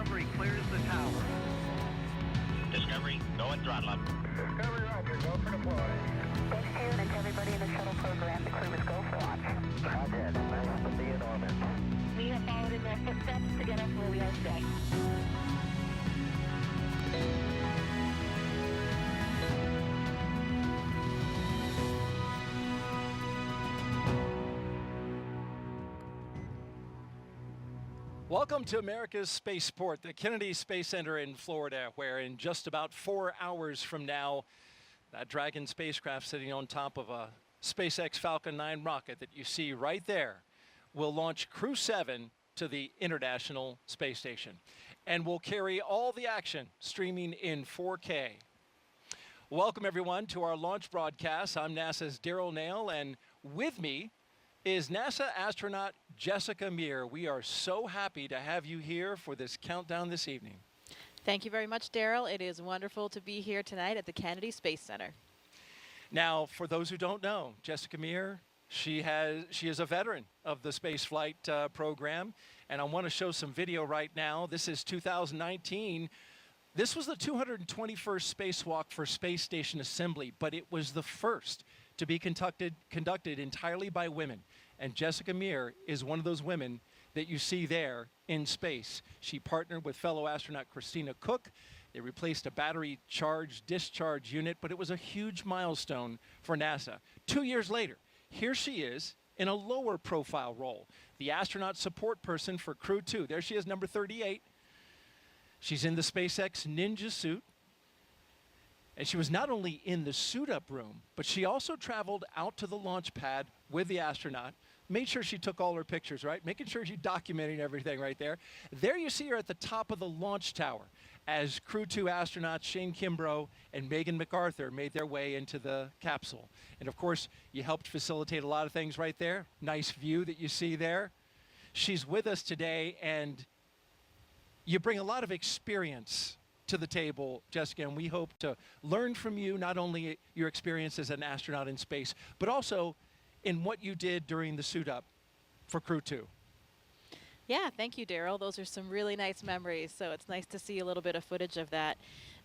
Discovery clears the tower. Discovery, go and throttle up. Discovery, roger, go for deploy. Thanks, June, and to everybody in the shuttle program. The crew is go for launch. Roger, nice to be in orbit. We have followed in their footsteps to get us where we are today. Welcome to America's Spaceport, the Kennedy Space Center in Florida, where in just about 4 hours from now, that Dragon spacecraft sitting on top of a SpaceX Falcon 9 rocket that you see right there will launch Crew-7 to the International Space Station and will carry all the action streaming in 4K. Welcome everyone to our launch broadcast. I'm NASA's Daryl Nail, and with me is NASA astronaut Jessica Meir. We are so happy to have you here for this countdown this evening. Thank you very much, Daryl. It is wonderful to be here tonight at the Kennedy Space Center. Now, for those who don't know, Jessica Meir, she is a veteran of the spaceflight program, and I want to show some video right now. This is 2019. This was the 221st spacewalk for Space Station Assembly, but it was the first to be conducted entirely by women. And Jessica Meir is one of those women that you see there in space. She partnered with fellow astronaut Christina Cook. They replaced a battery charge discharge unit, but it was a huge milestone for NASA. 2 years later, here she is in a lower profile role, the astronaut support person for Crew 2. There she is, number 38. She's in the SpaceX Ninja suit. And she was not only in the suit-up room, but she also traveled out to the launch pad with the astronaut, made sure she took all her pictures, right? Making sure she's documenting everything right there. There you see her at the top of the launch tower as Crew 2 astronauts Shane Kimbrough and Megan MacArthur made their way into the capsule. And of course, you helped facilitate a lot of things right there. Nice view that you see there. She's with us today, and you bring a lot of experience to the table, Jessica, and we hope to learn from you, not only your experience as an astronaut in space, but also in what you did during the suit up for Crew 2. Yeah, thank you, Daryl. Those are some really nice memories, so it's nice to see a little bit of footage of that.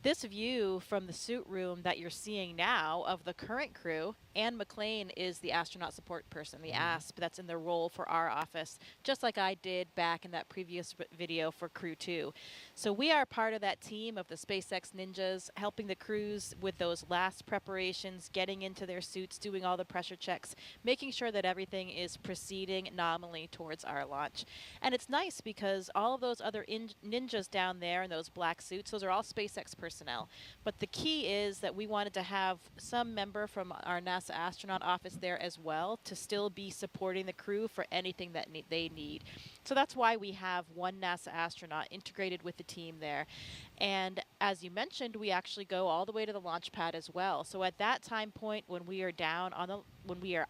This view from the suit room that you're seeing now of the current crew, Anne McLean is the astronaut support person, the ASP, that's in the role for our office, just like I did back in that previous video for Crew 2. So we are part of that team of the SpaceX Ninjas, helping the crews with those last preparations, getting into their suits, doing all the pressure checks, making sure that everything is proceeding nominally towards our launch. And it's nice because all of those other ninjas down there in those black suits, those are all SpaceX personnel. But the key is that we wanted to have some member from our NASA astronaut office there as well to still be supporting the crew for anything that they need. So that's why we have one NASA astronaut integrated with the team there. And as you mentioned, we actually go all the way to the launch pad as well. So at that time point, when we are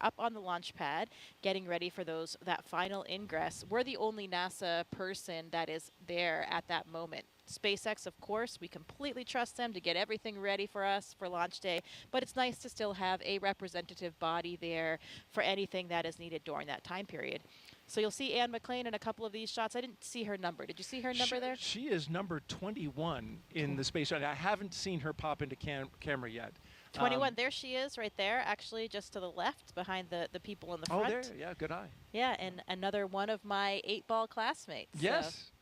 up on the launch pad, getting ready for that final ingress, we're the only NASA person that is there at that moment. SpaceX, of course, we completely trust them to get everything ready for us for launch day, but it's nice to still have a representative body there for anything that is needed during that time period. So you'll see Anne McLean in a couple of these shots. I didn't see her number. Did you see her number there? She is number 21 in the space. I haven't seen her pop into camera yet. 21, there she is right there, actually just to the left behind the people in the front. Oh, there, yeah, good eye. Yeah, and another one of my 8-ball classmates. Yes. So.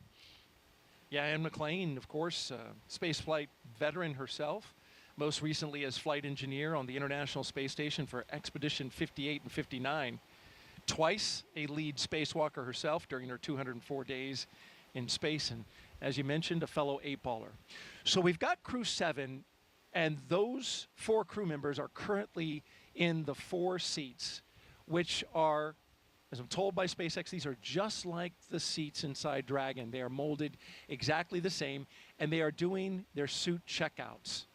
Yeah, Anne McLean, of course, spaceflight veteran herself, most recently as flight engineer on the International Space Station for Expedition 58 and 59. Twice a lead spacewalker herself during her 204 days in space, and as you mentioned, a fellow 8-baller. So we've got Crew-7, and those 4 crew members are currently in the 4 seats, which are, as I'm told by SpaceX, these are just like the seats inside Dragon. They are molded exactly the same, and they are doing their suit checkouts.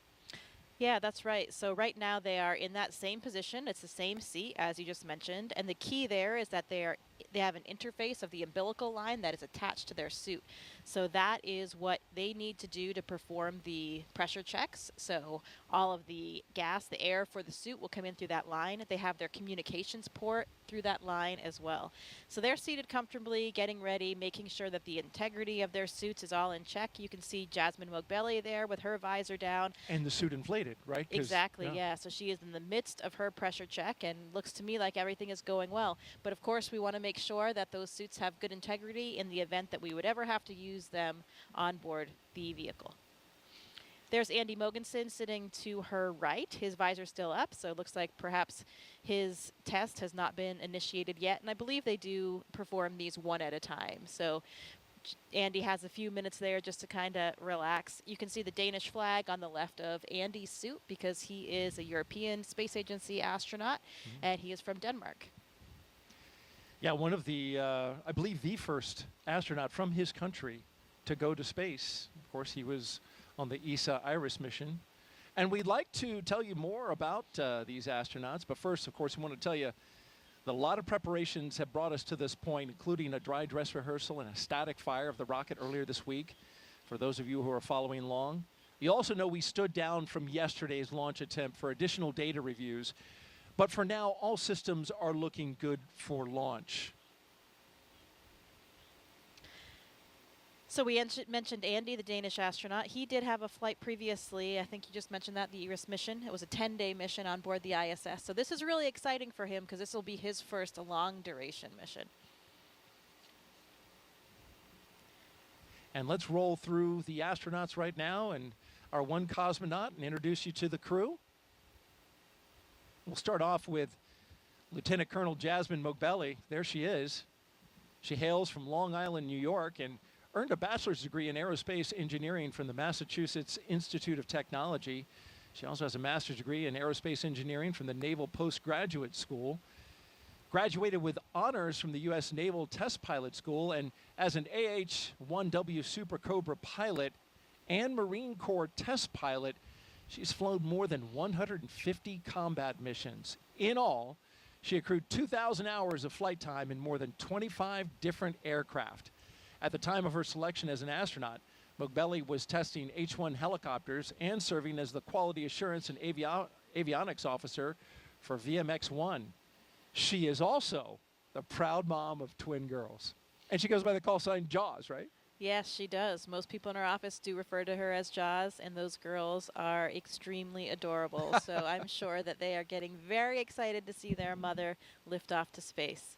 Yeah, that's right. So right now they are in that same position. It's the same seat as you just mentioned. And the key there is that they have an interface of the umbilical line that is attached to their suit. So that is what they need to do to perform the pressure checks. So all of the gas, the air for the suit will come in through that line. They have their communications port through that line as well. So they're seated comfortably, getting ready, making sure that the integrity of their suits is all in check. You can see Jasmin Moghbeli there with her visor down. And the suit inflated, right? Exactly, yeah. So she is in the midst of her pressure check, and looks to me like everything is going well. But of course, we want to make sure that those suits have good integrity in the event that we would ever have to use them on board the vehicle. There's Andy Mogensen sitting to her right. His visor's still up, so it looks like perhaps his test has not been initiated yet. And I believe they do perform these one at a time. So Andy has a few minutes there just to kind of relax. You can see the Danish flag on the left of Andy's suit because he is a European Space Agency astronaut, and he is from Denmark. Yeah, one of the, I believe the first astronaut from his country to go to space. Of course, he was on the ESA Iris mission. And we'd like to tell you more about these astronauts, but first, of course, we want to tell you that a lot of preparations have brought us to this point, including a dry dress rehearsal and a static fire of the rocket earlier this week, for those of you who are following along. You also know we stood down from yesterday's launch attempt for additional data reviews, but for now, all systems are looking good for launch. So we mentioned Andy, the Danish astronaut. He did have a flight previously. I think you just mentioned that, the Iris mission. It was a 10-day mission on board the ISS. So this is really exciting for him because this will be his first long-duration mission. And let's roll through the astronauts right now and our one cosmonaut and introduce you to the crew. We'll start off with Lieutenant Colonel Jasmin Moghbeli. There she is. She hails from Long Island, New York, and earned a bachelor's degree in aerospace engineering from the Massachusetts Institute of Technology. She also has a master's degree in aerospace engineering from the Naval Postgraduate School. Graduated with honors from the U.S. Naval Test Pilot School, and as an AH-1W Super Cobra pilot and Marine Corps test pilot, she's flown more than 150 combat missions. In all, she accrued 2,000 hours of flight time in more than 25 different aircraft. At the time of her selection as an astronaut, Moghbeli was testing H-1 helicopters and serving as the quality assurance and avionics officer for VMX-1. She is also the proud mom of twin girls. And she goes by the call sign Jaws, right? Yes, she does. Most people in our office do refer to her as Jaws, and those girls are extremely adorable. So I'm sure that they are getting very excited to see their mother lift off to space.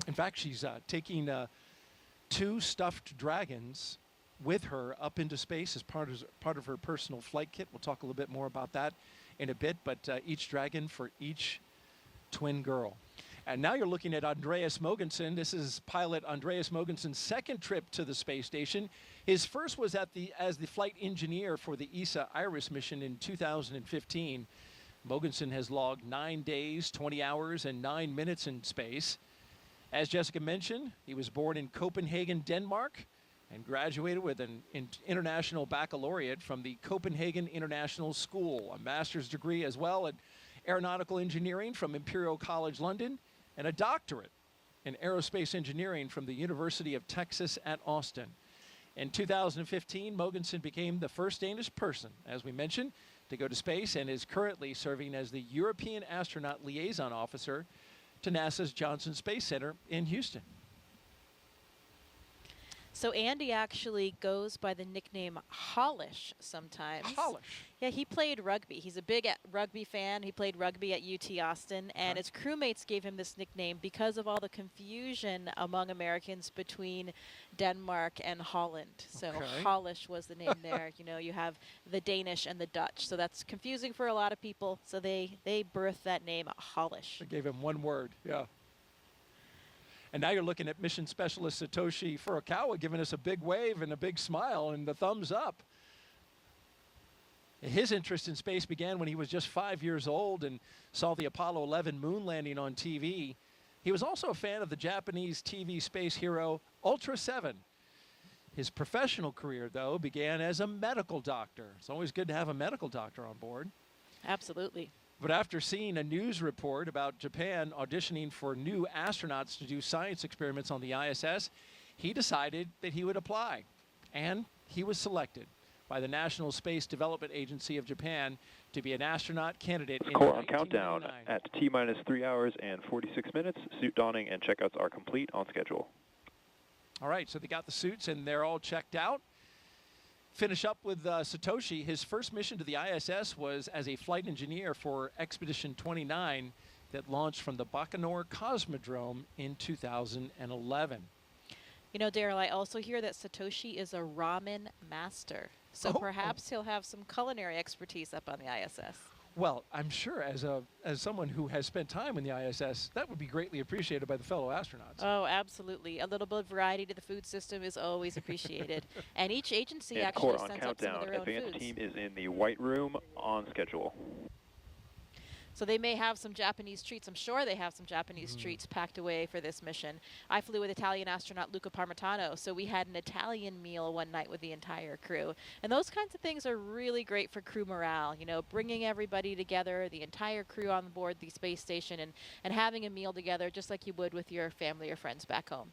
In fact, she's taking 2 stuffed dragons with her up into space as part of her personal flight kit. We'll talk a little bit more about that in a bit, but each dragon for each twin girl. And now you're looking at Andreas Mogensen. This is pilot Andreas Mogensen's second trip to the space station. His first was as the flight engineer for the ESA Iris mission in 2015. Mogensen has logged 9 days, 20 hours, and 9 minutes in space. As Jessica mentioned, he was born in Copenhagen, Denmark, and graduated with an international baccalaureate from the Copenhagen International School, a master's degree as well in aeronautical engineering from Imperial College London, and a doctorate in aerospace engineering from the University of Texas at Austin. In 2015, Mogensen became the first Danish person, as we mentioned, to go to space and is currently serving as the European Astronaut Liaison Officer to NASA's Johnson Space Center in Houston. So Andy actually goes by the nickname Hollish sometimes. Hollish. Yeah, he played rugby. He's a big rugby fan. He played rugby at UT Austin, and his crewmates gave him this nickname because of all the confusion among Americans between Denmark and Holland. So Hollish was the name there. You know, you have the Danish and the Dutch, so that's confusing for a lot of people. So they birthed that name Hollish. They gave him one word, yeah. And now you're looking at mission specialist Satoshi Furukawa giving us a big wave and a big smile and the thumbs up. His interest in space began when he was just 5 years old and saw the Apollo 11 moon landing on TV. He was also a fan of the Japanese TV space hero Ultra 7. His professional career, though, began as a medical doctor. It's always good to have a medical doctor on board. Absolutely. But after seeing a news report about Japan auditioning for new astronauts to do science experiments on the ISS, he decided that he would apply. And he was selected. by the National Space Development Agency of Japan to be an astronaut candidate in Core on countdown 1999. at T-minus 3 hours and 46 minutes. Suit donning and checkouts are complete on schedule. All right, so they got the suits and they're all checked out. Finish up with Satoshi. His first mission to the ISS was as a flight engineer for Expedition 29 that launched from the Baikonur Cosmodrome in 2011. You know, Daryl, I also hear that Satoshi is a ramen master. So perhaps he'll have some culinary expertise up on the ISS. Well, I'm sure as someone who has spent time in the ISS, that would be greatly appreciated by the fellow astronauts. Oh, absolutely. A little bit of variety to the food system is always appreciated. And each agency And actually Core on sends up some of countdown. their own Advanced foods. team is in the White Room on schedule. So they may have some Japanese treats. I'm sure they have some Japanese treats packed away for this mission. I flew with Italian astronaut Luca Parmitano, so we had an Italian meal one night with the entire crew. And those kinds of things are really great for crew morale, you know, bringing everybody together, the entire crew on board the space station, and having a meal together just like you would with your family or friends back home.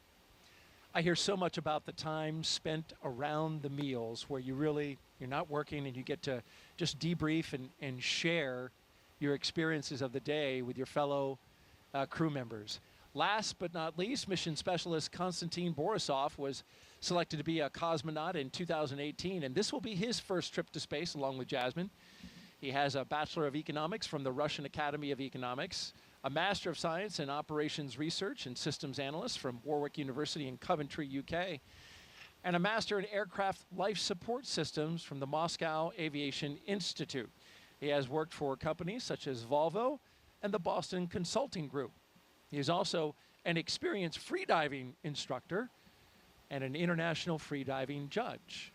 I hear so much about the time spent around the meals where you're not working and you get to just debrief and share your experiences of the day with your fellow crew members. Last but not least, mission specialist Konstantin Borisov was selected to be a cosmonaut in 2018, and this will be his first trip to space along with Jasmin. He has a Bachelor of Economics from the Russian Academy of Economics, a Master of Science in Operations Research and Systems Analyst from Warwick University in Coventry, UK, and a Master in Aircraft Life Support Systems from the Moscow Aviation Institute. He has worked for companies such as Volvo and the Boston Consulting Group. He is also an experienced freediving instructor and an international freediving judge.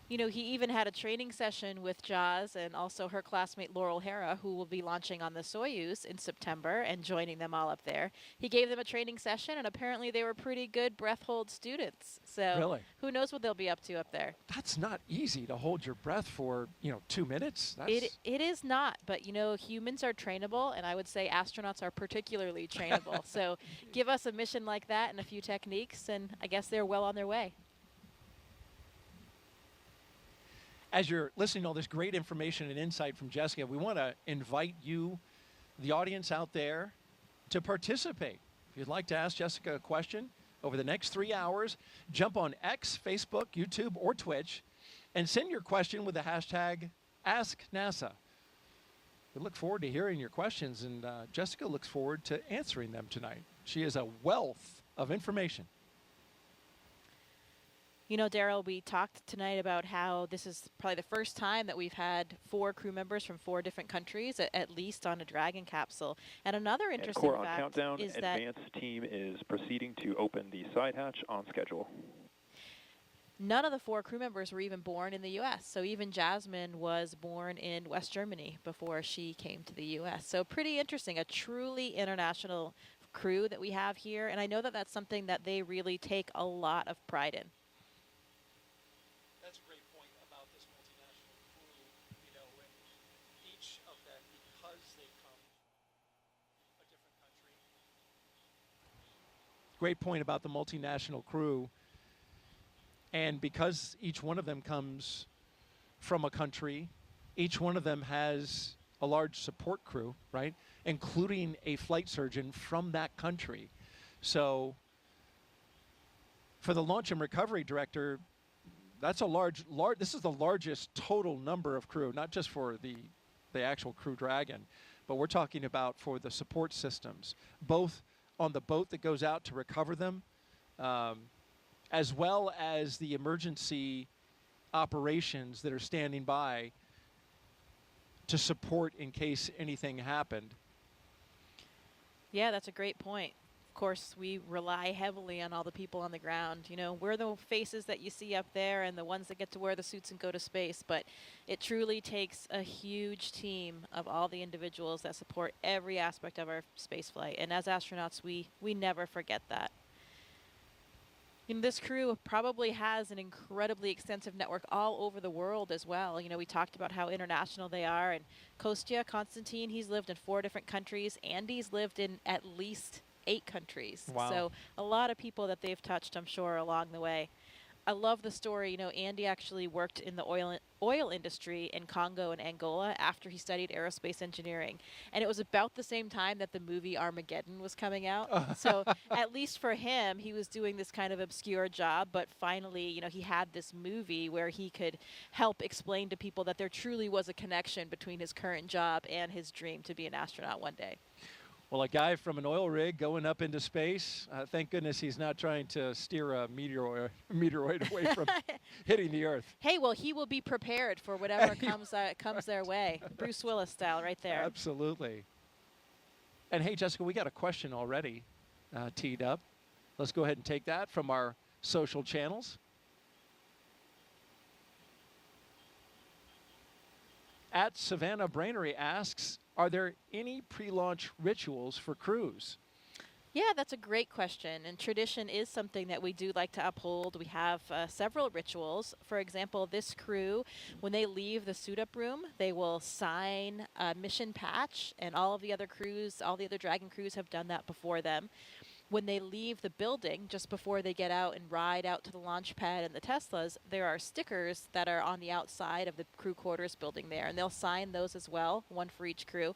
You know, he even had a training session with Jas and also her classmate Laurel Hera, who will be launching on the Soyuz in September and joining them all up there. He gave them a training session, and apparently they were pretty good breath hold students. So Really? Who knows what they'll be up to up there. That's not easy to hold your breath for, 2 minutes. It is not, but, you know, humans are trainable, and I would say astronauts are particularly trainable. So give us a mission like that and a few techniques, and I guess they're well on their way. As you're listening to all this great information and insight from Jessica, we want to invite you, the audience out there, to participate. If you'd like to ask Jessica a question over the next 3 hours, jump on X, Facebook, YouTube, or Twitch, and send your question with the hashtag AskNASA. We look forward to hearing your questions, and Jessica looks forward to answering them tonight. She is a wealth of information. You know, Daryl, we talked tonight about how this is probably the first time that we've had 4 crew members from 4 different countries, at least on a Dragon capsule. And another interesting Core on fact countdown. is that Advanced team is proceeding to open the side hatch on schedule. none of the 4 crew members were even born in the U.S. So even Jasmin was born in West Germany before she came to the U.S. So pretty interesting, a truly international crew that we have here. And I know that that's something that they really take a lot of pride in. That's a great point about this multinational crew, and each of them, because they come from a different country. Great point about the multinational crew, and because each one of them comes from a country, each one of them has a large support crew, right? Including a flight surgeon from that country. So for the launch and recovery director, that's a this is the largest total number of crew, not just for the actual Crew Dragon, but we're talking about for the support systems, both on the boat that goes out to recover them, as well as the emergency operations that are standing by to support in case anything happened. Yeah, that's a great point. Of course, we rely heavily on all the people on the ground. You know, we're the faces that you see up there and the ones that get to wear the suits and go to space, but it truly takes a huge team of all the individuals that support every aspect of our space flight. And as astronauts, we never forget that. You know, this crew probably has an incredibly extensive network all over the world as well. You know, we talked about how international they are, and Kostya, Konstantin, he's lived in 4 different countries. Andy's lived in at least 8 countries. Wow. So a lot of people that they've touched, I'm sure, along the way. I love the story. You know, Andy actually worked in the oil industry in Congo and Angola after he studied aerospace engineering. And it was about the same time that the movie Armageddon was coming out. So at least for him, he was doing this kind of obscure job, but finally, you know, he had this movie where he could help explain to people that there truly was a connection between his current job and his dream to be an astronaut one day. Well, a guy from an oil rig going up into space, thank goodness he's not trying to steer a meteoroid away from hitting the Earth. Hey, well, he will be prepared for whatever comes their way. Bruce Willis style right there. Absolutely. And hey, Jessica, we got a question already teed up. Let's go ahead and take that from our social channels. At Savannah Brainery asks, are there any pre-launch rituals for crews? Yeah, that's a great question. And tradition is something that we do like to uphold. We have several rituals. For example, this crew, when they leave the suit-up room, they will sign a mission patch, and all of the other crews, all the other Dragon crews have done that before them. When they leave the building, just before they get out and ride out to the launch pad and the Teslas, there are stickers that are on the outside of the crew quarters building there, and they'll sign those as well, one for each crew.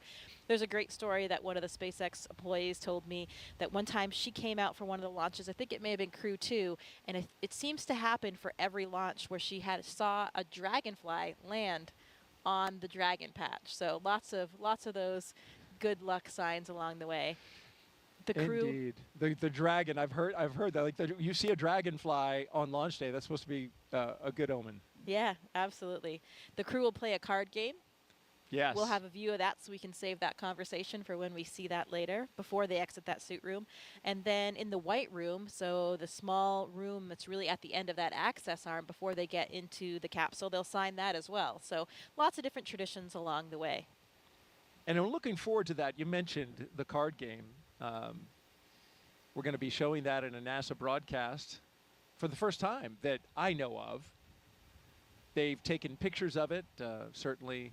There's a great story that one of the SpaceX employees told me that one time she came out for one of the launches, I think it may have been Crew 2, and it seems to happen for every launch where she saw a dragonfly land on the Dragon patch. So lots of those good luck signs along the way. The crew. Indeed, the dragon. I've heard that. Like you see a dragonfly on launch day, that's supposed to be a good omen. Yeah, absolutely. The crew will play a card game. Yes. We'll have a view of that so we can save that conversation for when we see that later, before they exit that suit room. And then in the white room, so the small room that's really at the end of that access arm before they get into the capsule, they'll sign that as well. So lots of different traditions along the way. And I'm looking forward to that. You mentioned the card game. We're going to be showing that in a NASA broadcast for the first time that I know of. They've taken pictures of it, certainly.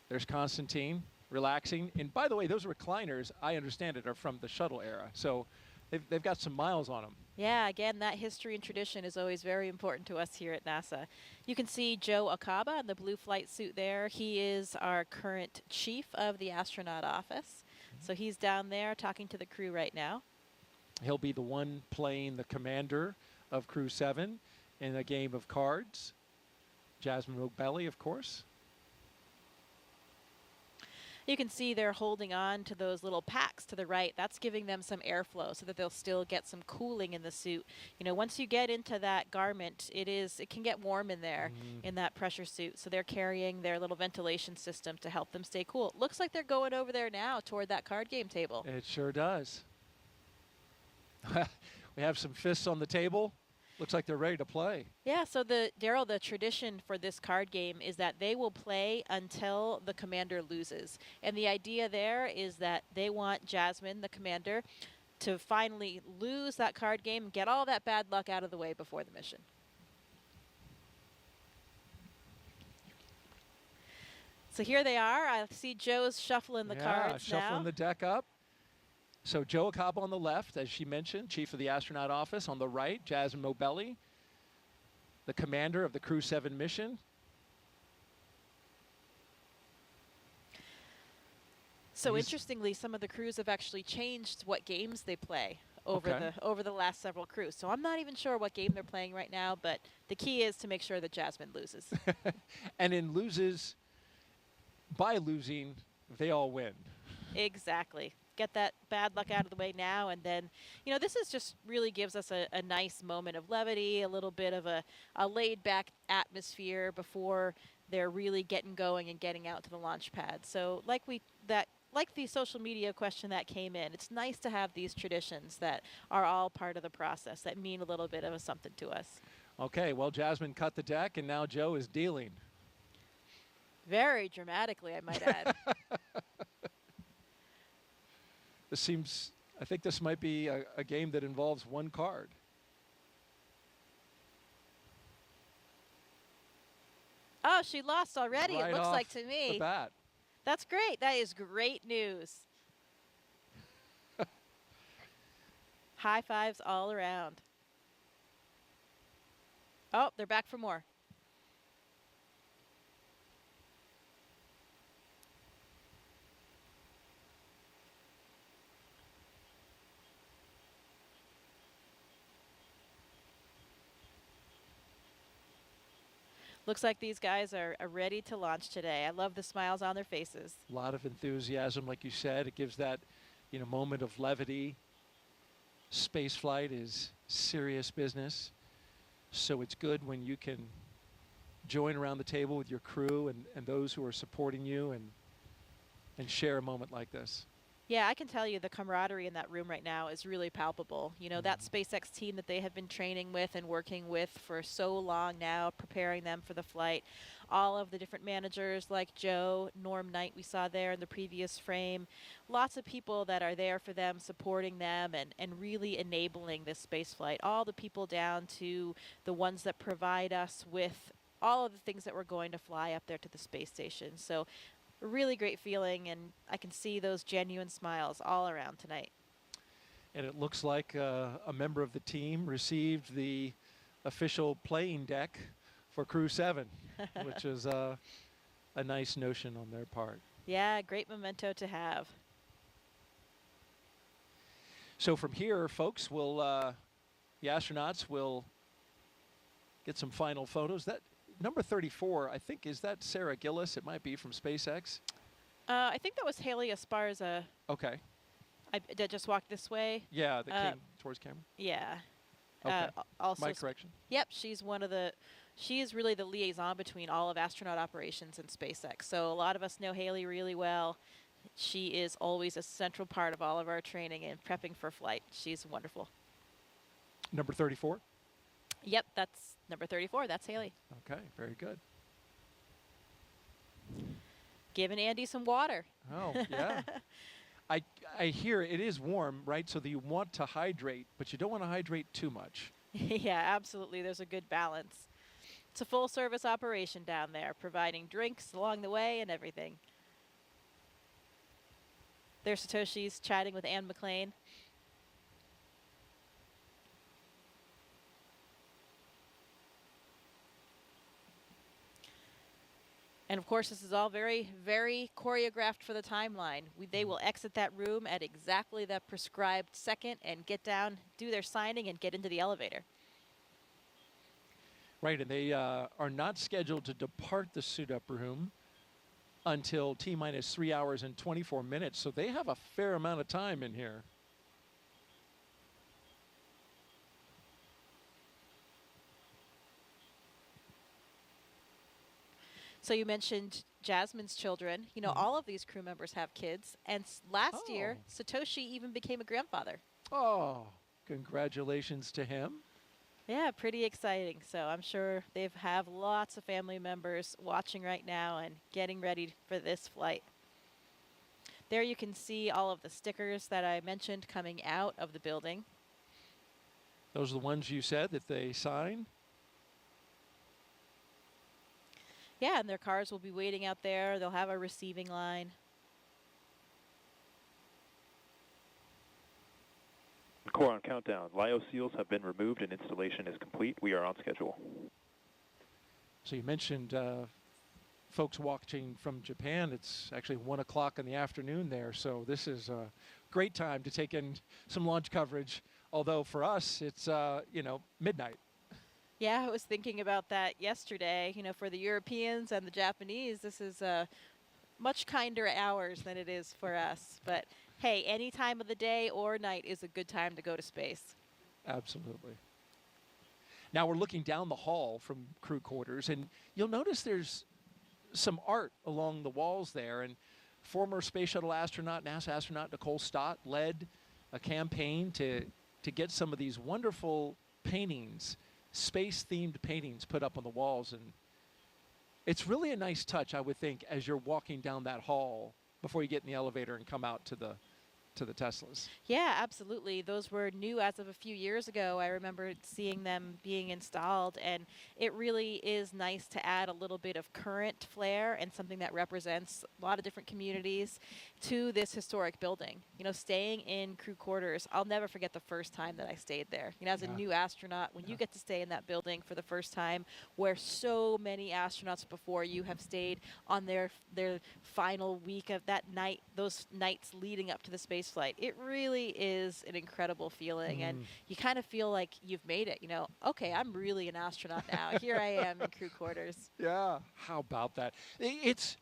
There's Konstantin relaxing. And by the way, those recliners, I understand it, are from the shuttle era. So they've got some miles on them. Yeah, again, that history and tradition is always very important to us here at NASA. You can see Joe Akaba in the blue flight suit there. He is our current chief of the astronaut office. So he's down there talking to the crew right now. He'll be the one playing the commander of Crew-7 in a game of cards. Jasmin Moghbeli, of course. You can see they're holding on to those little packs to the right. That's giving them some airflow so that they'll still get some cooling in the suit. You know, once you get into that garment, it can get warm in there in that pressure suit. So they're carrying their little ventilation system to help them stay cool. Looks like they're going over there now toward that card game table. It sure does. We have some fists on the table. Looks like they're ready to play. Yeah, so Daryl, the tradition for this card game is that they will play until the commander loses. And the idea there is that they want Jasmin, the commander, to finally lose that card game and get all that bad luck out of the way before the mission. So here they are. I see Joe's shuffling the cards shuffling now. the deck up. So Joe Akaba on the left, as she mentioned, chief of the astronaut office. On the right, Jasmin Moghbeli, the commander of the Crew-7 mission. So interestingly, some of the crews have actually changed what games they play over the last several crews. So I'm not even sure what game they're playing right now, but the key is to make sure that Jasmin loses. And by losing, they all win. Exactly. Get that bad luck out of the way now, and then, you know, this is just really gives us a nice moment of levity, a little bit of a laid-back atmosphere before they're really getting going and getting out to the launch pad. So like the social media question that came in, it's nice to have these traditions that are all part of the process that mean a little bit of something to us. Okay, well, Jasmin cut the deck, and now Joe is dealing. Very dramatically, I might add. I think this might be a game that involves one card. Oh, she lost already, Right it looks off like to me. the bat. That's great. That is great news. High fives all around. Oh, they're back for more. Looks like these guys are ready to launch today. I love the smiles on their faces. A lot of enthusiasm, like you said. It gives that, moment of levity. Space flight is serious business, so it's good when you can join around the table with your crew and those who are supporting you and share a moment like this. Yeah, I can tell you the camaraderie in that room right now is really palpable. That SpaceX team that they have been training with and working with for so long now, preparing them for the flight. All of the different managers like Joe, Norm Knight we saw there in the previous frame. Lots of people that are there for them, supporting them and really enabling this space flight. All the people down to the ones that provide us with all of the things that we're going to fly up there to the space station. So a really great feeling, and I can see those genuine smiles all around tonight. And it looks like a member of the team received the official playing deck for Crew-7, which is a nice notion on their part. Yeah, great memento to have. So from here, folks, the astronauts will get some final photos. That number 34, I think, is that Sarah Gillis? It might be from SpaceX. I think that was Haley Esparza. Okay. That just walked this way. Yeah, that came towards camera. Yeah. Okay. Also, My correction. Yep, she is really the liaison between all of astronaut operations and SpaceX. So a lot of us know Haley really well. She is always a central part of all of our training and prepping for flight. She's wonderful. Number 34? Yep, that's number 34. That's Haley. Okay, very good. Giving Andy some water. Oh, yeah. I hear it is warm, right? So that you want to hydrate, but you don't want to hydrate too much. Yeah, absolutely. There's a good balance. It's a full-service operation down there, providing drinks along the way and everything. There's Satoshi's chatting with Anne McLean. And of course, this is all very, very choreographed for the timeline. They will exit that room at exactly that prescribed second and get down, do their signing, and get into the elevator. Right, and they are not scheduled to depart the suit-up room until T-minus 3 hours and 24 minutes, so they have a fair amount of time in here. So you mentioned Jasmin's children. All of these crew members have kids, and last year, Satoshi even became a grandfather. Oh, congratulations to him. Yeah, pretty exciting. So I'm sure they have lots of family members watching right now and getting ready for this flight. There you can see all of the stickers that I mentioned coming out of the building. Those are the ones you said that they sign? Yeah, and their cars will be waiting out there. They'll have a receiving line. Core on countdown. Lyo seals have been removed and installation is complete. We are on schedule. So you mentioned folks watching from Japan. It's actually 1 o'clock in the afternoon there, so this is a great time to take in some launch coverage, although for us it's midnight. Yeah, I was thinking about that yesterday. For the Europeans and the Japanese, this is much kinder hours than it is for us. But hey, any time of the day or night is a good time to go to space. Absolutely. Now we're looking down the hall from crew quarters, and you'll notice there's some art along the walls there. And former space shuttle astronaut, NASA astronaut Nicole Stott led a campaign to get some of these wonderful paintings, space-themed paintings put up on the walls. And it's really a nice touch, I would think, as you're walking down that hall before you get in the elevator and come out to the Teslas. Yeah, absolutely. Those were new as of a few years ago. I remember seeing them being installed, and it really is nice to add a little bit of current flair and something that represents a lot of different communities to this historic building. Staying in crew quarters, I'll never forget the first time that I stayed there. As a new astronaut, when you get to stay in that building for the first time, where so many astronauts before you have stayed on their final week of that night, those nights leading up to the space spaceflight. It really is an incredible feeling, and you kind of feel like you've made it. You know, okay, I'm really an astronaut now. Here I am in crew quarters. Yeah. How about that? It's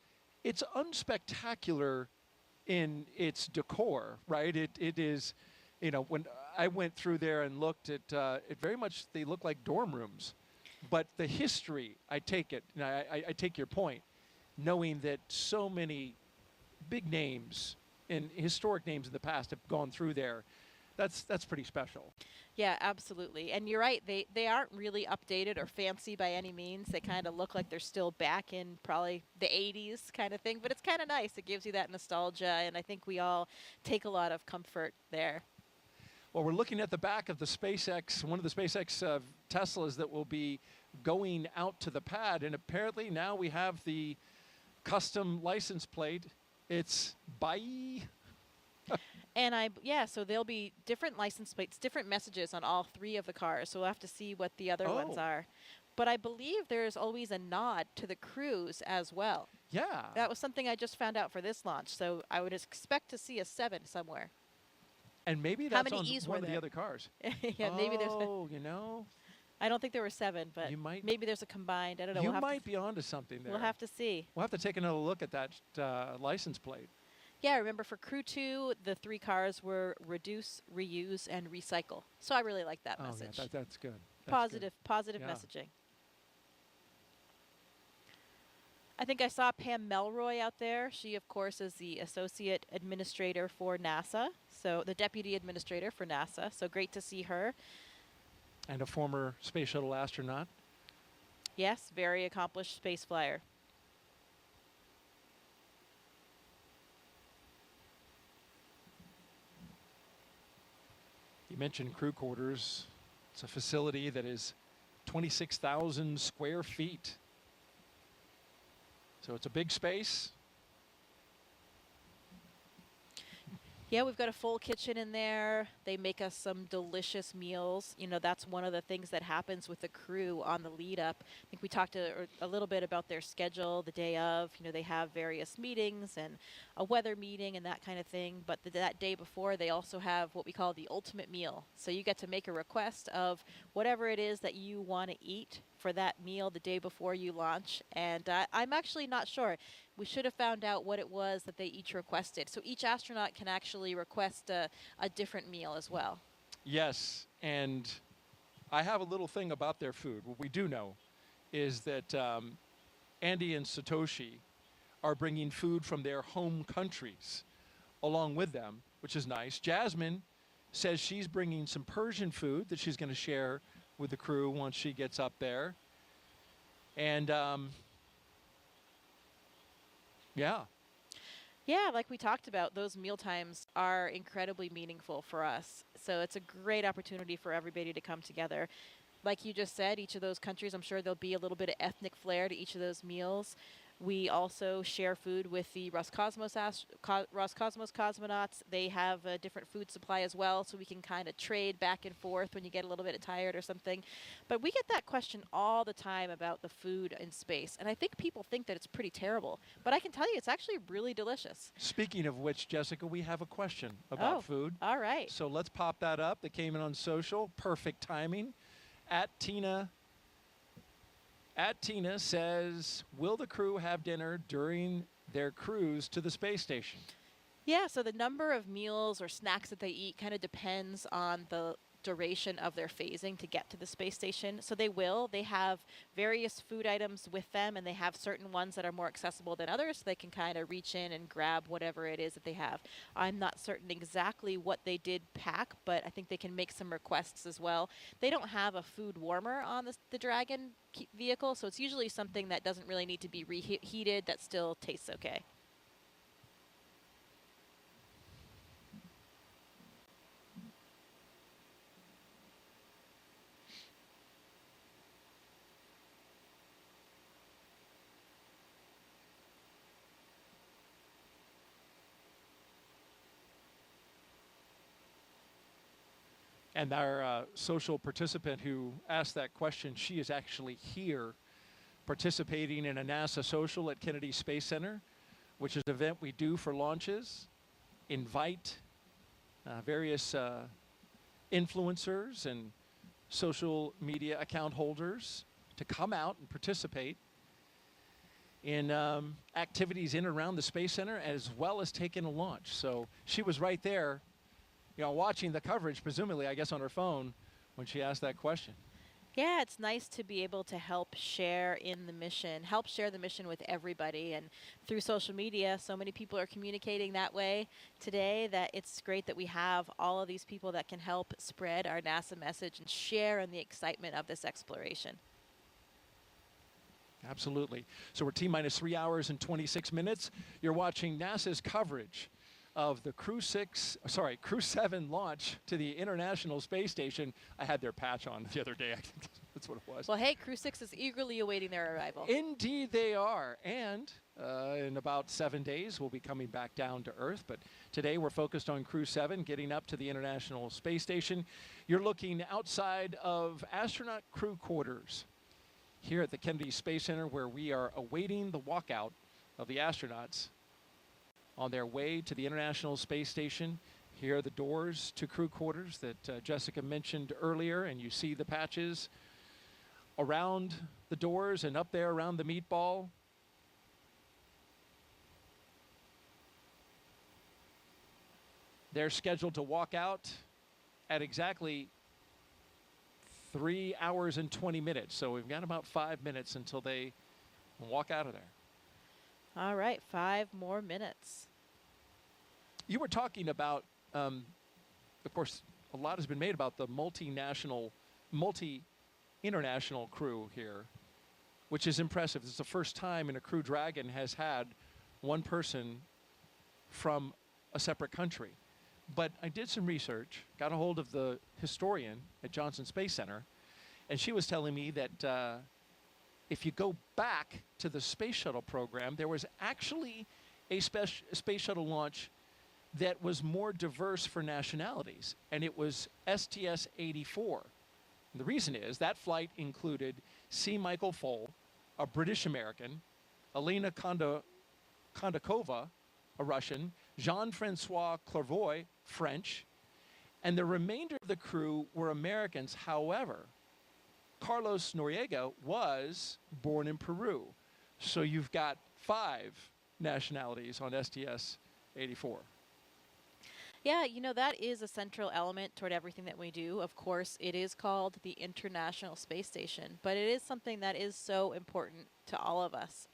unspectacular in its decor, right? It is, you know, when I went through there and looked at it, very much they look like dorm rooms. But the history, I take it, and I take your point, knowing that so many big names and historic names in the past have gone through there, that's pretty special. Yeah, absolutely. And you're right, they aren't really updated or fancy by any means. They kind of look like they're still back in probably the 80s kind of thing, but it's kind of nice. It gives you that nostalgia, and I think we all take a lot of comfort there. Well, we're looking at the back of the SpaceX, one of the SpaceX Teslas that will be going out to the pad, and apparently now we have the custom license plate. It's bye. And so there'll be different license plates, different messages on all 3 of the cars. So we'll have to see what the other ones are. But I believe there's always a nod to the crews as well. Yeah. That was something I just found out for this launch. So I would expect to see a 7 somewhere. And maybe How that's many on E's one were of the there? other cars. Yeah, maybe there's. Oh, you know. I don't think there were 7, but maybe there's a combined. I don't know. You might be onto something there. We'll have to see. We'll have to take another look at that license plate. Yeah, remember for Crew 2, the 3 cars were reduce, reuse, and recycle. So I really like that message. Yeah, that's good. Positive Yeah. messaging. I think I saw Pam Melroy out there. She, of course, is the Associate Administrator for NASA, so the Deputy Administrator for NASA. So great to see her. And a former space shuttle astronaut. Yes, very accomplished space flyer. You mentioned crew quarters. It's a facility that is 26,000 square feet. So it's a big space. Yeah, we've got a full kitchen in there. They make us some delicious meals. You know, that's one of the things that happens with the crew on the lead up. I think we talked a little bit about their schedule the day of. You know, they have various meetings and a weather meeting and that kind of thing. But that day before, they also have what we call the ultimate meal. So you get to make a request of whatever it is that you want to eat for that meal the day before you launch. And I'm actually not sure. We should have found out what it was that they each requested. So each astronaut can actually request a different meal as well. Yes, and I have a little thing about their food. What we do know is that Andy and Satoshi are bringing food from their home countries along with them, which is nice. Jasmin says she's bringing some Persian food that she's going to share with the crew once she gets up there. And yeah. Yeah, like we talked about, those meal times are incredibly meaningful for us. So it's a great opportunity for everybody to come together. Like you just said, each of those countries, I'm sure there'll be a little bit of ethnic flair to each of those meals. We also share food with the Roscosmos cosmonauts. They have a different food supply as well, so we can kind of trade back and forth when you get a little bit tired or something. But we get that question all the time about the food in space, and I think people think that it's pretty terrible. But I can tell you it's actually really delicious. Speaking of which, Jessica, we have a question about food. All right. So let's pop that up. That came in on social. Perfect timing. Tina says, will the crew have dinner during their cruise to the space station? Yeah, so the number of meals or snacks that they eat kind of depends on the duration of their phasing to get to the space station. So they have various food items with them, and they have certain ones that are more accessible than others, so they can kind of reach in and grab whatever it is that they have. I'm not certain exactly what they did pack, but I think they can make some requests as well. They don't have a food warmer on the Dragon vehicle, so it's usually something that doesn't really need to be reheated that still tastes okay. And our social participant who asked that question, she is actually here participating in a NASA social at Kennedy Space Center, which is an event we do for launches. Invite various influencers and social media account holders to come out and participate in activities in and around the Space Center, as well as taking a launch. So she was right there, watching the coverage, presumably, I guess, on her phone when she asked that question. Yeah, it's nice to be able to help share the mission with everybody. And through social media, so many people are communicating that way today that it's great that we have all of these people that can help spread our NASA message and share in the excitement of this exploration. Absolutely. So we're T-minus 3 hours and 26 minutes. You're watching NASA's coverage of the Crew-7 launch to the International Space Station. I had their patch on the other day. I think that's what it was. Well, hey, Crew-6 is eagerly awaiting their arrival. Indeed they are. And in about 7 days, we'll be coming back down to Earth. But today we're focused on Crew-7 getting up to the International Space Station. You're looking outside of astronaut crew quarters here at the Kennedy Space Center, where we are awaiting the walkout of the astronauts on their way to the International Space Station. Here are the doors to crew quarters that Jessica mentioned earlier, and you see the patches around the doors and up there around the meatball. They're scheduled to walk out at exactly 3 hours and 20 minutes. So we've got about 5 minutes until they walk out of there. All right, 5 more minutes. You were talking about, of course, a lot has been made about the multi-international crew here, which is impressive. This is the first time in a Crew Dragon has had one person from a separate country. But I did some research, got a hold of the historian at Johnson Space Center, and she was telling me that if you go back to the space shuttle program, there was actually a space shuttle launch that was more diverse for nationalities, and it was STS-84. And the reason is that flight included C. Michael Foale, a British American, Elena Kondakova, a Russian, Jean-Francois Clairvoy, French, and the remainder of the crew were Americans. However, Carlos Noriega was born in Peru. So you've got 5 nationalities on STS-84. Yeah, that is a central element toward everything that we do. Of course, it is called the International Space Station, but it is something that is so important to all of us.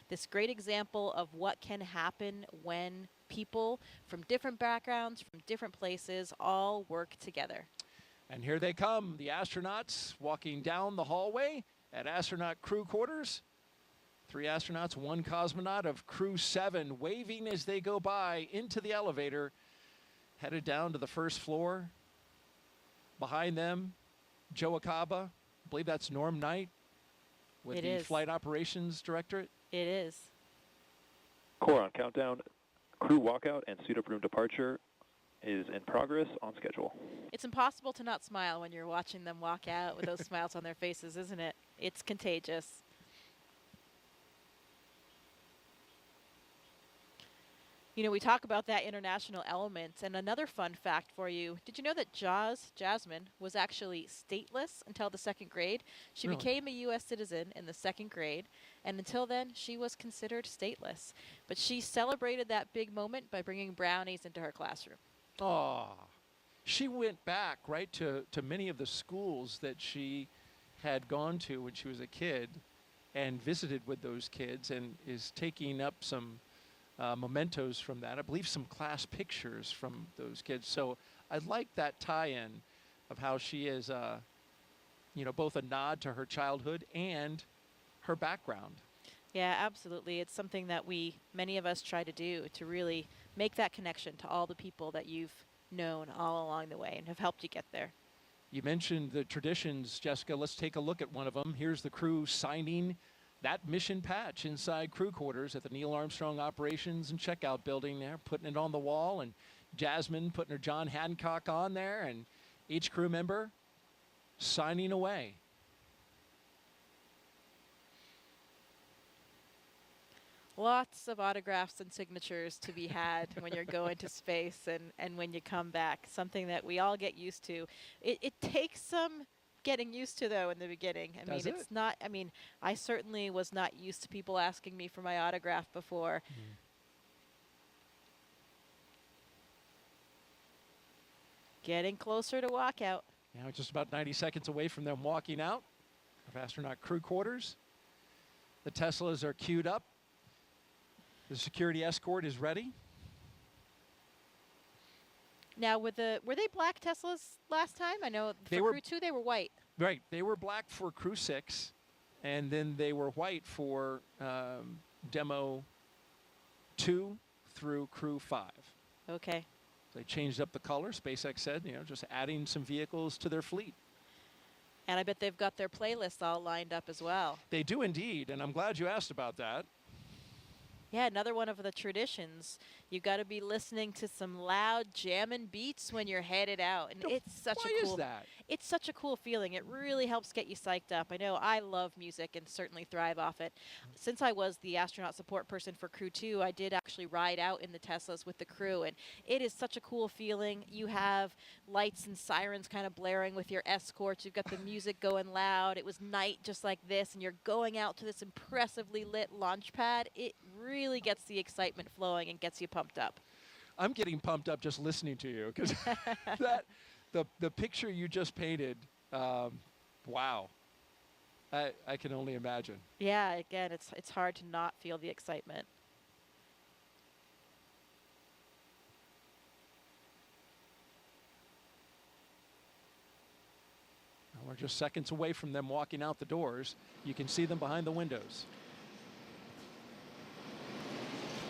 This great example of what can happen when people from different backgrounds, from different places, all work together. And here they come, the astronauts walking down the hallway at astronaut crew quarters. 3 astronauts, 1 cosmonaut of Crew-7 waving as they go by into the elevator, headed down to the first floor. Behind them, Joe Acaba, I believe that's Norm Knight with the Flight Operations Directorate. It is. Core on countdown. Crew walkout and suit-up room departure is in progress, on schedule. It's impossible to not smile when you're watching them walk out with those smiles on their faces, isn't it? It's contagious. We talk about that international element, and another fun fact for you. Did you know that Jasmin was actually stateless until the 2nd grade? She became a U.S. citizen in the 2nd grade, and until then, she was considered stateless. But she celebrated that big moment by bringing brownies into her classroom. Oh, she went back, right, to many of the schools that she had gone to when she was a kid and visited with those kids, and is taking up some mementos from that. I believe some class pictures from those kids. So I like that tie-in of how she is, both a nod to her childhood and her background. Yeah, absolutely. It's something that many of us try to do, to really make that connection to all the people that you've known all along the way and have helped you get there. You mentioned the traditions, Jessica. Let's take a look at one of them. Here's the crew signing that mission patch inside crew quarters at the Neil Armstrong Operations and Checkout Building there, putting it on the wall, and Jasmin putting her John Hancock on there, and each crew member signing away. Lots of autographs and signatures to be had when you're going to space and when you come back. Something that we all get used to. It takes some getting used to, though, in the beginning. I mean, it's not, I mean, I certainly was not used to people asking me for my autograph before. Getting closer to walkout. Now just about 90 seconds away from them walking out of astronaut crew quarters. The Teslas are queued up. The security escort is ready. Now, were they black Teslas last time? I know They for were- Crew 2 they were white. Right. They were black for Crew 6, and then they were white for Demo 2 through Crew 5. Okay. They changed up the color. SpaceX said, you know, just adding some vehicles to their fleet. And I bet they've got their playlists all lined up as well. They do indeed, and I'm glad you asked about that. Yeah, another one of the traditions. You got to be listening to some loud jamming beats when you're headed out, and it's such Why a cool. is that? It's such a cool feeling. It really helps get you psyched up. I know I love music and certainly thrive off it. Since I was the astronaut support person for Crew 2, I did actually ride out in the Teslas with the crew, and it is such a cool feeling. You have lights and sirens kind of blaring with your escorts. You've got the music going loud. It was night just like this, and you're going out to this impressively lit launch pad. It really gets the excitement flowing and gets you pumped up. I'm getting pumped up just listening to you because that the picture you just painted, wow. I can only imagine. Yeah, again, it's hard to not feel the excitement. We're just seconds away from them walking out the doors. You can see them behind the windows.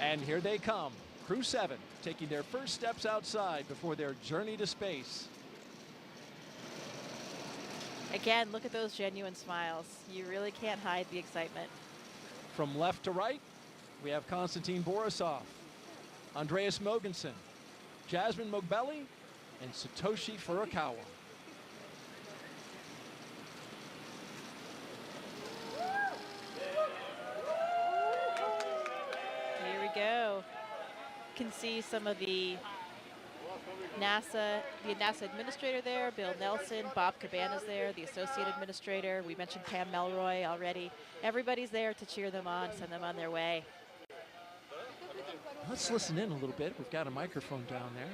And here they come, Crew-7, taking their first steps outside before their journey to space. Again, look at those genuine smiles. You really can't hide the excitement. From left to right, we have Konstantin Borisov, Andreas Mogensen, Jasmin Moghbeli, and Satoshi Furukawa. Here we go. You can see some of the NASA administrator there, Bill Nelson, Bob Cabana's there, the associate administrator. We mentioned Pam Melroy already. Everybody's there to cheer them on, send them on their way. Let's listen in a little bit. We've got a microphone down there.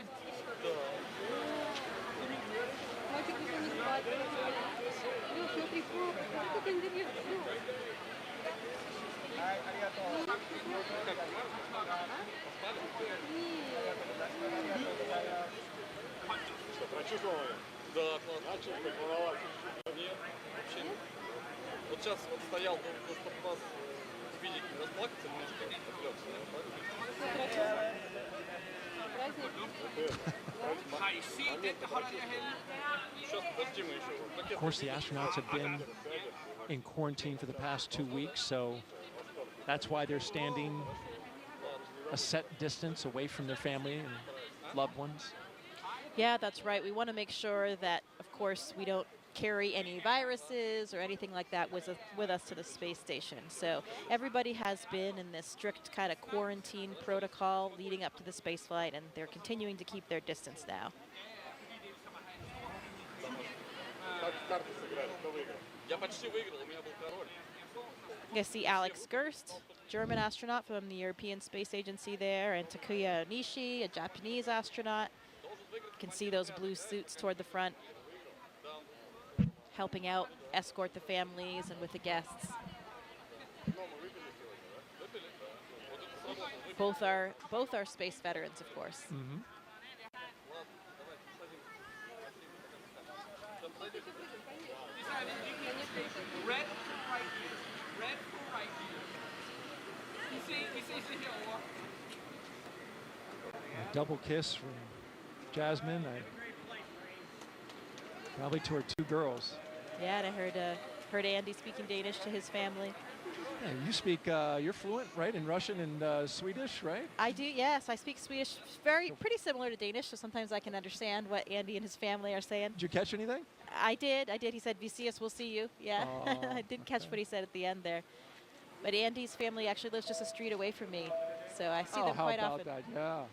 Да, начал, кайфовал. Нет, вообще нет. Вот сейчас вот стоял, чтобы вас видеть, расплакаться немножко, Of course, the astronauts have been in quarantine for the past 2 weeks, so that's why they're standing a set distance away from their family and loved ones. Yeah, that's right. We want to make sure that, of course, we don't carry any viruses or anything like that with us to the space station. So everybody has been in this strict kind of quarantine protocol leading up to the space flight, and they're continuing to keep their distance now. You see Alex Gerst, German astronaut from the European Space Agency there, and Takuya Onishi, a Japanese astronaut. You can see those blue suits toward the front, helping out, escort the families and with the guests. Both are space veterans, of course. Mm-hmm. Red right here. Red right here. You see here. A double kiss from Jasmin, probably to her 2 girls. Yeah, and I heard Andy speaking Danish to his family. Yeah, you speak, you're fluent, right, in Russian and Swedish, right? I do, yes. I speak Swedish, pretty similar to Danish, so sometimes I can understand what Andy and his family are saying. Did you catch anything? I did. He said, "We see us, we'll see you." Yeah, Oh, I didn't catch what he said at the end there. But Andy's family actually lives just a street away from me, so I see them how quite about often. that? Yeah. Well,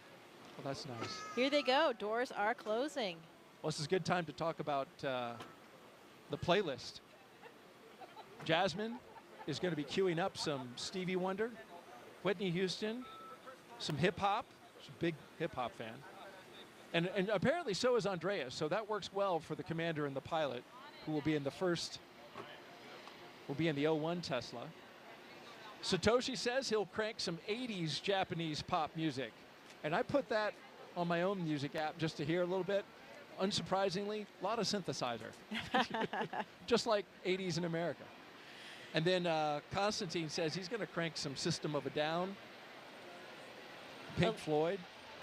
that's nice. Here they go. Doors are closing. Well, this is a good time to talk about the playlist. Jasmin is going to be queuing up some Stevie Wonder, Whitney Houston, some hip-hop. She's a big hip-hop fan. And apparently so is Andreas, so that works well for the commander and the pilot, who will be in the '01 Tesla. Satoshi says he'll crank some 80s Japanese pop music. And I put that on my own music app just to hear a little bit. Unsurprisingly, a lot of synthesizer. Just like 80s in America. And then Konstantin says he's going to crank some System of a Down, Pink Floyd.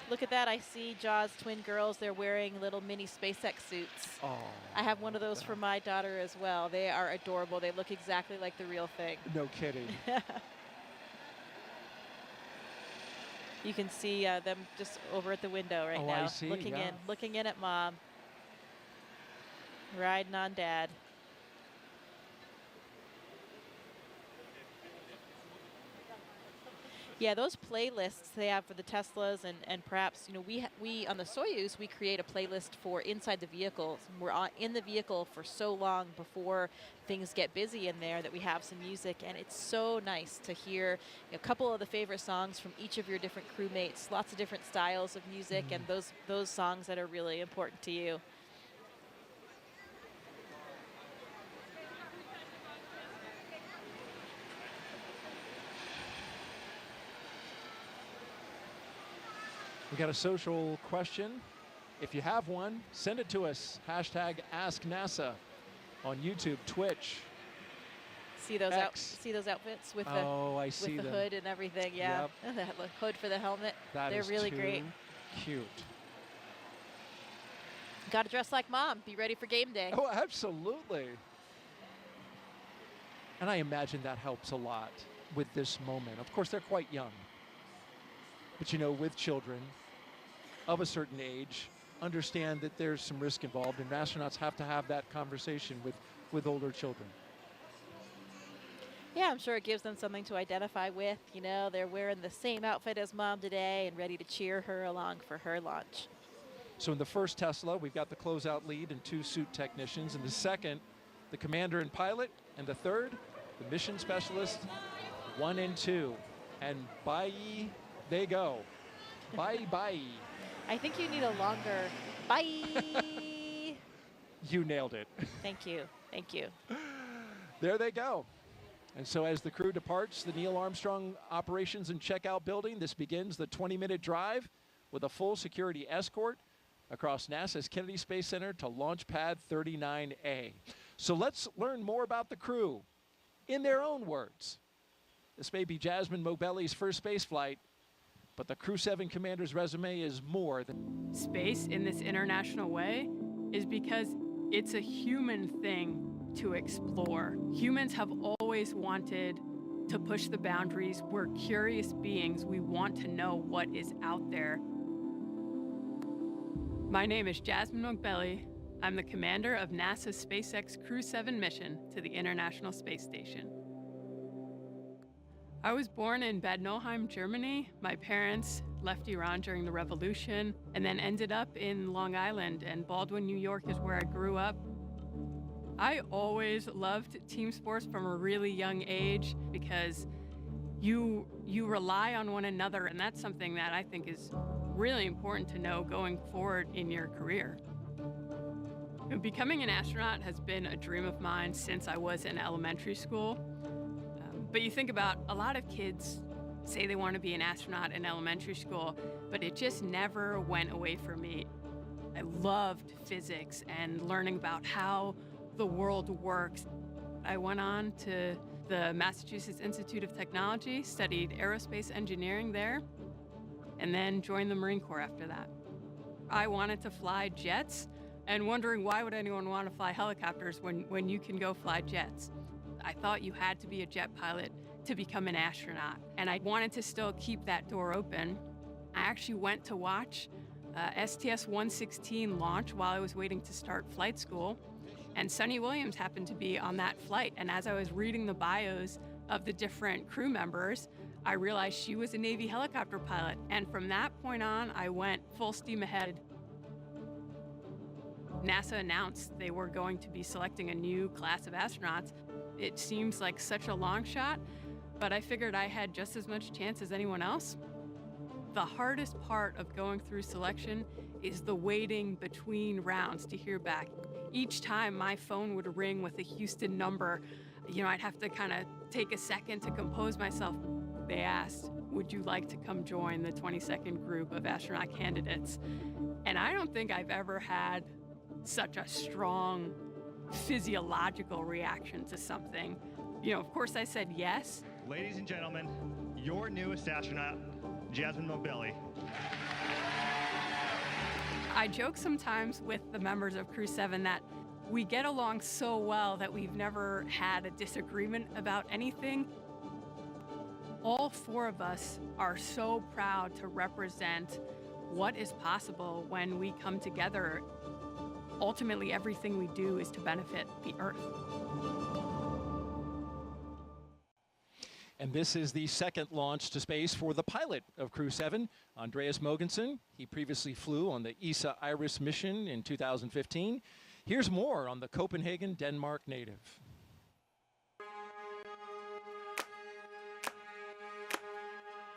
Look at that. I see Jaws twin girls. They're wearing little mini SpaceX suits. Oh, I have one of those for my daughter as well. They are adorable. They look exactly like the real thing. no kidding. You can see them just over at the window right Oh, now, I see, looking in at Mom, riding on Dad. Yeah, those playlists they have for the Teslas and perhaps, you know, we on the Soyuz, we create a playlist for inside the vehicles. We're in the vehicle for so long before things get busy in there that we have some music, and it's so nice to hear a couple of the favorite songs from each of your different crewmates, lots of different styles of music, and those songs that are really important to you. We got a social question. If you have one, send it to us. Hashtag AskNASA on YouTube, Twitch. See those X. see those outfits with I see the them. hood and everything, yeah. Yep. That hood for the helmet. That They're is really too great. cute. Got to dress like Mom. Be ready for game day. Oh, absolutely. And I imagine that helps a lot with this moment. Of course, they're quite young. But, you know, with children of a certain age, understand that there's some risk involved, and astronauts have to have that conversation with older children. Yeah, I'm sure it gives them something to identify with. You know, they're wearing the same outfit as Mom today and ready to cheer her along for her launch. So in the first Tesla, we've got the closeout lead and 2 suit technicians. In the second, the commander and pilot. And the third, the mission specialist, 1 and 2. And bye they go. Bye bye. I think you need a longer bye. You nailed it. Thank you. Thank you. There they go. And so as the crew departs the Neil Armstrong Operations and Checkout Building, this begins the 20-minute drive with a full security escort across NASA's Kennedy Space Center to Launch Pad 39A. So let's learn more about the crew in their own words. This may be Jasmin Moghbeli's first space flight, but the Crew-7 commander's resume is more than... Space in this international way is because it's a human thing to explore. Humans have always wanted to push the boundaries. We're curious beings. We want to know what is out there. My name is Jasmin Moghbeli. I'm the commander of NASA's SpaceX Crew-7 mission to the International Space Station. I was born in Bad Nauheim, Germany. My parents left Iran during the revolution and then ended up in Long Island, and Baldwin, New York is where I grew up. I always loved team sports from a really young age because you rely on one another, and that's something that I think is really important to know going forward in your career. Becoming an astronaut has been a dream of mine since I was in elementary school. But you think about a lot of kids say they want to be an astronaut in elementary school, but it just never went away from me. I loved physics and learning about how the world works. I went on to the Massachusetts Institute of Technology, studied aerospace engineering there, and then joined the Marine Corps after that. I wanted to fly jets, and wondering why would anyone want to fly helicopters when you can go fly jets. I thought you had to be a jet pilot to become an astronaut, and I wanted to still keep that door open. I actually went to watch STS-116 launch while I was waiting to start flight school, and Sonny Williams happened to be on that flight, and as I was reading the bios of the different crew members, I realized she was a Navy helicopter pilot. And from that point on, I went full steam ahead. NASA announced they were going to be selecting a new class of astronauts. It seems like such a long shot, but I figured I had just as much chance as anyone else. The hardest part of going through selection is the waiting between rounds to hear back. Each time my phone would ring with a Houston number, I'd have to kind of take a second to compose myself. They asked, would you like to come join the 22nd group of astronaut candidates? And I don't think I've ever had such a strong physiological reaction to something. Of course I said yes. Ladies and gentlemen, your newest astronaut, Jasmin Moghbeli. I joke sometimes with the members of Crew-7 that we get along so well that we've never had a disagreement about anything. All four of us are so proud to represent what is possible when we come together. Ultimately, everything we do is to benefit the Earth. And this is the second launch to space for the pilot of Crew-7, Andreas Mogensen. He previously flew on the ESA Iris mission in 2015. Here's more on the Copenhagen, Denmark native.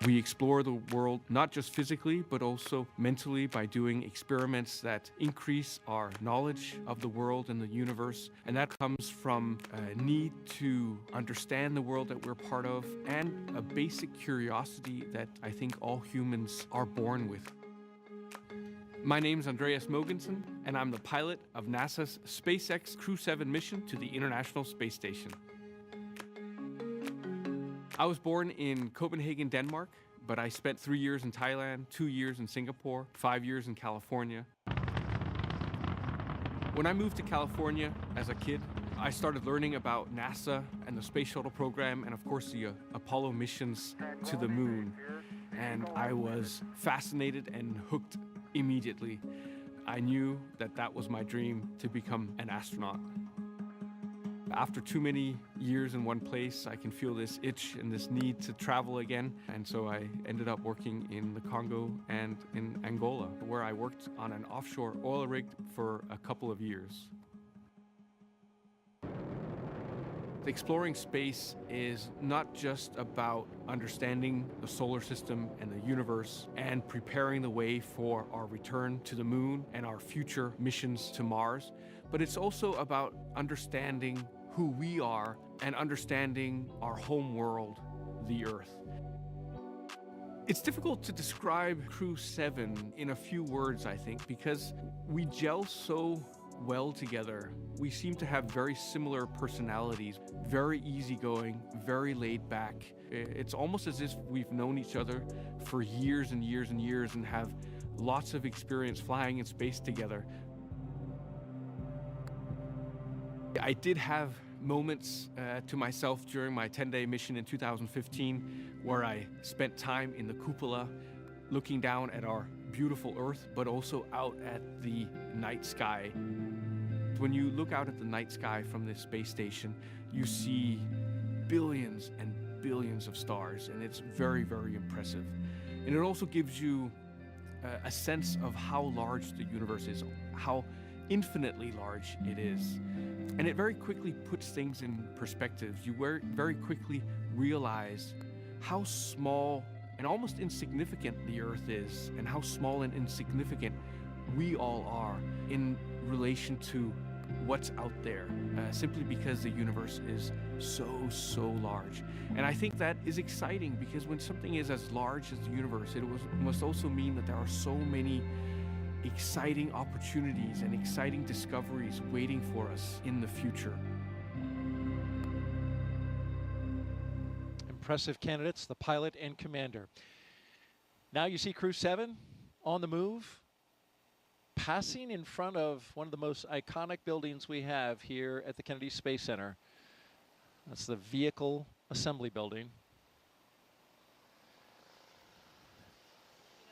We explore the world not just physically, but also mentally by doing experiments that increase our knowledge of the world and the universe. And that comes from a need to understand the world that we're part of and a basic curiosity that I think all humans are born with. My name's Andreas Mogensen, and I'm the pilot of NASA's SpaceX Crew-7 mission to the International Space Station. I was born in Copenhagen, Denmark, but I spent 3 years in Thailand, 2 years in Singapore, 5 years in California. When I moved to California as a kid, I started learning about NASA and the space shuttle program and of course the Apollo missions to the moon. And I was fascinated and hooked immediately. I knew that that was my dream, to become an astronaut. After too many years in one place, I can feel this itch and this need to travel again. And so I ended up working in the Congo and in Angola, where I worked on an offshore oil rig for a couple of years. Exploring space is not just about understanding the solar system and the universe and preparing the way for our return to the moon and our future missions to Mars, but it's also about understanding who we are and understanding our home world, the Earth. It's difficult to describe Crew-7 in a few words, I think, because we gel so well together. We seem to have very similar personalities, very easygoing, very laid back. It's almost as if we've known each other for years and years and years and have lots of experience flying in space together. I did have moments to myself during my 10-day mission in 2015 where I spent time in the cupola looking down at our beautiful Earth, but also out at the night sky. When you look out at the night sky from this space station, you see billions and billions of stars, and it's very, very impressive. And it also gives you a sense of how large the universe is, how infinitely large it is. And it very quickly puts things in perspective. You very quickly realize how small and almost insignificant the Earth is, and how small and insignificant we all are in relation to what's out there, simply because the universe is so large. And I think that is exciting, because when something is as large as the universe, it must also mean that there are so many exciting opportunities and exciting discoveries waiting for us in the future. Impressive candidates, the pilot and commander. Now you see Crew-7 on the move, passing in front of one of the most iconic buildings we have here at the Kennedy Space Center. That's the Vehicle Assembly Building.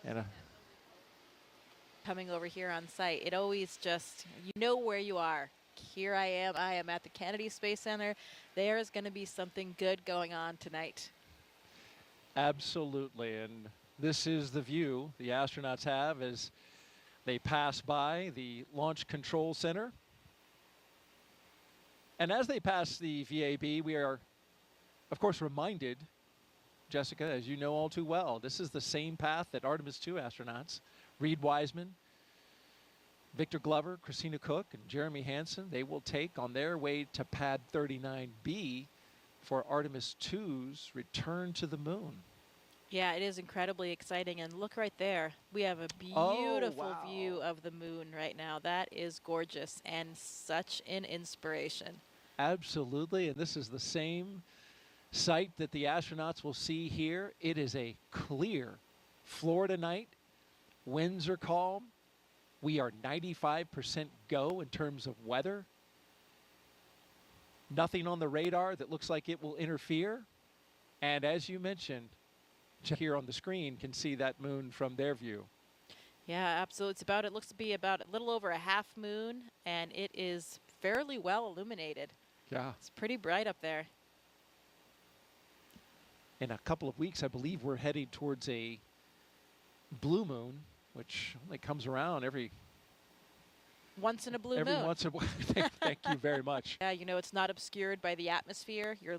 And coming over here on site, it always just, you know where you are. here I am at the Kennedy Space Center. There is going to be something good going on tonight. Absolutely, and this is the view the astronauts have as they pass by the Launch Control Center. And as they pass the VAB, we are, of course, reminded, Jessica, as you know all too well, this is the same path that Artemis II astronauts, Reed Wiseman, Victor Glover, Christina Cook, and Jeremy Hansen, they will take on their way to Pad 39B for Artemis II's return to the moon. Yeah, it is incredibly exciting. And look right there. We have a beautiful view of the moon right now. That is gorgeous and such an inspiration. Absolutely. And this is the same site that the astronauts will see here. It is a clear Florida night. Winds are calm. We are 95% go in terms of weather. Nothing on the radar that looks like it will interfere. And as you mentioned, here on the screen can see that moon from their view. Yeah, absolutely. It looks to be about a little over a half moon, and it is fairly well illuminated. Yeah. It's pretty bright up there. In a couple of weeks, I believe we're heading towards a blue moon, which only comes around every once in a blue moon. Once in a while. Thank you very much. Yeah, you know, it's not obscured by the atmosphere. You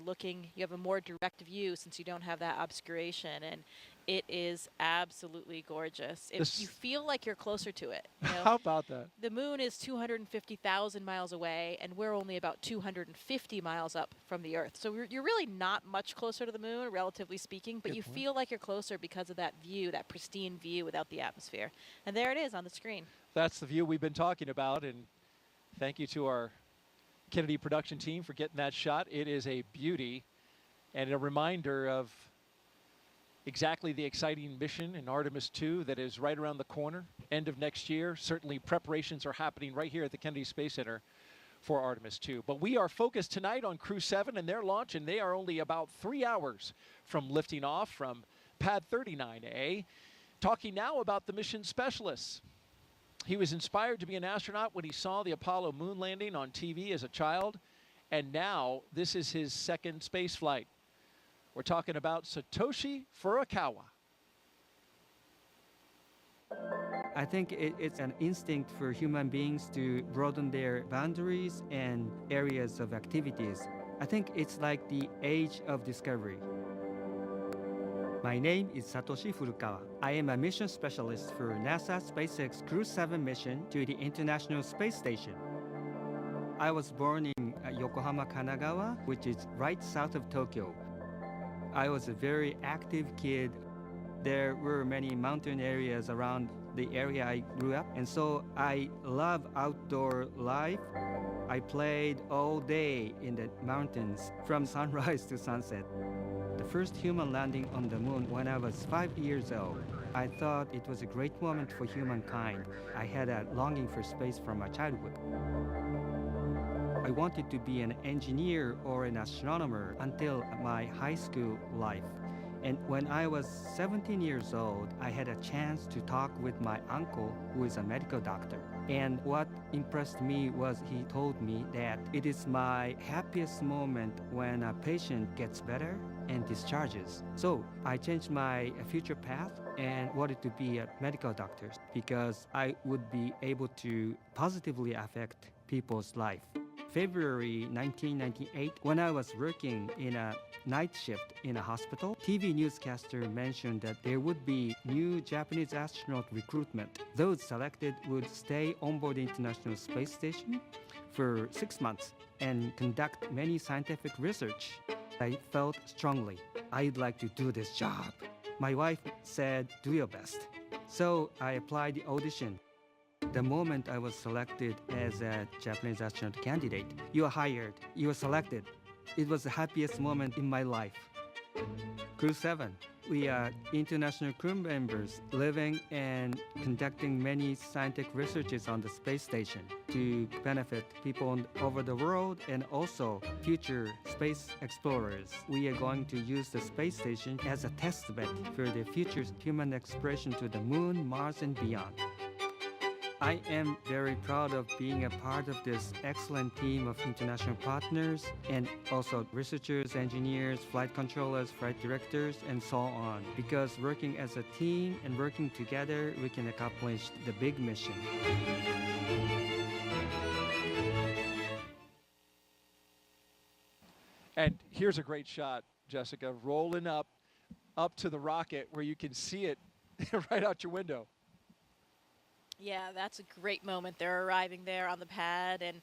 have a more direct view since you don't have that obscuration, and it is absolutely gorgeous. You feel like you're closer to it. You know? How about that? The moon is 250,000 miles away, and we're only about 250 miles up from the Earth. So you're really not much closer to the moon, relatively speaking, but you feel like you're closer because of that view, that pristine view without the atmosphere. And there it is on the screen. That's the view we've been talking about, and thank you to our Kennedy production team for getting that shot. It is a beauty and a reminder of exactly the exciting mission in Artemis II that is right around the corner, end of next year. Certainly preparations are happening right here at the Kennedy Space Center for Artemis II. But we are focused tonight on Crew-7 and their launch, and they are only about 3 hours from lifting off from Pad 39A. Talking now about the mission specialists. He was inspired to be an astronaut when he saw the Apollo moon landing on TV as a child, and now this is his second space flight. We're talking about Satoshi Furukawa. I think it's an instinct for human beings to broaden their boundaries and areas of activities. I think it's like the age of discovery. My name is Satoshi Furukawa. I am a mission specialist for NASA SpaceX Crew-7 mission to the International Space Station. I was born in Yokohama, Kanagawa, which is right south of Tokyo. I was a very active kid. There were many mountain areas around the area I grew up, and so I love outdoor life. I played all day in the mountains from sunrise to sunset. The first human landing on the moon when I was 5 years old. I thought it was a great moment for humankind. I had a longing for space from my childhood. I wanted to be an engineer or an astronomer until my high school life. And when I was 17 years old, I had a chance to talk with my uncle, who is a medical doctor. And what impressed me was he told me that it is my happiest moment when a patient gets better and discharges. So I changed my future path and wanted to be a medical doctor because I would be able to positively affect people's life. February 1998, when I was working in a night shift in a hospital, TV newscaster mentioned that there would be new Japanese astronaut recruitment. Those selected would stay on board the International Space Station for 6 months and conduct many scientific research. I felt strongly, I'd like to do this job. My wife said, do your best. So I applied the audition. The moment I was selected as a Japanese astronaut candidate, you are hired, you are selected. It was the happiest moment in my life. Crew-7, we are international crew members living and conducting many scientific researches on the space station to benefit people over the world and also future space explorers. We are going to use the space station as a test bed for the future human exploration to the moon, Mars, and beyond. I am very proud of being a part of this excellent team of international partners and also researchers, engineers, flight controllers, flight directors, and so on. Because working as a team and working together, we can accomplish the big mission. And here's a great shot, Jessica, rolling up to the rocket where you can see it right out your window. Yeah, that's a great moment. They're arriving there on the pad, and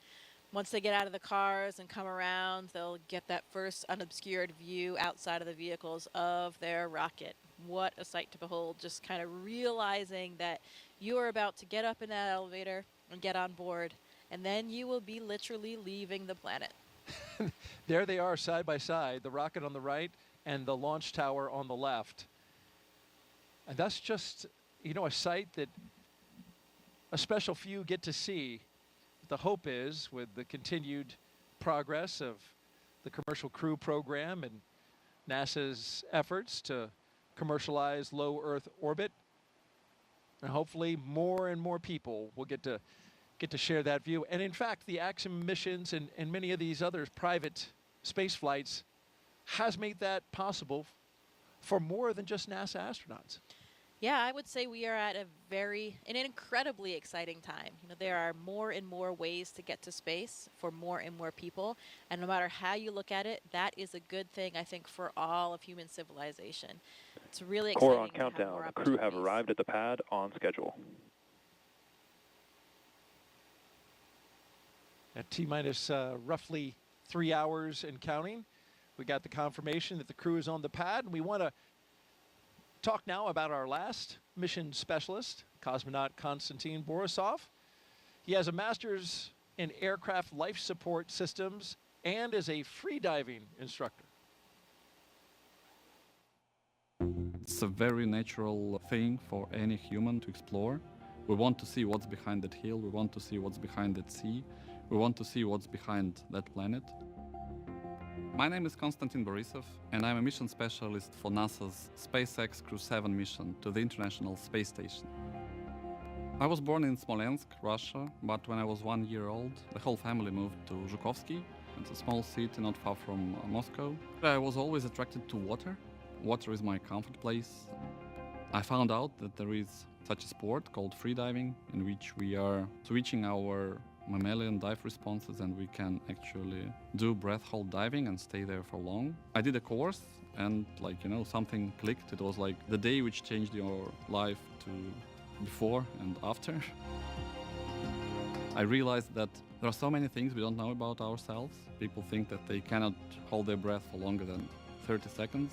once they get out of the cars and come around, they'll get that first unobscured view outside of the vehicles of their rocket. What a sight to behold, just kind of realizing that you are about to get up in that elevator and get on board, and then you will be literally leaving the planet. There they are side by side, the rocket on the right and the launch tower on the left. And that's just, you know, a sight that a special few get to see. The hope is, with the continued progress of the commercial Crew program and NASA's efforts to commercialize low Earth orbit, and hopefully more and more people will get to share that view. And in fact, the Axiom missions and many of these other private space flights has made that possible for more than just NASA astronauts. Yeah, I would say we are at an incredibly exciting time. You know, there are more and more ways to get to space for more and more people, and no matter how you look at it, that is a good thing, I think, for all of human civilization. It's really exciting. Core on countdown. The crew have arrived at the pad on schedule. At T-minus roughly 3 hours and counting, we got the confirmation that the crew is on the pad, and we want to talk now about our last mission specialist, cosmonaut Konstantin Borisov. He has a master's in aircraft life support systems and is a freediving instructor. It's a very natural thing for any human to explore. We want to see what's behind that hill, we want to see what's behind that sea, we want to see what's behind that planet. My name is Konstantin Borisov, and I'm a mission specialist for NASA's SpaceX Crew-7 mission to the International Space Station. I was born in Smolensk, Russia, but when I was 1 year old, the whole family moved to Zhukovsky. It's a small city not far from Moscow. I was always attracted to water. Water is my comfort place. I found out that there is such a sport called freediving, in which we are switching our mammalian dive responses and we can actually do breath hold diving and stay there for long. I did a course and something clicked. It was like the day which changed your life to before and after. I realized that there are so many things we don't know about ourselves. People think that they cannot hold their breath for longer than 30 seconds.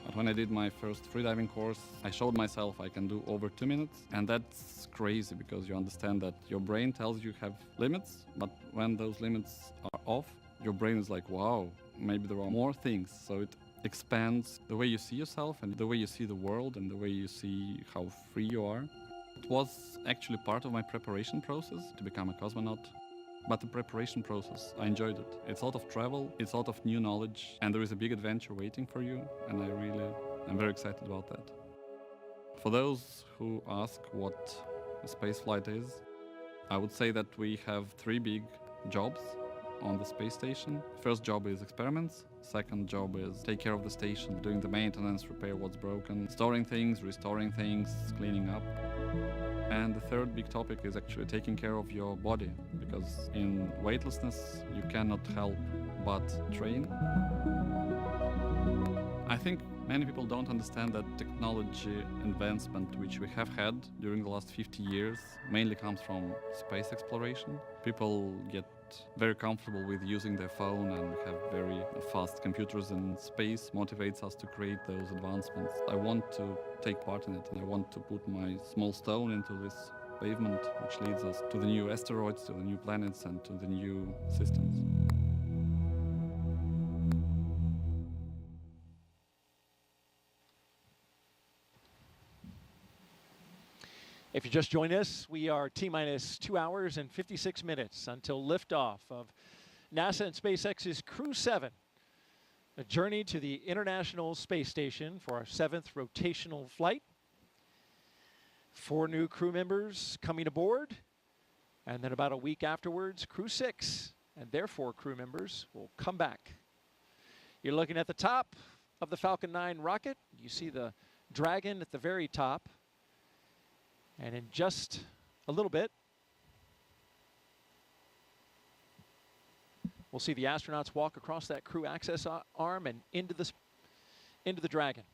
But when I did my first freediving course, I showed myself I can do over 2 minutes. And that's crazy because you understand that your brain tells you have limits, but when those limits are off, your brain is like, wow, maybe there are more things. So it expands the way you see yourself and the way you see the world and the way you see how free you are. It was actually part of my preparation process to become a cosmonaut. But the preparation process, I enjoyed it. It's a lot of travel, it's a lot of new knowledge, and there is a big adventure waiting for you, and I'm very excited about that. For those who ask what a spaceflight is, I would say that we have 3 big jobs on the space station. First job is experiments, second job is take care of the station, doing the maintenance, repair what's broken, storing things, restoring things, cleaning up. And the third big topic is actually taking care of your body, because in weightlessness you cannot help but train. I think many people don't understand that technology advancement which we have had during the last 50 years mainly comes from space exploration. People get very comfortable with using their phone and have very fast computers, and space motivates us to create those advancements. I want to take part in it, and I want to put my small stone into this pavement which leads us to the new asteroids, to the new planets, and to the new systems. If you just joined us, we are T-minus 2 hours and 56 minutes until liftoff of NASA and SpaceX's Crew-7, a journey to the International Space Station for our 7th rotational flight. 4 new crew members coming aboard, And then about a week afterwards, Crew-6 and their 4 crew members will come back. You're looking at the top of the Falcon 9 rocket. You see the Dragon at the very top. And in just a little bit, we'll see the astronauts walk across that crew access arm and into the Dragon.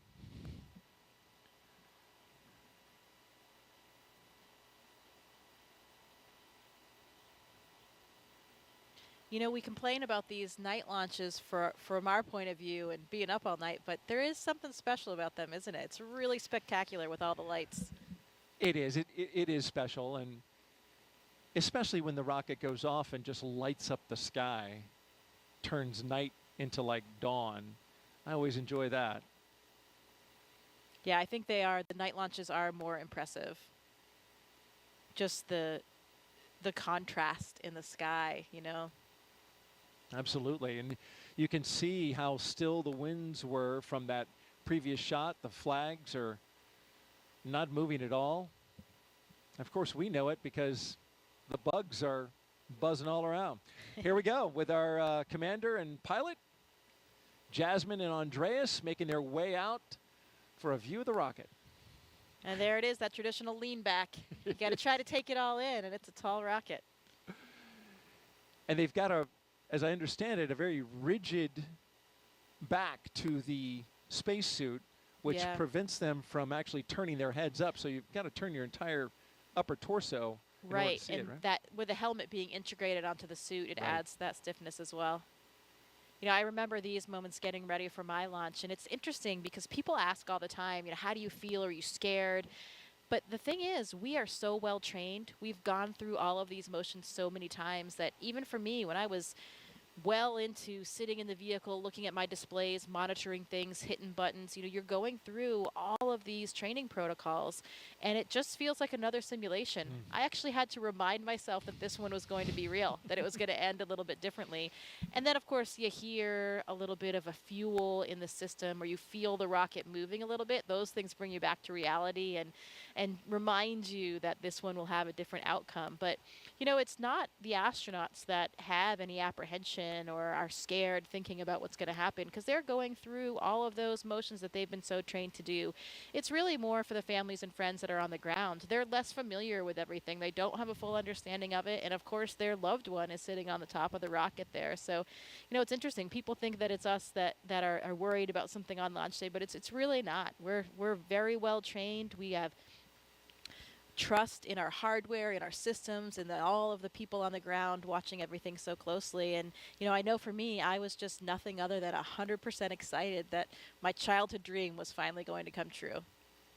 You know, we complain about these night launches from our point of view and being up all night, but there is something special about them, isn't it? It's really spectacular with all the lights. It is. It is special, and especially when the rocket goes off and just lights up the sky, turns night into like dawn. I always enjoy that. Yeah, I think the night launches are more impressive. Just the contrast in the sky, you know. Absolutely, and you can see how still the winds were from that previous shot. The flags are not moving at all. Of course, we know it because the bugs are buzzing all around. Here we go with our commander and pilot, Jasmin and Andreas, making their way out for a view of the rocket. And there it is, that traditional lean back. You got to try to take it all in, and it's a tall rocket. And they've got as I understand it, a very rigid back to the spacesuit, which prevents them from actually turning their heads up. So you've got to turn your entire upper torso. Right, and that with the helmet being integrated onto the suit, it adds that stiffness as well. You know, I remember these moments getting ready for my launch, and it's interesting because people ask all the time, you know, how do you feel? Are you scared? But the thing is, we are so well trained. We've gone through all of these motions so many times that even for me, when I was well into sitting in the vehicle, looking at my displays, monitoring things, hitting buttons, you know, you're going through all of these training protocols, and it just feels like another simulation. I actually had to remind myself that this one was going to be real, that it was going to end a little bit differently. And then, of course, you hear a little bit of a fuel in the system, or you feel the rocket moving a little bit. Those things bring you back to reality and remind you that this one will have a different outcome. But, you know, it's not the astronauts that have any apprehension or are scared thinking about what's going to happen, because they're going through all of those motions that they've been so trained to do. It's really more for the families and friends that are on the ground. They're less familiar with everything. They don't have a full understanding of it. And of course, their loved one is sitting on the top of the rocket there. So, you know, it's interesting. People think that it's us that are worried about something on launch day, but it's really not. We're very well trained. We have trust in our hardware, in our systems, and all of the people on the ground watching everything so closely. And, you know, I know for me, I was just nothing other than 100% excited that my childhood dream was finally going to come true.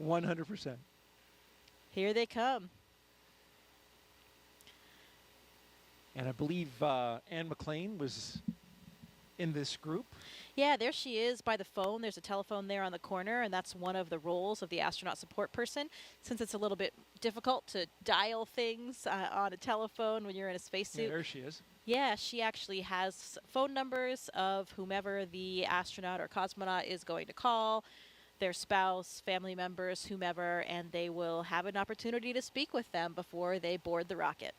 100%. Here they come. And I believe Anne McLean was in this group. Yeah, there she is by the phone. There's a telephone there on the corner, and that's one of the roles of the astronaut support person. Since it's a little bit difficult to dial things on a telephone when you're in a spacesuit. Yeah, there she is. Yeah, she actually has phone numbers of whomever the astronaut or cosmonaut is going to call, their spouse, family members, whomever, and they will have an opportunity to speak with them before they board the rocket.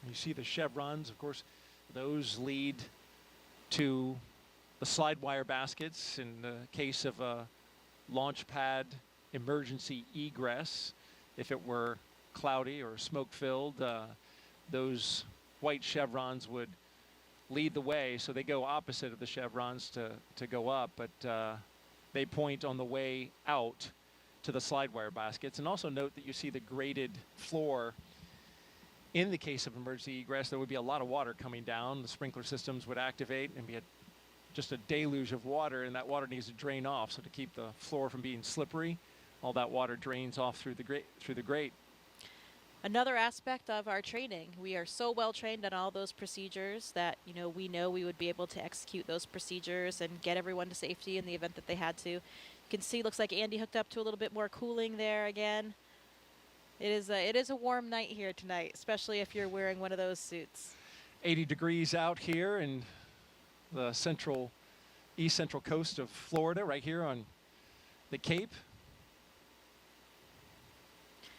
You see the chevrons, of course. Those lead to the slide wire baskets in the case of a launch pad emergency egress. If it were cloudy or smoke-filled, those white chevrons would lead the way. So they go opposite of the chevrons to go up, but they point on the way out to the slide wire baskets. And also note that you see the graded floor. In the case of emergency egress, there would be a lot of water coming down. The sprinkler systems would activate and be just a deluge of water, and that water needs to drain off. So to keep the floor from being slippery, all that water drains off through the grate. Another aspect of our training, we are so well trained on all those procedures that, you know we would be able to execute those procedures and get everyone to safety in the event that they had to. You can see, looks like Andy hooked up to a little bit more cooling there again. It is a warm night here tonight, especially if you're wearing one of those suits. 80 degrees out here in the east central coast of Florida, right here on the Cape.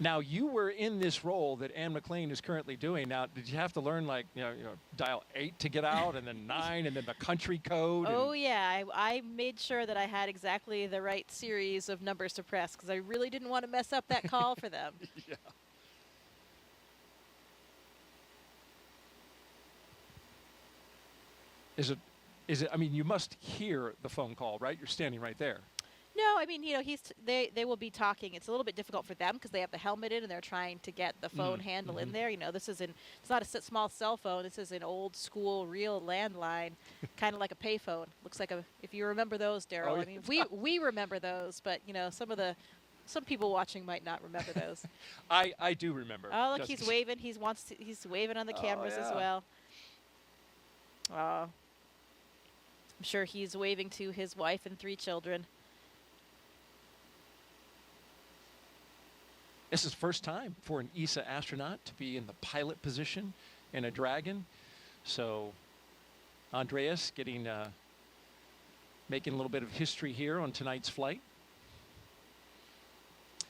Now, you were in this role that Anne McLean is currently doing. Now, did you have to learn, like, dial 8 to get out, and then 9, and then the country code? Oh, yeah. I made sure that I had exactly the right series of numbers to press because I really didn't want to mess up that call for them. Yeah. Is it, I mean, you must hear the phone call, right? You're standing right there. No, I mean, they will be talking. It's a little bit difficult for them because they have the helmet in and they're trying to get the phone handle in there. It's not a small cell phone. This is an old school real landline, kind of like a payphone. Looks like if you remember those, Daryl. Oh, I mean, we remember those, but some people watching might not remember those. I do remember. Oh, look, he's waving. He's waving on the cameras as well. I'm sure he's waving to his wife and 3 children. This is first time for an ESA astronaut to be in the pilot position in a Dragon. So Andreas making a little bit of history here on tonight's flight.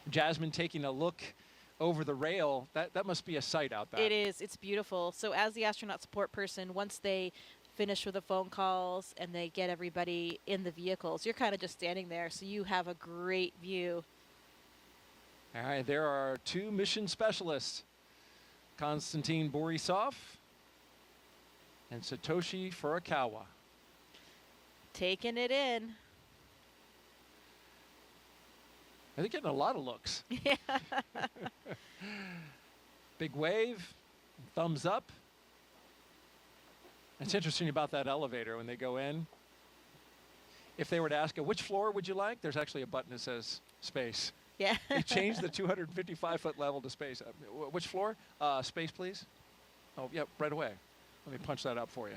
Jasmin taking a look over the rail. That must be a sight out there. It is. It's beautiful. So as the astronaut support person, once they finish with the phone calls and they get everybody in the vehicles, you're kind of just standing there. So you have a great view. All right, there are 2 mission specialists, Konstantin Borisov and Satoshi Furukawa. Taking it in. They're getting a lot of looks. Yeah. Big wave, thumbs up. It's interesting about that elevator when they go in. If they were to ask you, which floor would you like? There's actually a button that says space. Yeah. They changed the 255-foot level to space. Which floor? Space, please. Oh, yeah, right away. Let me punch that up for you.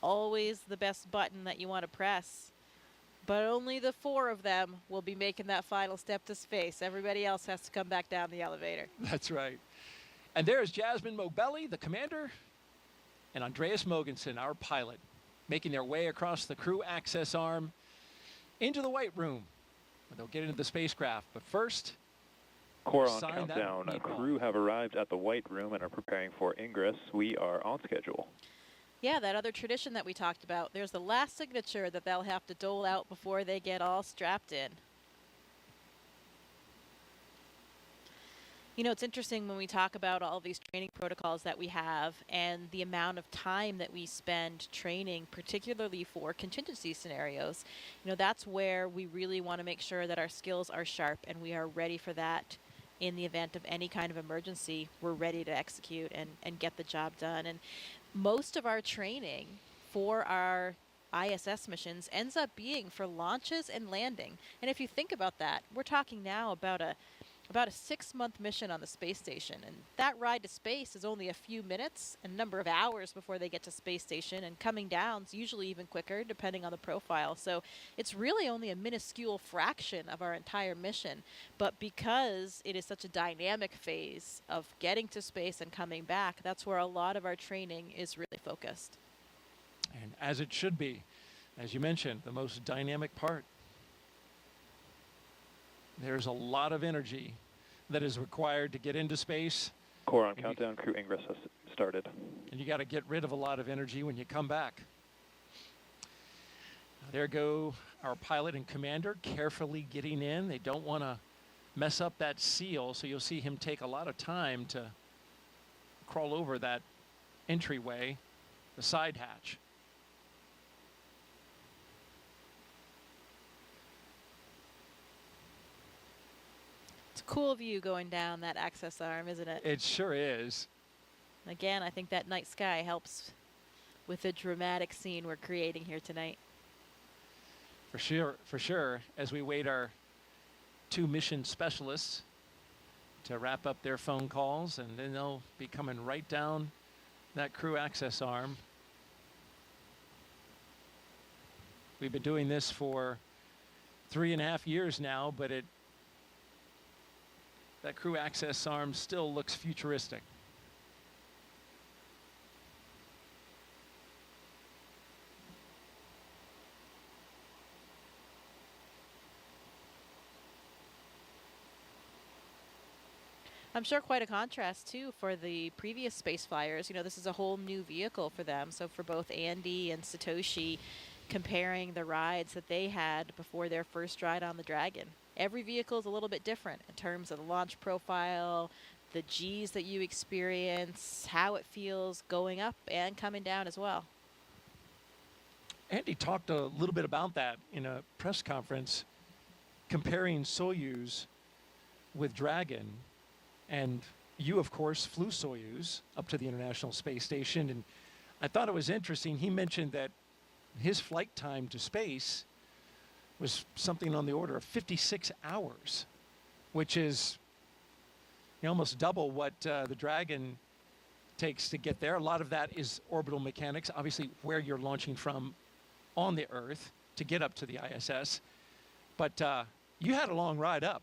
Always the best button that you want to press. But only the 4 of them will be making that final step to space. Everybody else has to come back down the elevator. That's right. And there's Jasmin Moghbeli, the commander, and Andreas Mogensen, our pilot, making their way across the crew access arm into the White Room. They'll get into the spacecraft, but first, Core on countdown. Crew have arrived at the White Room and are preparing for ingress. We are on schedule. Yeah, that other tradition that we talked about. There's the last signature that they'll have to dole out before they get all strapped in. It's interesting when we talk about all these training protocols that we have and the amount of time that we spend training, particularly for contingency scenarios. That's where we really want to make sure that our skills are sharp and we are ready for that in the event of any kind of emergency. We're ready to execute and get the job done. And most of our training for our ISS missions ends up being for launches and landing. And if you think about that, we're talking now about a 6-month mission on the space station, and that ride to space is only a few minutes and a number of hours before they get to space station, and coming down is usually even quicker depending on the profile. So it's really only a minuscule fraction of our entire mission, but because it is such a dynamic phase of getting to space and coming back, that's where a lot of our training is really focused. And as it should be, as you mentioned, the most dynamic part. There's a lot of energy that is required to get into space. Core on countdown. Crew ingress has started. And you got to get rid of a lot of energy when you come back. There go our pilot and commander carefully getting in. They don't want to mess up that seal, so you'll see him take a lot of time to crawl over that entryway, the side hatch. Cool view going down that access arm, isn't it? It sure is. Again, I think that night sky helps with the dramatic scene we're creating here tonight. For sure, as we wait our 2 mission specialists to wrap up their phone calls, and then they'll be coming right down that crew access arm. We've been doing this for 3.5 years now, but that crew access arm still looks futuristic. I'm sure quite a contrast, too, for the previous space flyers. You know, this is a whole new vehicle for them. So for both Andy and Satoshi, comparing the rides that they had before their first ride on the Dragon. Every vehicle is a little bit different in terms of the launch profile, the Gs that you experience, how it feels going up and coming down as well. Andy talked a little bit about that in a press conference, comparing Soyuz with Dragon. And you, of course, flew Soyuz up to the International Space Station. And I thought it was interesting. He mentioned that his flight time to space was something on the order of 56 hours, which is almost double what the Dragon takes to get there. A lot of that is orbital mechanics, obviously where you're launching from on the Earth to get up to the ISS. But you had a long ride up.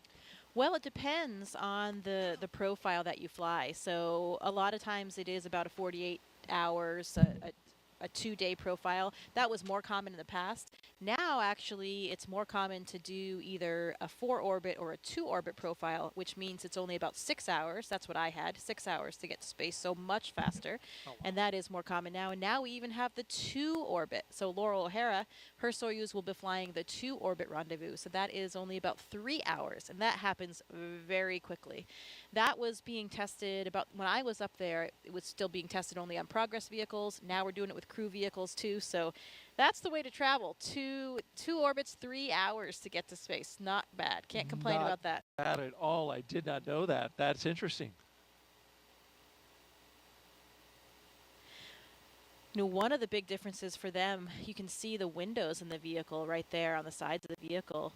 Well, it depends on the profile that you fly. So a lot of times it is about a 48 hours, a 2-day profile. That was more common in the past. Now, actually, it's more common to do either a 4-orbit or a 2-orbit profile, which means it's only about 6 hours. That's what I had, 6 hours to get to space, so much faster. Oh, wow. And that is more common now. And now we even have the 2-orbit. So Laurel O'Hara, her Soyuz will be flying the 2-orbit rendezvous. So that is only about 3 hours, and that happens very quickly. That was being tested about, when I was up there, it was still being tested only on Progress vehicles. Now we're doing it with crew vehicles too. So that's the way to travel. Two orbits, 3 hours to get to space. Not bad. Can't complain about that. Not bad at all. I did not know that. That's interesting. You know, one of the big differences for them, you can see the windows in the vehicle right there on the sides of the vehicle.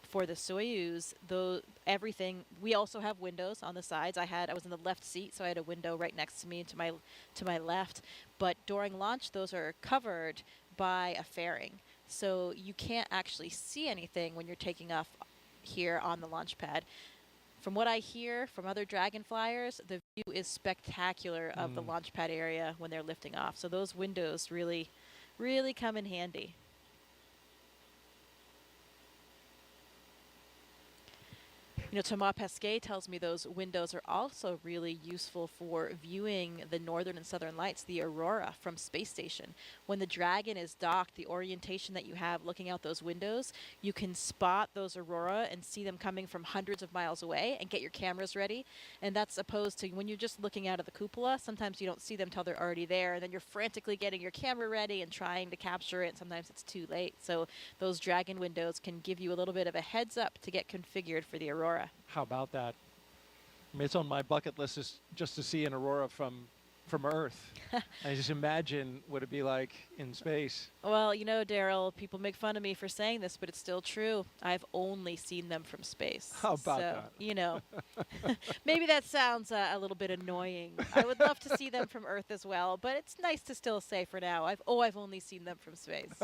For the Soyuz, though, everything, we also have windows on the sides. I was in the left seat, so I had a window right next to me to my left. But during launch, those are covered by a fairing. So you can't actually see anything when you're taking off here on the launch pad. From what I hear from other Dragon flyers, the view is spectacular of the launch pad area when they're lifting off. So those windows really, really come in handy. You know, Thomas Pesquet tells me those windows are also really useful for viewing the northern and southern lights, the aurora from space station. When the Dragon is docked, the orientation that you have looking out those windows, you can spot those aurora and see them coming from hundreds of miles away and get your cameras ready. And that's opposed to when you're just looking out of the cupola, sometimes you don't see them till they're already there, and then you're frantically getting your camera ready and trying to capture it. Sometimes it's too late. So those Dragon windows can give you a little bit of a heads up to get configured for the aurora. How about that? I mean, it's on my bucket list just to see an aurora from Earth. I just imagine what it'd be like in space. Well, you know, Daryl, people make fun of me for saying this, but it's still true. I've only seen them from space. How about that? You know, maybe that sounds a little bit annoying. I would love to see them from Earth as well, but it's nice to still say for now, I've only seen them from space.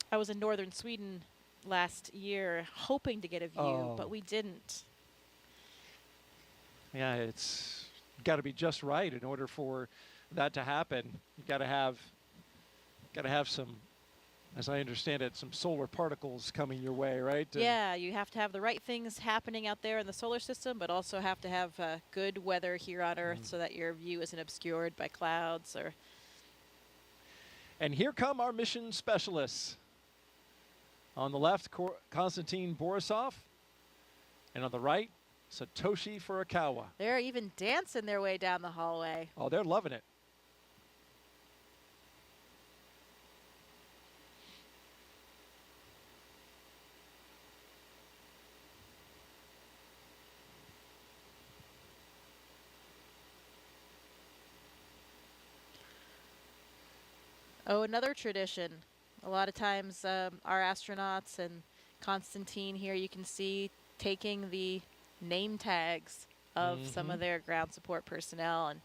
I was in northern Sweden last year hoping to get a view, but we didn't. Yeah, it's got to be just right in order for that to happen. You got to have some, as I understand it, some solar particles coming your way, right? Yeah, you have to have the right things happening out there in the solar system, but also have to have good weather here on Earth so that your view isn't obscured by clouds or. And here come our mission specialists. On the left, Konstantin Borisov, and on the right, Satoshi Furukawa. They're even dancing their way down the hallway. Oh, they're loving it. Oh, another tradition. A lot of times our astronauts and Konstantin here, you can see taking the name tags of some of their ground support personnel, and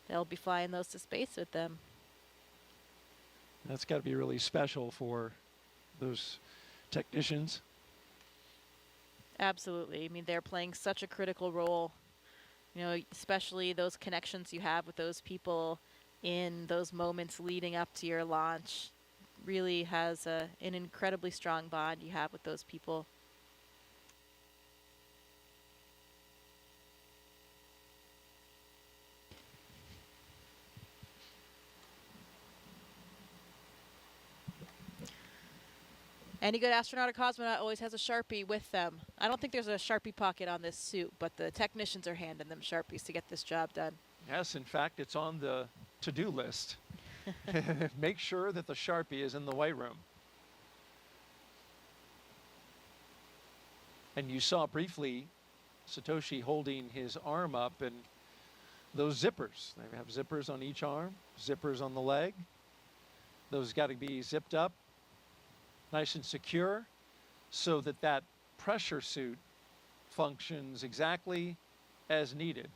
they'll be flying those to space with them. That's got to be really special for those technicians. Absolutely. I mean, they're playing such a critical role, you know, especially those connections you have with those people in those moments leading up to your launch. Really has an incredibly strong bond you have with those people. Any good astronaut or cosmonaut always has a Sharpie with them. I don't think there's a Sharpie pocket on this suit, but the technicians are handing them Sharpies to get this job done. Yes, in fact, it's on the to-do list. Make sure that the Sharpie is in the white room. And you saw briefly Satoshi holding his arm up, and those zippers. They have zippers on each arm, zippers on the leg. Those got to be zipped up, nice and secure, so that that pressure suit functions exactly as needed.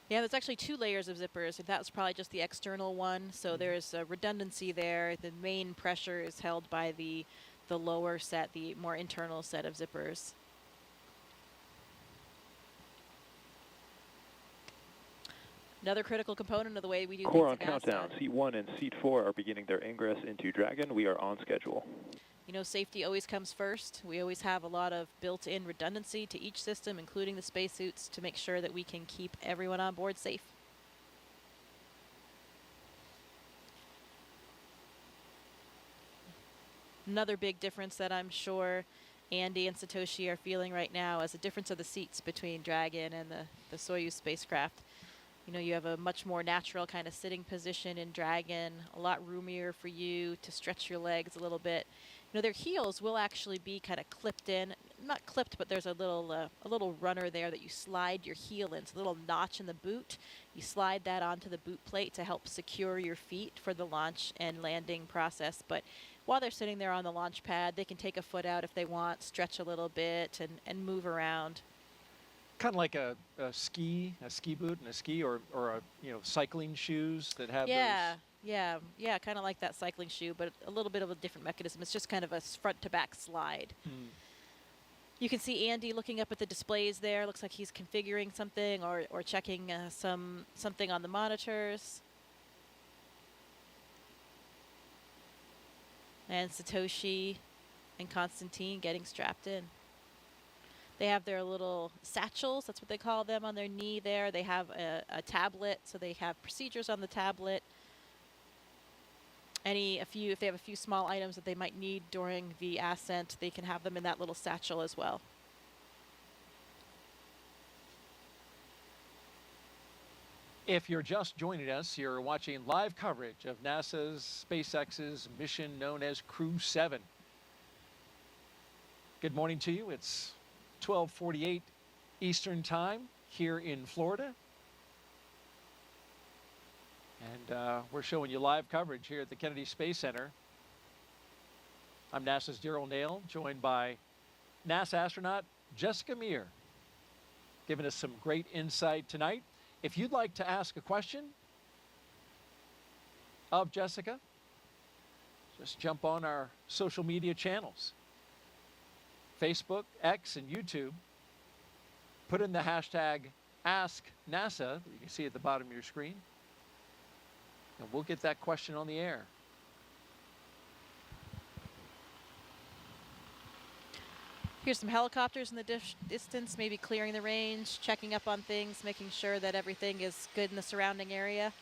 Yeah, there's actually 2 layers of zippers. That was probably just the external one, so there's a redundancy there. The main pressure is held by the lower set, the more internal set of zippers. Another critical component of the way we do Core on things at NASA. countdown. Seat 1 and Seat 4 are beginning their ingress into Dragon. We are on schedule. You know, safety always comes first. We always have a lot of built-in redundancy to each system, including the spacesuits, to make sure that we can keep everyone on board safe. Another big difference that I'm sure Andy and Satoshi are feeling right now is the difference of the seats between Dragon and the Soyuz spacecraft. You know, you have a much more natural kind of sitting position in Dragon, a lot roomier for you to stretch your legs a little bit. You know, their heels will actually be kind of clipped in, not clipped, but there's a little runner there that you slide your heel in. It's a little notch in the boot. You slide that onto the boot plate to help secure your feet for the launch and landing process. But while they're sitting there on the launch pad, they can take a foot out if they want, stretch a little bit, and move around. Kind of like a ski boot and a ski, or a, you know, cycling shoes that have those. Yeah, kind of like that cycling shoe, but a little bit of a different mechanism. It's just kind of a front to back slide. You can see Andy looking up at the displays there. Looks like he's configuring something or checking something on the monitors. And Satoshi and Konstantin getting strapped in. They have their little satchels, that's what they call them, on their knee there. They have a tablet, so they have procedures on the tablet. If they have a few small items that they might need during the ascent, they can have them in that little satchel as well. If you're just joining us, you're watching live coverage of NASA's SpaceX's mission known as Crew-7. Good morning to you. It's 12:48 Eastern Time here in Florida. And we're showing you live coverage here at the Kennedy Space Center. I'm NASA's Daryl Nail, joined by NASA astronaut Jessica Meir, giving us some great insight tonight. If you'd like to ask a question of Jessica, just jump on our social media channels, Facebook, X, and YouTube. Put in the hashtag AskNASA, you can see at the bottom of your screen, and we'll get that question on the air. Here's some helicopters in the distance, maybe clearing the range, checking up on things, making sure that everything is good in the surrounding area.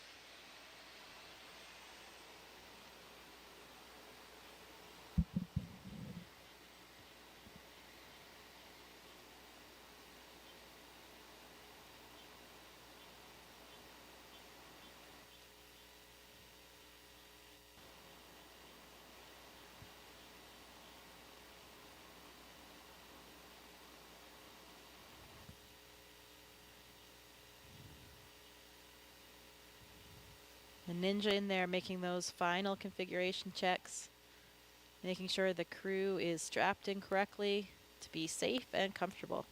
The Ninja in there making those final configuration checks, making sure the crew is strapped in correctly to be safe and comfortable.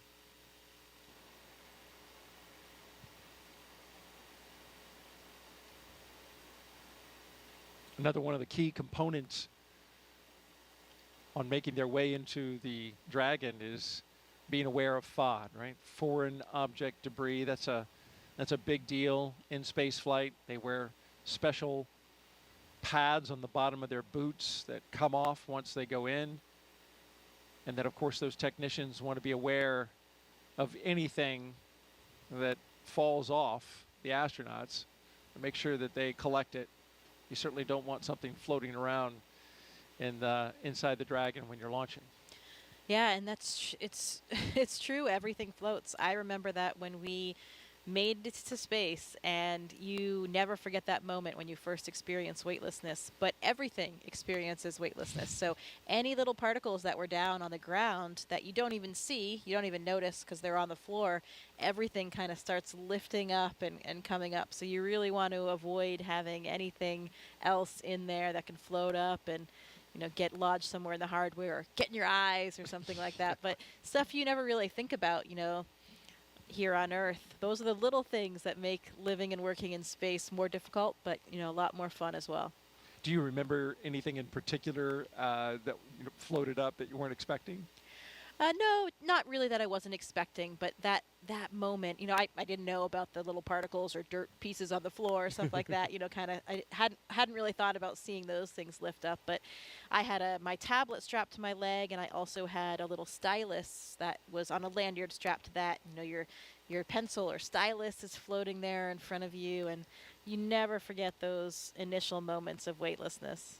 Another one of the key components on making their way into the Dragon is being aware of FOD, right? Foreign object debris. That's a big deal in space flight. They wear special pads on the bottom of their boots that come off once they go in. And then, of course, those technicians want to be aware of anything that falls off the astronauts and make sure that they collect it. You certainly don't want something floating around in inside the Dragon when you're launching. Yeah, and it's it's true. Everything floats. I remember that when we made it to space, and you never forget that moment when you first experience weightlessness. But everything experiences weightlessness. So any little particles that were down on the ground that you don't even see, you don't even notice because they're on the floor, everything kind of starts lifting up and coming up. So you really want to avoid having anything else in there that can float up and get lodged somewhere in the hardware or get in your eyes or something like that. But stuff you never really think about, here on Earth. Those are the little things that make living and working in space more difficult, but, a lot more fun as well. Do you remember anything in particular that floated up that you weren't expecting? No, not really that I wasn't expecting, but that moment, I didn't know about the little particles or dirt pieces on the floor or stuff like that. I hadn't really thought about seeing those things lift up. But I had my tablet strapped to my leg, and I also had a little stylus that was on a lanyard strapped to that. Your pencil or stylus is floating there in front of you, and you never forget those initial moments of weightlessness.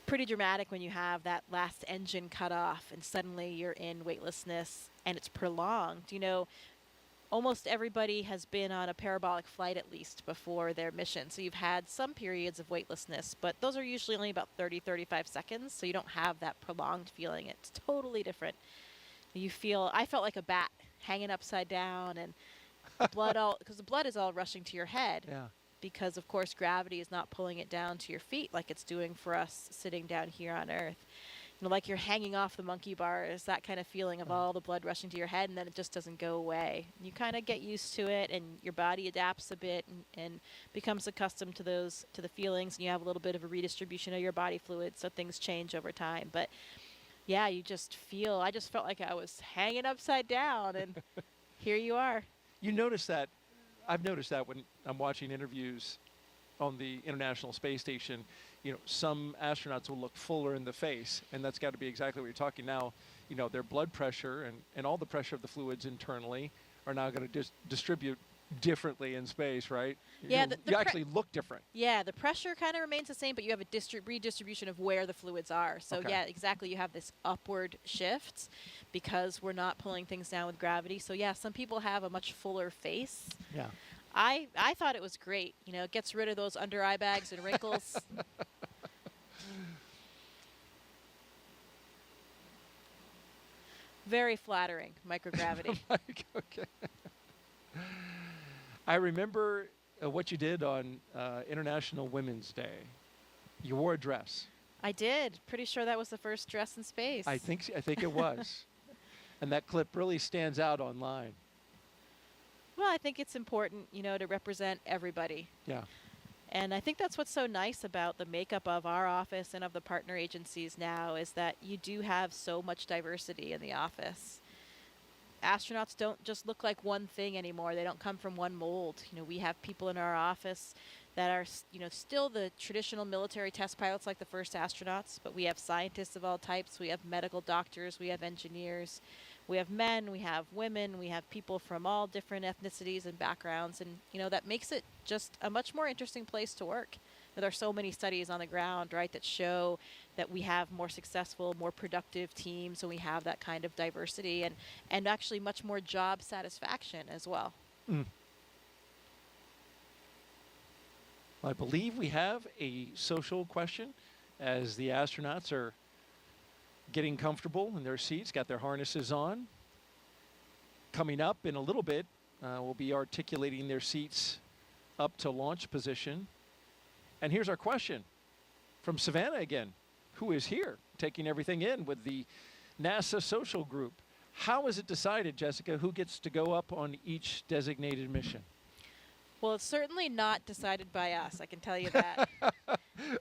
Pretty dramatic when you have that last engine cut off and suddenly you're in weightlessness and it's prolonged. Almost everybody has been on a parabolic flight at least before their mission. So you've had some periods of weightlessness, but those are usually only about 30, 35 seconds. So you don't have that prolonged feeling. It's totally different. I felt like a bat hanging upside down and because the blood is all rushing to your head. Yeah. Because, of course, gravity is not pulling it down to your feet like it's doing for us sitting down here on Earth. Like you're hanging off the monkey bars, that kind of feeling of all the blood rushing to your head, and then it just doesn't go away. You kind of get used to it, and your body adapts a bit and becomes accustomed to the feelings, and you have a little bit of a redistribution of your body fluids, so things change over time. But, yeah, I just felt like I was hanging upside down, and here you are. You notice that. I've noticed that when I'm watching interviews on the International Space Station, some astronauts will look fuller in the face, and that's got to be exactly what you're talking now. Their blood pressure and all the pressure of the fluids internally are now going to distribute differently in space, right? Yeah, you actually look different. Yeah, the pressure kind of remains the same, but you have a redistribution of where the fluids are. So Okay. Yeah, exactly. You have this upward shift because we're not pulling things down with gravity. So yeah, some people have a much fuller face. Yeah. I thought it was great. It gets rid of those under eye bags and wrinkles. Very flattering, microgravity. Okay. I remember what you did on International Women's Day. You wore a dress. I did. Pretty sure that was the first dress in space. I think it was. And that clip really stands out online. Well, I think it's important, to represent everybody. Yeah. And I think that's what's so nice about the makeup of our office and of the partner agencies now is that you do have so much diversity in the office. Astronauts don't just look like one thing anymore. They don't come from one mold. We have people in our office that are, still the traditional military test pilots like the first astronauts, but we have scientists of all types. We have medical doctors. We have engineers. We have men. We have women. We have people from all different ethnicities and backgrounds. And, that makes it just a much more interesting place to work. There are so many studies on the ground, right, that show that we have more successful, more productive teams, and we have that kind of diversity and actually much more job satisfaction as well. Mm. I believe we have a social question as the astronauts are getting comfortable in their seats, got their harnesses on. Coming up in a little bit, we'll be articulating their seats up to launch position. And here's our question from Savannah again, who is here taking everything in with the NASA social group. How is it decided, Jessica, who gets to go up on each designated mission? Well, it's certainly not decided by us, I can tell you that.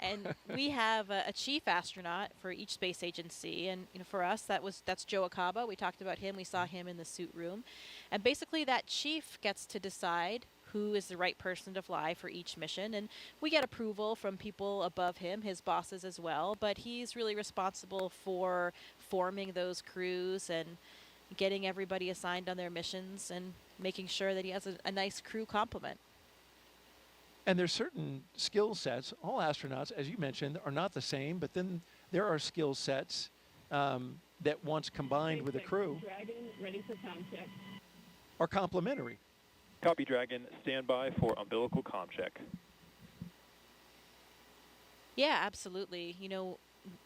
And we have a chief astronaut for each space agency, and for us that's Joe Acaba. We talked about him. We saw him in the suit room, and basically that chief gets to decide who is the right person to fly for each mission, and we get approval from people above him, his bosses as well. But he's really responsible for forming those crews and getting everybody assigned on their missions and making sure that he has a nice crew complement. And there's certain skill sets. All astronauts, as you mentioned, are not the same, but then there are skill sets that once combined with a crew Dragon, ready for comm check. are complementary. Copy, Dragon. Stand by for umbilical comm check. Yeah, absolutely. You know,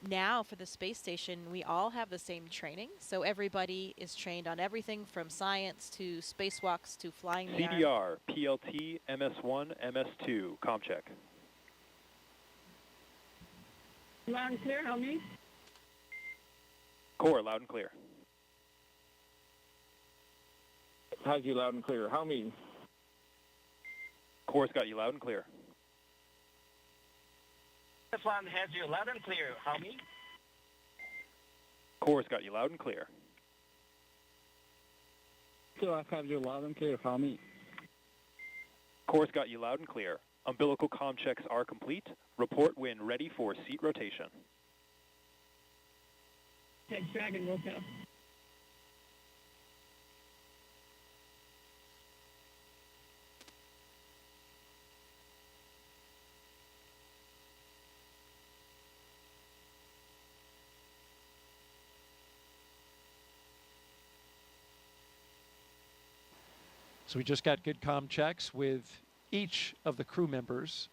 now for the space station, we all have the same training. So everybody is trained on everything from science to spacewalks to flying the arm. CDR, PLT, MS1, MS2, comm check. Loud and clear, help me. Core, loud and clear. Has you loud and clear. How me? Core's got you loud and clear. This one has you loud and clear. How me? Core's got you loud and clear. So I have you loud and clear. How me? Core's got you loud and clear. Umbilical comm checks are complete. Report when ready for seat rotation. SpaceX Dragon, woke up. So we just got good comm checks with each of the crew members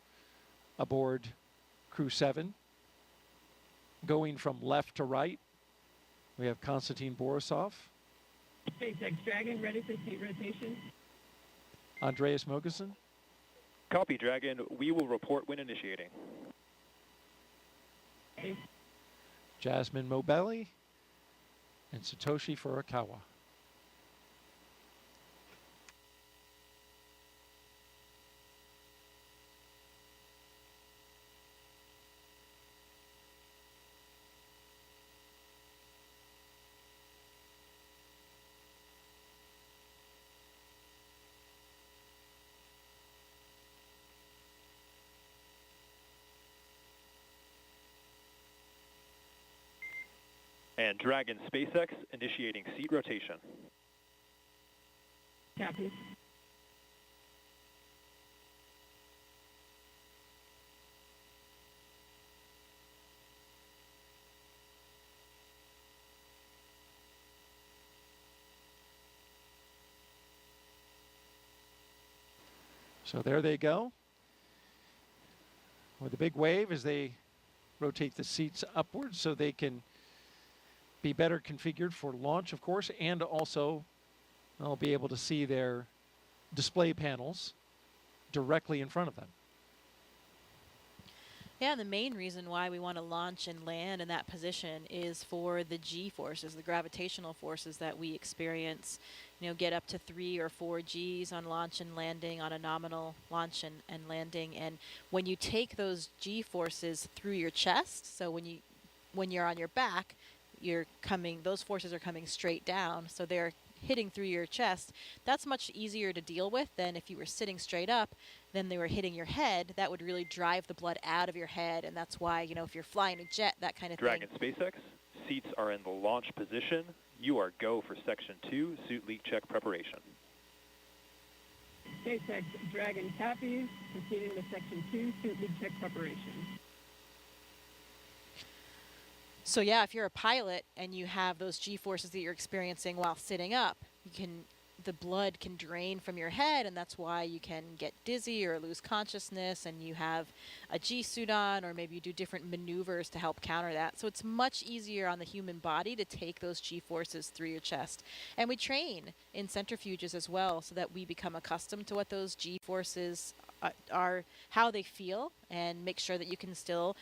aboard Crew-7. Going from left to right, we have Konstantin Borisov, SpaceX Dragon, ready for seat rotation. Andreas Mogensen, Copy, Dragon. We will report when initiating. Okay. Jasmin Moghbeli, and Satoshi Furukawa. And Dragon SpaceX initiating seat rotation. Copy. So there they go. With a big wave as they rotate the seats upwards so they can be better configured for launch, of course, and also they'll be able to see their display panels directly in front of them. Yeah, and the main reason why we want to launch and land in that position is for the G forces, the gravitational forces that we experience. You know, get up to 3 or 4 Gs on launch and landing, on a nominal launch and landing. And when you take those G forces through your chest, so when you're on your back, those forces are coming straight down, so they're hitting through your chest. That's much easier to deal with than if you were sitting straight up, then they were hitting your head. That would really drive the blood out of your head, and that's why, you know, if you're flying a jet, that kind of Dragon thing. SpaceX, seats are in the launch position. You are go for Section 2, suit leak check preparation. SpaceX Dragon copies, proceeding to Section 2, suit leak check preparation. So yeah, if you're a pilot and you have those G-forces that you're experiencing while sitting up, the blood can drain from your head, and that's why you can get dizzy or lose consciousness, and you have a G-suit on, or maybe you do different maneuvers to help counter that. So it's much easier on the human body to take those G-forces through your chest. And we train in centrifuges as well so that we become accustomed to what those G-forces are, how they feel, and make sure that you can still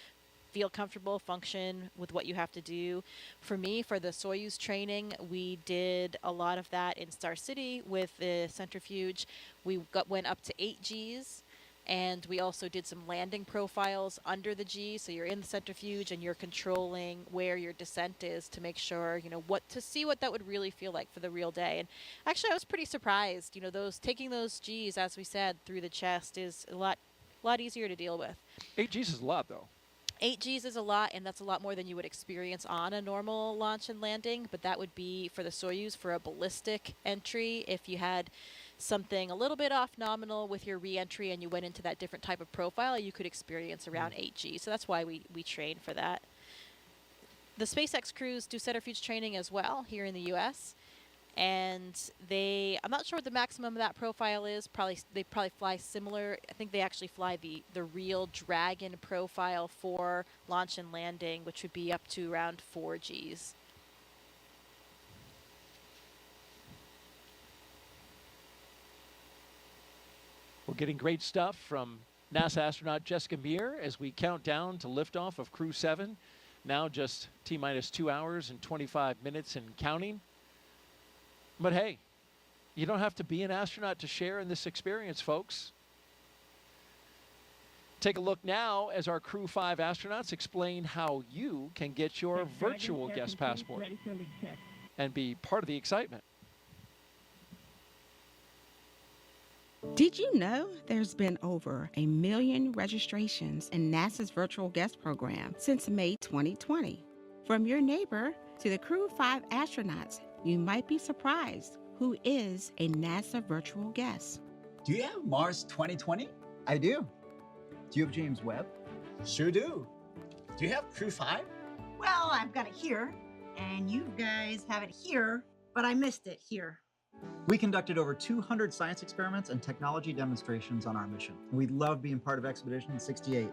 feel comfortable, function with what you have to do. For me, for the Soyuz training, we did a lot of that in Star City with the centrifuge. We went up to 8 Gs, and we also did some landing profiles under the G, so you're in the centrifuge and you're controlling where your descent is to make sure, you know, what that would really feel like for the real day. And actually, I was pretty surprised. You know, taking those Gs, as we said, through the chest is a lot easier to deal with. 8 Gs is a lot, though. 8 Gs is a lot, and that's a lot more than you would experience on a normal launch and landing, but that would be for the Soyuz for a ballistic entry. If you had something a little bit off nominal with your re-entry and you went into that different type of profile, you could experience around 8 Gs. So that's why we train for that. The SpaceX crews do centrifuge training as well here in the US. And I'm not sure what the maximum of that profile is. They probably fly similar. I think they actually fly the real Dragon profile for launch and landing, which would be up to around 4 Gs. We're getting great stuff from NASA astronaut Jessica Meir as we count down to liftoff of Crew-7. Now just T-minus 2 hours and 25 minutes and counting. But hey, you don't have to be an astronaut to share in this experience, folks. Take a look now as our Crew 5 astronauts explain how you can get your virtual guest passport and be part of the excitement. Did you know there's been over 1 million registrations in NASA's virtual guest program since May 2020? From your neighbor to the Crew 5 astronauts, you might be surprised who is a NASA virtual guest. Do you have Mars 2020? I do. Do you have James Webb? Sure do. Do you have Crew 5? Well, I've got it here, and you guys have it here, but I missed it here. We conducted over 200 science experiments and technology demonstrations on our mission. We'd love being part of Expedition 68.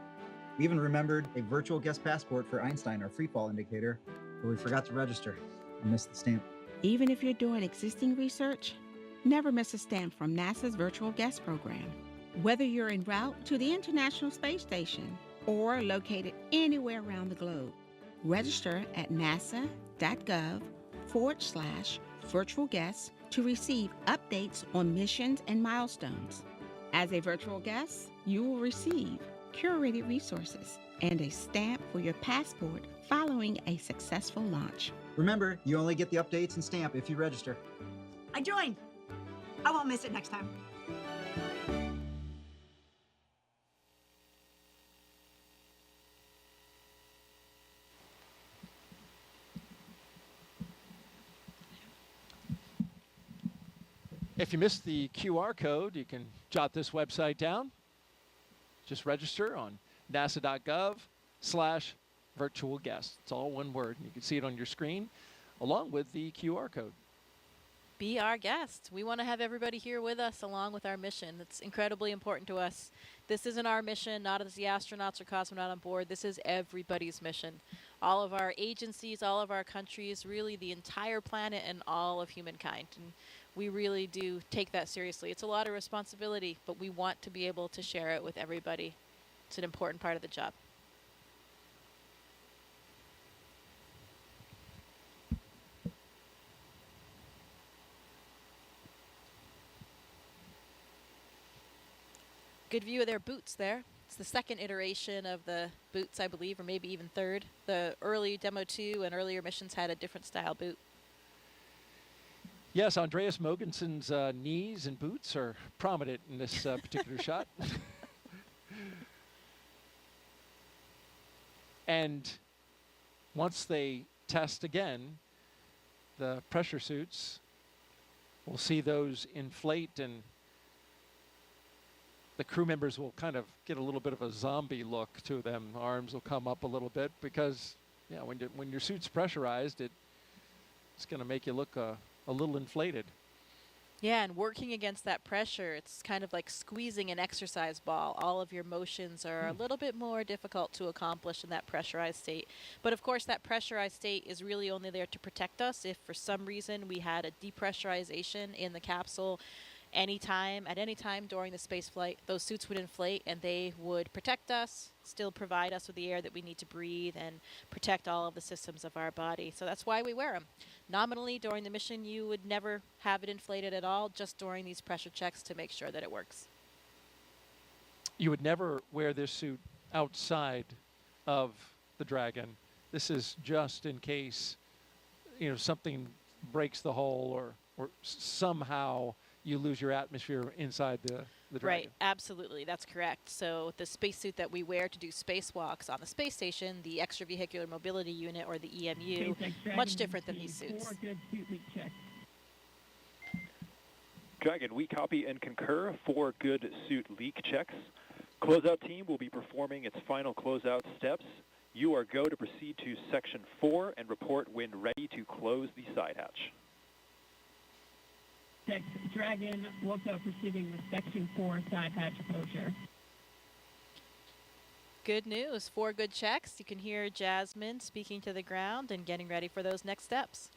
We even remembered a virtual guest passport for Einstein, our freefall indicator, but we forgot to register. I missed the stamp. Even if you're doing existing research, never miss a stamp from NASA's virtual guest program. Whether you're en route to the International Space Station or located anywhere around the globe, register at nasa.gov/virtual guests to receive updates on missions and milestones. As a virtual guest, you will receive curated resources and a stamp for your passport following a successful launch. Remember, you only get the updates and stamp if you register. I joined. I won't miss it next time. If you missed the QR code, you can jot this website down. Just register on nasa.gov/virtual guest. It's all one word. You can see it on your screen along with the QR code. Be our guest. We want to have everybody here with us along with our mission. It's incredibly important to us. This isn't our mission, not as the astronauts or cosmonaut on board. This is everybody's mission. All of our agencies, all of our countries, really the entire planet and all of humankind. And we really do take that seriously. It's a lot of responsibility, but we want to be able to share it with everybody. It's an important part of the job. Good view of their boots there. It's the second iteration of the boots, I believe, or maybe even third. The early Demo 2 and earlier missions had a different style boot. Yes, Andreas Mogensen's knees and boots are prominent in this particular shot. And once they test again, the pressure suits, we'll see those inflate, and the crew members will kind of get a little bit of a zombie look to them. Arms will come up a little bit because, yeah, when your suit's pressurized, it's going to make you look a little inflated. Yeah, and working against that pressure, it's kind of like squeezing an exercise ball. All of your motions are a little bit more difficult to accomplish in that pressurized state. But of course, that pressurized state is really only there to protect us. If for some reason we had a depressurization in the capsule, at any time during the space flight, those suits would inflate and they would protect us, still provide us with the air that we need to breathe and protect all of the systems of our body. So that's why we wear them. Nominally, during the mission, you would never have it inflated at all, just during these pressure checks to make sure that it works. You would never wear this suit outside of the Dragon. This is just in case, something breaks the hull or somehow you lose your atmosphere inside the Dragon. Right, absolutely, that's correct. So the spacesuit that we wear to do spacewalks on the space station, the Extravehicular Mobility Unit, or the EMU, SpaceX Dragon much different than these received suits. 4 good suit leak checks. Dragon, we copy and concur 4 good suit leak checks. Closeout team will be performing its final closeout steps. You are go to proceed to Section 4 and report when ready to close the side hatch. SpaceX Dragon also proceeding with Section 4 side hatch closure. Good news, 4 good checks. You can hear Jasmin speaking to the ground and getting ready for those next steps.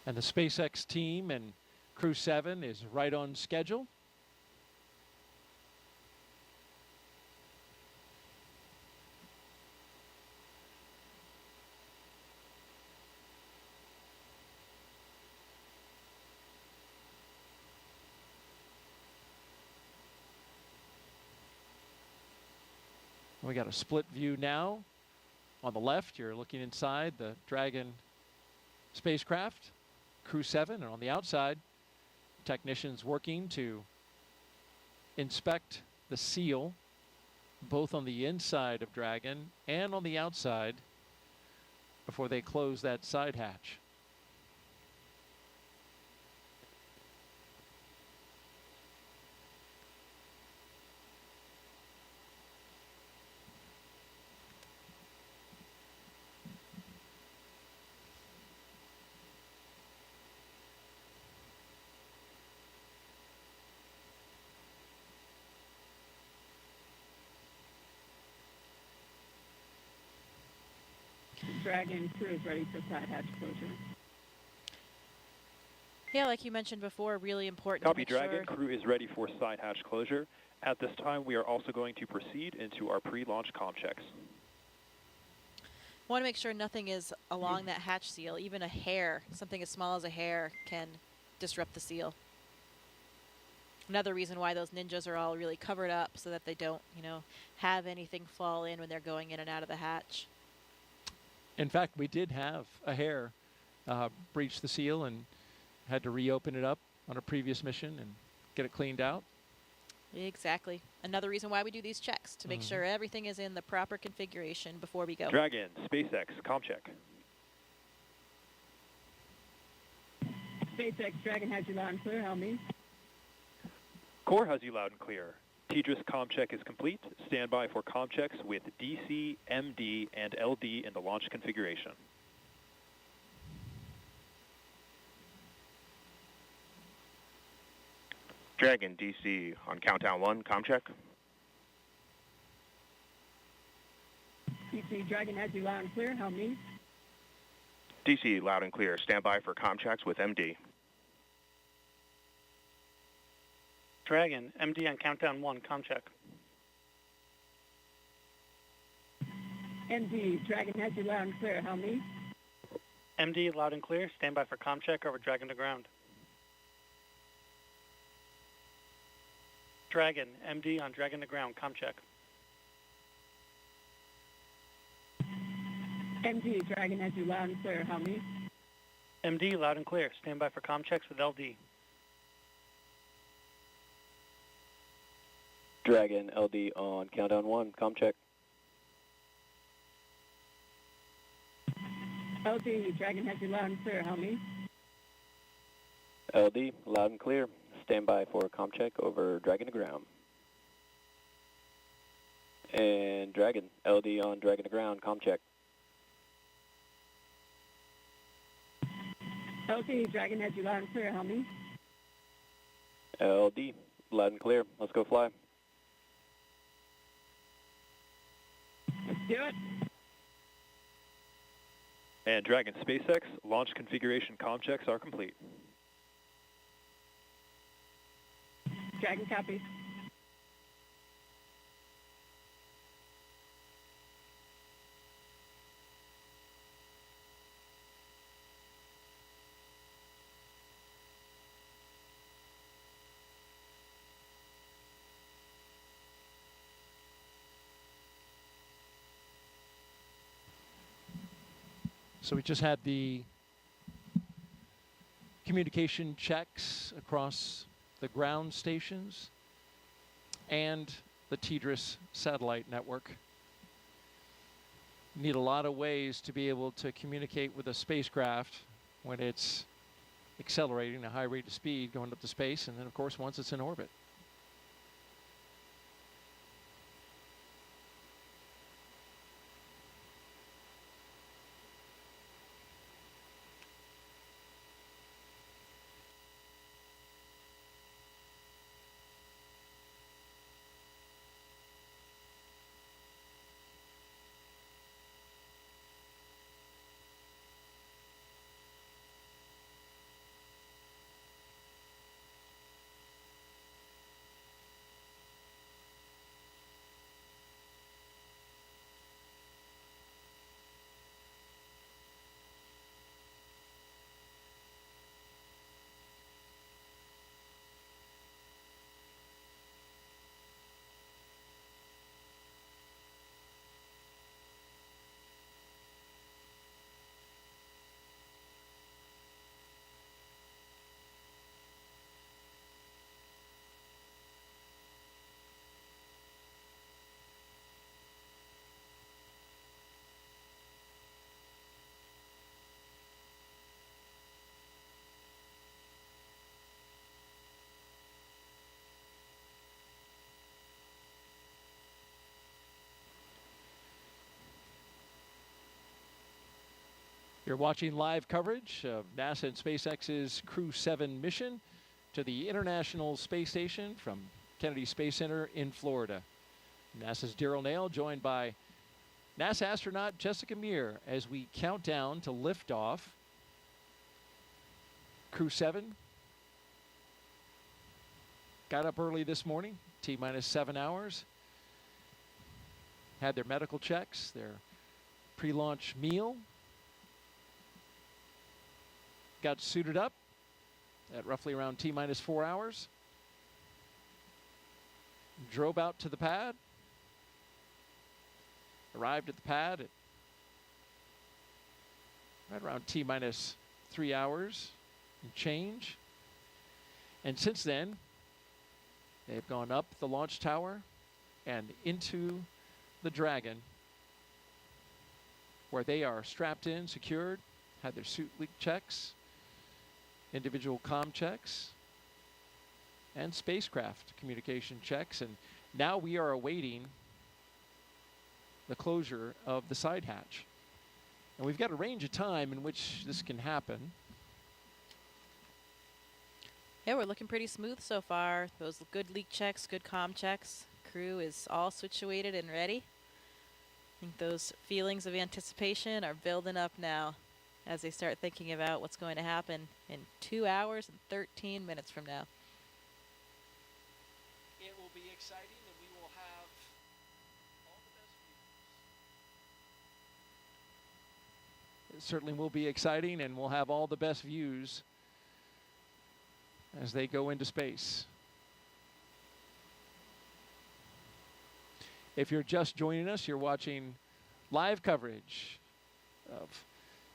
And the SpaceX team and Crew-7 is right on schedule. We got a split view now. On the left, you're looking inside the Dragon spacecraft, Crew-7, and on the outside, technicians working to inspect the seal, both on the inside of Dragon and on the outside, before they close that side hatch. Dragon crew is ready for side hatch closure. Yeah, like you mentioned before, really important Copy, to make Dragon. sure. Crew is ready for side hatch closure. At this time, we are also going to proceed into our pre-launch comm checks. Want to make sure nothing is along that hatch seal. Even a hair, something as small as a hair, can disrupt the seal. Another reason why those ninjas are all really covered up, so that they don't, have anything fall in when they're going in and out of the hatch. In fact, we did have a hair breach the seal and had to reopen it up on a previous mission and get it cleaned out. Exactly. Another reason why we do these checks, to make sure everything is in the proper configuration before we go. Dragon, SpaceX, comm check. SpaceX Dragon has you loud and clear. How me? Core has you loud and clear. TDRS comm check is complete. Stand by for comm checks with DC, MD, and LD in the launch configuration. Dragon, DC, on countdown 1, comm check. DC Dragon has you loud and clear. How me? DC, loud and clear. Stand by for comm checks with MD. Dragon, MD on countdown 1, comm check. MD Dragon has you loud and clear. How me? MD, loud and clear. Stand by for comm check over Dragon to ground. Dragon, MD on Dragon to ground, comm check. MD Dragon has you loud and clear. How me? MD, loud and clear. Stand by for comm checks with LD. Dragon, LD on countdown 1, comm check. LD Dragon has you loud and clear. How me? LD, loud and clear. Stand by for comm check over Dragon to ground. And Dragon, LD on Dragon to ground, comm check. LD Dragon has you loud and clear. How me? LD, loud and clear. Let's go fly. Let's do it. And Dragon SpaceX, launch configuration comm checks are complete. Dragon copies. So we just had the communication checks across the ground stations and the TDRS satellite network. You need a lot of ways to be able to communicate with a spacecraft when it's accelerating at a high rate of speed going up to space, and then of course once it's in orbit. You're watching live coverage of NASA and SpaceX's Crew-7 mission to the International Space Station from Kennedy Space Center in Florida. NASA's Daryl Nail joined by NASA astronaut Jessica Meir as we count down to liftoff. Crew-7 got up early this morning, T-minus 7 hours. Had their medical checks, their pre-launch meal. Got suited up at roughly around T-minus 4 hours. Drove out to the pad. Arrived at the pad at right around T-minus 3 hours and change. And since then, they've gone up the launch tower and into the Dragon, where they are strapped in, secured, had their suit leak checks, individual comm checks, and spacecraft communication checks. And now we are awaiting the closure of the side hatch. And we've got a range of time in which this can happen. Yeah, we're looking pretty smooth so far. Those good leak checks, good comm checks. Crew is all situated and ready. I think those feelings of anticipation are building up now as they start thinking about what's going to happen in 2 hours and 13 minutes from now. It will be exciting, and we will have all the best views. It certainly will be exciting, and we'll have all the best views as they go into space. If you're just joining us, you're watching live coverage of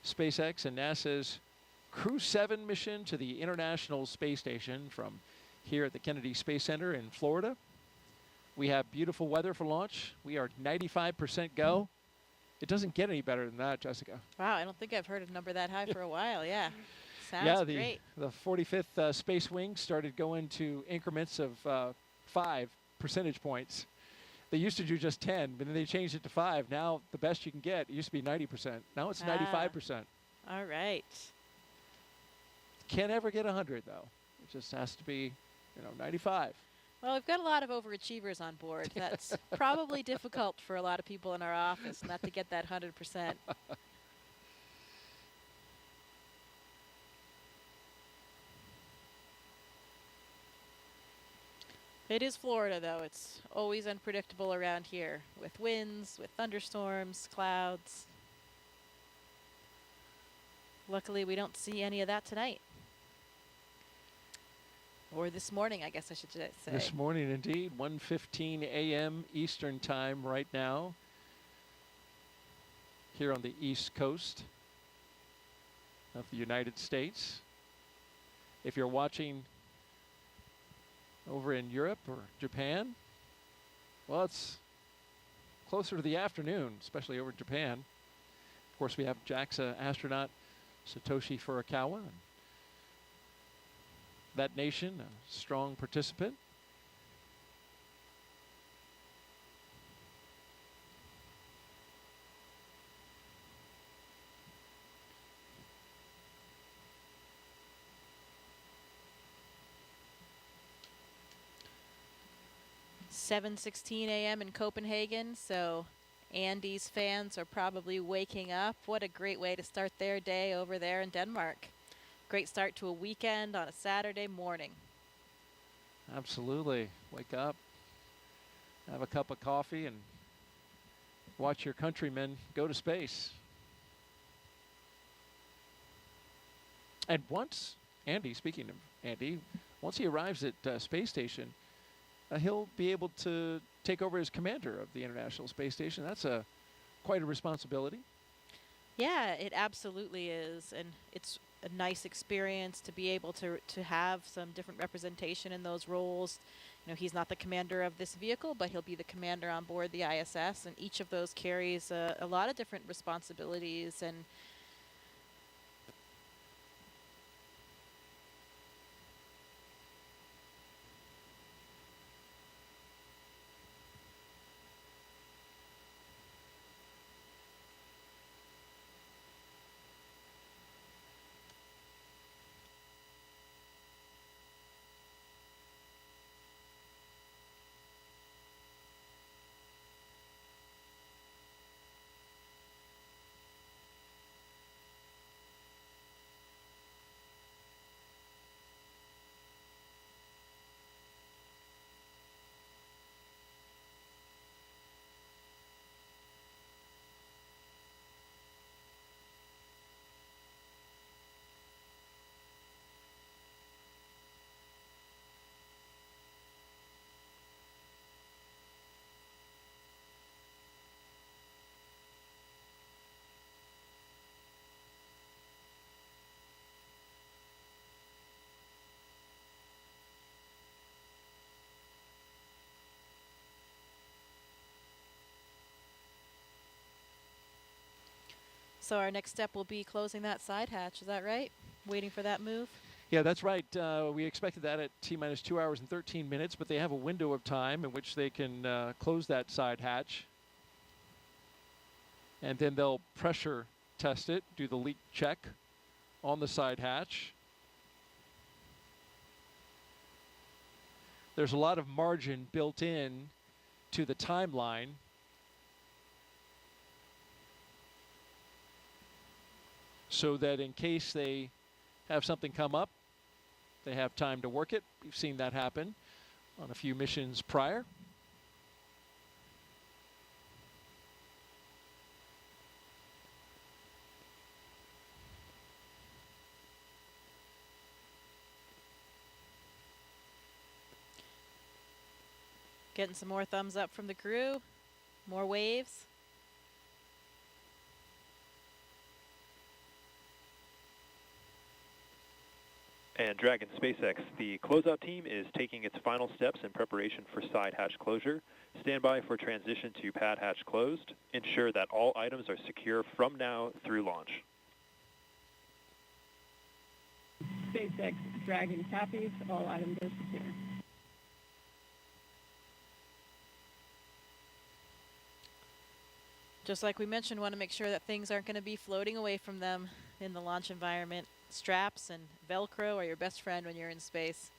SpaceX and NASA's Crew-7 mission to the International Space Station from here at the Kennedy Space Center in Florida. We have beautiful weather for launch. We are 95% go. It doesn't get any better than that, Jessica. Wow, I don't think I've heard a number that high for a while. Yeah, sounds great. The 45th Space Wing started going to increments of 5 percentage points. They used to do just 10, but then they changed it to 5. Now the best you can get, it used to be 90%. Now it's 95%. All right. Can't ever get 100 though. It just has to be, 95. Well, we've got a lot of overachievers on board. That's probably difficult for a lot of people in our office not to get that 100%. It is Florida, though. It's always unpredictable around here with winds, with thunderstorms, clouds. Luckily, we don't see any of that tonight. Or this morning, I guess I should say. This morning, indeed. 1:15 a.m. Eastern Time right now here on the East Coast of the United States. If you're watching over in Europe or Japan, well, it's closer to the afternoon, especially over Japan. Of course, we have JAXA astronaut Satoshi Furukawa. And that nation, a strong participant. "7:16 a.m. in Copenhagen," so Andy's fans are probably waking up. What a great way to start their day over there in Denmark. Great start to a weekend on a Saturday morning. Absolutely. Wake up, have a cup of coffee, and watch your countrymen go to space. And once Andy, speaking of Andy, once he arrives at Space Station, he'll be able to take over as commander of the International Space Station. That's quite a responsibility. Yeah, it absolutely is, and it's a nice experience to be able to have some different representation in those roles. You know, he's not the commander of this vehicle, but he'll be the commander on board the ISS, and each of those carries a lot of different responsibilities. And so our next step will be closing that side hatch. Is that right? Waiting for that move? Yeah, that's right. We expected that at T-minus 2 hours and 13 minutes, but they have a window of time in which they can close that side hatch. And then they'll pressure test it, do the leak check on the side hatch. There's a lot of margin built in to the timeline. So that in case they have something come up, they have time to work it. We've seen that happen on a few missions prior. Getting some more thumbs up from the crew. More waves. And Dragon SpaceX, the closeout team is taking its final steps in preparation for side hatch closure. Stand by for transition to pad hatch closed. Ensure that all items are secure from now through launch. SpaceX Dragon copies. All items are secure. Just like we mentioned, want to make sure that things aren't going to be floating away from them in the launch environment. Straps and Velcro are your best friend when you're in space.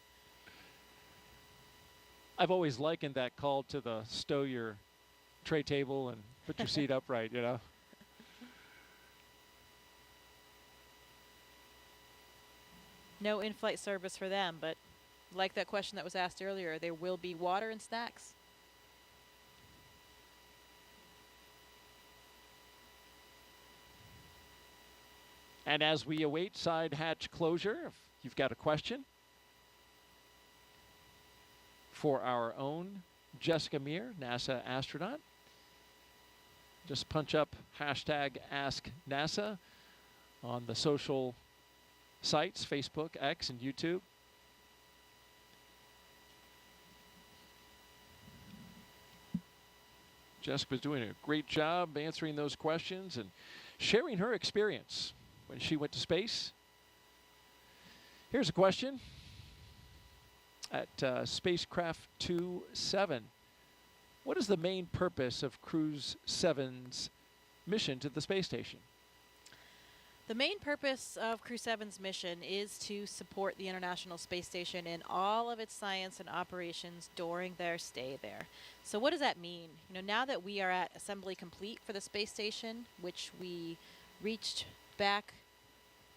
I've always likened that call to the stow your tray table and put your seat upright, you know. No in-flight service for them, but like that question that was asked earlier, there will be water and snacks. And as we await side hatch closure, if you've got a question for our own Jessica Meir, NASA astronaut, just punch up hashtag AskNASA on the social sites, Facebook, X, and YouTube. Jessica's doing a great job answering those questions and sharing her experience when she went to space. Here's a question. At spacecraft 2-7, what is the main purpose of Crew-7's mission to the space station? The main purpose of Crew-7's mission is to support the International Space Station in all of its science and operations during their stay there. So what does that mean? You know, now that we are at assembly complete for the space station, which we reached back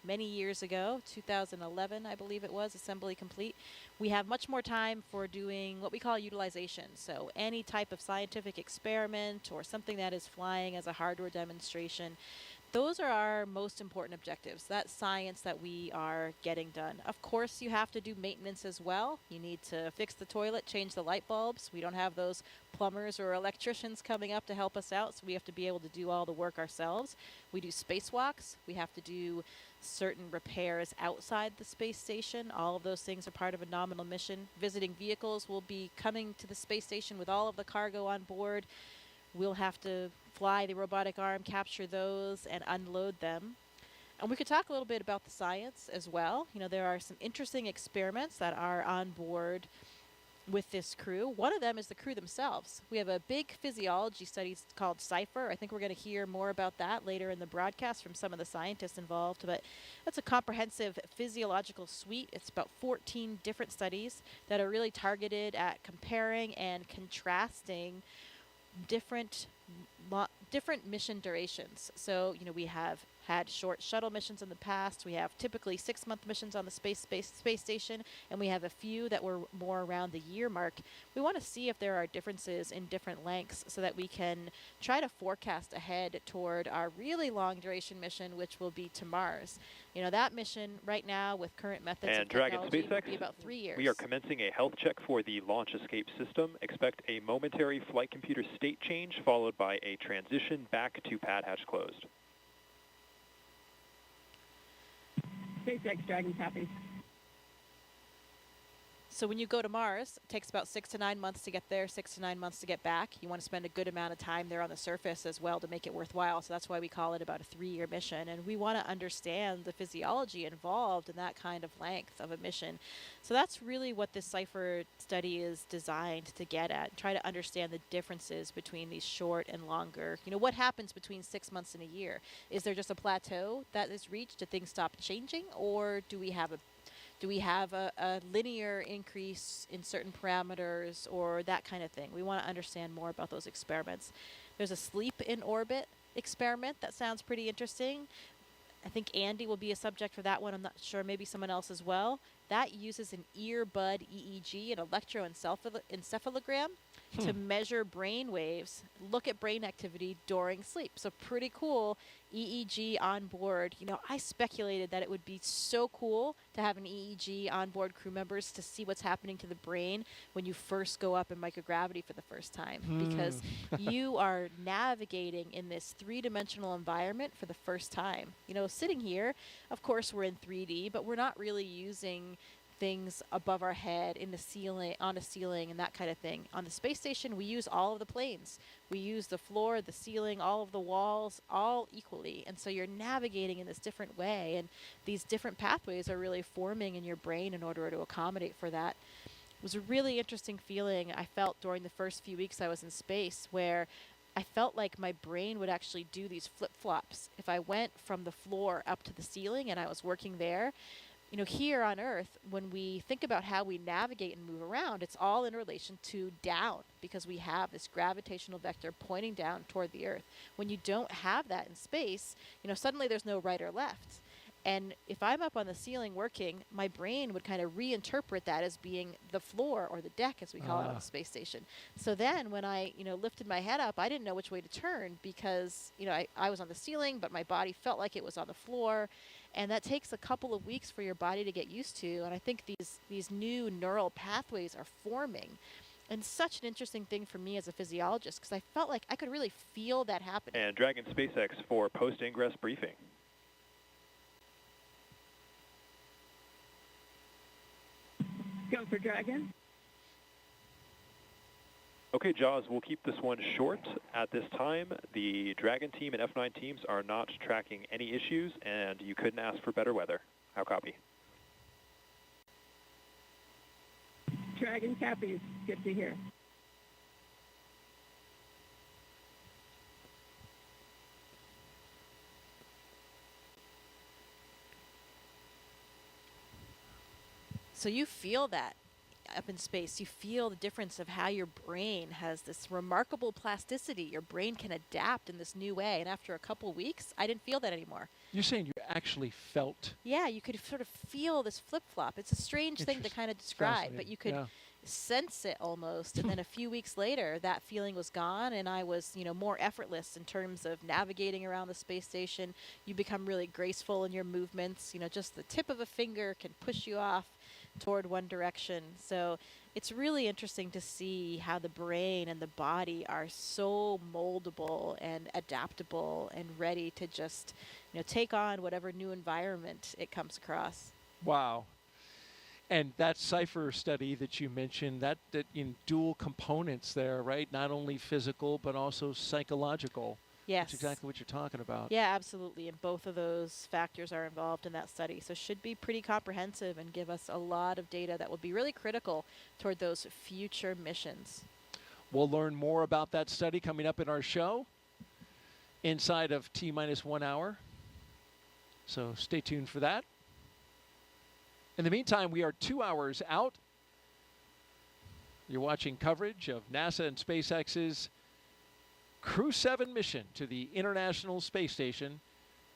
many years ago, 2011, I believe it was, assembly complete, we have much more time for doing what we call utilization. So any type of scientific experiment or something that is flying as a hardware demonstration, those are our most important objectives, that science that we are getting done. Of course, you have to do maintenance as well. You need to fix the toilet, change the light bulbs. We don't have those plumbers or electricians coming up to help us out, so we have to be able to do all the work ourselves. We do spacewalks. We have to do certain repairs outside the space station. All of those things are part of a nominal mission. Visiting vehicles will be coming to the space station with all of the cargo on board. We'll have to fly the robotic arm, capture those, and unload them. And we could talk a little bit about the science as well. You know, there are some interesting experiments that are on board with this crew. One of them is the crew themselves. We have a big physiology study called CIPHER. I think we're going to hear more about that later in the broadcast from some of the scientists involved, but that's a comprehensive physiological suite. It's about 14 different studies that are really targeted at comparing and contrasting different mission durations. So, you know, we have had short shuttle missions in the past. We have typically 6-month missions on the space station, and we have a few that were more around the year mark. We want to see if there are differences in different lengths so that we can try to forecast ahead toward our really long duration mission, which will be to Mars. You know, that mission right now with current methods and of Dragon technology will SpaceX, be about 3 years. we are commencing a health check for the launch escape system. Expect a momentary flight computer state change followed by a transition back to pad hatch closed. SpaceX Dragon copy. So when you go to Mars, it takes about 6 to 9 months to get there, 6 to 9 months to get back. You want to spend a good amount of time there on the surface as well to make it worthwhile. So that's why we call it about a 3-year mission. And we want to understand the physiology involved in that kind of length of a mission. So that's really what this CIPHER study is designed to get at, try to understand the differences between these short and longer. You know, what happens between 6 months and a year? Is there just a plateau that is reached? Do things stop changing? Or do we have a linear increase in certain parameters or that kind of thing? We want to understand more about those experiments. There's a sleep in orbit experiment that sounds pretty interesting. I think Andy will be a subject for that one. I'm not sure, maybe someone else as well. That uses an earbud EEG, an electroencephalogram, to measure brain waves, look at brain activity during sleep. So pretty cool EEG on board. You know, I speculated that it would be so cool to have an EEG on board crew members to see what's happening to the brain when you first go up in microgravity for the first time. Because you are navigating in this 3-dimensional environment for the first time. You know, sitting here, of course we're in 3D, but we're not really using things above our head, in the ceiling, on a ceiling, and that kind of thing. On the space station, we use all of the planes. We use the floor, the ceiling, all of the walls, all equally. And so you're navigating in this different way, and these different pathways are really forming in your brain in order to accommodate for that. It was a really interesting feeling I felt during the first few weeks I was in space, where I felt like my brain would actually do these flip-flops. If I went from the floor up to the ceiling and I was working there, you know, here on Earth, when we think about how we navigate and move around, it's all in relation to down, because we have this gravitational vector pointing down toward the Earth. When you don't have that in space, you know, suddenly there's no right or left. And if I'm up on the ceiling working, my brain would kind of reinterpret that as being the floor or the deck, as we call it on the space station. So then when I, you know, lifted my head up, I didn't know which way to turn because, you know, I was on the ceiling, but my body felt like it was on the floor. And that takes a couple of weeks for your body to get used to. And I think these new neural pathways are forming. And such an interesting thing for me as a physiologist, because I felt like I could really feel that happening. And Dragon SpaceX for post-ingress briefing. Go for Dragon. Okay, Jaws, we'll keep this one short. At this time, the Dragon team and F9 teams are not tracking any issues, and you couldn't ask for better weather. How copy? Dragon copies. Good to hear. So you feel that up in space. You feel the difference of how your brain has this remarkable plasticity. Your brain can adapt in this new way. And after a couple weeks, I didn't feel that anymore. You're saying you actually felt? Yeah, you could sort of feel this flip-flop. It's a strange thing to kind of describe, but you could sense it almost. And then a few weeks later, that feeling was gone, and I was, more effortless in terms of navigating around the space station. You become really graceful in your movements. Just the tip of a finger can push you off toward one direction. So it's really interesting to see how the brain and the body are so moldable and adaptable and ready to just, take on whatever new environment it comes across. Wow. And that Cypher study that you mentioned, that in dual components there, right? Not only physical, but also psychological. Yes. That's exactly what you're talking about. Yeah, absolutely. And both of those factors are involved in that study. So should be pretty comprehensive and give us a lot of data that will be really critical toward those future missions. We'll learn more about that study coming up in our show inside of T-minus 1 hour. So stay tuned for that. In the meantime, we are 2 hours out. You're watching coverage of NASA and SpaceX's Crew-7 mission to the International Space Station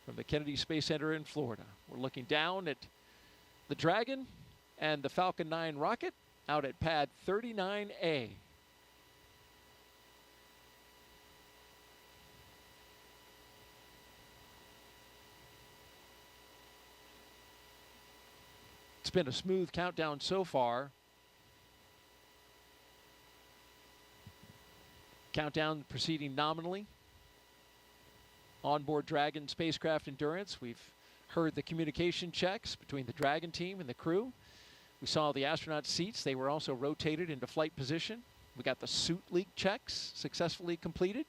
from the Kennedy Space Center in Florida. We're looking down at the Dragon and the Falcon 9 rocket out at pad 39A. It's been a smooth countdown so far. Countdown proceeding nominally. Onboard Dragon spacecraft endurance. We've heard the communication checks between the Dragon team and the crew. We saw the astronaut seats. They were also rotated into flight position. We got the suit leak checks successfully completed.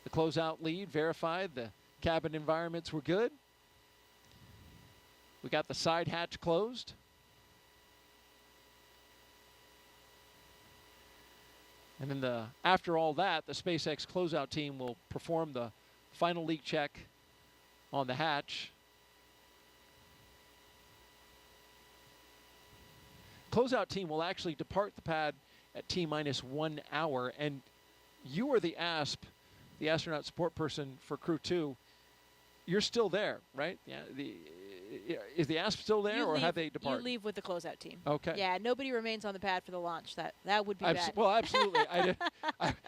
The closeout lead verified the cabin environments were good. We got the side hatch closed. And then after all that, the SpaceX closeout team will perform the final leak check on the hatch. Closeout team will actually depart the pad at T-minus 1 hour. And you are the ASP, the astronaut support person for Crew 2. You're still there, right? Yeah. Is the ASP still there, or have they departed? You leave with the closeout team. Okay. Yeah, nobody remains on the pad for the launch. That would be bad. Well, absolutely.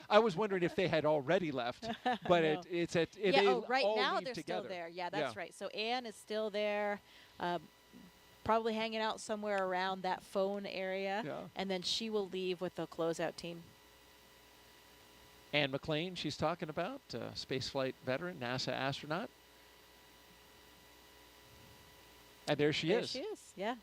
I was wondering if they had already left, but no. Right now they're together. still there. Yeah, that's right. So Anne is still there, probably hanging out somewhere around that phone area, and then she will leave with the closeout team. Anne McLean, she's talking about, spaceflight veteran, NASA astronaut. And there she is. There she is, yeah.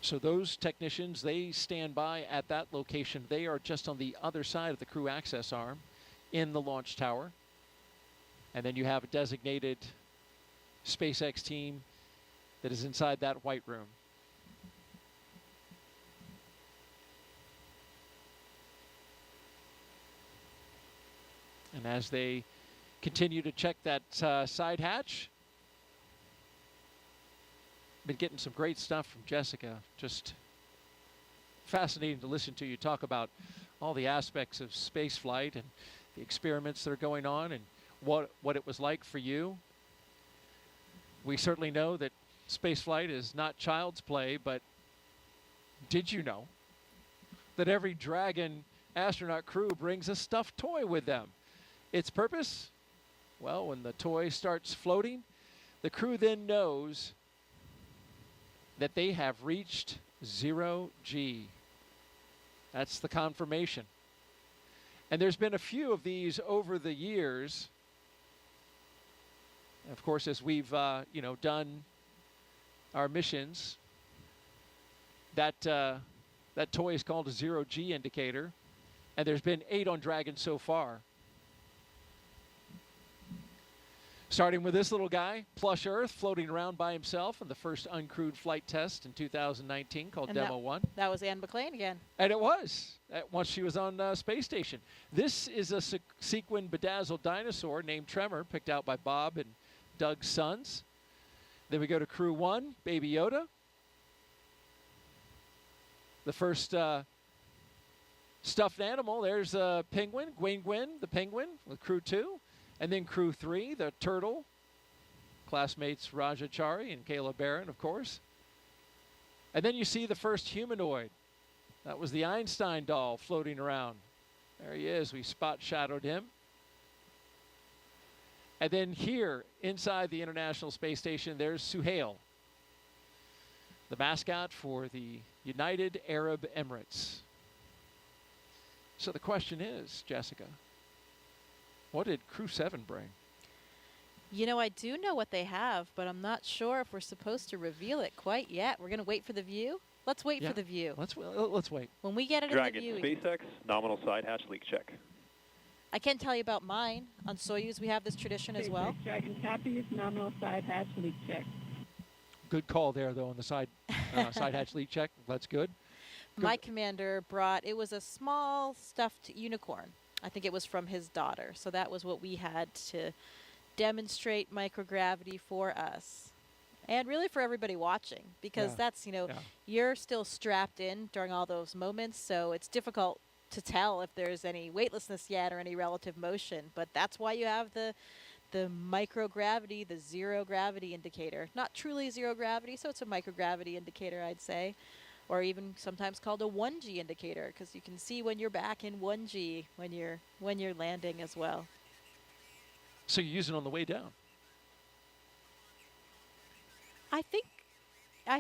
So those technicians, they stand by at that location. They are just on the other side of the crew access arm in the launch tower. And then you have a designated SpaceX team that is inside that white room. And as they continue to check that side hatch, been getting some great stuff from Jessica. Just fascinating to listen to you talk about all the aspects of space flight and the experiments that are going on and what it was like for you. We certainly know that space flight is not child's play, but did you know that every Dragon astronaut crew brings a stuffed toy with them? Its purpose? Well, when the toy starts floating, the crew then knows that they have reached 0 G. That's the confirmation. And there's been a few of these over the years. Of course, as we've done our missions, that toy is called a 0G indicator, and there's been 8 on Dragon so far. Starting with this little guy, Plush Earth, floating around by himself in the first uncrewed flight test in 2019 called Demo 1. That was Anne McLean again. And it was, once she was on Space Station. This is a sequin bedazzled dinosaur named Tremor, picked out by Bob and Doug's sons. Then we go to Crew 1, Baby Yoda. The first stuffed animal, there's a penguin, Gwyn, the penguin, with Crew 2. And then Crew 3, the turtle, classmates Raja Chari and Kayla Barron, of course. And then you see the first humanoid. That was the Einstein doll floating around. There he is. We spot shadowed him. And then here, inside the International Space Station, there's Suhail, the mascot for the United Arab Emirates. So the question is, Jessica, what did Crew-7 bring? You know, I do know what they have, but I'm not sure if we're supposed to reveal it quite yet. We're going to wait for the view? Let's wait for the view. Let's wait. When we get it Dragon, in the view. SpaceX, nominal side hatch leak check. I can tell you about mine. On Soyuz, we have this tradition as well. SpaceX Dragon copies, nominal side hatch leak check. Good call there, though, on the side hatch leak check. That's good. My commander brought, it was a small stuffed unicorn. I think it was from his daughter. So that was what we had to demonstrate microgravity for us. And really for everybody watching, because that's, you're still strapped in during all those moments, so it's difficult to tell if there's any weightlessness yet or any relative motion. But that's why you have the microgravity, the zero gravity indicator. Not truly zero gravity, so it's a microgravity indicator, I'd say. Or even sometimes called a 1G indicator, because you can see when you're back in 1G when you're landing as well. So you use it on the way down? I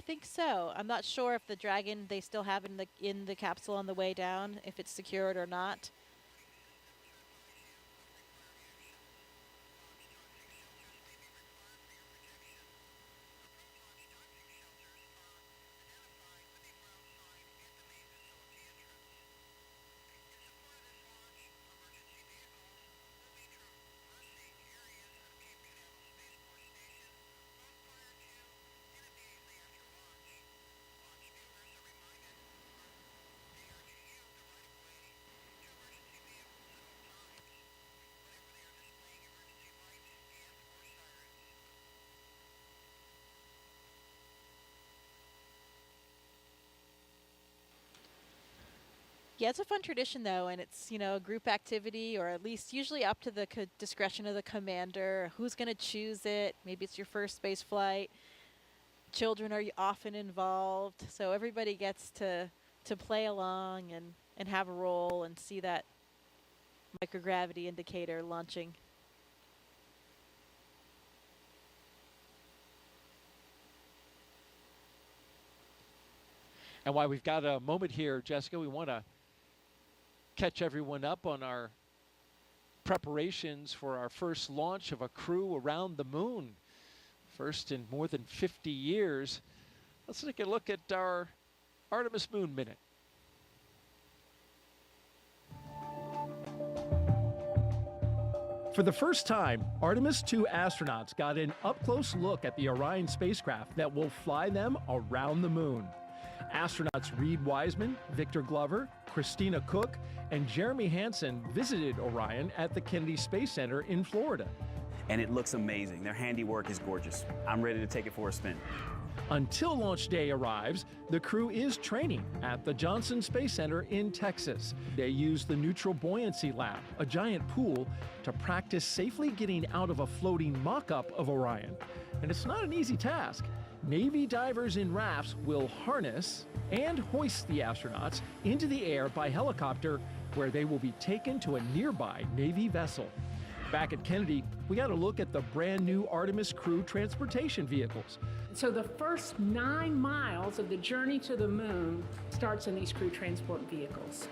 think so. I'm not sure if the Dragon they still have in the capsule on the way down, if it's secured or not. Yeah, it's a fun tradition, though, and it's, a group activity, or at least usually up to the discretion of the commander. Who's going to choose it? Maybe it's your first space flight. Children are often involved, so everybody gets to play along and have a role and see that microgravity indicator launching. And while we've got a moment here, Jessica, we want to catch everyone up on our preparations for our first launch of a crew around the moon. First in more than 50 years. Let's take a look at our Artemis Moon Minute. For the first time, Artemis 2 astronauts got an up-close look at the Orion spacecraft that will fly them around the moon. Astronauts Reed Wiseman, Victor Glover, Christina Cook, and Jeremy Hansen visited Orion at the Kennedy Space Center in Florida. And it looks amazing. Their handiwork is gorgeous. I'm ready to take it for a spin. Until launch day arrives, the crew is training at the Johnson Space Center in Texas. They use the Neutral Buoyancy Lab, a giant pool, to practice safely getting out of a floating mock-up of Orion. And it's not an easy task. Navy divers in rafts will harness and hoist the astronauts into the air by helicopter, where they will be taken to a nearby Navy vessel. Back at Kennedy, we got a look at the brand new Artemis crew transportation vehicles. So the first 9 miles of the journey to the moon starts in these crew transport vehicles.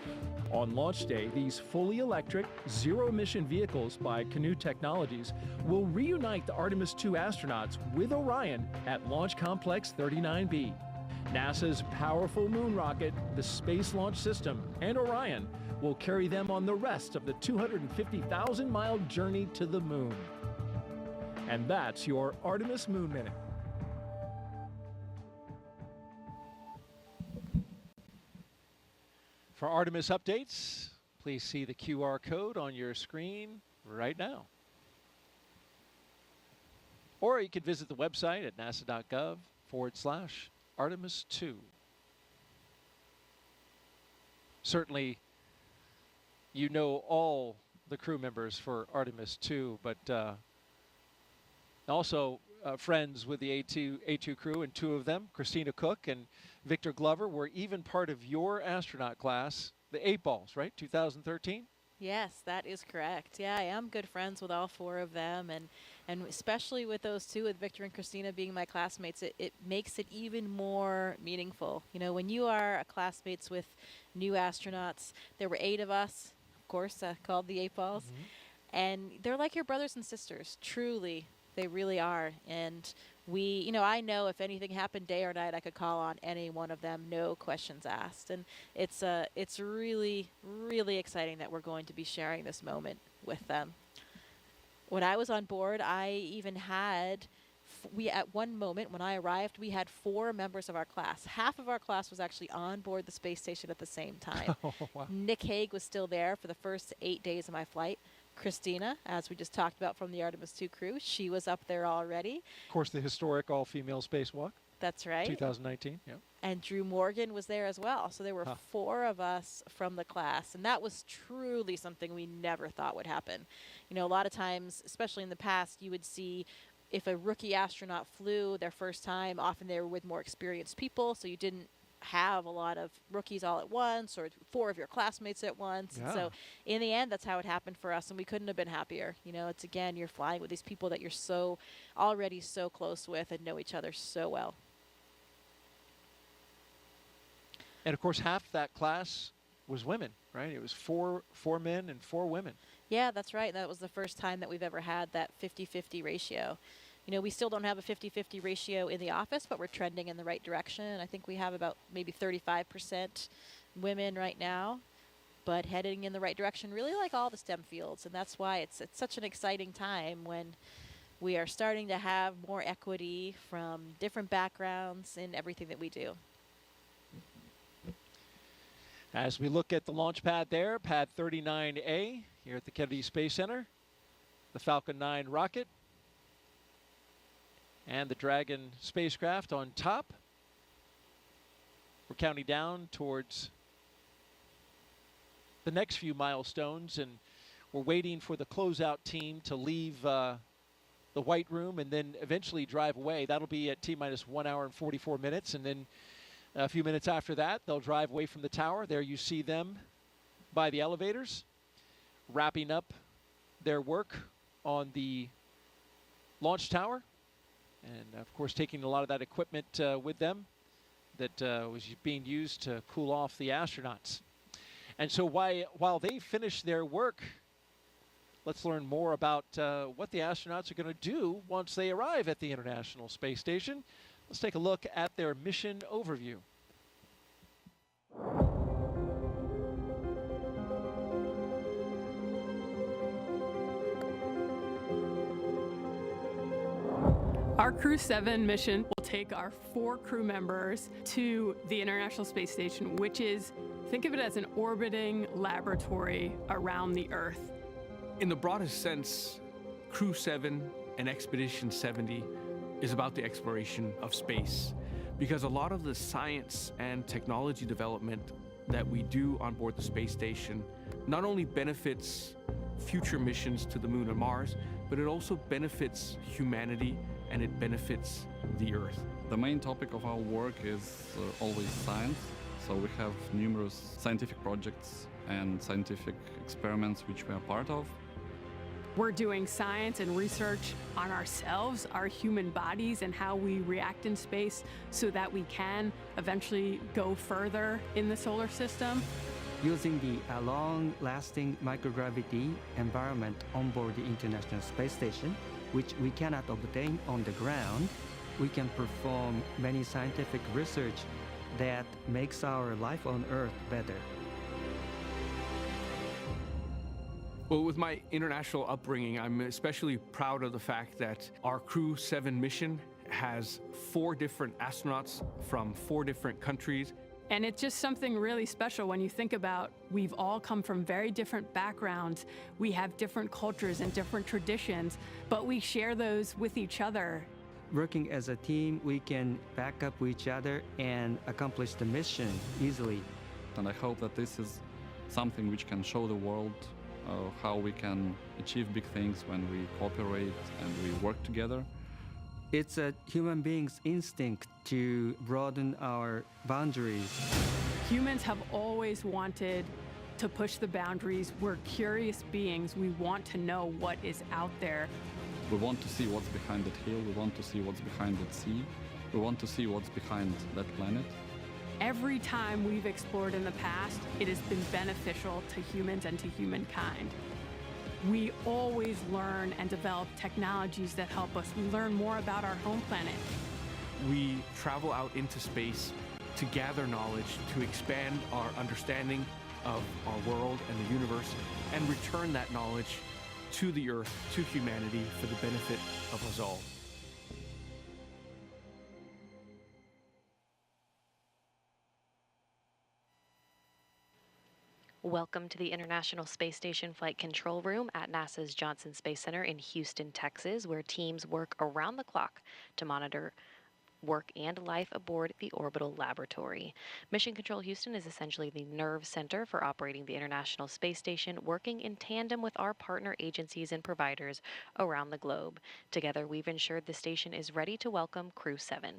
On launch day, these fully electric, zero-emission vehicles by Canoo Technologies will reunite the Artemis II astronauts with Orion at Launch Complex 39B. NASA's powerful moon rocket, the Space Launch System, and Orion will carry them on the rest of the 250,000-mile journey to the moon. And that's your Artemis Moon Minute. For Artemis updates, please see the QR code on your screen right now. Or you could visit the website at nasa.gov/Artemis 2. Certainly, you know all the crew members for Artemis 2, but also friends with the A2 crew, and 2 of them, Christina Cook and Victor Glover, were even part of your astronaut class, the 8 Balls, right? 2013? Yes, that is correct. Yeah, I am good friends with all 4 of them, and especially with those 2, with Victor and Christina being my classmates, it makes it even more meaningful. You know, when you are classmates with new astronauts, there were 8 of us, of course, called the 8 Balls, and they're like your brothers and sisters, truly. They really are. And we, I know if anything happened day or night, I could call on any one of them, no questions asked. And it's really, really exciting that we're going to be sharing this moment with them. When I was on board, I even had, at one moment when I arrived, we had 4 members of our class. Half of our class was actually on board the space station at the same time. Oh, wow. Nick Hague was still there for the first 8 days of my flight. Christina, as we just talked about from the Artemis II crew, she was up there already. Of course, the historic all-female spacewalk. That's right. 2019, yeah. And Drew Morgan was there as well. So there were 4 of us from the class, and that was truly something we never thought would happen. You know, a lot of times, especially in the past, you would see if a rookie astronaut flew their first time, often they were with more experienced people, so you didn't have a lot of rookies all at once or 4 of your classmates at once. Yeah. And so in the end, that's how it happened for us, and we couldn't have been happier. You know, it's again, you're flying with these people that you're already so close with and know each other so well. And of course, half that class was women, right? It was four men and 4 women. Yeah, that's right. That was the first time that we've ever had that 50-50 ratio. You know, we still don't have a 50-50 ratio in the office, but we're trending in the right direction. I think we have about maybe 35% women right now, but heading in the right direction, really like all the STEM fields. And that's why it's such an exciting time when we are starting to have more equity from different backgrounds in everything that we do. As we look at the launch pad there, pad 39A here at the Kennedy Space Center, the Falcon 9 rocket, and the Dragon spacecraft on top. We're counting down towards the next few milestones, and we're waiting for the closeout team to leave the White Room and then eventually drive away. That'll be at T-minus 1 hour and 44 minutes, and then a few minutes after that, they'll drive away from the tower. There you see them by the elevators, wrapping up their work on the launch tower. And of course, taking a lot of that equipment with them that was being used to cool off the astronauts. And so while they finish their work, let's learn more about what the astronauts are going to do once they arrive at the International Space Station. Let's take a look at their mission overview. Our Crew-7 mission will take our 4 crew members to the International Space Station, which is, think of it as an orbiting laboratory around the Earth. In the broadest sense, Crew-7 and Expedition 70 is about the exploration of space, because a lot of the science and technology development that we do on board the space station not only benefits future missions to the Moon and Mars, but it also benefits humanity and it benefits the Earth. The main topic of our work is always science, so we have numerous scientific projects and scientific experiments which we are part of. We're doing science and research on ourselves, our human bodies, and how we react in space so that we can eventually go further in the solar system. Using the long-lasting microgravity environment on board the International Space Station, which we cannot obtain on the ground, we can perform many scientific research that makes our life on Earth better. Well, with my international upbringing, I'm especially proud of the fact that our Crew-7 mission has 4 different astronauts from 4 different countries. And it's just something really special when you think about we've all come from very different backgrounds. We have different cultures and different traditions, but we share those with each other. Working as a team, we can back up each other and accomplish the mission easily. And I hope that this is something which can show the world how we can achieve big things when we cooperate and we work together. It's a human being's instinct to broaden our boundaries. Humans have always wanted to push the boundaries. We're curious beings. We want to know what is out there. We want to see what's behind that hill. We want to see what's behind that sea. We want to see what's behind that planet. Every time we've explored in the past, it has been beneficial to humans and to humankind. We always learn and develop technologies that help us. We learn more about our home planet. We travel out into space to gather knowledge, to expand our understanding of our world and the universe, and return that knowledge to the Earth, to humanity, for the benefit of us all. Welcome to the International Space Station Flight Control Room at NASA's Johnson Space Center in Houston, Texas, where teams work around the clock to monitor work and life aboard the orbital laboratory. Mission Control Houston is essentially the nerve center for operating the International Space Station, working in tandem with our partner agencies and providers around the globe. Together, we've ensured the station is ready to welcome Crew-7.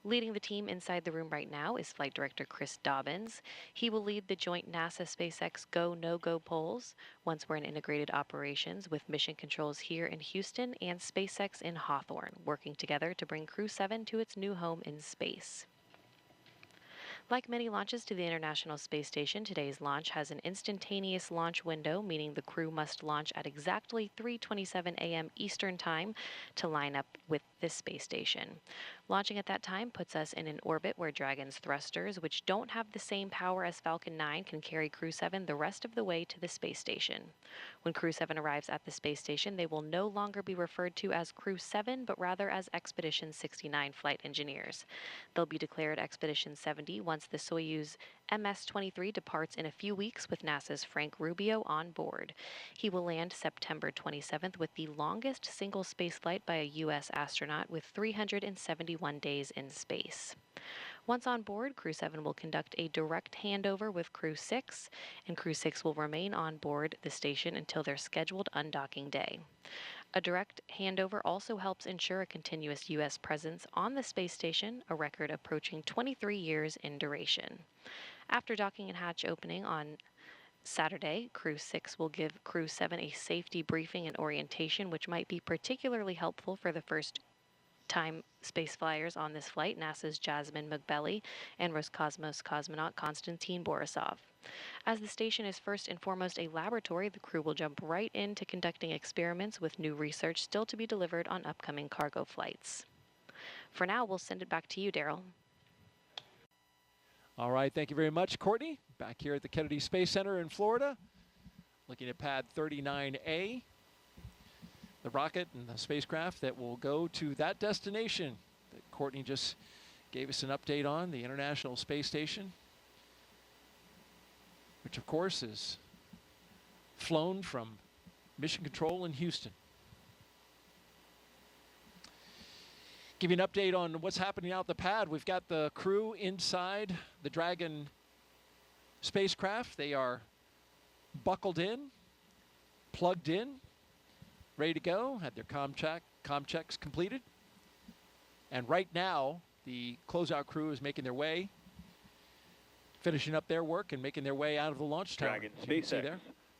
Leading the team inside the room right now is Flight Director Chris Dobbins. He will lead the joint NASA-SpaceX Go, No-Go polls once we're in integrated operations with mission controls here in Houston and SpaceX in Hawthorne, working together to bring Crew-7 to its new home in space. Like many launches to the International Space Station, today's launch has an instantaneous launch window, meaning the crew must launch at exactly 3:27 a.m. Eastern Time to line up with this space station. Launching at that time puts us in an orbit where Dragon's thrusters, which don't have the same power as Falcon 9, can carry Crew-7 the rest of the way to the space station. When Crew-7 arrives at the space station, they will no longer be referred to as Crew-7, but rather as Expedition 69 flight engineers. They'll be declared Expedition 70 once the Soyuz MS-23 departs in a few weeks with NASA's Frank Rubio on board. He will land September 27th with the longest single spaceflight by a U.S. astronaut, with 371 days in space. Once on board, Crew-7 will conduct a direct handover with Crew-6, and Crew-6 will remain on board the station until their scheduled undocking day. A direct handover also helps ensure a continuous U.S. presence on the space station, a record approaching 23 years in duration. After docking and hatch opening on Saturday, Crew-6 will give Crew-7 a safety briefing and orientation, which might be particularly helpful for the first-time space flyers on this flight, NASA's Jasmin Moghbeli and Roscosmos cosmonaut Konstantin Borisov. As the station is first and foremost a laboratory, the crew will jump right into conducting experiments with new research still to be delivered on upcoming cargo flights. For now, we'll send it back to you, Daryl. All right, thank you very much, Courtney. Back here at the Kennedy Space Center in Florida, looking at pad 39A, the rocket and the spacecraft that will go to that destination that Courtney just gave us an update on, the International Space Station, which of course is flown from Mission Control in Houston. Give you an update on what's happening out the pad. We've got the crew inside the Dragon spacecraft. They are buckled in, plugged in, ready to go, had their comm checks completed. And right now, the closeout crew is making their way, finishing up their work and making their way out of the launch tower. Dragon SpaceX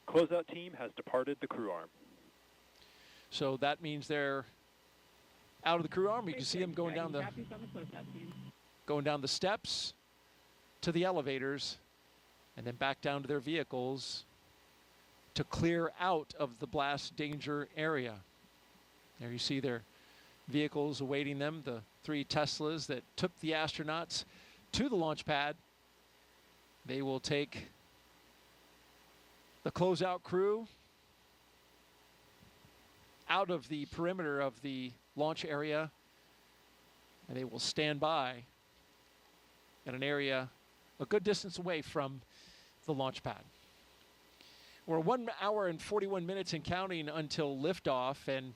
closeout team has departed the crew arm. So that means they're out of the crew arm. You can see them going down the steps to the elevators and then back down to their vehicles to clear out of the blast danger area. There you see their vehicles awaiting them, the 3 Teslas that took the astronauts to the launch pad. They will take the closeout crew out of the perimeter of the launch area, and they will stand by at an area a good distance away from the launch pad. We're 1 hour and 41 minutes and counting until liftoff, and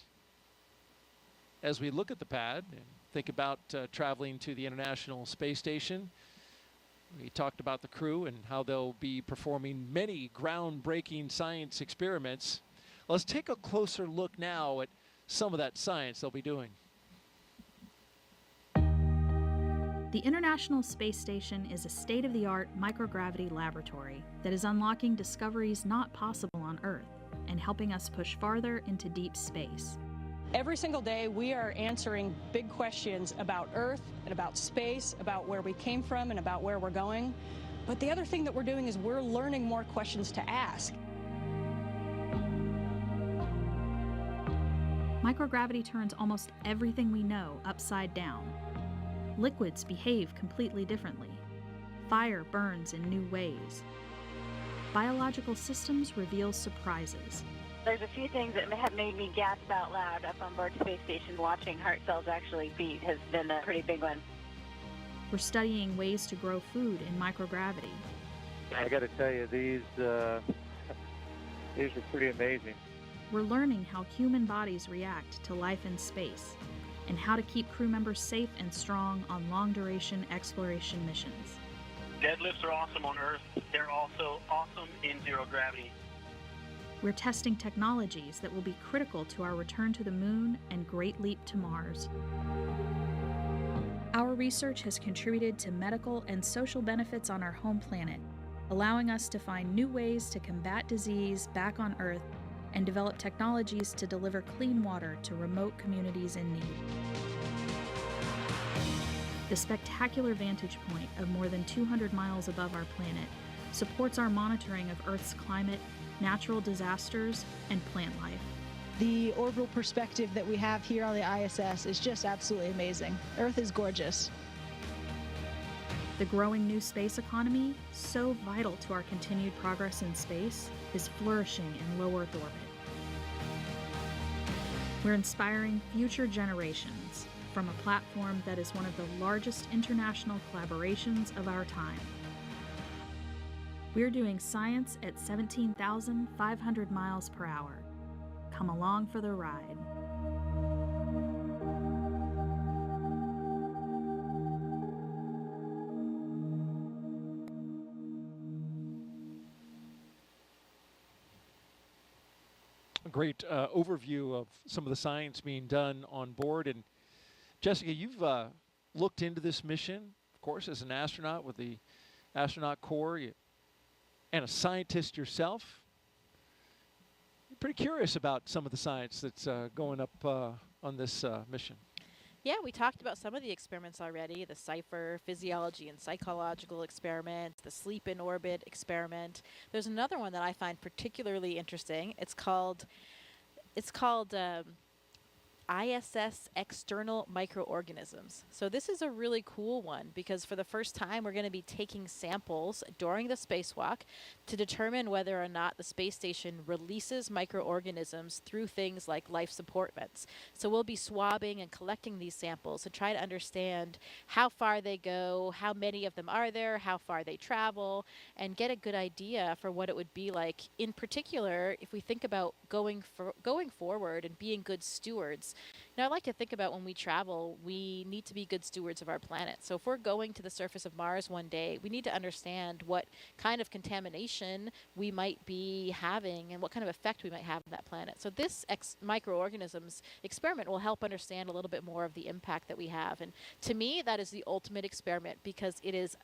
as we look at the pad and think about traveling to the International Space Station, we talked about the crew and how they'll be performing many groundbreaking science experiments. Let's take a closer look now at some of that science they'll be doing. The International Space Station is a state-of-the-art microgravity laboratory that is unlocking discoveries not possible on Earth and helping us push farther into deep space. Every single day, we are answering big questions about Earth and about space, about where we came from and about where we're going. But the other thing that we're doing is we're learning more questions to ask. Microgravity turns almost everything we know upside down. Liquids behave completely differently. Fire burns in new ways. Biological systems reveal surprises. There's a few things that have made me gasp out loud up on board the space station. Watching heart cells actually beat has been a pretty big one. We're studying ways to grow food in microgravity. I got to tell you, these are pretty amazing. We're learning how human bodies react to life in space and how to keep crew members safe and strong on long-duration exploration missions. Deadlifts are awesome on Earth. They're also awesome in zero gravity. We're testing technologies that will be critical to our return to the moon and great leap to Mars. Our research has contributed to medical and social benefits on our home planet, allowing us to find new ways to combat disease back on Earth and develop technologies to deliver clean water to remote communities in need. The spectacular vantage point of more than 200 miles above our planet supports our monitoring of Earth's climate, natural disasters, and plant life. The orbital perspective that we have here on the ISS is just absolutely amazing. Earth is gorgeous. The growing new space economy, so vital to our continued progress in space, is flourishing in low Earth orbit. We're inspiring future generations from a platform that is one of the largest international collaborations of our time. We're doing science at 17,500 miles per hour. Come along for the ride. A great overview of some of the science being done on board. And Jessica, you've looked into this mission, of course, as an astronaut with the astronaut corps and a scientist yourself. You're pretty curious about some of the science that's going up on this mission. Yeah, we talked about some of the experiments already, the CIPHER, physiology and psychological experiment, the sleep in orbit experiment. There's another one that I find particularly interesting. It's called ISS external microorganisms. So this is a really cool one because for the first time we're going to be taking samples during the spacewalk to determine whether or not the space station releases microorganisms through things like life support vents. So we'll be swabbing and collecting these samples to try to understand how far they go, how many of them are there, how far they travel, and get a good idea for what it would be like. In particular, if we think about going forward and being good stewards. Now, I like to think about when we travel, we need to be good stewards of our planet. So if we're going to the surface of Mars one day, we need to understand what kind of contamination we might be having and what kind of effect we might have on that planet. So this microorganisms experiment will help understand a little bit more of the impact that we have. And to me, that is the ultimate experiment because it is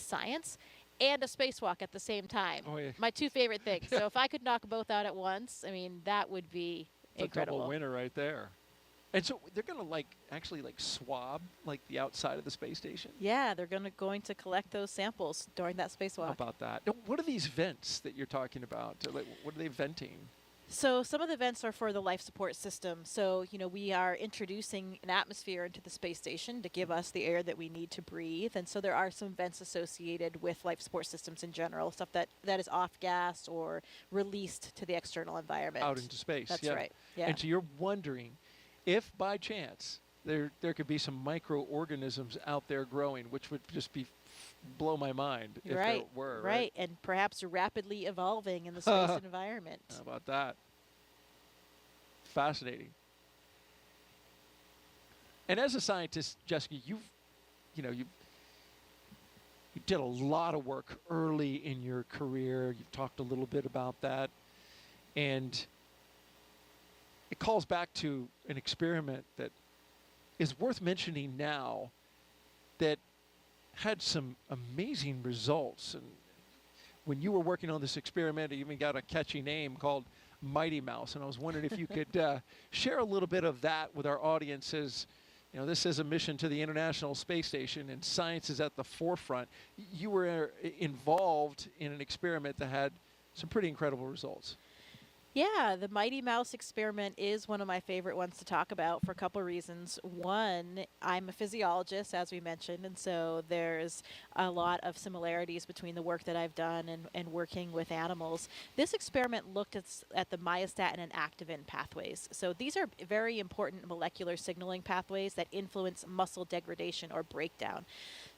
science and a spacewalk at the same time. Oh, yeah. My two favorite things. So if I could knock both out at once, I mean, that would be It's incredible. a double winner right there. And so they're going to actually swab the outside of the space station? Yeah, they're going to collect those samples during that spacewalk. How about that? Now, what are these vents that you're talking about? What are they venting? So some of the vents are for the life support system. So, we are introducing an atmosphere into the space station to give us the air that we need to breathe. And so there are some vents associated with life support systems in general, stuff that is off-gassed or released to the external environment. Out into space. That's right. Yeah. And so you're wondering if by chance there could be some microorganisms out there growing, which would just blow my mind if there were. Right, and perhaps rapidly evolving in the space environment. How about that? Fascinating. And as a scientist, Jessica, you did a lot of work early in your career. You've talked a little bit about that. And it calls back to an experiment that is worth mentioning now that had some amazing results. And when you were working on this experiment, it even got a catchy name called Mighty Mouse. And I was wondering if you could share a little bit of that with our audiences. This is a mission to the International Space Station, and science is at the forefront. You were involved in an experiment that had some pretty incredible results. Yeah, the Mighty Mouse experiment is one of my favorite ones to talk about for a couple of reasons. One, I'm a physiologist, as we mentioned, and so there's a lot of similarities between the work that I've done and working with animals. This experiment looked at the myostatin and activin pathways. So these are very important molecular signaling pathways that influence muscle degradation or breakdown.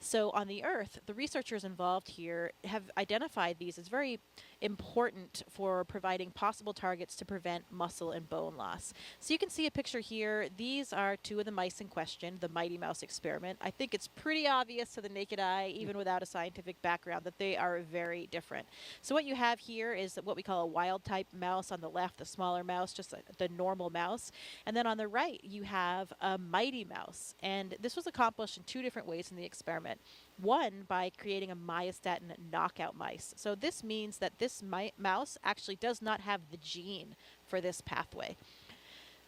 So on the Earth, the researchers involved here have identified these as very important for providing possible targets to prevent muscle and bone loss. So you can see a picture here. These are two of the mice in question, the Mighty Mouse experiment. I think it's pretty obvious to the naked eye, even without a scientific background, that they are very different. So what you have here is what we call a wild type mouse on the left, the smaller mouse, just the normal mouse. And then on the right, you have a Mighty Mouse. And this was accomplished in two different ways in the experiment. One, by creating a myostatin knockout mice. So this means that this mouse actually does not have the gene for this pathway.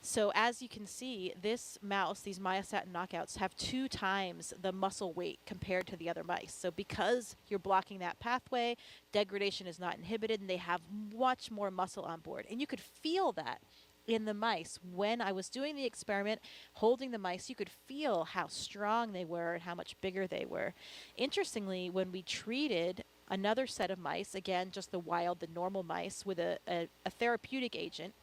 So as you can see, this mouse, these myostatin knockouts, have 2 times the muscle weight compared to the other mice. So because you're blocking that pathway, degradation is not inhibited, and they have much more muscle on board. And you could feel that in the mice. When I was doing the experiment, holding the mice, you could feel how strong they were and how much bigger they were. Interestingly, when we treated another set of mice, again, just the normal mice, with a therapeutic agent,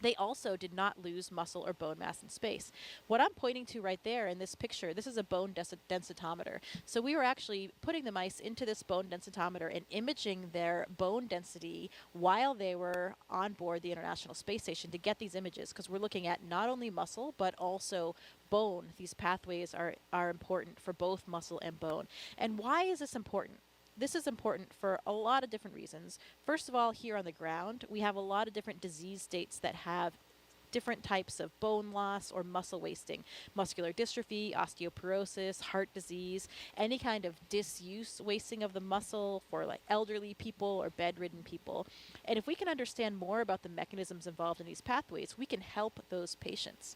they also did not lose muscle or bone mass in space. What I'm pointing to right there in this picture, this is a bone densitometer. So we were actually putting the mice into this bone densitometer and imaging their bone density while they were on board the International Space Station to get these images, because we're looking at not only muscle but also bone. These pathways are important for both muscle and bone. And why is this important? This is important for a lot of different reasons. First of all, here on the ground, we have a lot of different disease states that have different types of bone loss or muscle wasting. Muscular dystrophy, osteoporosis, heart disease, any kind of disuse, wasting of the muscle for like elderly people or bedridden people. And if we can understand more about the mechanisms involved in these pathways, we can help those patients.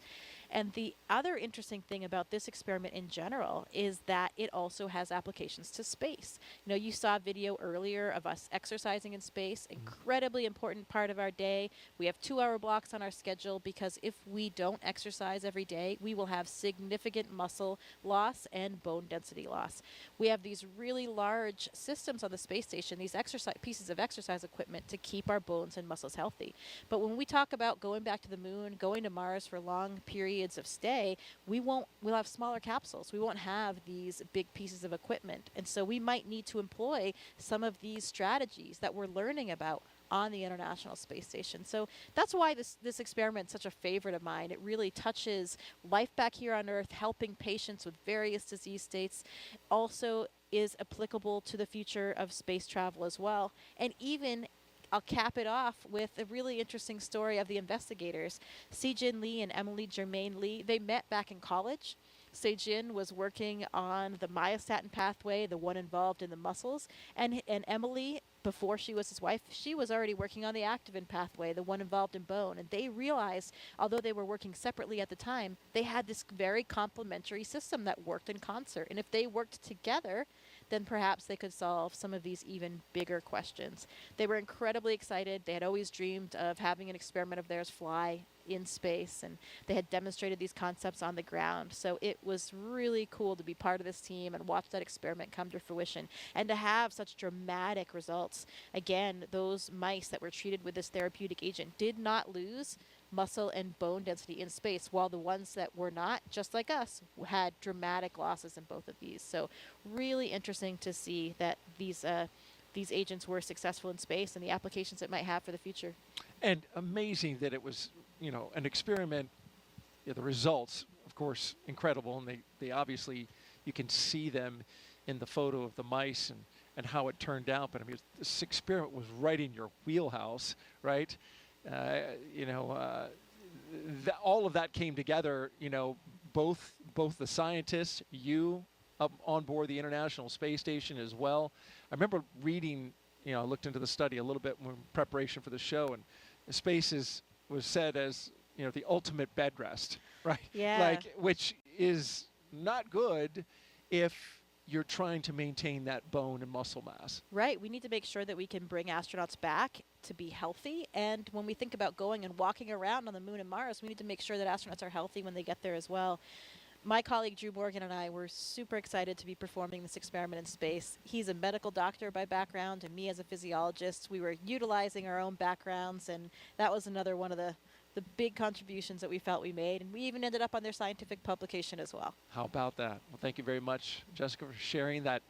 And the other interesting thing about this experiment in general is that it also has applications to space. You saw a video earlier of us exercising in space, incredibly important part of our day. We have 2-hour blocks on our schedule because if we don't exercise every day, we will have significant muscle loss and bone density loss. We have these really large systems on the space station, these pieces of exercise equipment to keep our bones and muscles healthy. But when we talk about going back to the moon, going to Mars for long periods of stay, we'll have smaller capsules. We won't have these big pieces of equipment. And so we might need to employ some of these strategies that we're learning about on the International Space Station. So that's why this experiment is such a favorite of mine. It really touches life back here on Earth, helping patients with various disease states. Also is applicable to the future of space travel as well. And even I'll cap it off with a really interesting story of the investigators. Se-Jin Lee and Emily Germain Lee, they met back in college. Se-Jin was working on the myostatin pathway, the one involved in the muscles, and Emily before she was his wife, she was already working on the activin pathway, the one involved in bone. And they realized, although they were working separately at the time, they had this very complementary system that worked in concert. And if they worked together, then perhaps they could solve some of these even bigger questions. They were incredibly excited. They had always dreamed of having an experiment of theirs fly in space, and they had demonstrated these concepts on the ground. So it was really cool to be part of this team and watch that experiment come to fruition and to have such dramatic results. Again, those mice that were treated with this therapeutic agent did not lose muscle and bone density in space, while the ones that were not, just like us, had dramatic losses in both of these. So really interesting to see that these agents were successful in space and the applications it might have for the future. And amazing that it was, you know, an experiment. The results, of course, incredible, and they obviously, you can see them in the photo of the mice and how it turned out. But I mean, this experiment was right in your wheelhouse, right? All of that came together, you know, both the scientists, you up on board the International Space Station as well. I remember reading, you know, I looked into the study a little bit in preparation for the show, and space was said as, you know, the ultimate bed rest, right? Yeah. Like, which is not good if you're trying to maintain that bone and muscle mass. Right. We need to make sure that we can bring astronauts back to be healthy. And when we think about going and walking around on the moon and Mars, we need to make sure that astronauts are healthy when they get there as well. My colleague Drew Morgan and I were super excited to be performing this experiment in space. He's a medical doctor by background, and me as a physiologist. We were utilizing our own backgrounds, and that was another one of the big contributions that we felt we made. And we even ended up on their scientific publication as well. How about that? Well, thank you very much, Jessica, for sharing that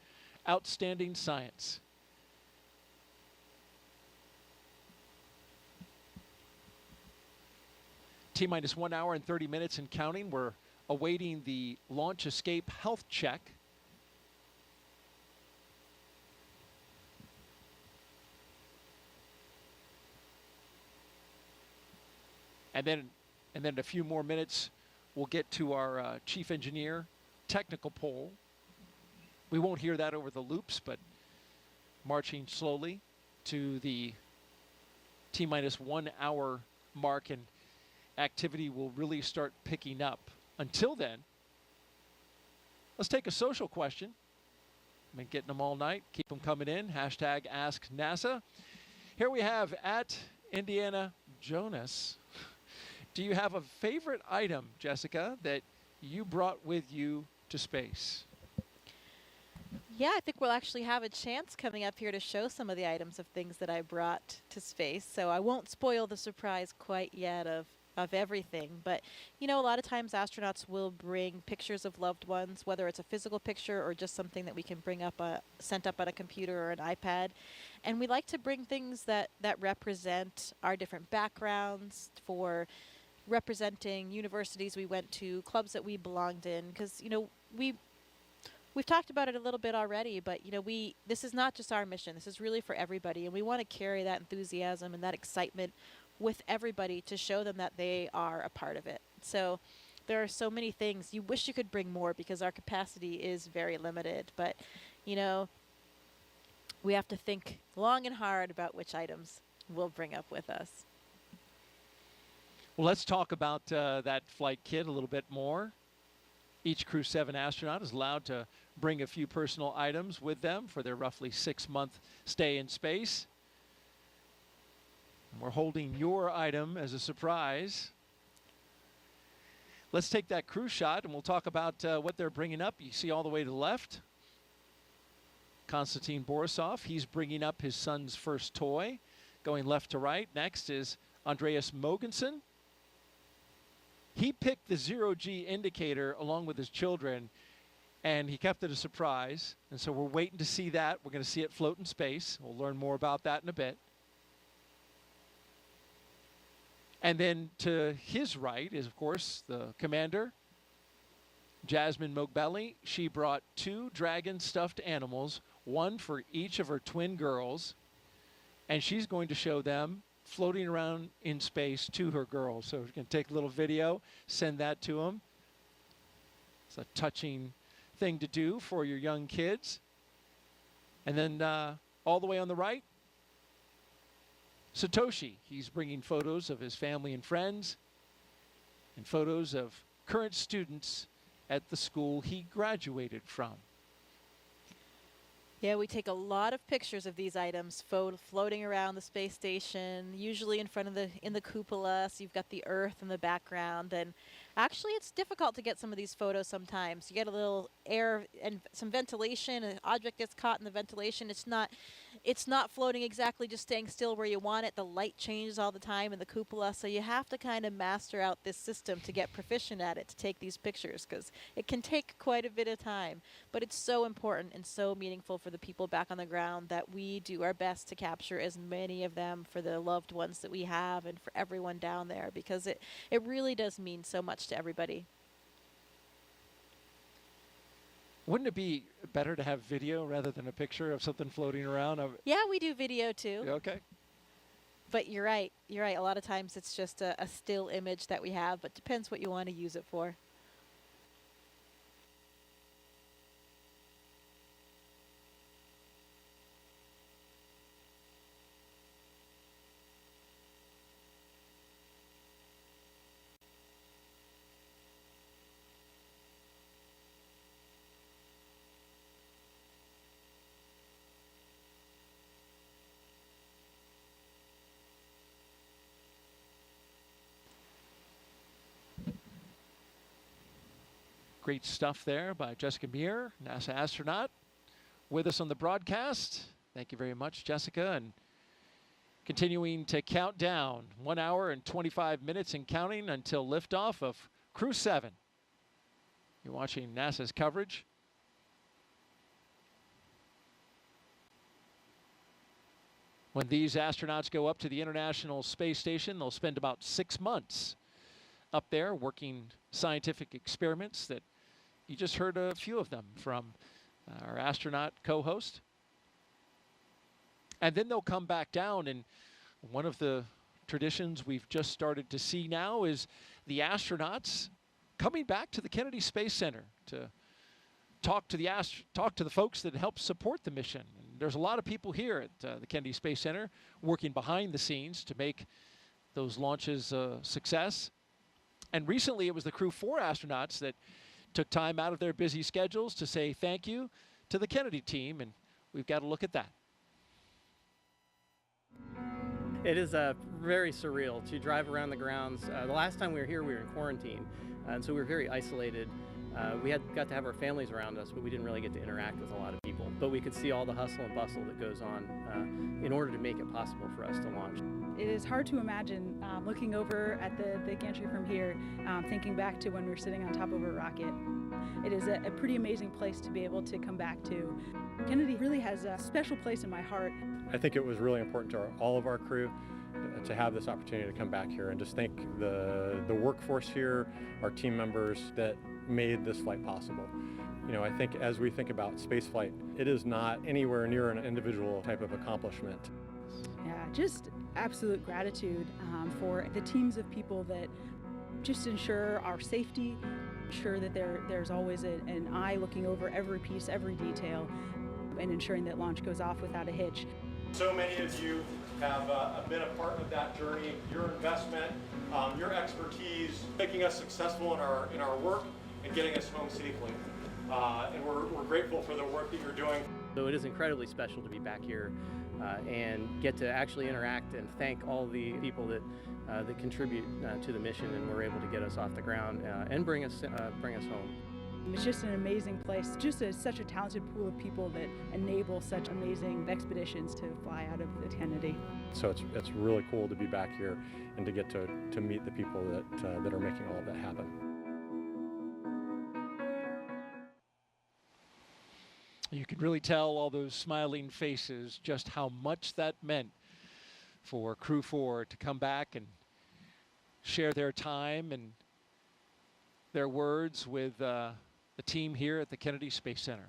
outstanding science. T-minus 1 hour and 30 minutes and counting. We're awaiting the launch escape health check. And then in a few more minutes, we'll get to our chief engineer technical poll. We won't hear that over the loops, but marching slowly to the T-minus 1 hour mark, and activity will really start picking up. Until then, let's take a social question. I've been getting them all night. Keep them coming in. Hashtag Ask NASA. Here we have at Indiana Jonas. Do you have a favorite item, Jessica, that you brought with you to space? Yeah, I think we'll actually have a chance coming up here to show some of the items of things that I brought to space. So I won't spoil the surprise quite yet of everything. But, you know, a lot of times astronauts will bring pictures of loved ones, whether it's a physical picture or just something that we can bring up, sent up on a computer or an iPad. And we like to bring things that represent our different backgrounds, for representing universities we went to, clubs that we belonged in, because, you know, we've talked about it a little bit already, but, you know, this is not just our mission. This is really for everybody, and we want to carry that enthusiasm and that excitement with everybody to show them that they are a part of it. So there are so many things. You wish you could bring more because our capacity is very limited, but, you know, we have to think long and hard about which items we'll bring up with us. Well, let's talk about that flight kit a little bit more. Each Crew-7 astronaut is allowed to bring a few personal items with them for their roughly 6-month stay in space. And we're holding your item as a surprise. Let's take that crew shot and we'll talk about what they're bringing up. You see all the way to the left, Konstantin Borisov. He's bringing up his son's first toy, going left to right. Next is Andreas Mogensen. He picked the 0G indicator along with his children, and he kept it a surprise. And so we're waiting to see that. We're going to see it float in space. We'll learn more about that in a bit. And then to his right is, of course, the commander, Jasmin Moghbeli. She brought 2 Dragon stuffed animals, one for each of her twin girls, and she's going to show them floating around in space to her girls. So we're going to take a little video, send that to them. It's a touching thing to do for your young kids. And then all the way on the right, Satoshi. He's bringing photos of his family and friends and photos of current students at the school he graduated from. Yeah, we take a lot of pictures of these items floating around the space station, usually in front of in the cupola, so you've got the Earth in the background. And actually, it's difficult to get some of these photos sometimes. You get a little air and some ventilation, an object gets caught in the ventilation. It's not floating exactly, just staying still where you want it. The light changes all the time in the cupola, so you have to kind of master out this system to get proficient at it to take these pictures, because it can take quite a bit of time. But it's so important and so meaningful for the people back on the ground that we do our best to capture as many of them for the loved ones that we have and for everyone down there, because it really does mean so much to everybody. Wouldn't it be better to have video rather than a picture of something floating around? Yeah, we do video too. Okay. But you're right. You're right. A lot of times it's just a still image that we have, but depends what you want to use it for. Great stuff there by Jessica Meir, NASA astronaut, with us on the broadcast. Thank you very much, Jessica. And continuing to count down, 1 hour and 25 minutes and counting until liftoff of Crew-7. You're watching NASA's coverage. When these astronauts go up to the International Space Station, they'll spend about 6 months up there working scientific experiments that you just heard a few of them from our astronaut co-host. And then they'll come back down, and one of the traditions we've just started to see now is the astronauts coming back to the Kennedy Space Center to talk to the folks that help support the mission. And there's a lot of people here at the Kennedy Space Center working behind the scenes to make those launches a success. And recently it was the Crew-4 astronauts that took time out of their busy schedules to say thank you to the Kennedy team, and we've got to look at that. It is very surreal to drive around the grounds. The last time we were here, we were in quarantine, and so we were very isolated. We got to have our families around us, but we didn't really get to interact with a lot of people. But we could see all the hustle and bustle that goes on in order to make it possible for us to launch. It is hard to imagine looking over at the gantry from here, thinking back to when we were sitting on top of a rocket. It is a pretty amazing place to be able to come back to. Kennedy really has a special place in my heart. I think it was really important to all of our crew to have this opportunity to come back here and just thank the workforce here, our team members that made this flight possible. You know, I think as we think about spaceflight, it is not anywhere near an individual type of accomplishment. Yeah, just absolute gratitude for the teams of people that just ensure our safety, ensure that there's always an eye looking over every piece, every detail, and ensuring that launch goes off without a hitch. So many of you have been a part of that journey. Your investment, your expertise, making us successful in our work and getting us home safely. And we're grateful for the work that you're doing. So it is incredibly special to be back here and get to actually interact and thank all the people that contribute to the mission and were able to get us off the ground and bring us home. It's just an amazing place, just such a talented pool of people that enable such amazing expeditions to fly out of the Kennedy. So it's really cool to be back here and to get to meet the people that are making all of that happen. You can really tell all those smiling faces just how much that meant for Crew-4 to come back and share their time and their words with the team here at the Kennedy Space Center.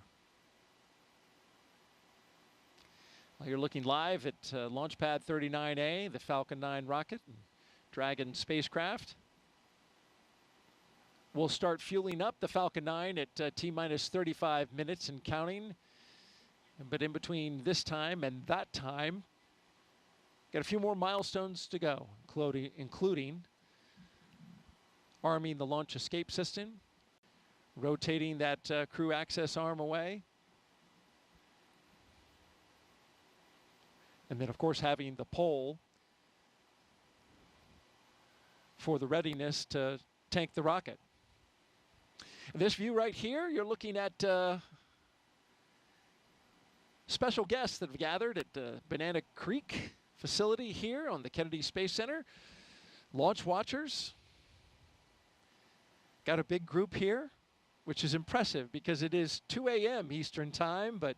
Well, you're looking live at Launch Pad 39A, the Falcon 9 rocket and Dragon spacecraft. We'll start fueling up the Falcon 9 at T-minus 35 minutes and counting. But in between this time and that time, Got a few more milestones to go, including arming the launch escape system, rotating that crew access arm away, and then, of course, having the pole for the readiness to tank the rocket. This view right here, you're looking at special guests that have gathered at the Banana Creek facility here on the Kennedy Space Center. Launch watchers. Got a big group here, which is impressive because it is 2 a.m. Eastern time, but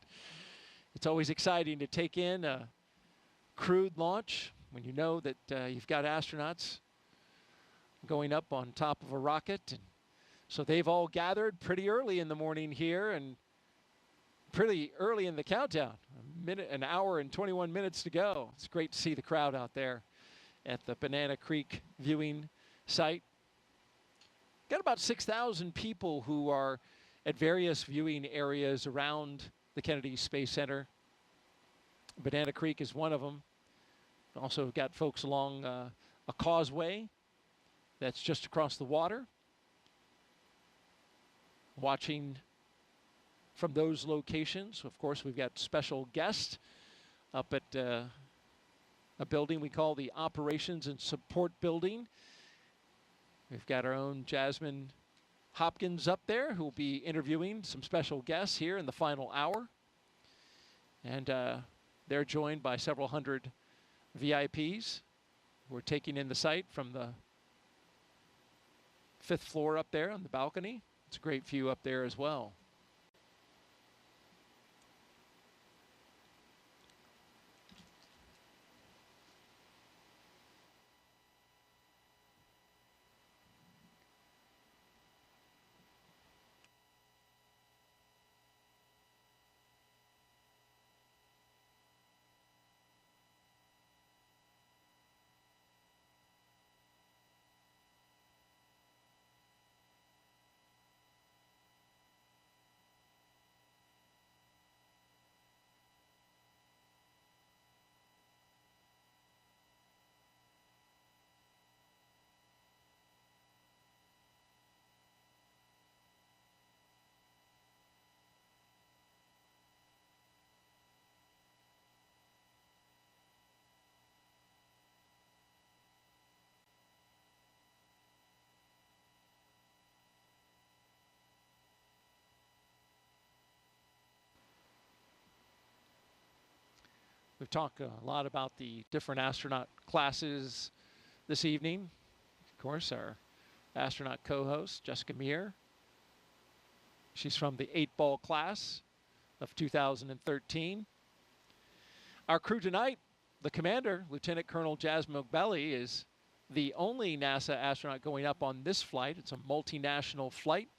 it's always exciting to take in a crewed launch when you know that you've got astronauts going up on top of a rocket. And so they've all gathered pretty early in the morning here and pretty early in the countdown. An hour and 21 minutes to go. It's great to see the crowd out there at the Banana Creek viewing site. Got about 6,000 people who are at various viewing areas around the Kennedy Space Center. Banana Creek is one of them. Also got folks along a causeway that's just across the water, watching from those locations. Of course, we've got special guests up at a building we call the Operations and Support Building. We've got our own Jasmin Hopkins up there who will be interviewing some special guests here in the final hour. And they're joined by several hundred VIPs who are taking in the site from the 5th floor up there on the balcony. It's a great view up there as well. We've talked a lot about the different astronaut classes this evening. Of course, our astronaut co-host, Jessica Meir. She's from the 8-ball class of 2013. Our crew tonight, the commander, Lieutenant Colonel Jasmin Moghbeli, is the only NASA astronaut going up on this flight. It's a multinational flight.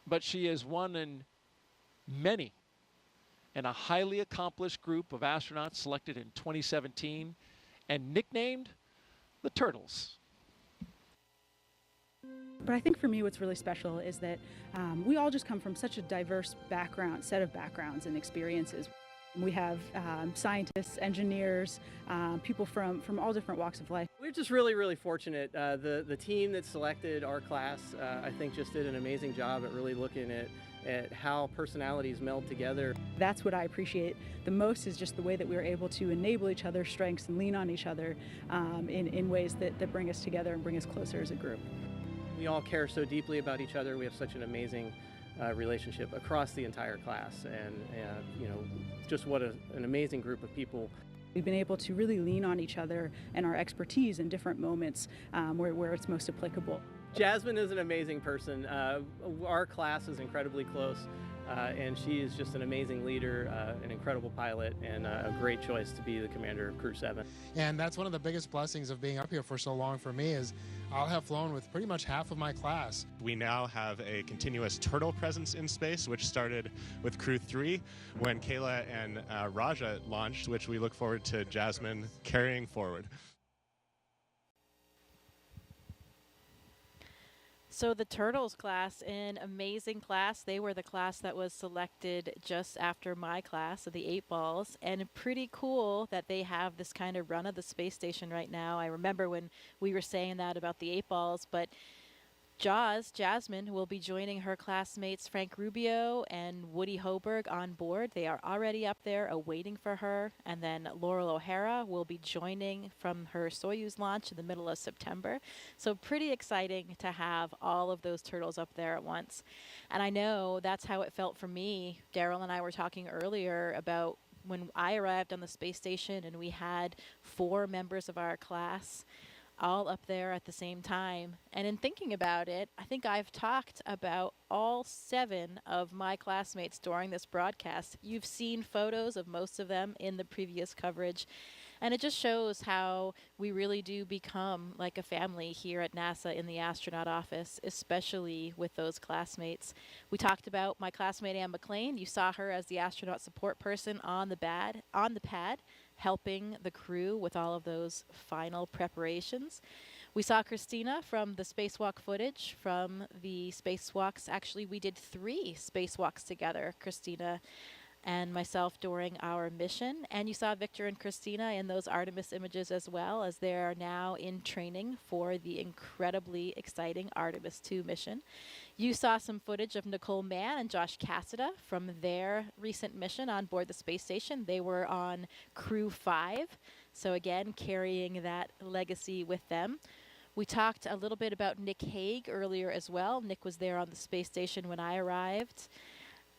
But she is one in many and a highly accomplished group of astronauts selected in 2017 and nicknamed the Turtles. But I think for me what's really special is that we all just come from such a diverse set of backgrounds and experiences. We have scientists, engineers, people from all different walks of life. We're just really, really fortunate. The team that selected our class, I think, just did an amazing job at really looking at how personalities meld together. That's what I appreciate the most, is just the way that we were able to enable each other's strengths and lean on each other in ways that bring us together and bring us closer as a group. We all care so deeply about each other. We have such an amazing relationship across the entire class, and you know, just what an amazing group of people. We've been able to really lean on each other and our expertise in different moments where it's most applicable. Jasmin is an amazing person. Our class is incredibly close, and she is just an amazing leader, an incredible pilot, and a great choice to be the commander of Crew-7. And that's one of the biggest blessings of being up here for so long for me, is I'll have flown with pretty much half of my class. We now have a continuous turtle presence in space, which started with Crew-3 when Kayla and Raja launched, which we look forward to Jasmin carrying forward. So the Turtles class, an amazing class. They were the class that was selected just after my class of the 8 balls, and pretty cool that they have this kind of run of the space station right now. I remember when we were saying that about the 8 balls, but Jasmin, will be joining her classmates Frank Rubio and Woody Hoberg on board. They are already up there awaiting for her. And then Laurel O'Hara will be joining from her Soyuz launch in the middle of September. So pretty exciting to have all of those turtles up there at once. And I know that's how it felt for me. Daryl and I were talking earlier about when I arrived on the space station and we had 4 members of our class all up there at the same time. And in thinking about it, I think I've talked about all 7 of my classmates during this broadcast. You've seen photos of most of them in the previous coverage. And it just shows how we really do become like a family here at NASA in the astronaut office, especially with those classmates. We talked about my classmate Anne McLean. You saw her as the astronaut support person on the pad, helping the crew with all of those final preparations. We saw Christina from the spacewalk footage from the spacewalks. Actually, we did 3 spacewalks together, Christina and myself, during our mission. And you saw Victor and Christina in those Artemis images as well, as they are now in training for the incredibly exciting Artemis 2 mission. You saw some footage of Nicole Mann and Josh Cassida from their recent mission on board the space station. They were on Crew-7, so again, carrying that legacy with them. We talked a little bit about Nick Hague earlier as well. Nick was there on the space station when I arrived.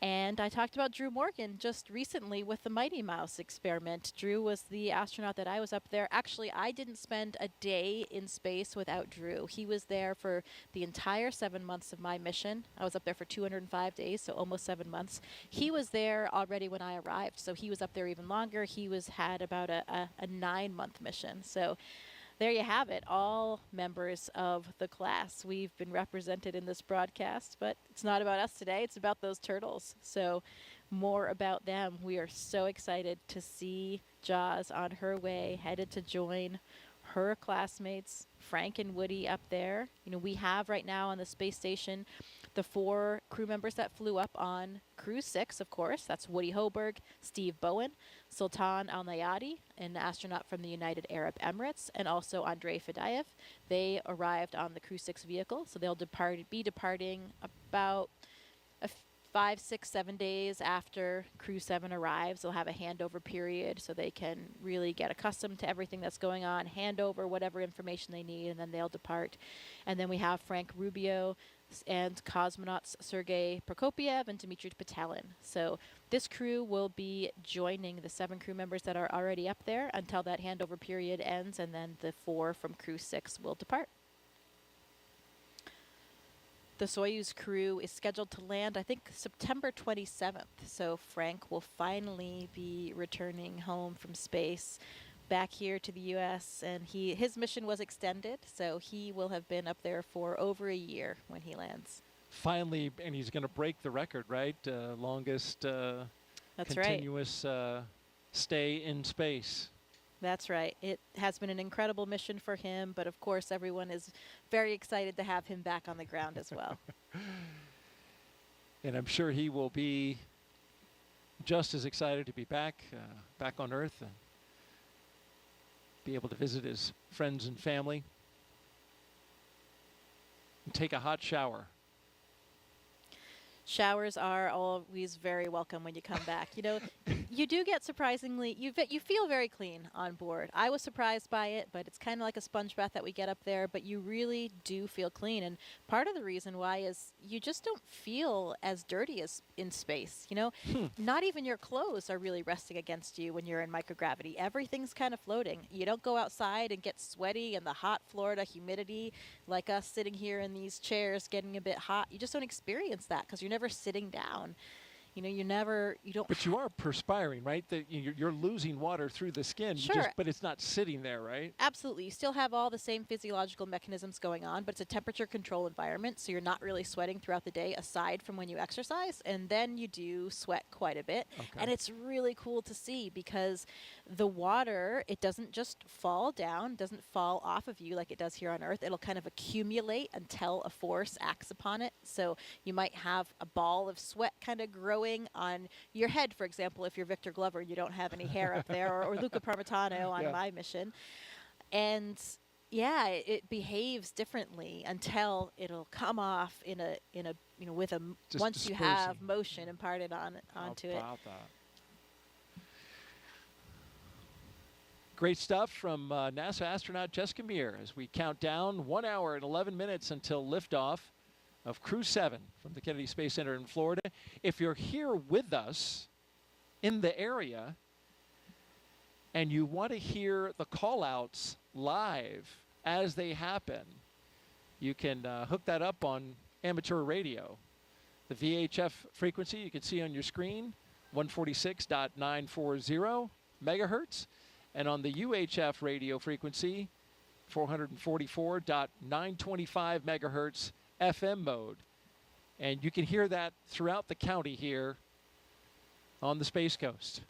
And I talked about Drew Morgan just recently with the Mighty Mouse experiment. Drew was the astronaut that I was up there. Actually, I didn't spend a day in space without Drew. He was there for the entire 7 months of my mission. I was up there for 205 days, so almost 7 months. He was there already when I arrived, so he was up there even longer. He had about a 9-month mission. So there you have it, all members of the class. We've been represented in this broadcast, but it's not about us today. It's about those turtles. So more about them. We are so excited to see Jaws on her way, headed to join her classmates, Frank and Woody, up there. You know, we have right now on the space station the 4 crew members that flew up on Crew-6, of course. That's Woody Hoberg, Steve Bowen, Sultan Al-Nayati, an astronaut from the United Arab Emirates, and also Andrei Fadayev. They arrived on the Crew-6 vehicle, so they'll be departing about 5, 6, 7 days after Crew-7 arrives. They'll have a handover period so they can really get accustomed to everything that's going on, hand over whatever information they need, and then they'll depart. And then we have Frank Rubio and cosmonauts Sergei Prokopiev and Dmitry Petelin. So this crew will be joining the 7 crew members that are already up there until that handover period ends, and then the 4 from Crew-6 will depart. The Soyuz crew is scheduled to land, I think, September 27th. So Frank will finally be returning home from space back here to the U.S. And his mission was extended, so he will have been up there for over a year when he lands. Finally, and he's going to break the record, right? Longest That's continuous stay in space. That's right. It has been an incredible mission for him, but of course everyone is very excited to have him back on the ground as well. And I'm sure he will be just as excited to be back on Earth and be able to visit his friends and family and take a hot shower. Showers are always very welcome when you come back. You know, you do get surprisingly, you feel very clean on board. I was surprised by it, but it's kind of like a sponge bath that we get up there, but you really do feel clean. And part of the reason why is you just don't feel as dirty as in space. You know, not even your clothes are really resting against you when you're in microgravity. Everything's kind of floating. You don't go outside and get sweaty in the hot Florida humidity like us sitting here in these chairs getting a bit hot. You just don't experience that because you're never sitting down. You know, you don't. But you are perspiring, right? You're losing water through the skin. Sure. But it's not sitting there, right? Absolutely. You still have all the same physiological mechanisms going on, but it's a temperature control environment, so you're not really sweating throughout the day aside from when you exercise, and then you do sweat quite a bit. Okay. And it's really cool to see because the water, it doesn't just fall down, doesn't fall off of you like it does here on Earth. It'll kind of accumulate until a force acts upon it. So you might have a ball of sweat kind of growing on your head, for example, if you're Victor Glover, you don't have any hair up there, or Luca Parmitano on my mission. And yeah, it behaves differently until it'll come off in a with a Just once dispersing. you have motion imparted onto it. Great stuff from NASA astronaut Jessica Meir as we count down 1 hour and 11 minutes until liftoff of Crew-7 from the Kennedy Space Center in Florida. If you're here with us in the area and you want to hear the call-outs live as they happen, you can hook that up on amateur radio. The VHF frequency you can see on your screen, 146.940 megahertz, and on the UHF radio frequency, 444.925 megahertz FM mode. And you can hear that throughout the county here on the Space Coast.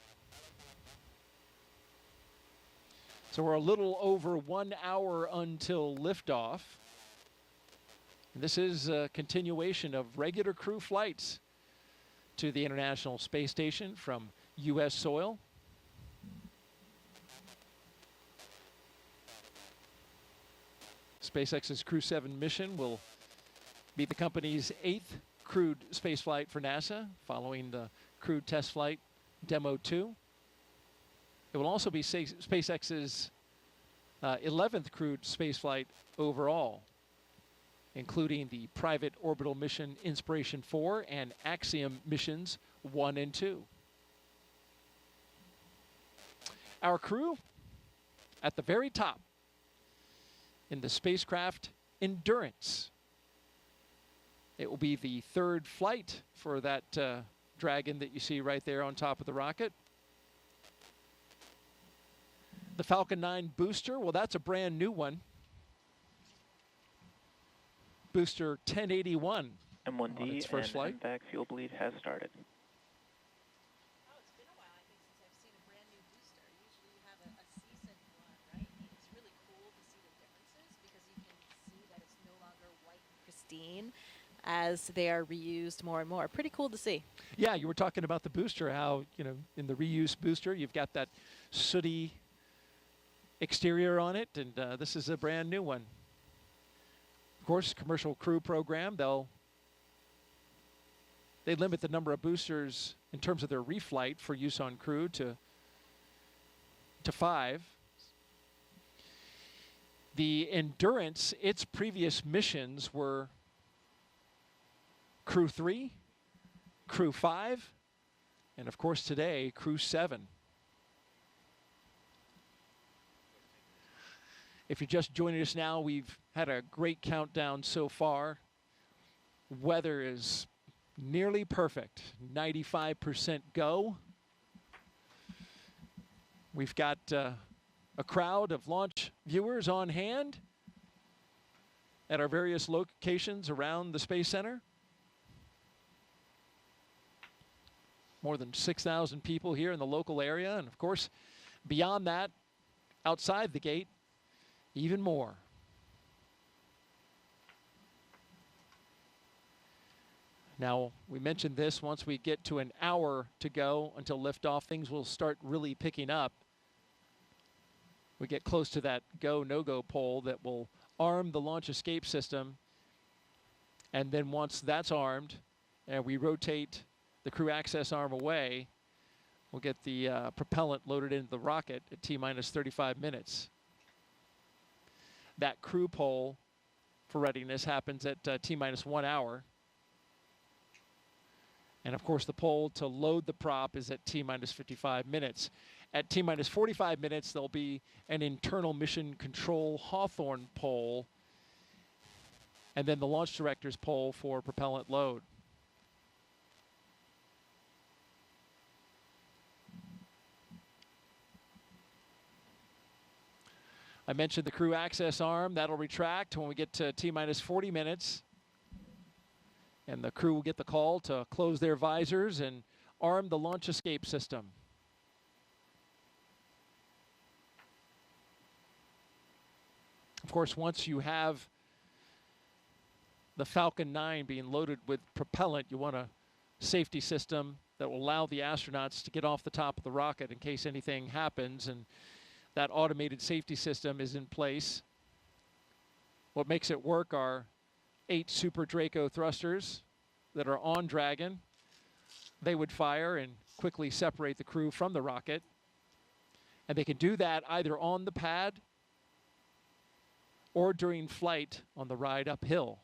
So we're a little over 1 hour until liftoff. And this is a continuation of regular crew flights to the International Space Station from U.S. soil. SpaceX's Crew-7 mission will be the company's 8th crewed spaceflight for NASA, following the crewed test flight Demo 2. It will also be SpaceX's 11th crewed spaceflight overall, including the private orbital mission Inspiration 4 and Axiom missions 1 and 2. Our crew at the very top in the spacecraft Endurance. It will be the 3rd flight for that Dragon that you see right there on top of the rocket. The Falcon 9 booster, well, that's a brand new one. Booster 1081 M1D on its first flight. and MVAC fuel bleed has started. As they are reused more and more. Pretty cool to see. Yeah, you were talking about the booster, how, in the reuse booster, you've got that sooty exterior on it, and this is a brand new one. Of course, commercial crew program, they limit the number of boosters in terms of their reflight for use on crew to 5. The Endurance, its previous missions were Crew-3, Crew-5, and of course today, Crew-7. If you're just joining us now, we've had a great countdown so far. Weather is nearly perfect, 95% go. We've got a crowd of launch viewers on hand at our various locations around the Space Center. More than 6,000 people here in the local area, and of course, beyond that, outside the gate, even more. Now, we mentioned this, once we get to an hour to go until liftoff, things will start really picking up. We get close to that go, no-go pole that will arm the launch escape system. And then once that's armed, and we rotate the crew access arm away, we'll get the propellant loaded into the rocket at T-minus 35 minutes. That crew pole for readiness happens at T-minus 1 hour. And of course, the pole to load the prop is at T-minus 55 minutes. At T-minus 45 minutes, there'll be an internal mission control Hawthorne pole, and then the launch director's pole for propellant load. I mentioned the crew access arm. That'll retract when we get to T-minus 40 minutes. And the crew will get the call to close their visors and arm the launch escape system. Of course, once you have the Falcon 9 being loaded with propellant, you want a safety system that will allow the astronauts to get off the top of the rocket in case anything happens, and that automated safety system is in place. What makes it work are 8 Super Draco thrusters that are on Dragon. They would fire and quickly separate the crew from the rocket, and they can do that either on the pad or during flight on the ride uphill.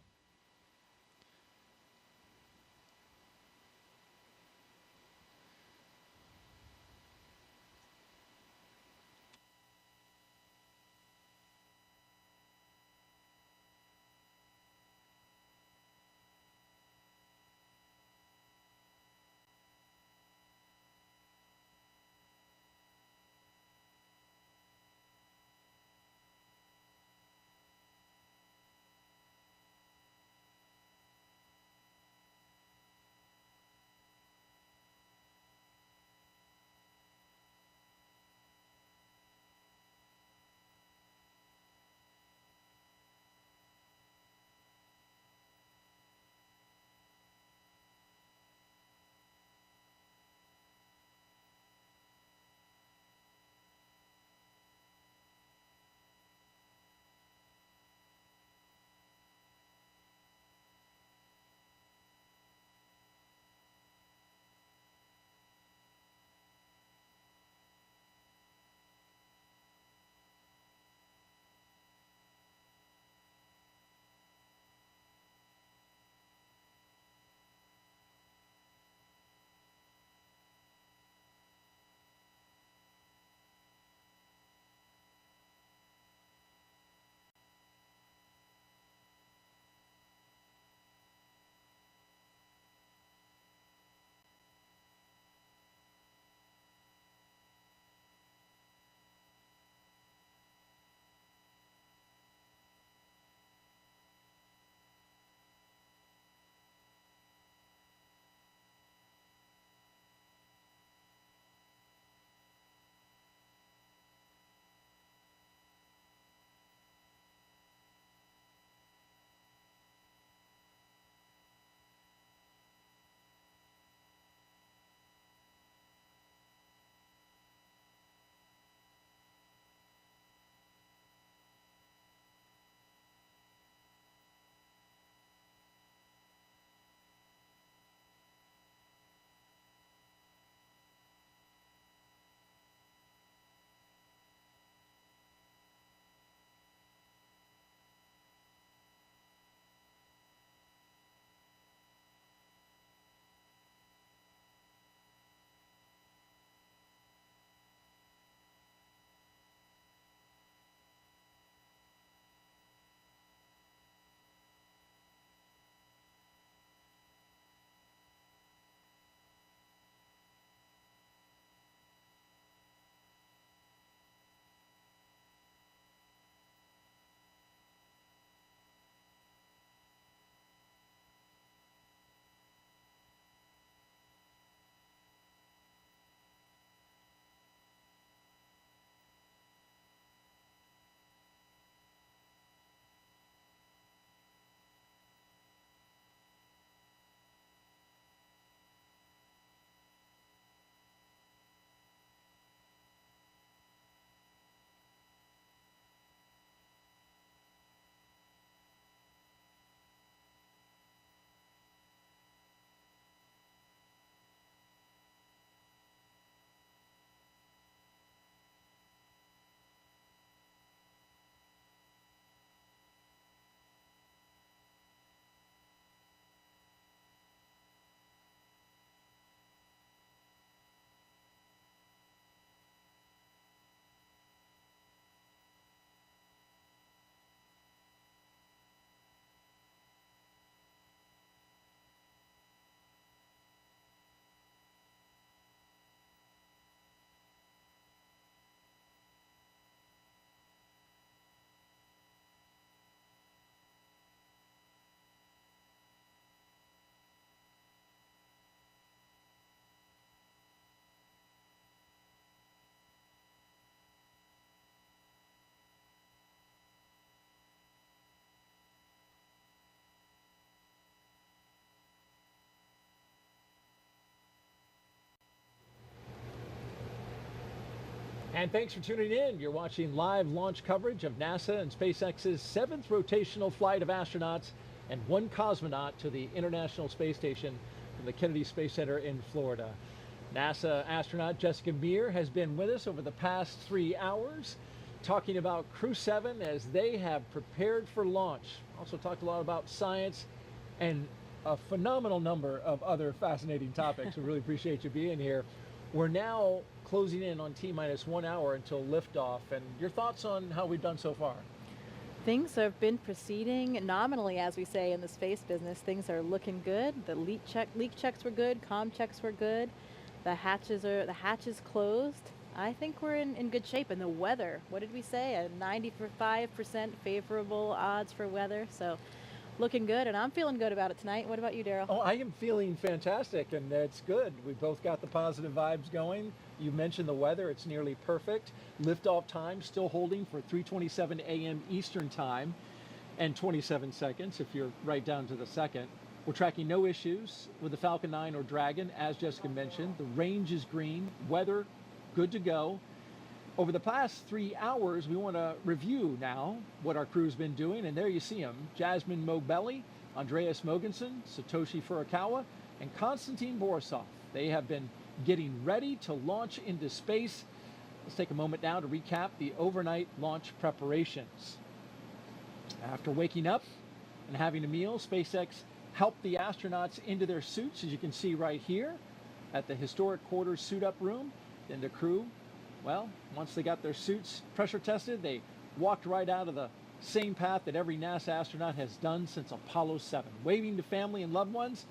And thanks for tuning in. You're watching live launch coverage of NASA and SpaceX's 7th rotational flight of astronauts and one cosmonaut to the International Space Station from the Kennedy Space Center in Florida. NASA astronaut Jessica Meir has been with us over the past 3 hours, talking about Crew-7 as they have prepared for launch. Also talked a lot about science and a phenomenal number of other fascinating topics. We really appreciate you being here. We're now closing in on T-minus 1 hour until liftoff, and your thoughts on how we've done so far? Things have been proceeding nominally, as we say in the space business. Things are looking good. The leak checks were good. Comm checks were good. The hatches closed. I think we're in good shape. And the weather, what did we say? A 95% favorable odds for weather. So looking good, and I'm feeling good about it tonight. What about you, Daryl? Oh, I am feeling fantastic, and it's good. We both got the positive vibes going. You mentioned the weather. It's nearly perfect. Liftoff time still holding for 3:27 a.m. Eastern time and 27 seconds if you're right down to the second. We're tracking no issues with the Falcon 9 or Dragon, as Jessica mentioned. The range is green. Weather, good to go. Over the past 3 hours, we want to review now what our crew's been doing, and there you see them. Jasmin Moghbeli, Andreas Mogensen, Satoshi Furukawa, and Konstantin Borisov. They have been getting ready to launch into space. Let's take a moment now to recap the overnight launch preparations. After waking up and having a meal, SpaceX helped the astronauts into their suits, as you can see right here at the historic quarters suit-up room. Then the crew, well, once they got their suits pressure tested, they walked right out of the same path that every NASA astronaut has done since Apollo 7, waving to family and loved ones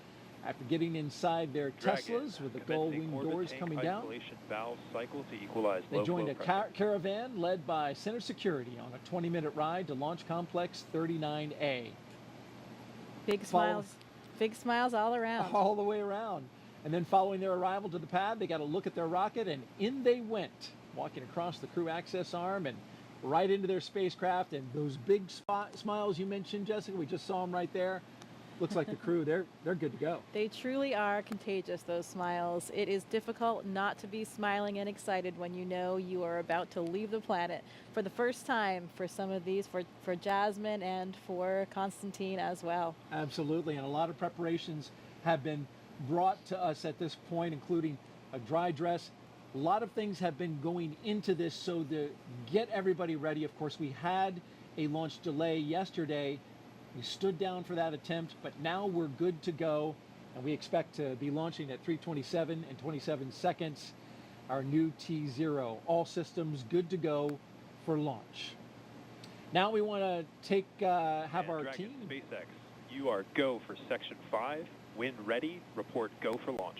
after getting inside their Teslas with the gull-wing doors coming down. Valve cycle to equalize They joined a caravan led by Center Security on a 20-minute ride to Launch Complex 39A. Big smiles all around. All the way around. And then following their arrival to the pad, they got a look at their rocket, and in they went, walking across the crew access arm and right into their spacecraft. And those big smiles you mentioned, Jessica, we just saw them right there. Looks like the crew, they're good to go. They truly are contagious, those smiles. It is difficult not to be smiling and excited when you know you are about to leave the planet for the first time for some of these, for Jasmin and for Konstantin as well. Absolutely, and a lot of preparations have been brought to us at this point, including a dry dress. A lot of things have been going into this so to get everybody ready. Of course, we had a launch delay yesterday. We stood down for that attempt, but now we're good to go, and we expect to be launching at 3:27 and 27 seconds, our new T0. All systems good to go for launch. Now we want to have our Dragon, team. SpaceX, you are go for Section 5. When ready, report go for launch.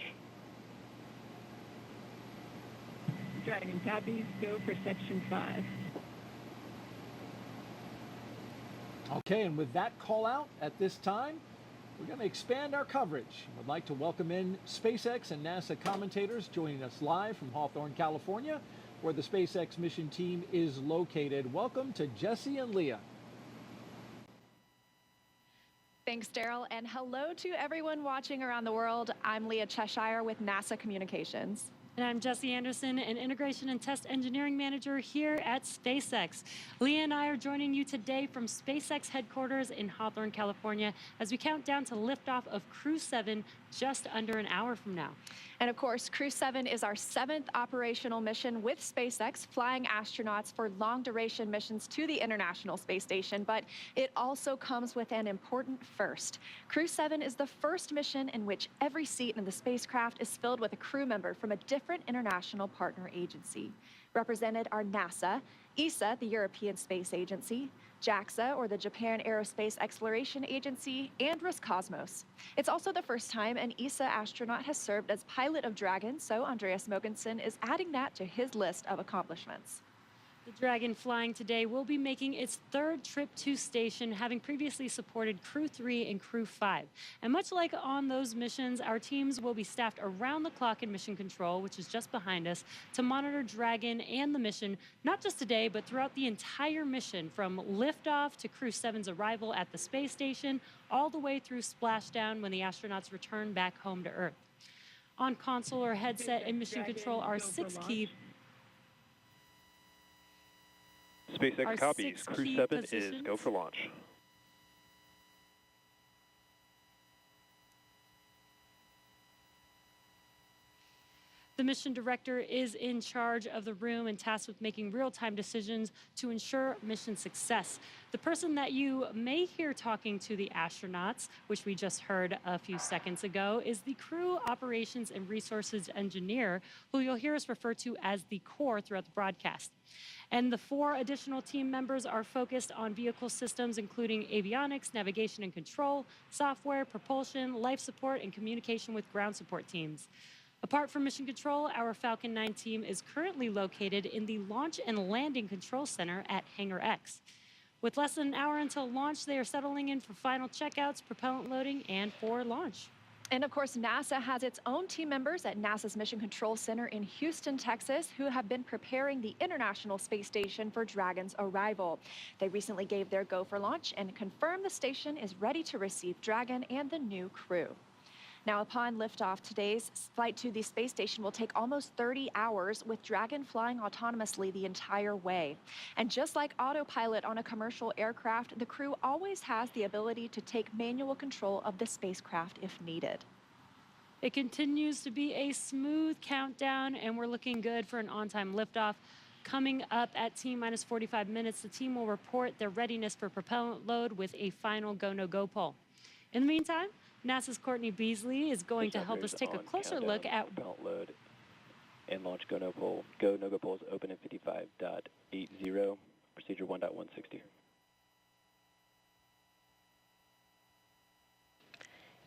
Dragon copies, go for Section 5. Okay, and with that call out at this time, we're going to expand our coverage. We'd like to welcome in SpaceX and NASA commentators joining us live from Hawthorne, California, where the SpaceX mission team is located. Welcome to Jesse and Leah. Thanks, Daryl, and hello to everyone watching around the world. I'm Leah Cheshire with NASA Communications. And I'm Jesse Anderson, an Integration and Test Engineering Manager here at SpaceX. Leah and I are joining you today from SpaceX headquarters in Hawthorne, California, as we count down to liftoff of Crew-7 just under an hour from now. And of course, Crew-7 is our 7th operational mission with SpaceX, flying astronauts for long-duration missions to the International Space Station, but it also comes with an important first. Crew-7 is the first mission in which every seat in the spacecraft is filled with a crew member from a different international partner agency. Represented are NASA, ESA, the European Space Agency, JAXA, or the Japan Aerospace Exploration Agency, and Roscosmos. It's also the first time an ESA astronaut has served as pilot of Dragon, so Andreas Mogensen is adding that to his list of accomplishments. The Dragon flying today will be making its 3rd trip to station, having previously supported Crew-3 and Crew-5. And much like on those missions, our teams will be staffed around the clock in mission control, which is just behind us, to monitor Dragon and the mission, not just today, but throughout the entire mission, from liftoff to Crew-7's arrival at the space station, all the way through splashdown when the astronauts return back home to Earth. On console or headset and mission control are 6 key SpaceX Our copies. 6 key Crew-7 is positions. go for launch. The mission director is in charge of the room and tasked with making real-time decisions to ensure mission success. The person that you may hear talking to the astronauts, which we just heard a few seconds ago, is the Crew Operations and Resources Engineer, who you'll hear us refer to as the core throughout the broadcast. And the 4 additional team members are focused on vehicle systems, including avionics, navigation and control, software, propulsion, life support, and communication with ground support teams. Apart from Mission Control, our Falcon 9 team is currently located in the Launch and Landing Control Center at Hangar X. With less than an hour until launch, they are settling in for final checkouts, propellant loading, and for launch. And of course, NASA has its own team members at NASA's Mission Control Center in Houston, Texas, who have been preparing the International Space Station for Dragon's arrival. They recently gave their go for launch and confirmed the station is ready to receive Dragon and the new crew. Now, upon liftoff, today's flight to the space station will take almost 30 hours, with Dragon flying autonomously the entire way. And just like autopilot on a commercial aircraft, the crew always has the ability to take manual control of the spacecraft if needed. It continues to be a smooth countdown, and we're looking good for an on-time liftoff. Coming up at T-minus 45 minutes, the team will report their readiness for propellant load with a final go-no-go poll. In the meantime, NASA's Courtney Beasley is going to help us take a closer look at propellant load and launch go-no poll. Go-no-go poll is open at 55.80, procedure 1.160.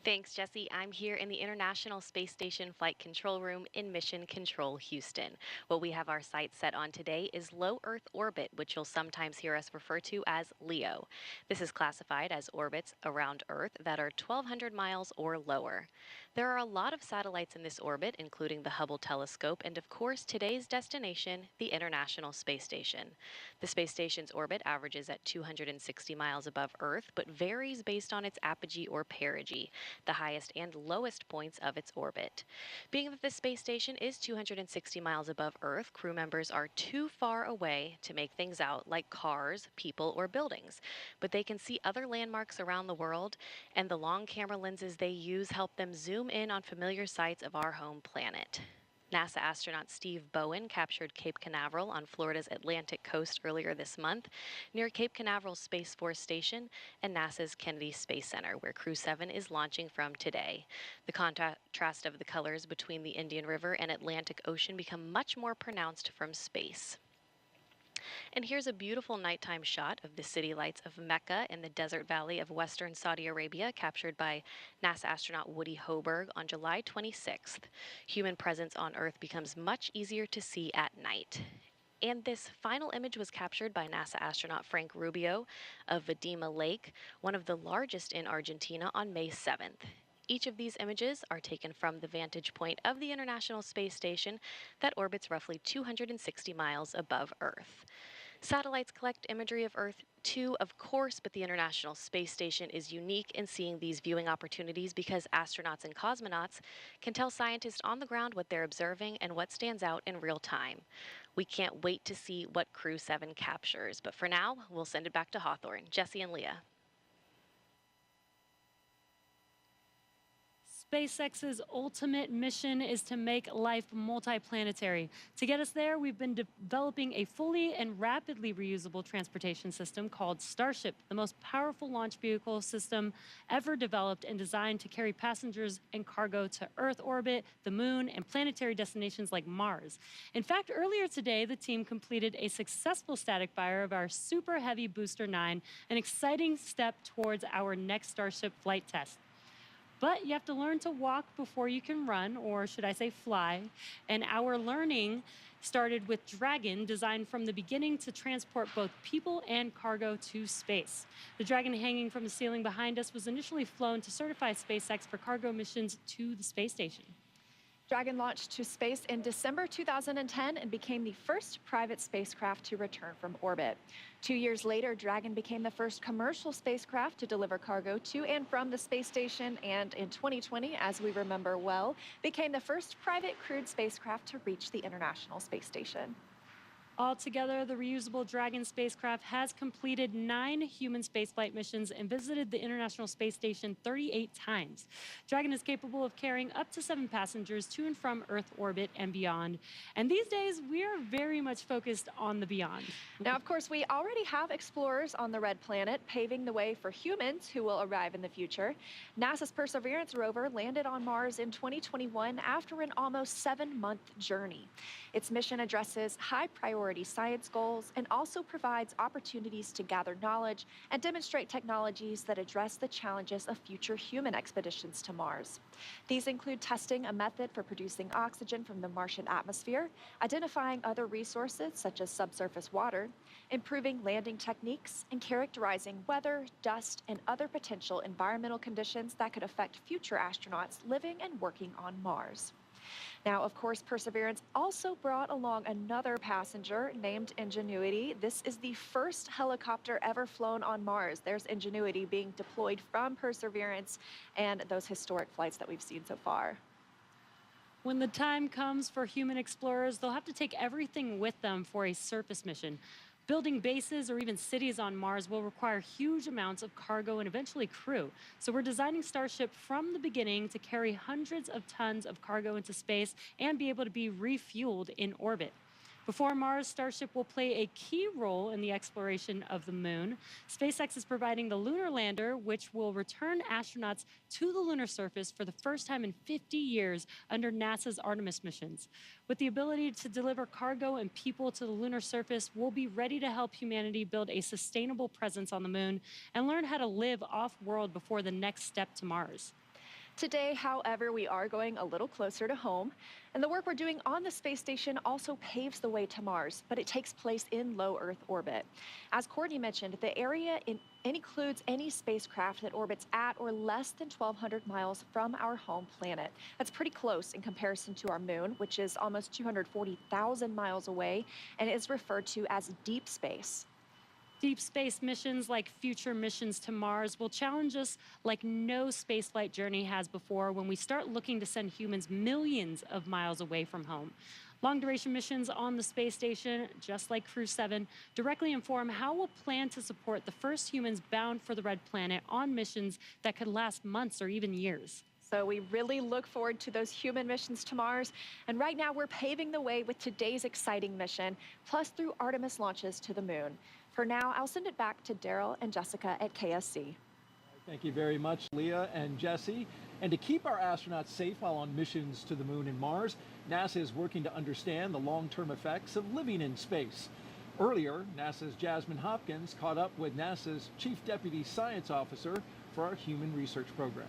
Thanks, Jesse. I'm here in the International Space Station Flight Control Room in Mission Control, Houston. What we have our sights set on today is low Earth orbit, which you'll sometimes hear us refer to as LEO. This is classified as orbits around Earth that are 1,200 miles or lower. There are a lot of satellites in this orbit, including the Hubble telescope and, of course, today's destination, the International Space Station. The space station's orbit averages at 260 miles above Earth, but varies based on its apogee or perigee, the highest and lowest points of its orbit. Being that the space station is 260 miles above Earth, crew members are too far away to make things out like cars, people, or buildings. But they can see other landmarks around the world, and the long camera lenses they use help them zoom in on familiar sights of our home planet. NASA astronaut Steve Bowen captured Cape Canaveral on Florida's Atlantic coast earlier this month, near Cape Canaveral's Space Force Station and NASA's Kennedy Space Center, where Crew-7 is launching from today. The contrast of the colors between the Indian River and Atlantic Ocean become much more pronounced from space. And here's a beautiful nighttime shot of the city lights of Mecca in the desert valley of western Saudi Arabia, captured by NASA astronaut Woody Hoberg on July 26th. Human presence on Earth becomes much easier to see at night. And this final image was captured by NASA astronaut Frank Rubio of Vadima Lake, one of the largest in Argentina, on May 7th. Each of these images are taken from the vantage point of the International Space Station that orbits roughly 260 miles above Earth. Satellites collect imagery of Earth too, of course, but the International Space Station is unique in seeing these viewing opportunities because astronauts and cosmonauts can tell scientists on the ground what they're observing and what stands out in real time. We can't wait to see what Crew-7 captures, but for now, we'll send it back to Hawthorne. Jesse and Leah. SpaceX's ultimate mission is to make life multiplanetary. To get us there, we've been developing a fully and rapidly reusable transportation system called Starship, the most powerful launch vehicle system ever developed and designed to carry passengers and cargo to Earth orbit, the moon, and planetary destinations like Mars. In fact, earlier today, the team completed a successful static fire of our Super Heavy Booster 9, an exciting step towards our next Starship flight test. But you have to learn to walk before you can run, or should I say fly. And our learning started with Dragon, designed from the beginning to transport both people and cargo to space. The Dragon hanging from the ceiling behind us was initially flown to certify SpaceX for cargo missions to the space station. Dragon launched to space in December 2010 and became the first private spacecraft to return from orbit. 2 years later, Dragon became the first commercial spacecraft to deliver cargo to and from the space station, and in 2020, as we remember well, became the first private crewed spacecraft to reach the International Space Station. Altogether, the reusable Dragon spacecraft has completed 9 human spaceflight missions and visited the International Space Station 38 times. Dragon is capable of carrying up to 7 passengers to and from Earth orbit and beyond. And these days, we are very much focused on the beyond. Now, of course, we already have explorers on the Red Planet, paving the way for humans who will arrive in the future. NASA's Perseverance rover landed on Mars in 2021 after an almost 7-month journey. Its mission addresses high-priority science goals and also provides opportunities to gather knowledge and demonstrate technologies that address the challenges of future human expeditions to Mars. These include testing a method for producing oxygen from the Martian atmosphere, identifying other resources such as subsurface water, improving landing techniques, and characterizing weather, dust, and other potential environmental conditions that could affect future astronauts living and working on Mars. Now, of course, Perseverance also brought along another passenger named Ingenuity. This is the first helicopter ever flown on Mars. There's Ingenuity being deployed from Perseverance and those historic flights that we've seen so far. When the time comes for human explorers, they'll have to take everything with them for a surface mission. Building bases or even cities on Mars will require huge amounts of cargo and eventually crew. So we're designing Starship from the beginning to carry hundreds of tons of cargo into space and be able to be refueled in orbit. Before Mars, Starship will play a key role in the exploration of the moon. SpaceX is providing the lunar lander, which will return astronauts to the lunar surface for the first time in 50 years under NASA's Artemis missions. With the ability to deliver cargo and people to the lunar surface, we'll be ready to help humanity build a sustainable presence on the moon and learn how to live off-world before the next step to Mars. Today, however, we are going a little closer to home, and the work we're doing on the space station also paves the way to Mars, but it takes place in low Earth orbit. As Courtney mentioned, the area includes any spacecraft that orbits at or less than 1,200 miles from our home planet. That's pretty close in comparison to our moon, which is almost 240,000 miles away and is referred to as deep space. Deep space missions like future missions to Mars will challenge us like no spaceflight journey has before when we start looking to send humans millions of miles away from home. Long-duration missions on the space station, just like Crew-7, directly inform how we'll plan to support the first humans bound for the Red Planet on missions that could last months or even years. So we really look forward to those human missions to Mars. And right now we're paving the way with today's exciting mission, plus through Artemis launches to the moon. For now, I'll send it back to Daryl and Jessica at KSC. Thank you very much, Leah and Jesse. And to keep our astronauts safe while on missions to the moon and Mars, NASA is working to understand the long-term effects of living in space. Earlier, NASA's Jasmin Moghbeli caught up with NASA's Chief Deputy Science Officer for our Human Research Program.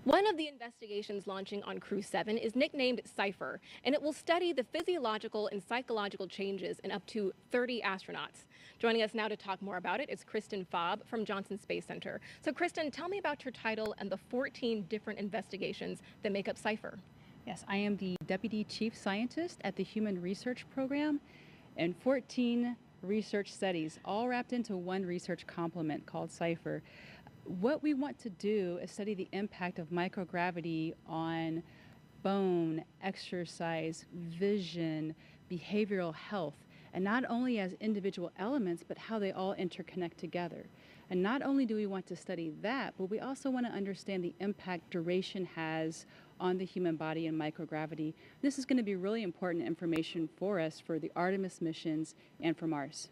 One of the investigations launching on Crew-7 is nicknamed CIPHER, and it will study the physiological and psychological changes in up to 30 astronauts. Joining us now to talk more about it is Kristen Fobb from Johnson Space Center. So Kristen, tell me about your title and the 14 different investigations that make up CIPHER. Yes, I am the Deputy Chief Scientist at the Human Research Program, and 14 research studies, all wrapped into one research complement called CIPHER. What we want to do is study the impact of microgravity on bone, exercise, vision, behavioral health, and not only as individual elements, but how they all interconnect together. And not only do we want to study that, but we also want to understand the impact duration has on the human body and microgravity. This is going to be really important information for us for the Artemis missions and for Mars.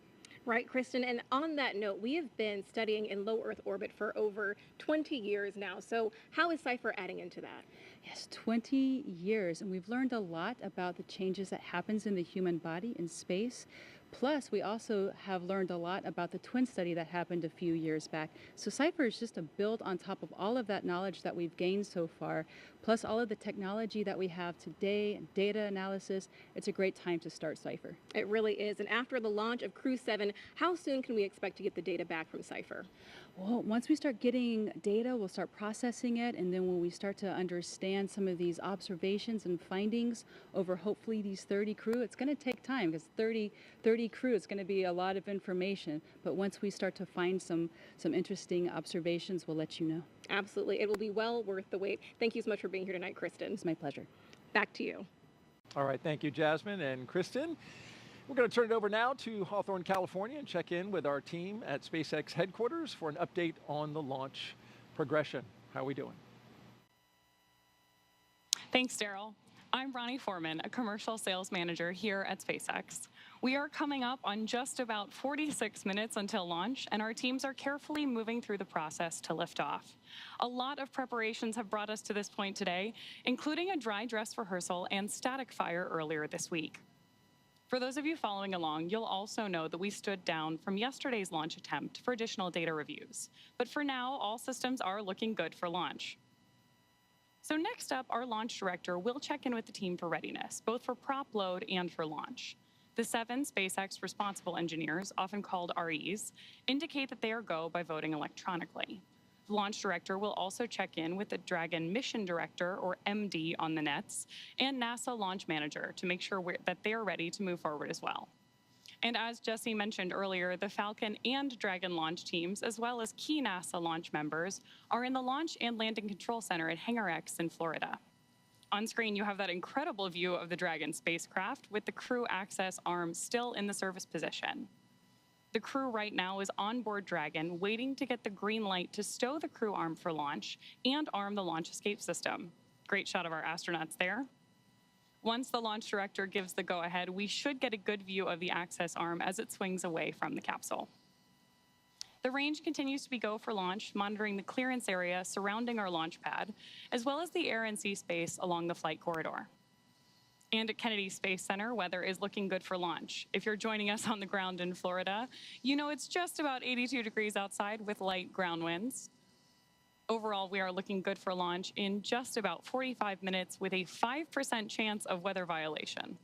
Right, Kristen, and on that note, we have been studying in low Earth orbit for over 20 years now. So how is CIPHER adding into that? Yes, 20 years, and we've learned a lot about the changes that happens in the human body in space. Plus, we also have learned a lot about the twin study that happened a few years back. So CIPHER is just a build on top of all of that knowledge that we've gained so far, plus all of the technology that we have today, and data analysis. It's a great time to start CIPHER. It really is. And after the launch of Crew-7, how soon can we expect to get the data back from CIPHER? Well, once we start getting data, we'll start processing it, and then when we start to understand some of these observations and findings over hopefully these 30 crew, it's going to take time because 30 crew is going to be a lot of information. But once we start to find some interesting observations, we'll let you know. Absolutely. It will be well worth the wait. Thank you so much for being here tonight, Kristen. It's my pleasure. Back to you. All right, thank you, Jasmine and Kristen. We're going to turn it over now to Hawthorne, California, and check in with our team at SpaceX headquarters for an update on the launch progression. How are we doing? Thanks, Daryl. I'm Ronnie Foreman, a commercial sales manager here at SpaceX. We are coming up on just about 46 minutes until launch, and our teams are carefully moving through the process to lift off. A lot of preparations have brought us to this point today, including a dry dress rehearsal and static fire earlier this week. For those of you following along, you'll also know that we stood down from yesterday's launch attempt for additional data reviews. But for now, all systems are looking good for launch. So next up, our launch director will check in with the team for readiness, both for prop load and for launch. The 7 SpaceX responsible engineers, often called REs, indicate that they are go by voting electronically. The launch director will also check in with the Dragon mission director, or MD, on the nets, and NASA launch manager to make sure that they are ready to move forward as well. And as Jesse mentioned earlier, the Falcon and Dragon launch teams, as well as key NASA launch members, are in the Launch and Landing Control Center at Hangar X in Florida. On screen, you have that incredible view of the Dragon spacecraft with the crew access arm still in the service position. The crew right now is on board Dragon, waiting to get the green light to stow the crew arm for launch and arm the launch escape system. Great shot of our astronauts there. Once the launch director gives the go-ahead, we should get a good view of the access arm as it swings away from the capsule. The range continues to be go for launch, monitoring the clearance area surrounding our launch pad, as well as the air and sea space along the flight corridor. And at Kennedy Space Center, weather is looking good for launch. If you're joining us on the ground in Florida, you know it's just about 82 degrees outside with light ground winds. Overall, we are looking good for launch in just about 45 minutes with a 5% chance of weather violation.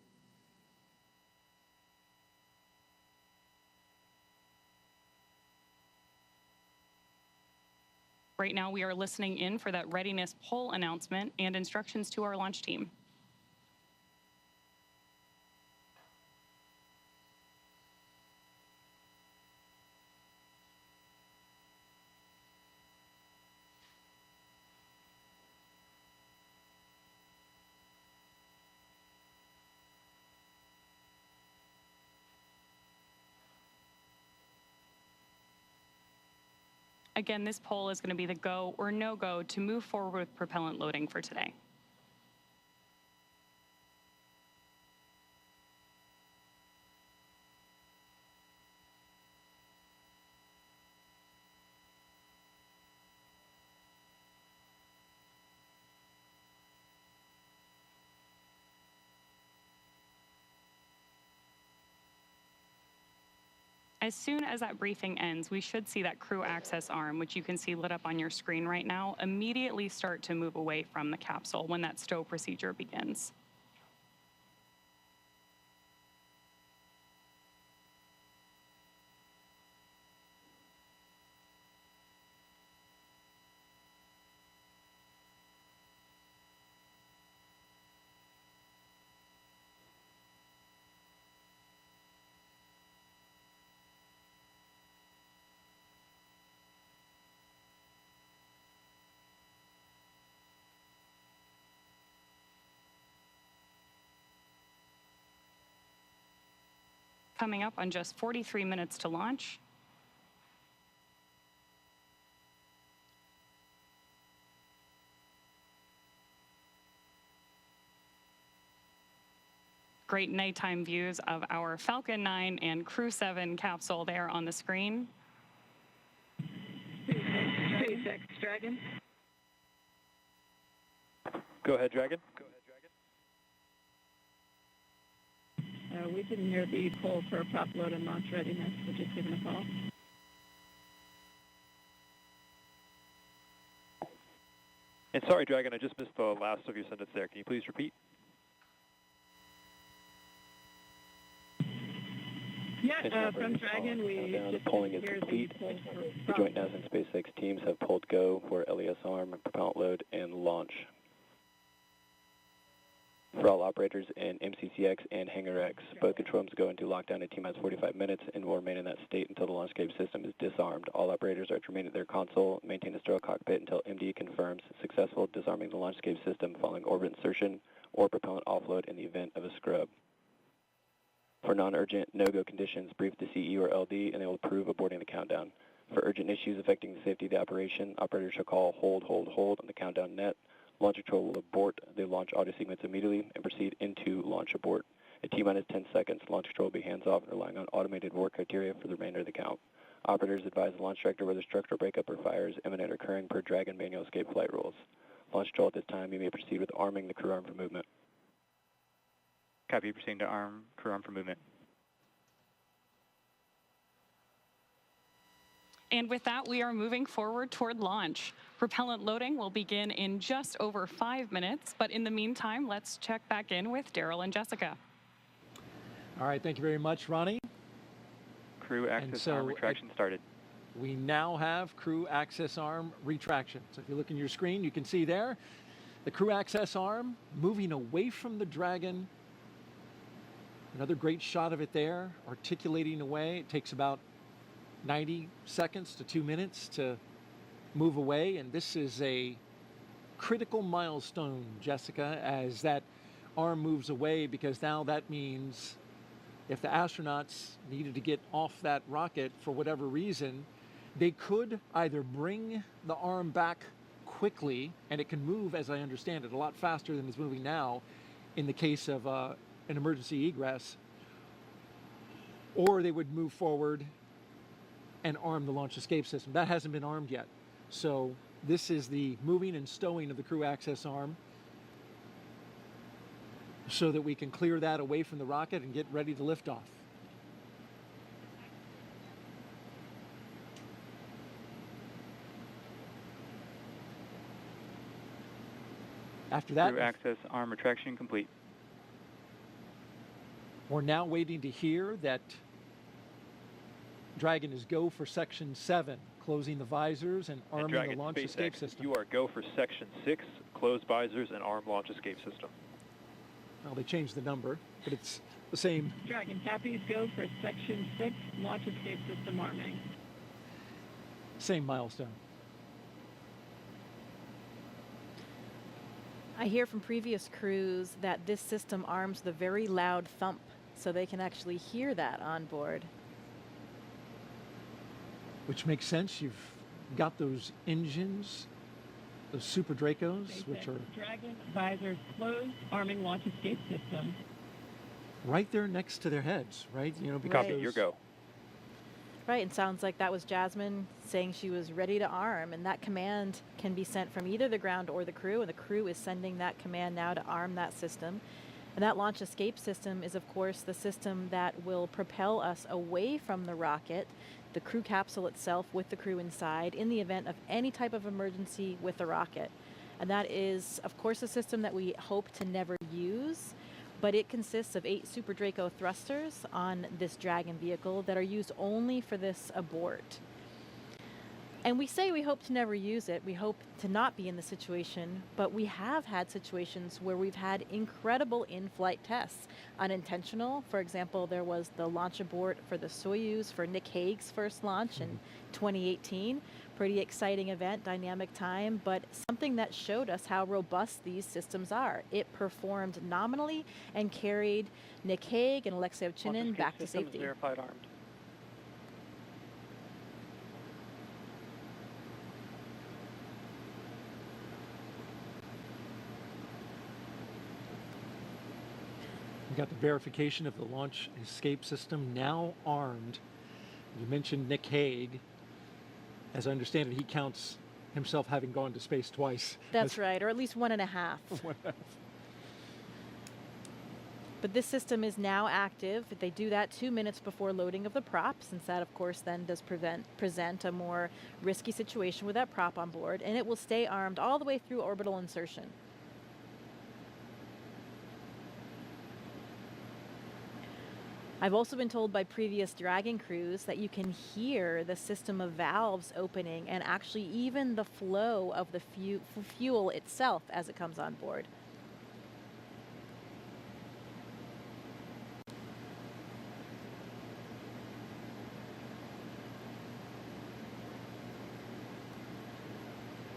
Right now, we are listening in for that readiness poll announcement and instructions to our launch team. Again, this poll is going to be the go or no-go to move forward with propellant loading for today. As soon as that briefing ends, we should see that crew access arm, which you can see lit up on your screen right now, immediately start to move away from the capsule when that stow procedure begins. Coming up on just 43 minutes to launch. Great nighttime views of our Falcon 9 and Crew-7 capsule there on the screen. SpaceX Dragon. Go ahead, Dragon. We didn't hear the poll for prop load and launch readiness. We're just giving a call. And sorry, Dragon, I just missed the last of your sentence there. Can you please repeat? Yeah, from Dragon, we the polling is complete. The joint NASA and SpaceX teams have polled go for LES arm, propellant load, and launch. For all operators in MCCX and Hangar X, both control rooms go into lockdown at T-minus 45 minutes and will remain in that state until the launch escape system is disarmed. All operators are to remain at their console, maintain a sterile cockpit until MD confirms successful disarming the launch escape system following orbit insertion or propellant offload in the event of a scrub. For non-urgent, no-go conditions, brief the CE or LD and they will approve aborting the countdown. For urgent issues affecting the safety of the operation, operators shall call hold on the countdown net. Launch control will abort the launch auto sequence immediately and proceed into launch abort. At T-minus 10 seconds, launch control will be hands-off and relying on automated abort criteria for the remainder of the count. Operators advise the launch director whether structural breakup or fires imminent or occurring per Dragon manual escape flight rules. Launch control at this time, you may proceed with arming the crew arm for movement. Copy, proceeding to arm crew arm for movement. And with that, we are moving forward toward launch. Propellant loading will begin in just over 5 minutes, but in the meantime, let's check back in with Daryl and Jessica. All right, thank you very much, Ronnie. Crew access arm retraction started. We now have crew access arm retraction. So if you look in your screen, you can see there the crew access arm moving away from the Dragon. Another great shot of it there, articulating away. It takes about 90 seconds to 2 minutes to move away, and this is a critical milestone, Jessica, as that arm moves away, because now that means if the astronauts needed to get off that rocket for whatever reason, they could either bring the arm back quickly, and it can move, as I understand it, a lot faster than it's moving now in the case of an emergency egress, or they would move forward and arm the launch escape system. That hasn't been armed yet. So this is the moving and stowing of the crew access arm so that we can clear that away from the rocket and get ready to lift off. After that, Crew access arm retraction complete. We're now waiting to hear that Dragon is go for Section 7, closing the visors and arming Dragon, the launch SpaceX, escape system. You are go for Section 6, close visors and arm launch escape system. Well, they changed the number, but it's the same. Dragon, copies, go for Section 6, launch escape system arming. Same milestone. I hear from previous crews that this system arms the very loud thump, so they can actually hear that on board. Which makes sense. You've got those engines, those Super Dracos, SpaceX which are Dragon visors closed, arming launch escape system. right there next to their heads, right? You know, because Copy, your go. Right, and sounds like that was Jasmin saying she was ready to arm, and that command can be sent from either the ground or the crew, and the crew is sending that command now to arm that system. And that launch escape system is, of course, the system that will propel us away from the rocket, the crew capsule itself with the crew inside, in the event of any type of emergency with the rocket. And that is, of course, a system that we hope to never use, but it consists of 8 Super Draco thrusters on this Dragon vehicle that are used only for this abort. And we say we hope to never use it, we hope to not be in the situation, but we have had situations where we've had incredible in-flight tests. Unintentional, for example, there was the launch abort for the Soyuz for Nick Hague's first launch in 2018. Pretty exciting event, dynamic time, but something that showed us how robust these systems are. It performed nominally and carried Nick Hague and Alexei Ovchinin back to safety. Verified armed. we got the verification of the launch escape system now armed. You mentioned Nick Hague. As I understand it, he counts himself having gone to space twice. That's right, or at least 1.5. But this system is now active. They do that 2 minutes before loading of the prop, since that, of course, then does present a more risky situation with that prop on board, and it will stay armed all the way through orbital insertion. I've also been told by previous Dragon crews that you can hear the system of valves opening and actually even the flow of the fuel itself as it comes on board.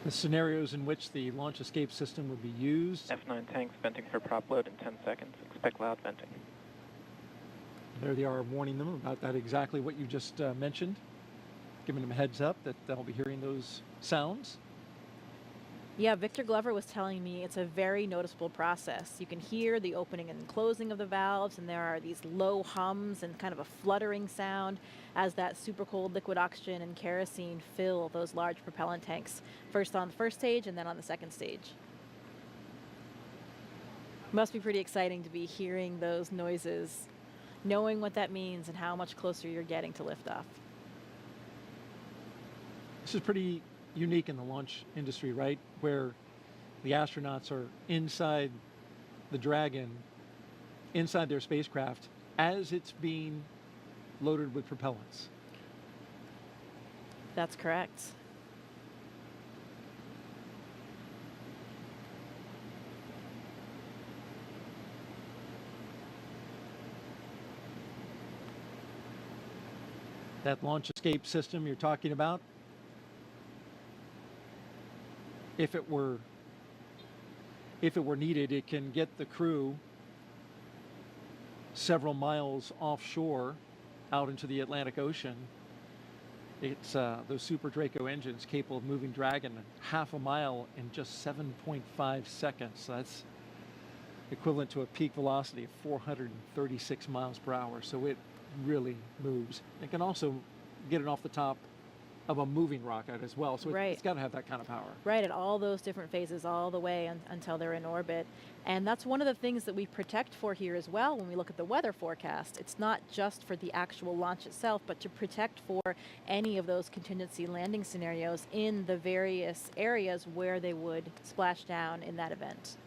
The scenarios in which the launch escape system would be used. F9 tanks venting for prop load in 10 seconds. Expect loud venting. There they are warning them about that, exactly what you just mentioned. Giving them a heads up that they'll be hearing those sounds. Yeah, Victor Glover was telling me it's a very noticeable process. You can hear the opening and closing of the valves, and there are these low hums and kind of a fluttering sound as that super cold liquid oxygen and kerosene fill those large propellant tanks, first on the first stage and then on the second stage. Must be pretty exciting to be hearing those noises, knowing what that means and how much closer you're getting to liftoff. This is pretty unique in the launch industry, right? Where the astronauts are inside the Dragon, inside their spacecraft, as it's being loaded with propellants. That's correct. That launch escape system you're talking about, if it were needed, it can get the crew several miles offshore out into the Atlantic Ocean. It's those Super Draco engines capable of moving Dragon half a mile in just 7.5 seconds. So that's equivalent to a peak velocity of 436 miles per hour. So it really moves. It can also get it off the top of a moving rocket as well, so it's got to have that kind of power. Right, at all those different phases, all the way until they're in orbit. And that's one of the things that we protect for here as well when we look at the weather forecast. It's not just for the actual launch itself, but to protect for any of those contingency landing scenarios in the various areas where they would splash down in that event.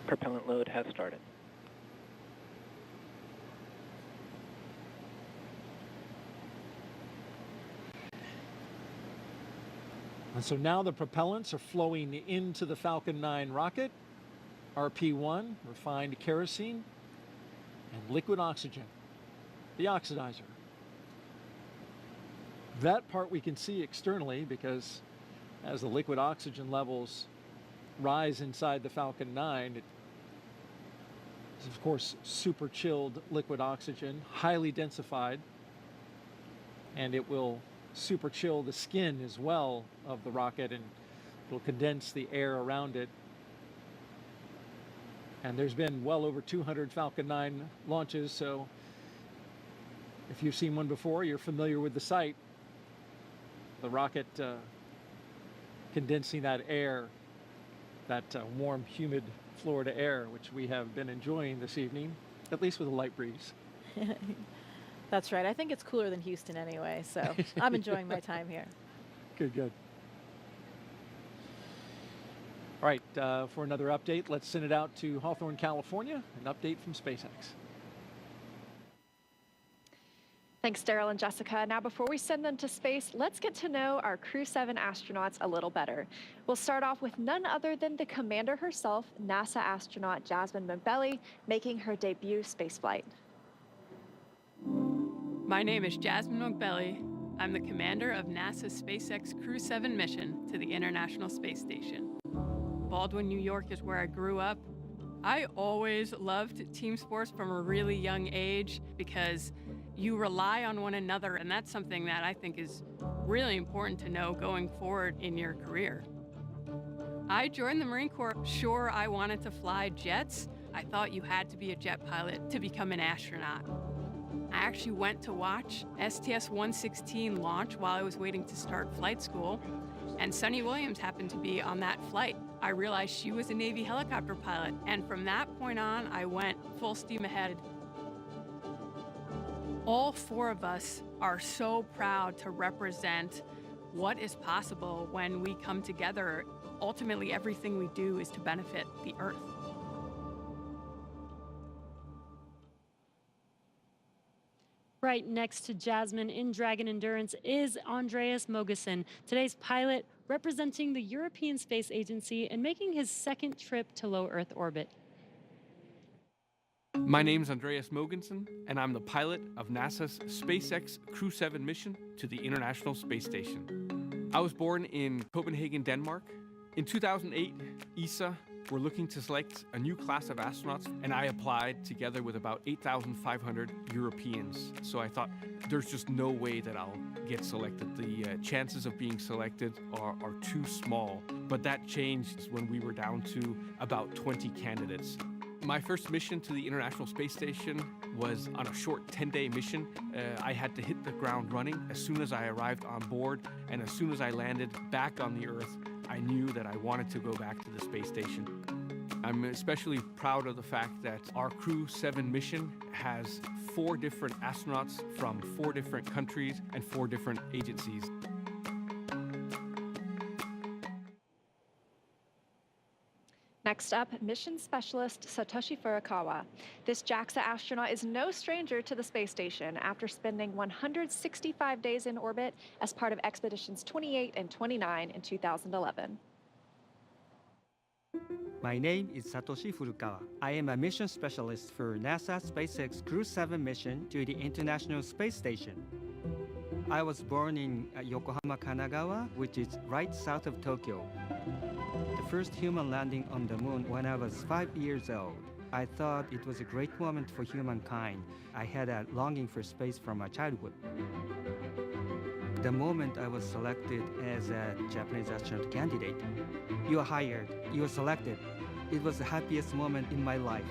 Propellant load has started. And so now the propellants are flowing into the Falcon 9 rocket. RP1, refined kerosene, and liquid oxygen, the oxidizer. That part we can see externally because as the liquid oxygen levels rise inside the Falcon 9, it is of course super chilled liquid oxygen, highly densified, and it will super chill the skin as well of the rocket, and it'll condense the air around it. And there's been well over 200 Falcon 9 launches, so if you've seen one before, you're familiar with the sight. The rocket condensing that air, that warm, humid Florida air, which we have been enjoying this evening, at least with a light breeze. That's right. I think it's cooler than Houston anyway, so I'm enjoying my time here. Good, good. All right, for another update, let's send it out to Hawthorne, California, an update from SpaceX. Thanks, Daryl and Jessica. Now, before we send them to space, let's get to know our Crew-7 astronauts a little better. We'll start off with none other than the commander herself, NASA astronaut Jasmin Moghbeli, making her debut spaceflight. My name is Jasmin Moghbeli. I'm the commander of NASA's SpaceX Crew-7 mission to the International Space Station. Baldwin, New York is where I grew up. I always loved team sports from a really young age because you rely on one another, and that's something that I think is really important to know going forward in your career. I joined the Marine Corps. Sure, I wanted to fly jets. I thought you had to be a jet pilot to become an astronaut. I actually went to watch STS-116 launch while I was waiting to start flight school, and Sunny Williams happened to be on that flight. I realized she was a Navy helicopter pilot, and from that point on, I went full steam ahead. All four of us are so proud to represent what is possible when we come together. Ultimately, everything we do is to benefit the Earth. Right next to Jasmin in Dragon Endurance is Andreas Mogensen, today's pilot representing the European Space Agency and making his second trip to low Earth orbit. My name is Andreas Mogensen, and I'm the pilot of NASA's SpaceX Crew-7 mission to the International Space Station. I was born in Copenhagen, Denmark. In 2008, ESA were looking to select a new class of astronauts, and I applied together with about 8,500 Europeans. So I thought, there's just no way that I'll get selected. The chances of being selected are too small. But that changed when we were down to about 20 candidates. My first mission to the International Space Station was on a short 10-day mission. I had to hit the ground running as soon as I arrived on board, and as soon as I landed back on the Earth, I knew that I wanted to go back to the space station. I'm especially proud of the fact that our Crew-7 mission has 4 different astronauts from 4 different countries and 4 different agencies. Next up, mission specialist Satoshi Furukawa. This JAXA astronaut is no stranger to the space station after spending 165 days in orbit as part of expeditions 28 and 29 in 2011. My name is Satoshi Furukawa. I am a mission specialist for NASA SpaceX Crew-7 mission to the International Space Station. I was born in Yokohama, Kanagawa, which is right south of Tokyo. The first human landing on the moon when I was 5 years old. I thought it was a great moment for humankind. I had a longing for space from my childhood. The moment I was selected as a Japanese astronaut candidate, you are hired, you are selected. It was the happiest moment in my life.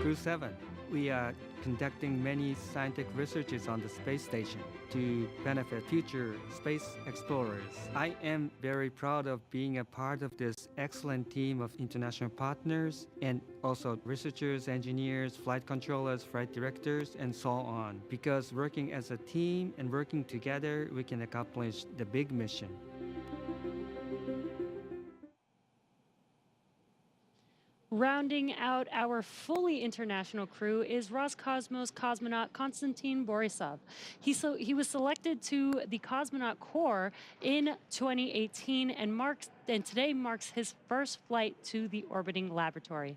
Crew-7, we are conducting many scientific researches on the space station to benefit future space explorers. I am very proud of being a part of this excellent team of international partners and also researchers, engineers, flight controllers, flight directors, and so on. Because working as a team and working together, we can accomplish the big mission. Rounding out our fully international crew is Roscosmos cosmonaut Konstantin Borisov. He was selected to the Cosmonaut Corps in 2018 and today marks his first flight to the orbiting laboratory.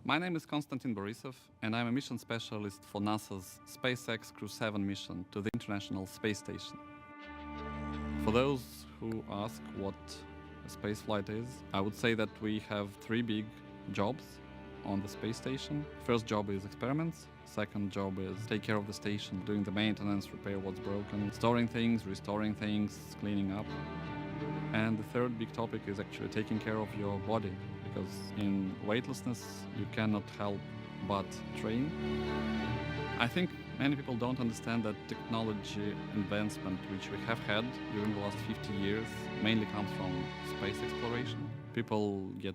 My name is Konstantin Borisov, and I'm a mission specialist for NASA's SpaceX Crew-7 mission to the International Space Station. For those who ask what spaceflight is, I would say that we have 3 big jobs on the space station. First job is experiments. Second job is take care of the station, doing the maintenance, repair what's broken, storing things, restoring things, cleaning up. And the third big topic is actually taking care of your body, because in weightlessness you cannot help but train. I think many people don't understand that technology advancement which we have had during the last 50 years mainly comes from space exploration. People get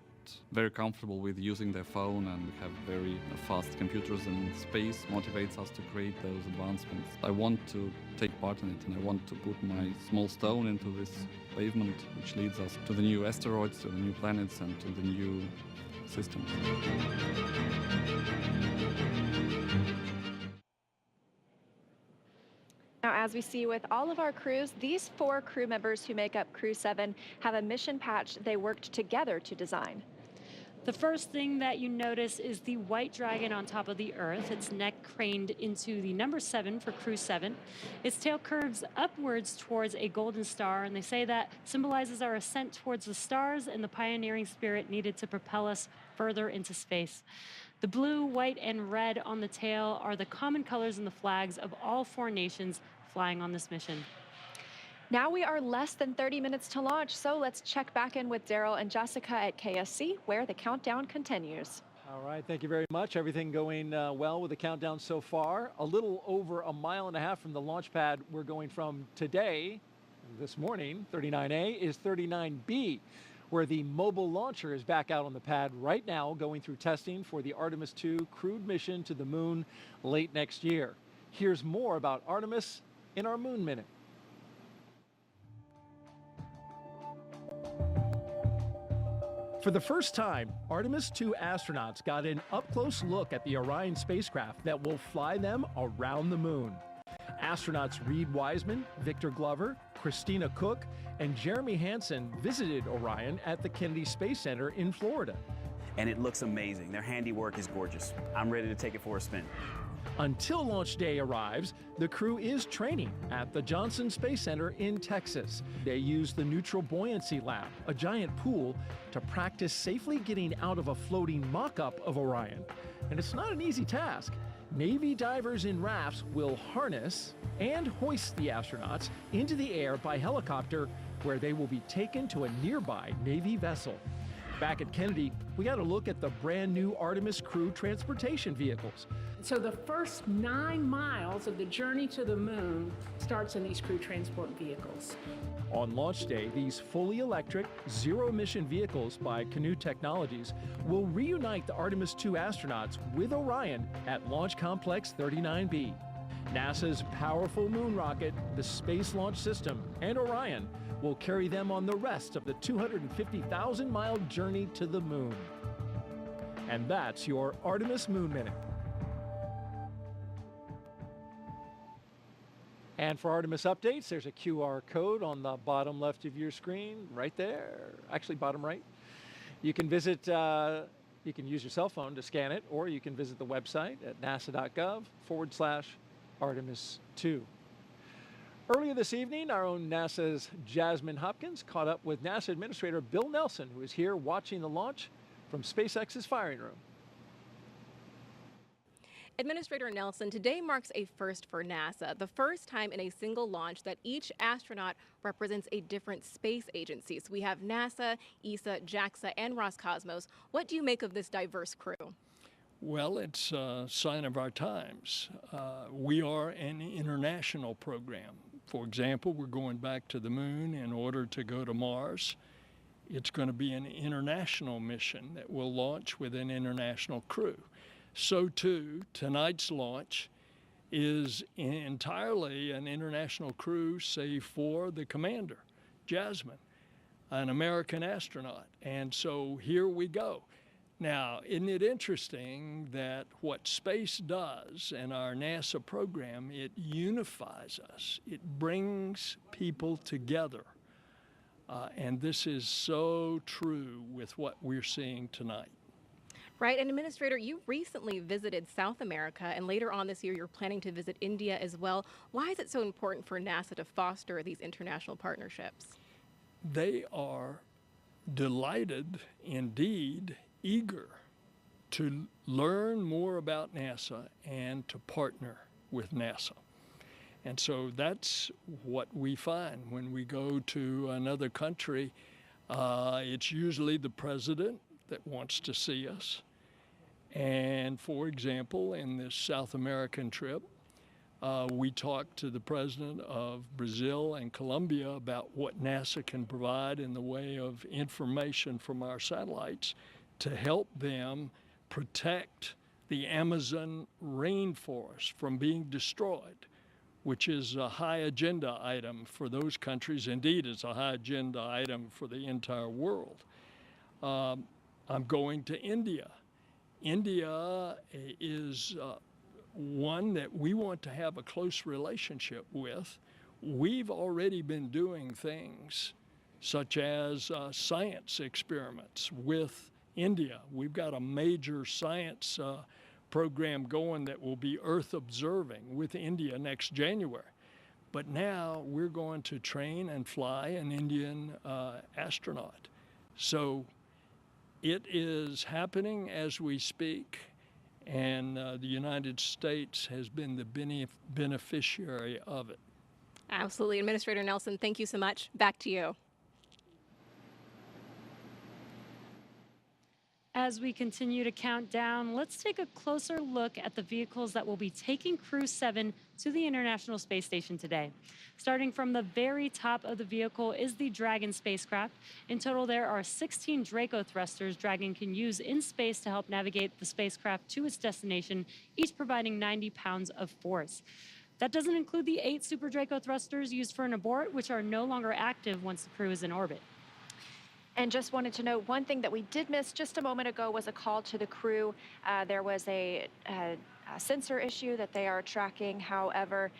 very comfortable with using their phone, and we have very fast computers in space. Motivates us to create those advancements. I want to take part in it, and I want to put my small stone into this pavement which leads us to the new asteroids, to the new planets, and to the new systems. Now, as we see with all of our crews, these 4 crew members who make up Crew-7 have a mission patch they worked together to design. The first thing that you notice is the white dragon on top of the Earth, its neck craned into the number 7 for Crew-7. Its tail curves upwards towards a golden star, and they say that symbolizes our ascent towards the stars and the pioneering spirit needed to propel us further into space. The blue, white, and red on the tail are the common colors in the flags of all 4 nations flying on this mission. Now we are less than 30 minutes to launch, so let's check back in with Daryl and Jessica at KSC, where the countdown continues. All right, thank you very much. Everything going well with the countdown so far. A little over a mile and a half from the launch pad we're going from today, this morning, 39A, is 39B, where the mobile launcher is back out on the pad right now, going through testing for the Artemis II crewed mission to the moon late next year. Here's more about Artemis in our Moon Minute. For the first time, Artemis II astronauts got an up-close look at the Orion spacecraft that will fly them around the moon. Astronauts Reed Wiseman, Victor Glover, Christina Cook, and Jeremy Hansen visited Orion at the Kennedy Space Center in Florida. and it looks amazing. Their handiwork is gorgeous. I'm ready to take it for a spin. Until launch day arrives, the crew is training at the Johnson Space Center in Texas. They use the Neutral Buoyancy Lab, a giant pool, to practice safely getting out of a floating mock-up of Orion. And it's not an easy task. Navy divers in rafts will harness and hoist the astronauts into the air by helicopter, where they will be taken to a nearby Navy vessel. Back at Kennedy, we got a look at the brand new Artemis crew transportation vehicles. So the first 9 miles of the journey to the moon starts in these crew transport vehicles. On launch day, these fully electric, zero-emission vehicles by Canoe Technologies will reunite the Artemis II astronauts with Orion at Launch Complex 39B. NASA's powerful moon rocket, the Space Launch System, and Orion will carry them on the rest of the 250,000-mile journey to the moon. And that's your Artemis Moon Minute. And for Artemis updates, there's a QR code on the bottom left of your screen, right there, actually bottom right. You can visit, you can use your cell phone to scan it, or you can visit the website at nasa.gov/Artemis2. Earlier this evening, our own NASA's Jasmin Hopkins caught up with NASA Administrator Bill Nelson, who is here watching the launch from SpaceX's firing room. Administrator Nelson, today marks a first for NASA, the first time in a single launch that each astronaut represents a different space agency. So we have NASA, ESA, JAXA, and Roscosmos. What do you make of this diverse crew? Well, it's a sign of our times. We are an international program. For example, we're going back to the moon in order to go to Mars. It's going to be an international mission that will launch with an international crew. So too, tonight's launch is entirely an international crew, save for the commander, Jasmin, an American astronaut. And so here we go. Now, isn't it interesting that what space does in our NASA program, it unifies us. It brings people together. And this is so true with what we're seeing tonight. Right, and Administrator, you recently visited South America, and later on this year you're planning to visit India as well. Why is it so important for NASA to foster these international partnerships? They are delighted, indeed, eager to learn more about NASA and to partner with NASA. And so that's what we find when we go to another country. It's usually the president that wants to see us. And for example, in this South American trip, we talked to the president of Brazil and Colombia about what NASA can provide in the way of information from our satellites to help them protect the Amazon rainforest from being destroyed, which is a high agenda item for those countries. Indeed, it's a high agenda item for the entire world. I'm going to India. India is one that we want to have a close relationship with. We've already been doing things such as science experiments with India. We've got a major science program going that will be Earth observing with India next January. But now we're going to train and fly an Indian astronaut. So it is happening as we speak, and the United States has been the beneficiary of it. Absolutely. Administrator Nelson, thank you so much. Back to you. As we continue to count down, let's take a closer look at the vehicles that will be taking Crew-7 to the International Space Station today. Starting from the very top of the vehicle is the Dragon spacecraft. In total, there are 16 Draco thrusters Dragon can use in space to help navigate the spacecraft to its destination, each providing 90 pounds of force. That doesn't include the 8 Super Draco thrusters used for an abort, which are no longer active once the crew is in orbit. And just wanted to note, one thing that we did miss just a moment ago was a call to the crew. There was a sensor issue that they are tracking. However,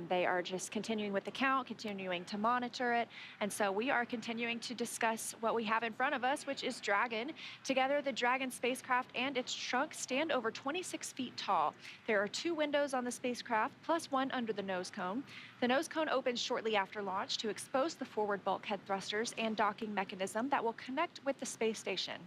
they are just continuing with the count, continuing to monitor it. And so we are continuing to discuss what we have in front of us, which is Dragon. Together, the Dragon spacecraft and its trunk stand over 26 feet tall. There are 2 windows on the spacecraft, plus 1 under the nose cone. The nose cone opens shortly after launch to expose the forward bulkhead thrusters and docking mechanism that will connect with the space station.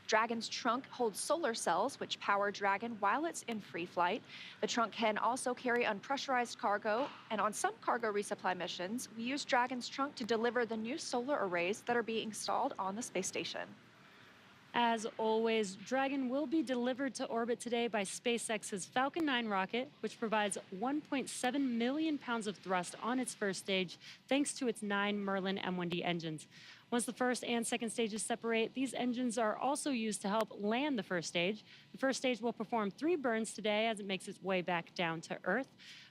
Dragon's trunk holds solar cells, which power Dragon while it's in free flight. The trunk can also carry unpressurized cargo, and on some cargo resupply missions, we use Dragon's trunk to deliver the new solar arrays that are being installed on the space station. As always, Dragon will be delivered to orbit today by SpaceX's Falcon 9 rocket, which provides 1.7 million pounds of thrust on its first stage, thanks to its 9 Merlin M1D engines. Once the first and second stages separate, these engines are also used to help land the first stage. The first stage will perform 3 burns today as it makes its way back down to Earth.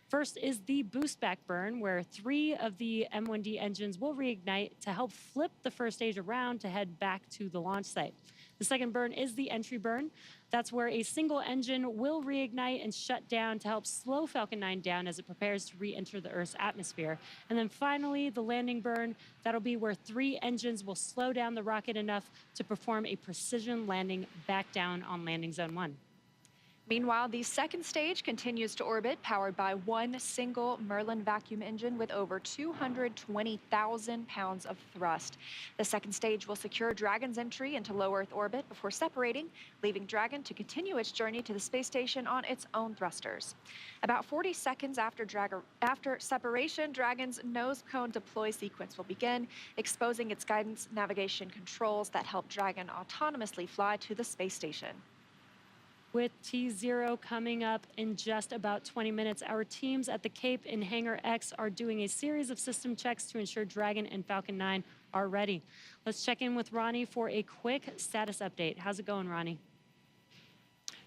First is the boost back burn, where 3 of the M1D engines will reignite to help flip the first stage around to head back to the launch site. The second burn is the entry burn. That's where a single engine will reignite and shut down to help slow Falcon 9 down as it prepares to re-enter the Earth's atmosphere. And then finally, the landing burn. That'll be where 3 engines will slow down the rocket enough to perform a precision landing back down on landing zone 1. Meanwhile, the second stage continues to orbit, powered by 1 single Merlin vacuum engine with over 220,000 pounds of thrust. The second stage will secure Dragon's entry into low Earth orbit before separating, leaving Dragon to continue its journey to the space station on its own thrusters. About 40 seconds after separation, Dragon's nose cone deploy sequence will begin, exposing its guidance navigation controls that help Dragon autonomously fly to the space station. With T0 coming up in just about 20 minutes, our teams at the Cape in Hangar X are doing a series of system checks to ensure Dragon and Falcon 9 are ready. Let's check in with Ronnie for a quick status update. How's it going, Ronnie?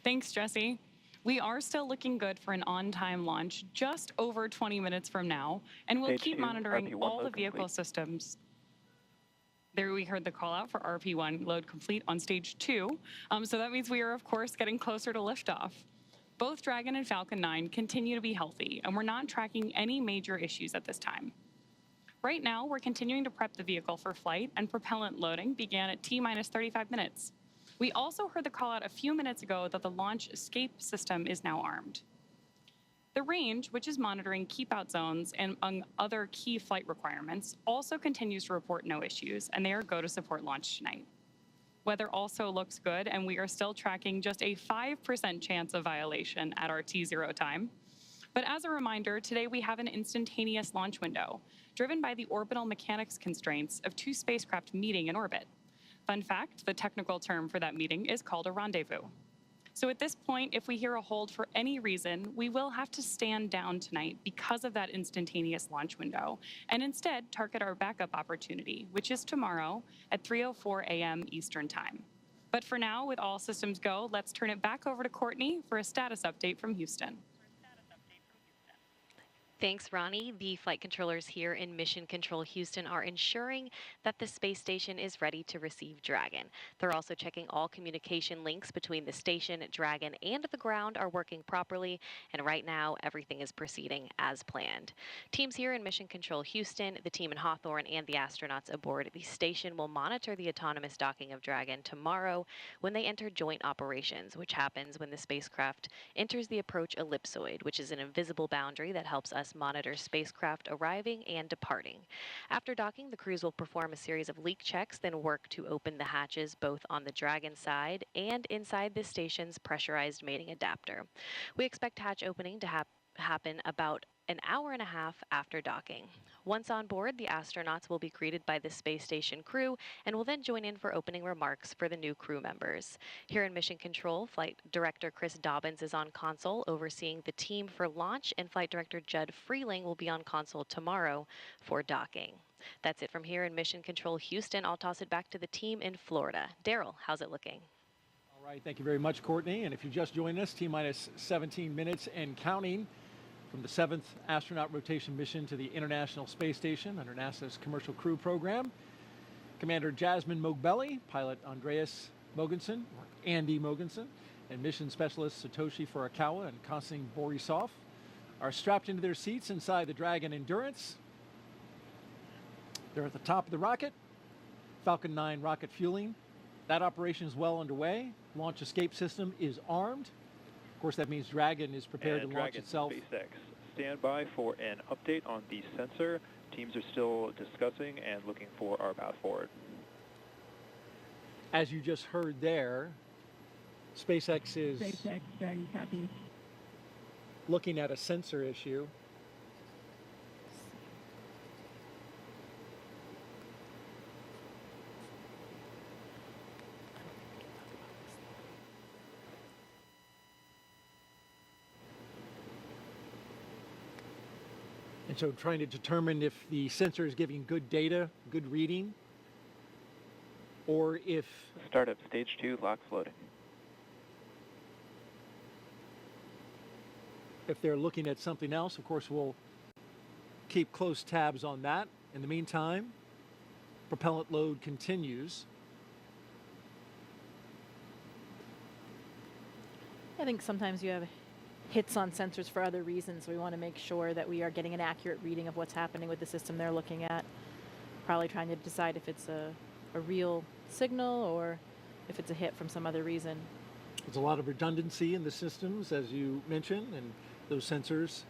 Thanks, Jesse. We are still looking good for an on-time launch just over 20 minutes from now, and we'll keep monitoring all the vehicle systems. There we heard the call out for RP1 load complete on stage 2. So that means we are, of course, getting closer to liftoff. Both Dragon and Falcon 9 continue to be healthy, and we're not tracking any major issues at this time. Right now, we're continuing to prep the vehicle for flight, and propellant loading began at T-minus 35 minutes. We also heard the call out a few minutes ago that the launch escape system is now armed. The range, which is monitoring keep-out zones and among other key flight requirements, also continues to report no issues, and they are go to support launch tonight. Weather also looks good, and we are still tracking just a 5% chance of violation at our T0 time. But as a reminder, today we have an instantaneous launch window, driven by the orbital mechanics constraints of 2 spacecraft meeting in orbit. Fun fact, the technical term for that meeting is called a rendezvous. So at this point, if we hear a hold for any reason, we will have to stand down tonight because of that instantaneous launch window, and instead target our backup opportunity, which is tomorrow at 3:04 a.m. Eastern Time. But for now, with all systems go, let's turn it back over to Courtney for a status update from Houston. Thanks, Ronnie. The flight controllers here in Mission Control Houston are ensuring that the space station is ready to receive Dragon. They're also checking all communication links between the station, Dragon, and the ground are working properly, and right now everything is proceeding as planned. Teams here in Mission Control Houston, the team in Hawthorne, and the astronauts aboard the station will monitor the autonomous docking of Dragon tomorrow when they enter joint operations, which happens when the spacecraft enters the approach ellipsoid, which is an invisible boundary that helps us monitor spacecraft arriving and departing. After docking, the crews will perform a series of leak checks, then work to open the hatches both on the Dragon side and inside the station's pressurized mating adapter. We expect hatch opening to happen about an hour and a half after docking. Once on board, the astronauts will be greeted by the space station crew and will then join in for opening remarks for the new crew members. Here in Mission Control, Flight Director Chris Dobbins is on console overseeing the team for launch, and Flight Director Judd Freeling will be on console tomorrow for docking. That's it from here in Mission Control Houston. I'll toss it back to the team in Florida. Daryl, how's it looking? All right, thank you very much, Courtney. And if you just joined us, T-minus 17 minutes and counting from the 7th astronaut rotation mission to the International Space Station under NASA's Commercial Crew Program. Commander Jasmin Moghbeli, pilot Andreas Mogensen, or Andy Mogensen, and mission specialists Satoshi Furukawa and Konstantin Borisov are strapped into their seats inside the Dragon Endurance. They're at the top of the rocket. Falcon 9 rocket fueling. That operation is well underway. Launch escape system is armed. Of course, that means Dragon is prepared to launch itself. SpaceX, stand by for an update on the sensor. Teams are still discussing and looking for our path forward. As you just heard there, SpaceX is SpaceX Dragon copy. looking at a sensor issue. And so trying to determine if the sensor is giving good data, good reading, or if... Startup stage 2, LOX loading. If they're looking at something else, of course, we'll keep close tabs on that. In the meantime, propellant load continues. I think sometimes you have hits on sensors for other reasons. We want to make sure that we are getting an accurate reading of what's happening with the system they're looking at. Probably trying to decide if it's a real signal or if it's a hit from some other reason. There's a lot of redundancy in the systems, as you mentioned, and those sensors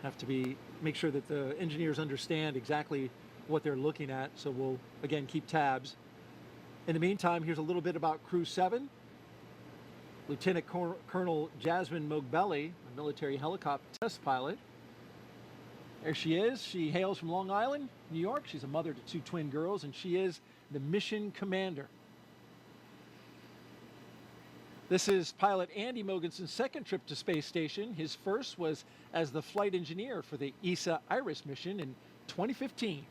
have to make sure that the engineers understand exactly what they're looking at. So we'll, again, keep tabs. In the meantime, here's a little bit about Crew-7. Lieutenant Colonel Jasmin Moghbeli, a military helicopter test pilot. There she is. She hails from Long Island, New York. She's a mother to 2 twin girls, and she is the mission commander. This is pilot Andy Mogensen's second trip to space station. His first was as the flight engineer for the ESA IRIS mission in 2015.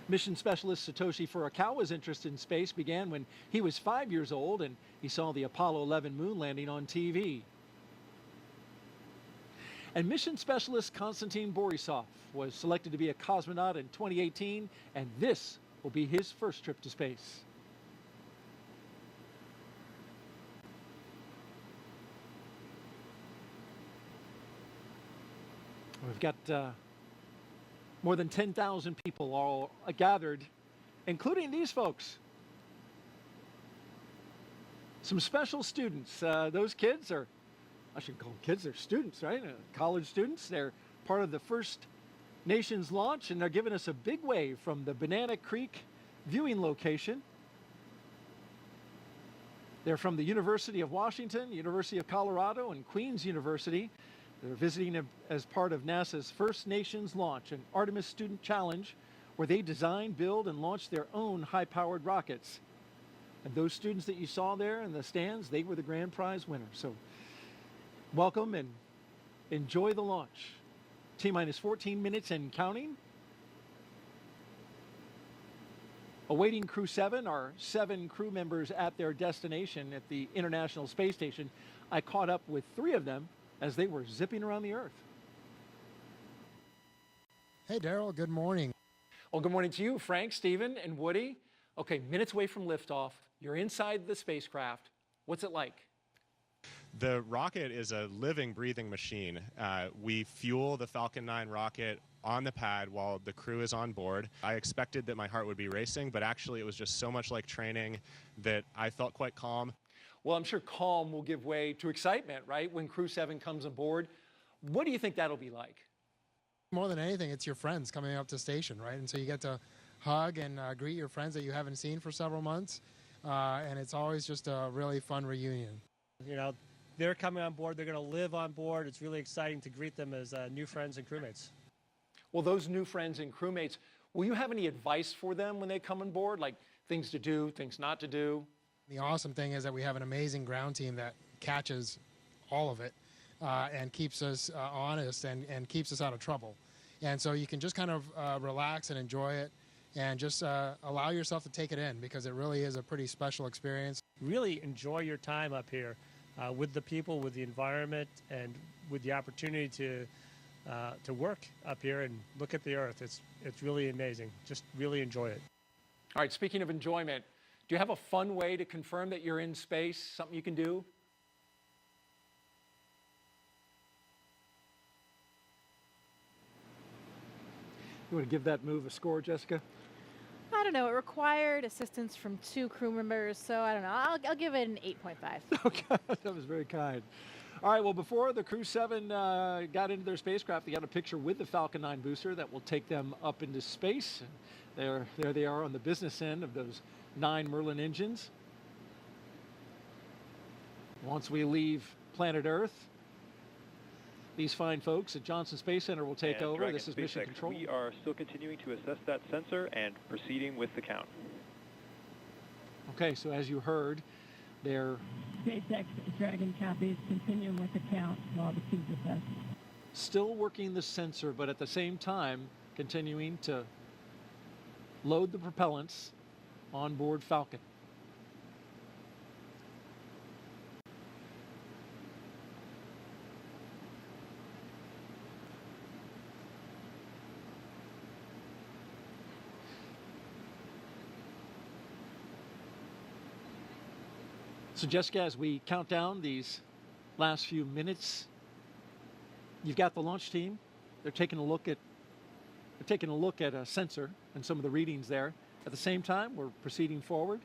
Mission specialist Satoshi Furukawa's interest in space began when he was 5 years old and he saw the Apollo 11 moon landing on TV. And mission specialist Konstantin Borisov was selected to be a cosmonaut in 2018, and this will be his first trip to space. We've got more than 10,000 people all gathered, including these folks. Some special students. Those kids are, I shouldn't call them kids, they're students, right? College students. They're part of the First Nations launch, and they're giving us a big wave from the Banana Creek viewing location. They're from the University of Washington, University of Colorado, and Queen's University. They're visiting as part of NASA's First Nations launch, an Artemis Student Challenge, where they design, build, and launch their own high-powered rockets. And those students that you saw there in the stands, they were the grand prize winners. So welcome and enjoy the launch. T-minus 14 minutes and counting. Awaiting Crew-7 are 7 crew members at their destination at the International Space Station. I caught up with 3 of them as they were zipping around the Earth. Hey, Daryl, good morning. Well, good morning to you, Frank, Stephen, and Woody. Okay, minutes away from liftoff. You're inside the spacecraft. What's it like? The rocket is a living, breathing machine. We fuel the Falcon 9 rocket on the pad while the crew is on board. I expected that my heart would be racing, but actually it was just so much like training that I felt quite calm. Well, I'm sure calm will give way to excitement, right, when Crew-7 comes aboard. What do you think that'll be like? More than anything, it's your friends coming up to station, right? And so you get to hug and greet your friends that you haven't seen for several months. And it's always just a really fun reunion. You know, they're coming on board. They're going to live on board. It's really exciting to greet them as new friends and crewmates. Well, those new friends and crewmates, will you have any advice for them when they come on board, like things to do, things not to do? The awesome thing is that we have an amazing ground team that catches all of it and keeps us honest and keeps us out of trouble. And so you can just kind of relax and enjoy it and just allow yourself to take it in, because it really is a pretty special experience. Really enjoy your time up here with the people, with the environment, and with the opportunity to work up here and look at the Earth. It's really amazing. Just really enjoy it. All right, speaking of enjoyment, Do you have a fun way to confirm that you're in space, something you can do? You want to give that move a score, Jessica? I don't know. It required assistance from 2 crew members, so I don't know. I'll give it an 8.5. Okay, that was very kind. All right, well, before the Crew-7 got into their spacecraft, they got a picture with the Falcon 9 booster that will take them up into space. There they are on the business end of those 9 Merlin engines. Once we leave planet Earth, these fine folks at Johnson Space Center will take over. Dragon This is Mission SpaceX, Control. We are still continuing to assess that sensor and proceeding with the count. Okay, so as you heard, they're SpaceX Dragon copies, continuing with the count while the tubes assess. still working the sensor, but at the same time continuing to load the propellants on board Falcon. So Jessica, as we count down these last few minutes, you've got the launch team. They're taking a look at a sensor and some of the readings there. At the same time, we're proceeding forward,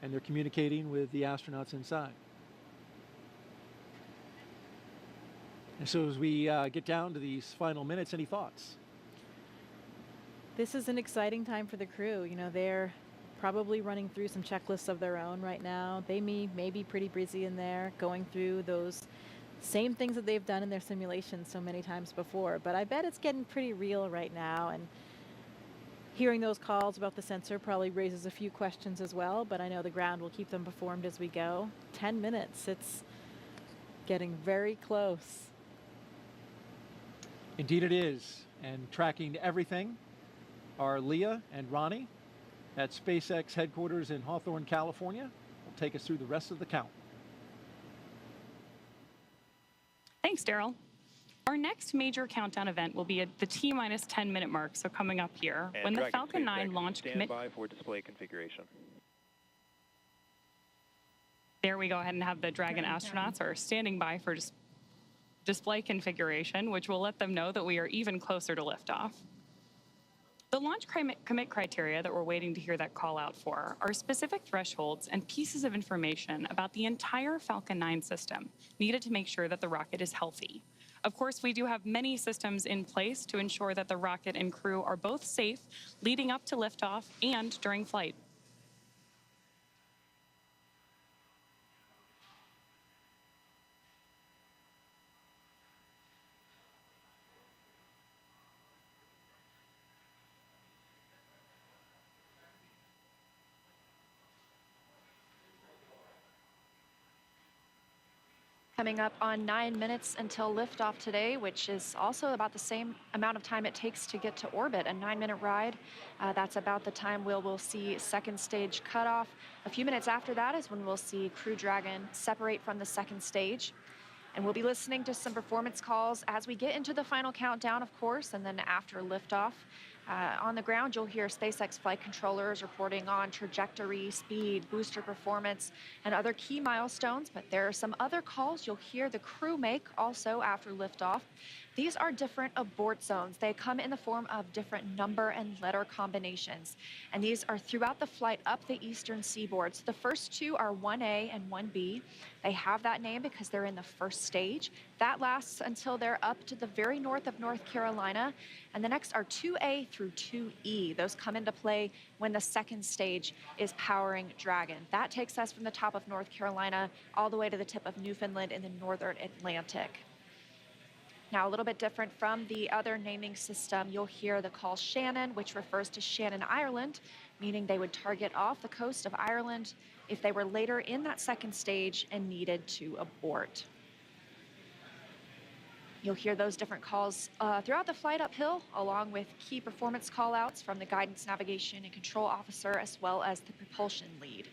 and they're communicating with the astronauts inside. And so as we get down to these final minutes, any thoughts? This is an exciting time for the crew. You know, they're probably running through some checklists of their own right now. They may be pretty busy in there, going through those same things that they've done in their simulations so many times before. But I bet it's getting pretty real right now, and hearing those calls about the sensor probably raises a few questions as well, but I know the ground will keep them informed as we go. 10 minutes, it's getting very close. Indeed it is. And tracking everything are Leah and Ronnie at SpaceX headquarters in Hawthorne, California. Will take us through the rest of the count. Thanks, Daryl. Our next major countdown event will be at the T-minus 10-minute mark, so coming up here, And when the Dragon Falcon 9 SpaceX, launch stand by for display configuration. There we go ahead and have the Dragon astronauts are standing by for display configuration, which will let them know that we are even closer to liftoff. The launch commit criteria that we're waiting to hear that call out for are specific thresholds and pieces of information about the entire Falcon 9 system needed to make sure that the rocket is healthy. Of course, we do have many systems in place to ensure that the rocket and crew are both safe leading up to liftoff and during flight. Coming up on 9 minutes until liftoff today, which is also about the same amount of time it takes to get to orbit, a 9-minute ride. That's about the time we'll see second stage cutoff. A few minutes after that is when we'll see Crew Dragon separate from the second stage. And we'll be listening to some performance calls as we get into the final countdown, of course, and then after liftoff. On the ground, you'll hear SpaceX flight controllers reporting on trajectory, speed, booster performance, and other key milestones. But there are some other calls you'll hear the crew make also after liftoff. These are different abort zones. They come in the form of different number and letter combinations. And these are throughout the flight up the eastern seaboard. So the first two are 1A and 1B. They have that name because they're in the first stage. That lasts until they're up to the very north of North Carolina. And the next are 2A through 2E. Those come into play when the second stage is powering Dragon. That takes us from the top of North Carolina all the way to the tip of Newfoundland in the northern Atlantic. Now, a little bit different from the other naming system, you'll hear the call Shannon, which refers to Shannon, Ireland, meaning they would target off the coast of Ireland if they were later in that second stage and needed to abort. You'll hear those different calls throughout the flight uphill, along with key performance callouts from the guidance, navigation, and control officer, as well as the propulsion lead.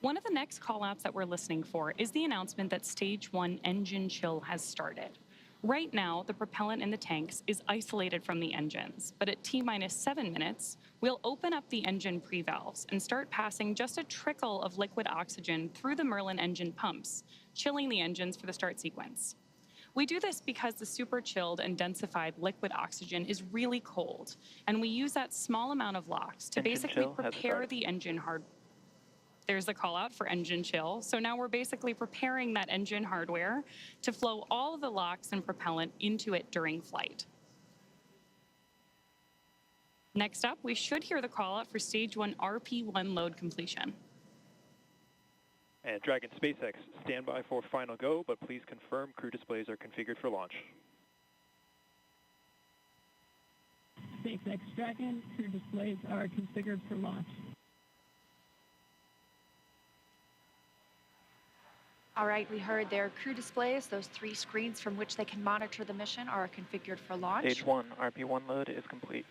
One of the next callouts that we're listening for is the announcement that Stage 1 engine chill has started. Right now, the propellant in the tanks is isolated from the engines, but at T-minus 7 minutes, we'll open up the engine pre-valves and start passing just a trickle of liquid oxygen through the Merlin engine pumps, chilling the engines for the start sequence. We do this because the super chilled and densified liquid oxygen is really cold, and we use that small amount of LOX to basically prepare the engine hardware. There's the call out for engine chill. So now we're basically preparing that engine hardware to flow all of the LOX and propellant into it during flight. Next up, we should hear the call out for Stage 1 RP1 load completion. And Dragon SpaceX, stand by for final go, but please confirm crew displays are configured for launch. SpaceX Dragon, crew displays are configured for launch. All right, we heard their crew displays. Those 3 screens from which they can monitor the mission are configured for launch. Stage 1, RP1 load is complete.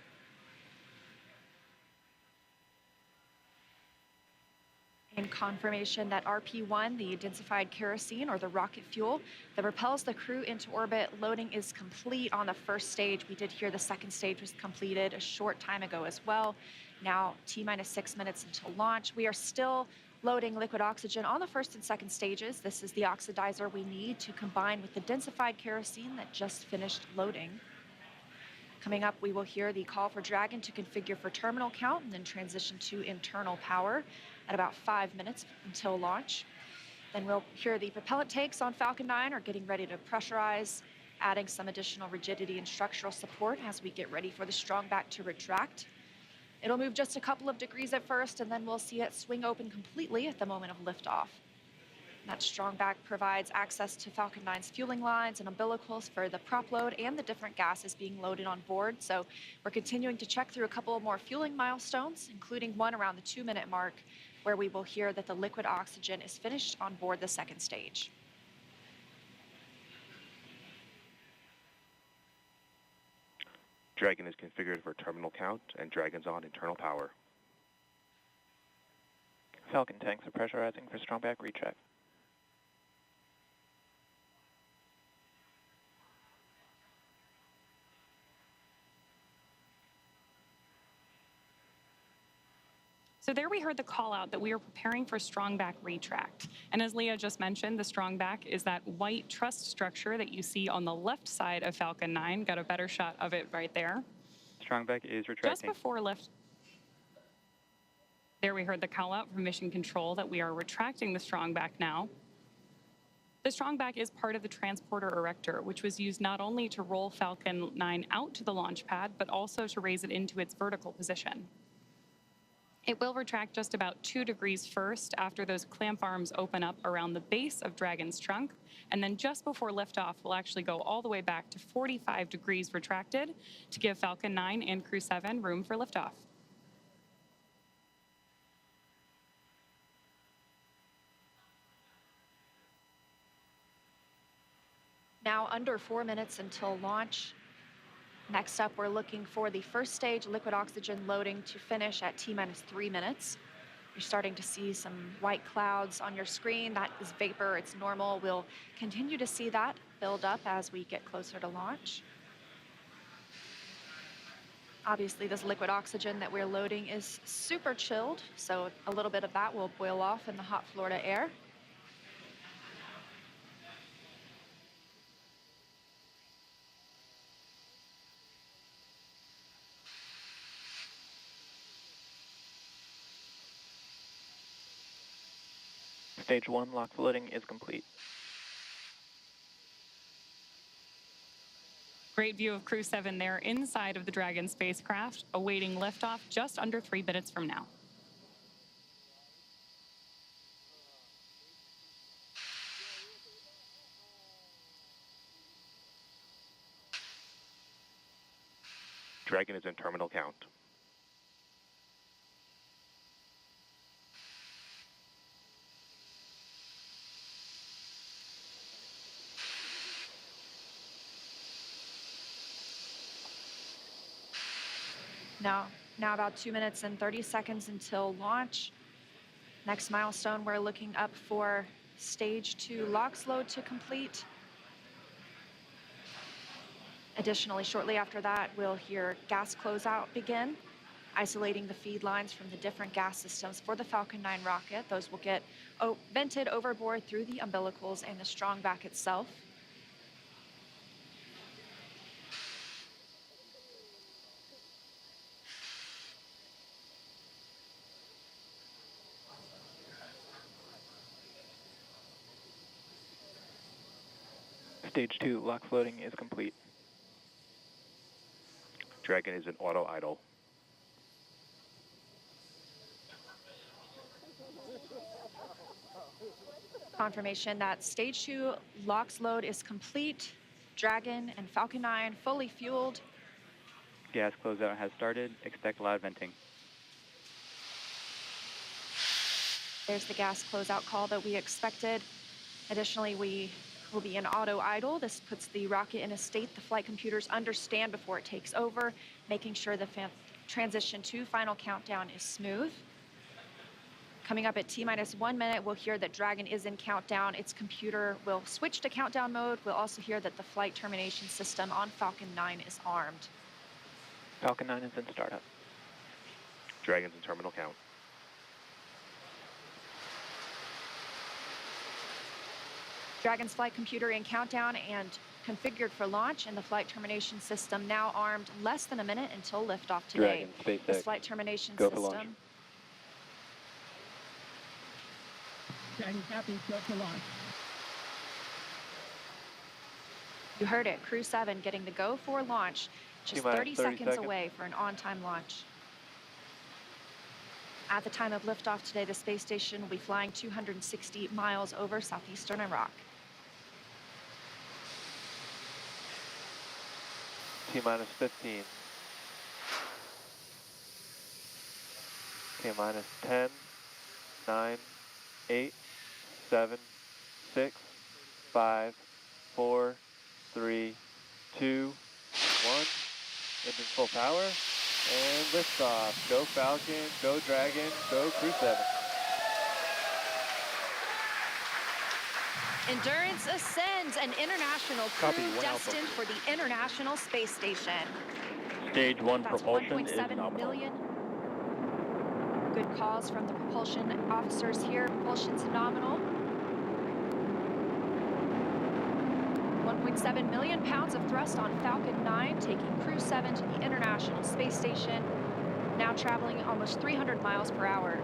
In confirmation that RP1, the densified kerosene or the rocket fuel that propels the crew into orbit, loading is complete on the first stage. We did hear the second stage was completed a short time ago as well. Now T-minus 6 minutes until launch. We are still loading liquid oxygen on the first and second stages. This is the oxidizer we need to combine with the densified kerosene that just finished loading. Coming up, we will hear the call for Dragon to configure for terminal count and then transition to internal power at about 5 minutes until launch. Then we'll hear the propellant tanks on Falcon 9 are getting ready to pressurize, adding some additional rigidity and structural support as we get ready for the strong back to retract. It'll move just a couple of degrees at first, and then we'll see it swing open completely at the moment of liftoff. That strong back provides access to Falcon 9's fueling lines and umbilicals for the prop load and the different gases being loaded on board. So we're continuing to check through a couple of more fueling milestones, including one around the 2-minute mark, where we will hear that the liquid oxygen is finished on board the second stage. Dragon is configured for terminal count, and Dragon's on internal power. Falcon tanks are pressurizing for strong back recheck. So there we heard the call out that we are preparing for strong back retract. And as Leah just mentioned, the strong back is that white truss structure that you see on the left side of Falcon 9. Got a better shot of it right there. Strong back is retracting. Just before lift. There we heard the call out from mission control that we are retracting the strong back now. The strong back is part of the transporter erector, which was used not only to roll Falcon 9 out to the launch pad, but also to raise it into its vertical position. It will retract just about 2 degrees first after those clamp arms open up around the base of Dragon's trunk, and then just before liftoff, we'll actually go all the way back to 45 degrees retracted to give Falcon 9 and Crew-7 room for liftoff. Now under 4 minutes until launch. Next up, we're looking for the first stage liquid oxygen loading to finish at T-minus 3 minutes. You're starting to see some white clouds on your screen. That is vapor, it's normal. We'll continue to see that build up as we get closer to launch. Obviously, this liquid oxygen that we're loading is super chilled, so a little bit of that will boil off in the hot Florida air. Stage 1 LOX loading is complete. Great view of Crew-7 there inside of the Dragon spacecraft, awaiting liftoff just under 3 minutes from now. Dragon is in terminal count. Now about 2 minutes and 30 seconds until launch. Next milestone, we're looking up for stage 2 LOX load to complete. Additionally, shortly after that, we'll hear gas closeout begin, isolating the feed lines from the different gas systems for the Falcon 9 rocket. Those will get vented overboard through the umbilicals and the strong back itself. Stage 2 LOX loading is complete. Dragon is in auto idle. Confirmation that stage 2 LOX load is complete. Dragon and Falcon 9 fully fueled. Gas closeout has started. Expect loud venting. There's the gas closeout call that we expected. Additionally, we will be in auto idle. This puts the rocket in a state the flight computers understand before it takes over, making sure the transition to final countdown is smooth. Coming up at T-minus 1 minute, we'll hear that Dragon is in countdown. Its computer will switch to countdown mode. We'll also hear that the flight termination system on Falcon 9 is armed. Falcon 9 is in startup. Dragon's in terminal count. Dragon's flight computer in countdown and configured for launch, and the flight termination system now armed. Less than a minute until liftoff today. Dragon, SpaceX. This flight termination Go for system. launch. Dragon copy, go for launch. You heard it, Crew-7 getting the go for launch. Just 30 seconds away for an on-time launch. At the time of liftoff today, the space station will be flying 260 miles over southeastern Iraq. T-minus 15. T-minus 10, 9, 8, 7, 6, 5, 4, 3, 2, 1. Engine full power. And liftoff. Go Falcon, go Dragon, go Crew-7. Endurance ascends, an international crew destined for the International Space Station. Stage 1 That's propulsion is 1.7 nominal. million. Good calls from the propulsion officers here. Propulsion's nominal. 1.7 million pounds of thrust on Falcon 9, taking Crew-7 to the International Space Station, now traveling almost 300 miles per hour.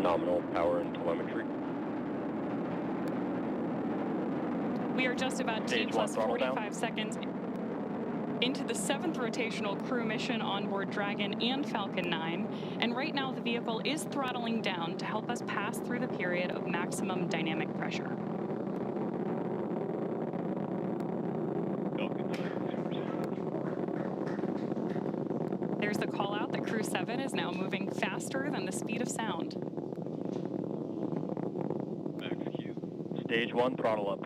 Nominal power and telemetry. We are just about T plus 45 seconds into the 7th rotational crew mission on board Dragon and Falcon 9, and right now the vehicle is throttling down to help us pass through the period of maximum dynamic pressure. There's the call out that Crew-7 is now moving faster than the speed of sound. Stage 1 throttle up.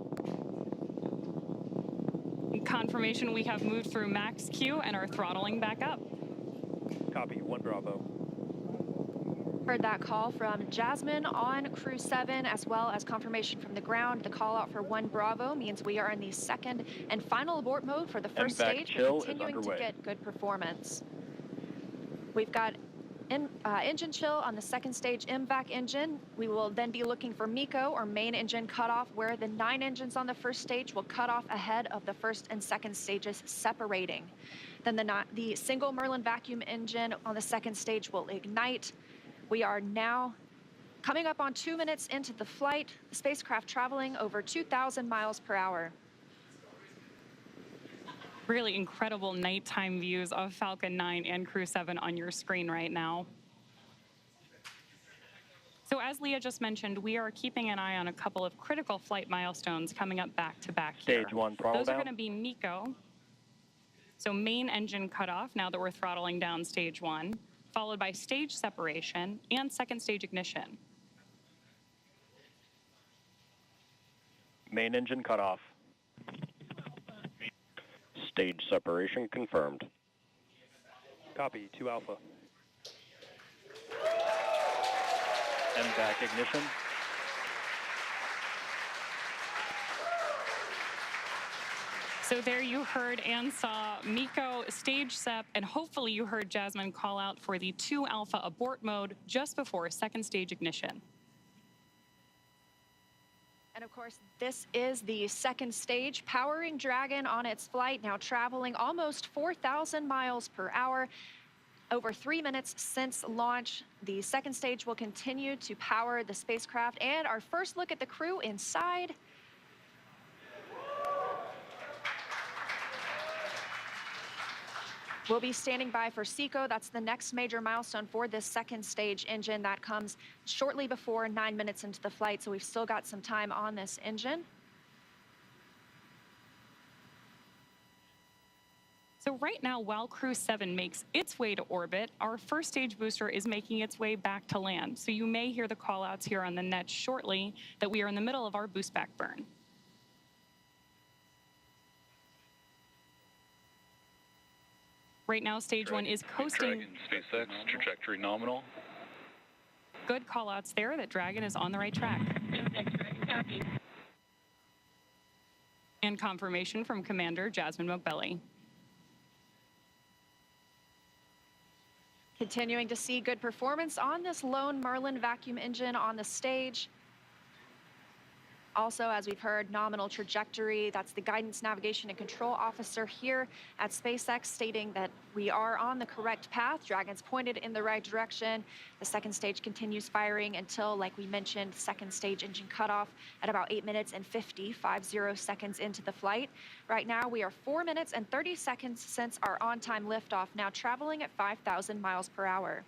Confirmation we have moved through max Q and are throttling back up. Copy, 1 Bravo. Heard that call from Jasmin on Crew-7, as well as confirmation from the ground. The call out for 1 Bravo means we are in the second and final abort mode for the first stage, continuing to get good performance. We've got engine chill on the second stage MVAC engine. We will then be looking for MECO, or main engine cutoff, where the 9 engines on the first stage will cut off ahead of the first and second stages separating. Then the single Merlin vacuum engine on the second stage will ignite. We are now coming up on 2 minutes into the flight, the spacecraft traveling over 2,000 miles per hour. Really incredible nighttime views of Falcon 9 and Crew-7 on your screen right now. So as Leah just mentioned, we are keeping an eye on a couple of critical flight milestones coming up back to back here. Stage 1 throttle Those down. are going to be MECO. So main engine cutoff, now that we're throttling down stage 1, followed by stage separation and second stage ignition. Main engine cutoff. Stage separation confirmed. Copy, 2 Alpha. MVAC ignition. So there you heard and saw Miko stage SEP, and hopefully you heard Jasmin call out for the 2 Alpha abort mode just before second stage ignition. And of course, this is the second stage, powering Dragon on its flight, now traveling almost 4,000 miles per hour. Over 3 minutes since launch, the second stage will continue to power the spacecraft. And our first look at the crew inside. We'll be standing by for SECO. That's the next major milestone for this second stage engine. That comes shortly before 9 minutes into the flight, so we've still got some time on this engine. So right now, while Crew-7 makes its way to orbit, our first stage booster is making its way back to land. So you may hear the call-outs here on the net shortly that we are in the middle of our boost back burn. Right now, stage 1 is coasting. Dragon, SpaceX, trajectory nominal. Good call-outs there that Dragon is on the right track. And confirmation from Commander Jasmin Moghbeli. Continuing to see good performance on this lone Merlin vacuum engine on the stage. Also, as we've heard, nominal trajectory. That's the guidance, navigation, and control officer here at SpaceX stating that we are on the correct path. Dragon's pointed in the right direction. The second stage continues firing until, like we mentioned, second stage engine cutoff at about 8 minutes and 50 seconds into the flight. Right now, we are 4 minutes and 30 seconds since our on-time liftoff, now traveling at 5,000 miles per hour.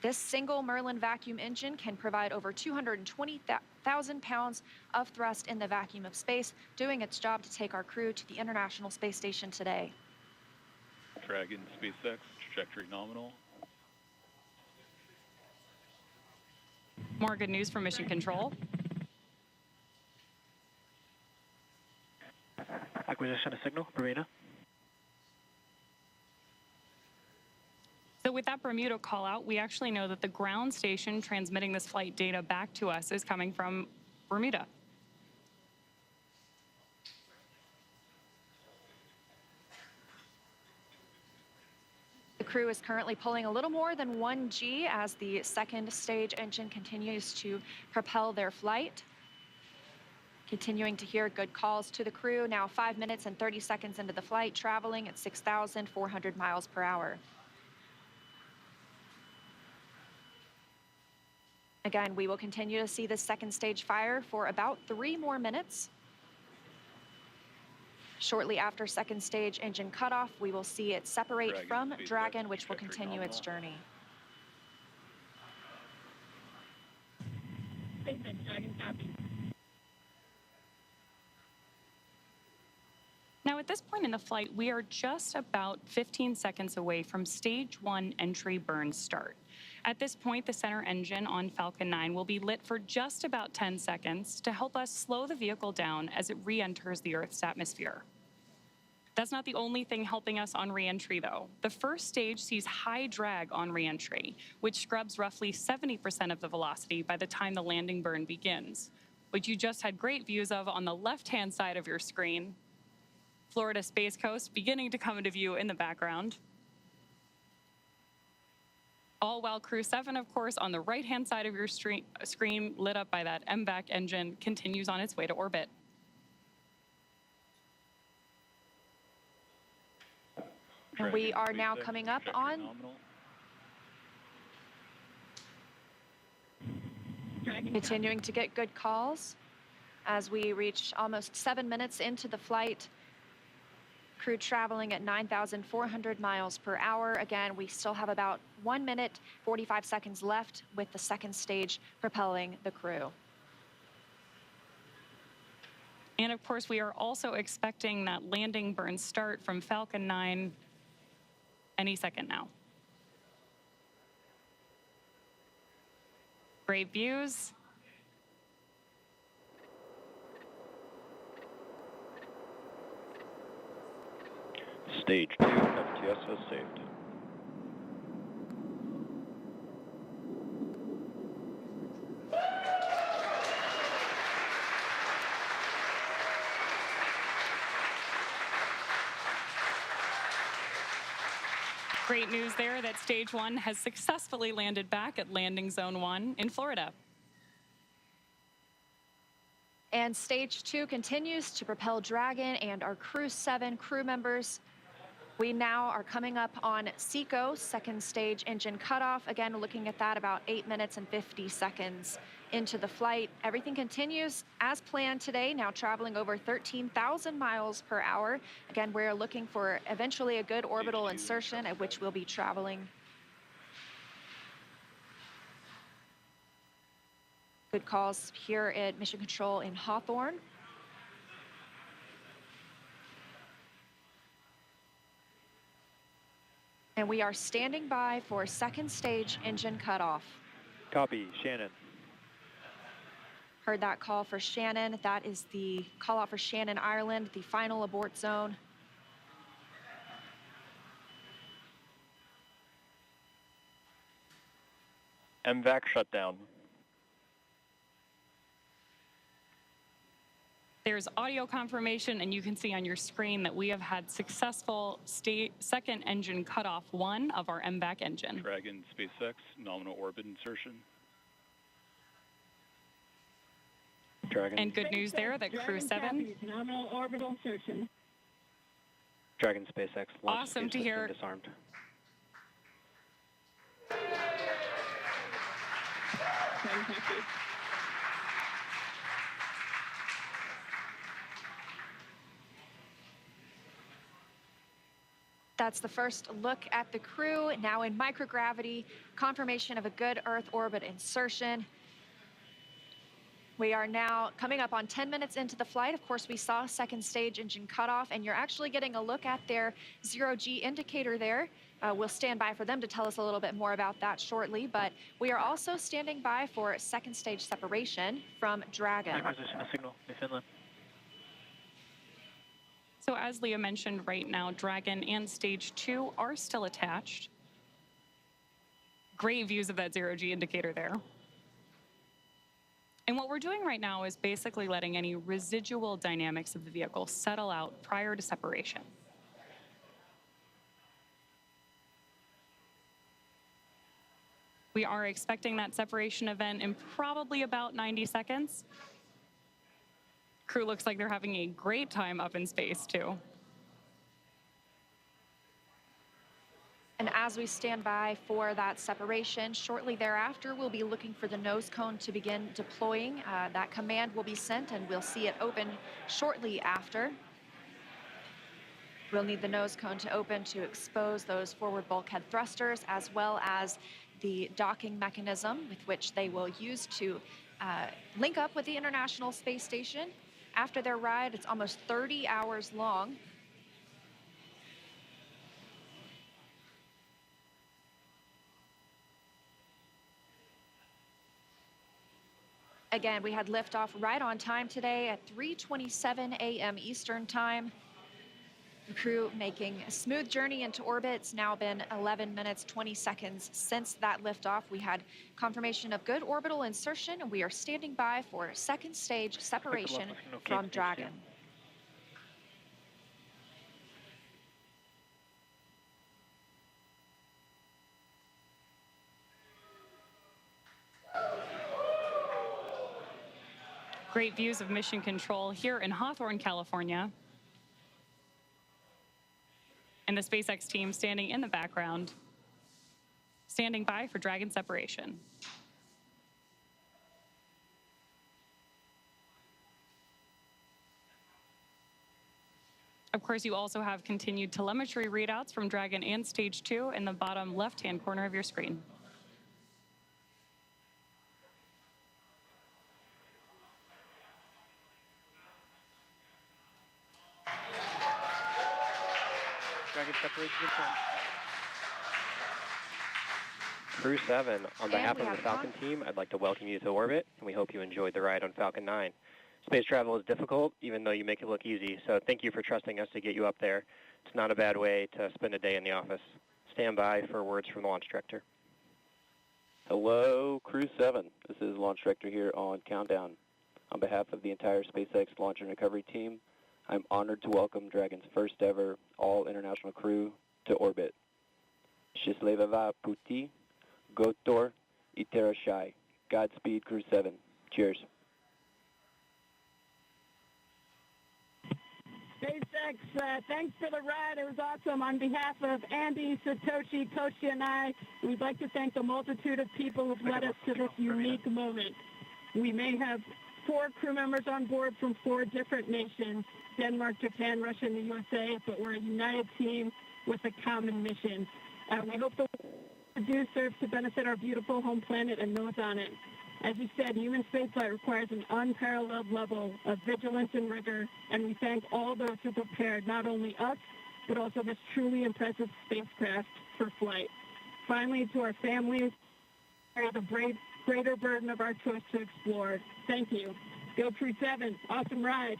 This single Merlin vacuum engine can provide over 220,000 pounds of thrust in the vacuum of space, doing its job to take our crew to the International Space Station today. Dragon, SpaceX, trajectory nominal. More good news from Mission Control. Acquisition of signal, Bermuda. So with that Bermuda call out, we actually know that the ground station transmitting this flight data back to us is coming from Bermuda. The crew is currently pulling a little more than 1 G as the second stage engine continues to propel their flight. Continuing to hear good calls to the crew, now 5 minutes and 30 seconds into the flight, traveling at 6,400 miles per hour. Again, we will continue to see the second stage fire for about 3 more minutes. Shortly after second stage engine cutoff, we will see it separate from Dragon, which will continue its journey. Now, at this point in the flight, we are just about 15 seconds away from stage 1 entry burn start. At this point, the center engine on Falcon 9 will be lit for just about 10 seconds to help us slow the vehicle down as it re-enters the Earth's atmosphere. That's not the only thing helping us on re-entry, though. The first stage sees high drag on re-entry, which scrubs roughly 70% of the velocity by the time the landing burn begins, which you just had great views of on the left-hand side of your screen. Florida Space Coast beginning to come into view in the background. All while Crew-7, of course, on the right-hand side of your screen, lit up by that MVAC engine, continues on its way to orbit. And we are now coming up on continuing to get good calls as we reach almost 7 minutes into the flight. Crew traveling at 9,400 miles per hour. Again, we still have about 1 minute, 45 seconds left with the second stage propelling the crew. And of course, we are also expecting that landing burn start from Falcon 9 any second now. Great views. Stage 2 of RTS has saved. Great news there that Stage 1 has successfully landed back at Landing Zone 1 in Florida. And Stage 2 continues to propel Dragon and our Crew-7 crew members. We now are coming up on SECO, second stage engine cutoff. Again, looking at that about 8 minutes and 50 seconds into the flight. Everything continues as planned today, now traveling over 13,000 miles per hour. Again, we're looking for eventually a good orbital insertion at which we'll be traveling. Good calls here at Mission Control in Hawthorne. And we are standing by for second stage engine cutoff. Copy, Shannon. Heard that call for Shannon. That is the call out for Shannon, Ireland, the final abort zone. MVAC shutdown. There's audio confirmation, and you can see on your screen that we have had successful second engine cutoff 1 of our MVAC engine. Dragon, SpaceX, nominal orbit insertion. Dragon. And good news there that Crew-7. Nominal orbital insertion. Dragon, SpaceX, launch Awesome to system hear. disarmed. Fantastic. That's the first look at the crew, now in microgravity, confirmation of a good Earth orbit insertion. We are now coming up on 10 minutes into the flight. Of course, we saw second stage engine cutoff, and you're actually getting a look at their zero-G indicator there. We'll stand by for them to tell us a little bit more about that shortly, but we are also standing by for second stage separation from Dragon. Acquisition of signal, Newfoundland. So as Leah mentioned, right now, Dragon and Stage 2 are still attached. Great views of that zero-G indicator there. And what we're doing right now is basically letting any residual dynamics of the vehicle settle out prior to separation. We are expecting that separation event in probably about 90 seconds. Crew looks like they're having a great time up in space, too. And as we stand by for that separation, shortly thereafter, we'll be looking for the nose cone to begin deploying. That command will be sent, and we'll see it open shortly after. We'll need the nose cone to open to expose those forward bulkhead thrusters, as well as the docking mechanism with which they will use to link up with the International Space Station. After their ride, it's almost 30 hours long. Again, we had liftoff right on time today at 3:27 a.m. Eastern Time. The crew making a smooth journey into orbit. It's now been 11 minutes, 20 seconds since that liftoff. We had confirmation of good orbital insertion, and we are standing by for second stage separation from Dragon. Great views of Mission Control here in Hawthorne, California. And the SpaceX team standing in the background, standing by for Dragon separation. Of course, you also have continued telemetry readouts from Dragon and Stage 2 in the bottom left-hand corner of your screen. Dragon separation confirmed. Crew-7, on behalf of the Falcon team, I'd like to welcome you to orbit, and we hope you enjoyed the ride on Falcon 9. Space travel is difficult, even though you make it look easy, so thank you for trusting us to get you up there. It's not a bad way to spend a day in the office. Stand by for words from the launch director. Hello, Crew-7. This is Launch Director here on Countdown. On behalf of the entire SpaceX Launch and Recovery team, I'm honored to welcome Dragon's first ever all-international crew to orbit. Счастливого пути, Gotor, Iterashai. Godspeed, Crew-7. Cheers. SpaceX, thanks for the ride. It was awesome. On behalf of Andy, Satoshi, Kowsky, and I, we'd like to thank the multitude of people who've led us to this unique moment. We may have 4 crew members on board from 4 different nations, Denmark, Japan, Russia, and the USA, but we're a united team with a common mission. We hope the work we do serves to benefit our beautiful home planet and those on it. As you said, human spaceflight requires an unparalleled level of vigilance and rigor, and we thank all those who prepared not only us, but also this truly impressive spacecraft for flight. Finally, to our families, bear the greater burden of our choice to explore. Thank you. Go Crew-7. Awesome ride.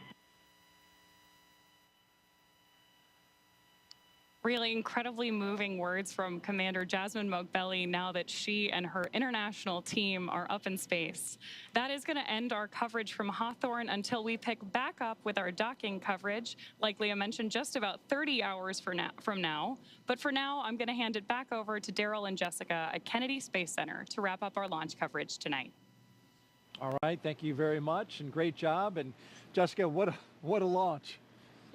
Really incredibly moving words from Commander Jasmin Moghbeli now that she and her international team are up in space. That is going to end our coverage from Hawthorne until we pick back up with our docking coverage, like Leah mentioned, just about 30 hours from now. But for now, I'm going to hand it back over to Daryl and Jessica at Kennedy Space Center to wrap up our launch coverage tonight. All right, thank you very much, and great job. And Jessica, what a launch.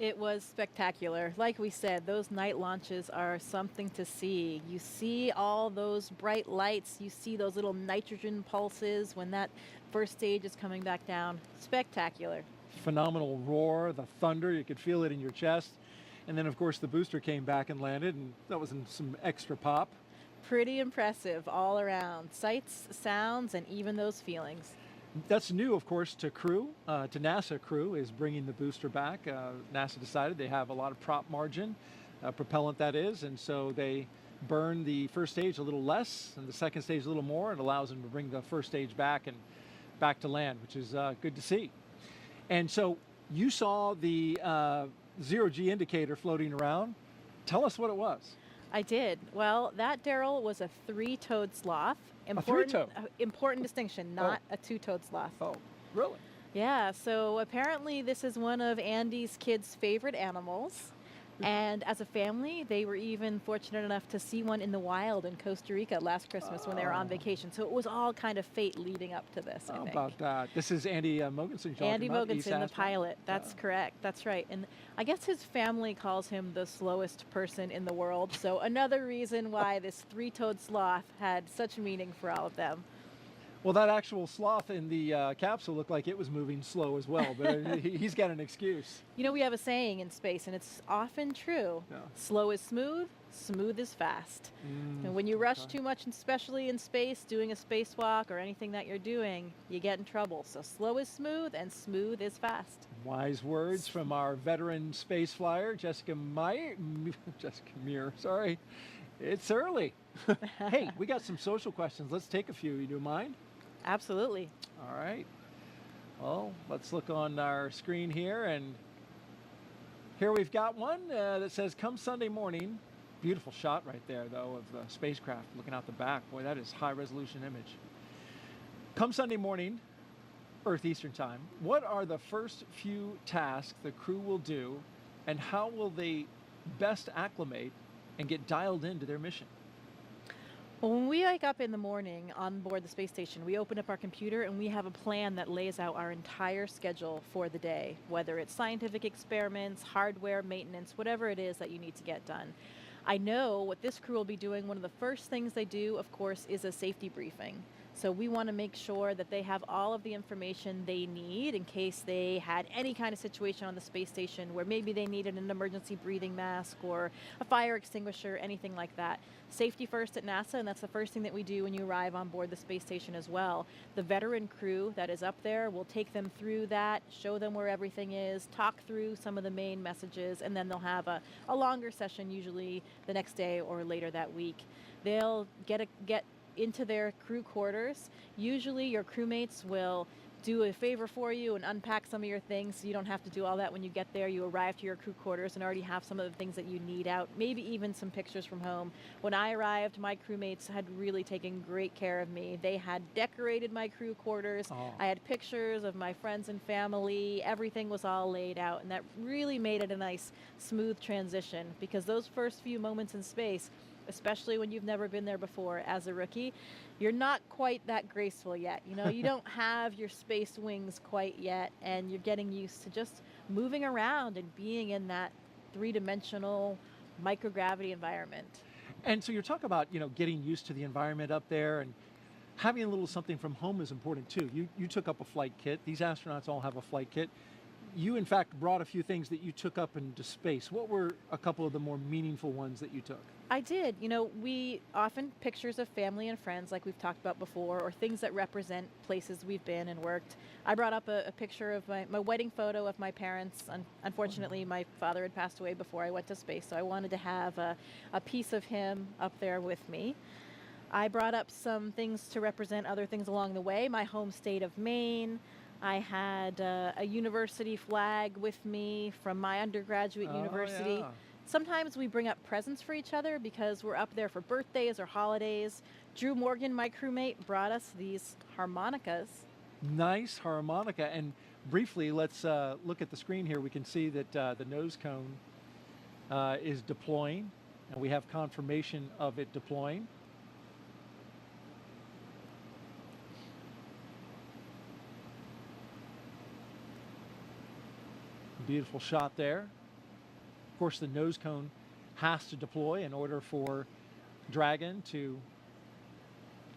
It was spectacular. Like we said, those night launches are something to see. You see all those bright lights. You see those little nitrogen pulses when that first stage is coming back down. Spectacular. Phenomenal roar, the thunder, you could feel it in your chest. And then, of course, the booster came back and landed, and that was some extra pop. Pretty impressive all around. Sights, sounds, and even those feelings. That's new, of course, to Crew, to NASA Crew, is bringing the booster back. NASA decided they have a lot of prop margin, propellant that is, and so they burn the first stage a little less and the second stage a little more, and allows them to bring the first stage back and back to land, which is good to see. And so you saw the zero-G indicator floating around. Tell us what it was. I did. Well, that, Daryl, was a 3-toed sloth. Important distinction, not a 2-toed sloth. Oh, really? Yeah, so apparently this is one of Andy's kids' favorite animals. And as a family, they were even fortunate enough to see one in the wild in Costa Rica last Christmas when they were on vacation. So it was all kind of fate leading up to this, I think. How about that? This is Andy Mogensen. Andy Mogensen, the pilot. That's correct. That's right. And I guess his family calls him the slowest person in the world. So another reason why this 3-toed sloth had such meaning for all of them. Well, that actual sloth in the capsule looked like it was moving slow as well, but he's got an excuse. You know, we have a saying in space, and it's often true. Yeah. Slow is smooth, smooth is fast. And when you rush too much, especially in space, doing a spacewalk or anything that you're doing, you get in trouble. So slow is smooth, and smooth is fast. Wise words from our veteran space flyer, Jessica Meir, sorry. It's early. Hey, we got some social questions. Let's take a few. You do mind? Absolutely. All right. Well, let's look on our screen here, and here we've got one that says, come Sunday morning. Beautiful shot right there, though, of the spacecraft looking out the back. Boy, that is high-resolution image. Come Sunday morning, Earth Eastern Time, what are the first few tasks the crew will do, and how will they best acclimate and get dialed into their mission? Well, when we wake up in the morning on board the space station, we open up our computer and we have a plan that lays out our entire schedule for the day, whether it's scientific experiments, hardware, maintenance, whatever it is that you need to get done. I know what this crew will be doing. One of the first things they do, of course, is a safety briefing. So we want to make sure that they have all of the information they need in case they had any kind of situation on the space station where maybe they needed an emergency breathing mask or a fire extinguisher, anything like that. Safety first at NASA, and that's the first thing that we do when you arrive on board the space station as well. The veteran crew that is up there will take them through that, show them where everything is, talk through some of the main messages, and then they'll have a longer session usually the next day or later that week. They'll get into their crew quarters. Usually your crewmates will do a favor for you and unpack some of your things so you don't have to do all that when you get there. You arrive to your crew quarters and already have some of the things that you need out, maybe even some pictures from home. When I arrived, my crewmates had really taken great care of me. They had decorated my crew quarters. Oh. I had pictures of my friends and family. Everything was all laid out, and that really made it a nice, smooth transition, because those first few moments in space, especially when you've never been there before as a rookie, you're not quite that graceful yet. You know, you don't have your space wings quite yet, and you're getting used to just moving around and being in that three-dimensional microgravity environment. And so you're talking about, you know, getting used to the environment up there, and having a little something from home is important too. You took up a flight kit. These astronauts all have a flight kit. You, in fact, brought a few things that you took up into space. What were a couple of the more meaningful ones that you took? I did. You know, we often pictures of family and friends, like we've talked about before, or things that represent places we've been and worked. I brought up a picture of my wedding photo of my parents. Unfortunately, my father had passed away before I went to space, so I wanted to have a piece of him up there with me. I brought up some things to represent other things along the way. My home state of Maine. I had a university flag with me from my undergraduate university. Yeah. Sometimes we bring up presents for each other because we're up there for birthdays or holidays. Drew Morgan, my crewmate, brought us these harmonicas. Nice harmonica. And briefly, let's look at the screen here. We can see that the nose cone is deploying, and we have confirmation of it deploying. Beautiful shot there. Of course, the nose cone has to deploy in order for Dragon to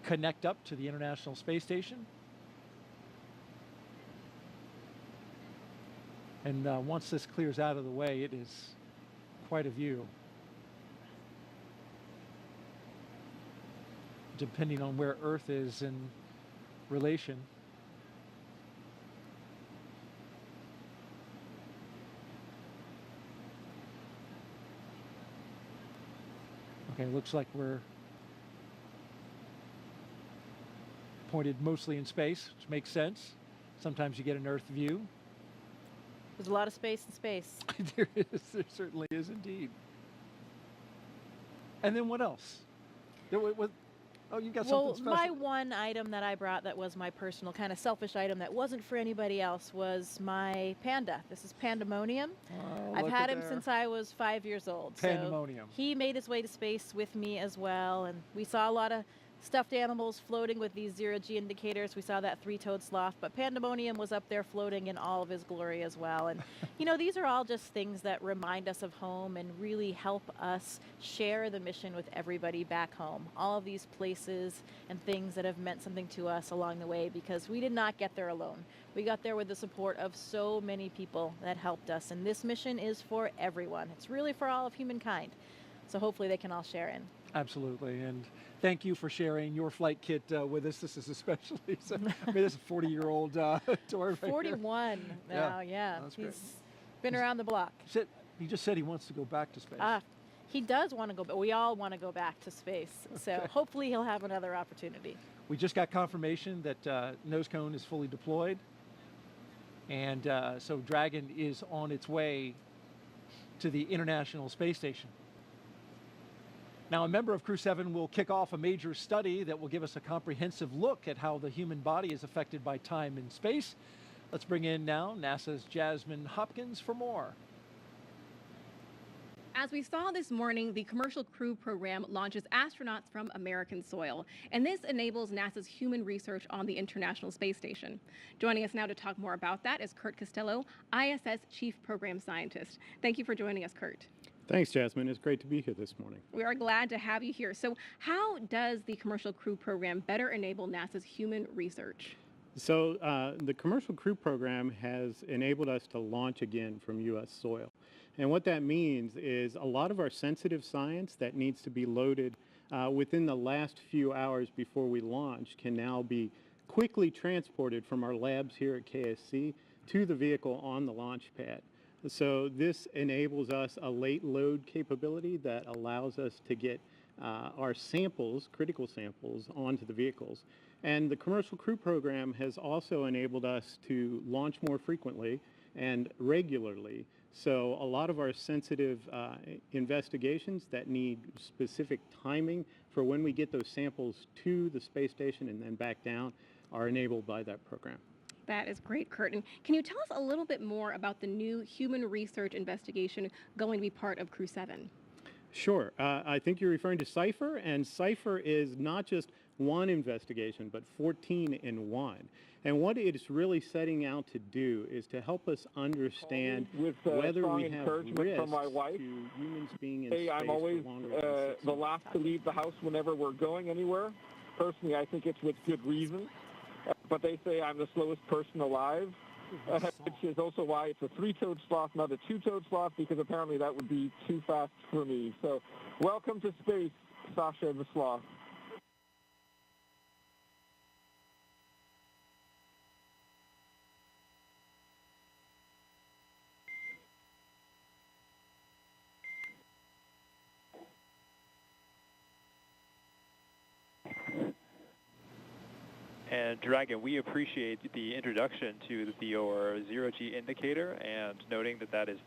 connect up to the International Space Station. And once this clears out of the way, it is quite a view. Depending on where Earth is in relation. Okay, looks like we're pointed mostly in space, which makes sense. Sometimes you get an Earth view. There's a lot of space in space. There is. There certainly is indeed. And then what else? Oh, you got something special. Well, my one item that I brought that was my personal kind of selfish item that wasn't for anybody else was my panda. This is Pandemonium. Oh, I've had him since I was 5 years old. Pandemonium. So he made his way to space with me as well, and we saw a lot of stuffed animals floating with these zero-G indicators. We saw that three-toed sloth, but Pandemonium was up there floating in all of his glory as well. And, you know, these are all just things that remind us of home and really help us share the mission with everybody back home. All of these places and things that have meant something to us along the way, because we did not get there alone. We got there with the support of so many people that helped us, and this mission is for everyone. It's really for all of humankind. So hopefully they can all share in. Absolutely, and thank you for sharing your flight kit with us. This is especially, I mean, this is a 40-year-old tour. Right 41 here. now, yeah. That's He's great. been around the block. He just said he wants to go back to space. He does want to go, but we all want to go back to space. So Okay. hopefully he'll have another opportunity. We just got confirmation that nose cone is fully deployed, and so Dragon is on its way to the International Space Station. Now, a member of Crew-7 will kick off a major study that will give us a comprehensive look at how the human body is affected by time and space. Let's bring in now NASA's Jasmin Hopkins for more. As we saw this morning, the Commercial Crew program launches astronauts from American soil, and this enables NASA's human research on the International Space Station. Joining us now to talk more about that is Kurt Costello, ISS Chief Program Scientist. Thank you for joining us, Kurt. Thanks, Jasmine. It's great to be here this morning. We are glad to have you here. So how does the Commercial Crew program better enable NASA's human research? So the Commercial Crew program has enabled us to launch again from U.S. soil. And what that means is a lot of our sensitive science that needs to be loaded within the last few hours before we launch can now be quickly transported from our labs here at KSC to the vehicle on the launch pad. So this enables us a late load capability that allows us to get our samples, critical samples, onto the vehicles. And the Commercial Crew program has also enabled us to launch more frequently and regularly. So a lot of our sensitive investigations that need specific timing for when we get those samples to the space station and then back down are enabled by that program. That is great, Kurt. And can you tell us a little bit more about the new human research investigation going to be part of Crew-7? Sure. I think you're referring to CIPHER, and CIPHER is not just one investigation, but 14 in one. And what it's really setting out to do is to help us understand whether we have risks from my wife. to humans being in space I'm always for longer than 6 the last to leave the house whenever we're going anywhere. Personally, I think it's with good reason. But they say I'm the slowest person alive, which is also why it's a 3-toed sloth, not a 2-toed sloth, because apparently that would be too fast for me. So welcome to space, Sasha the sloth. And Dragon, we appreciate the introduction to your zero-G indicator and noting that that is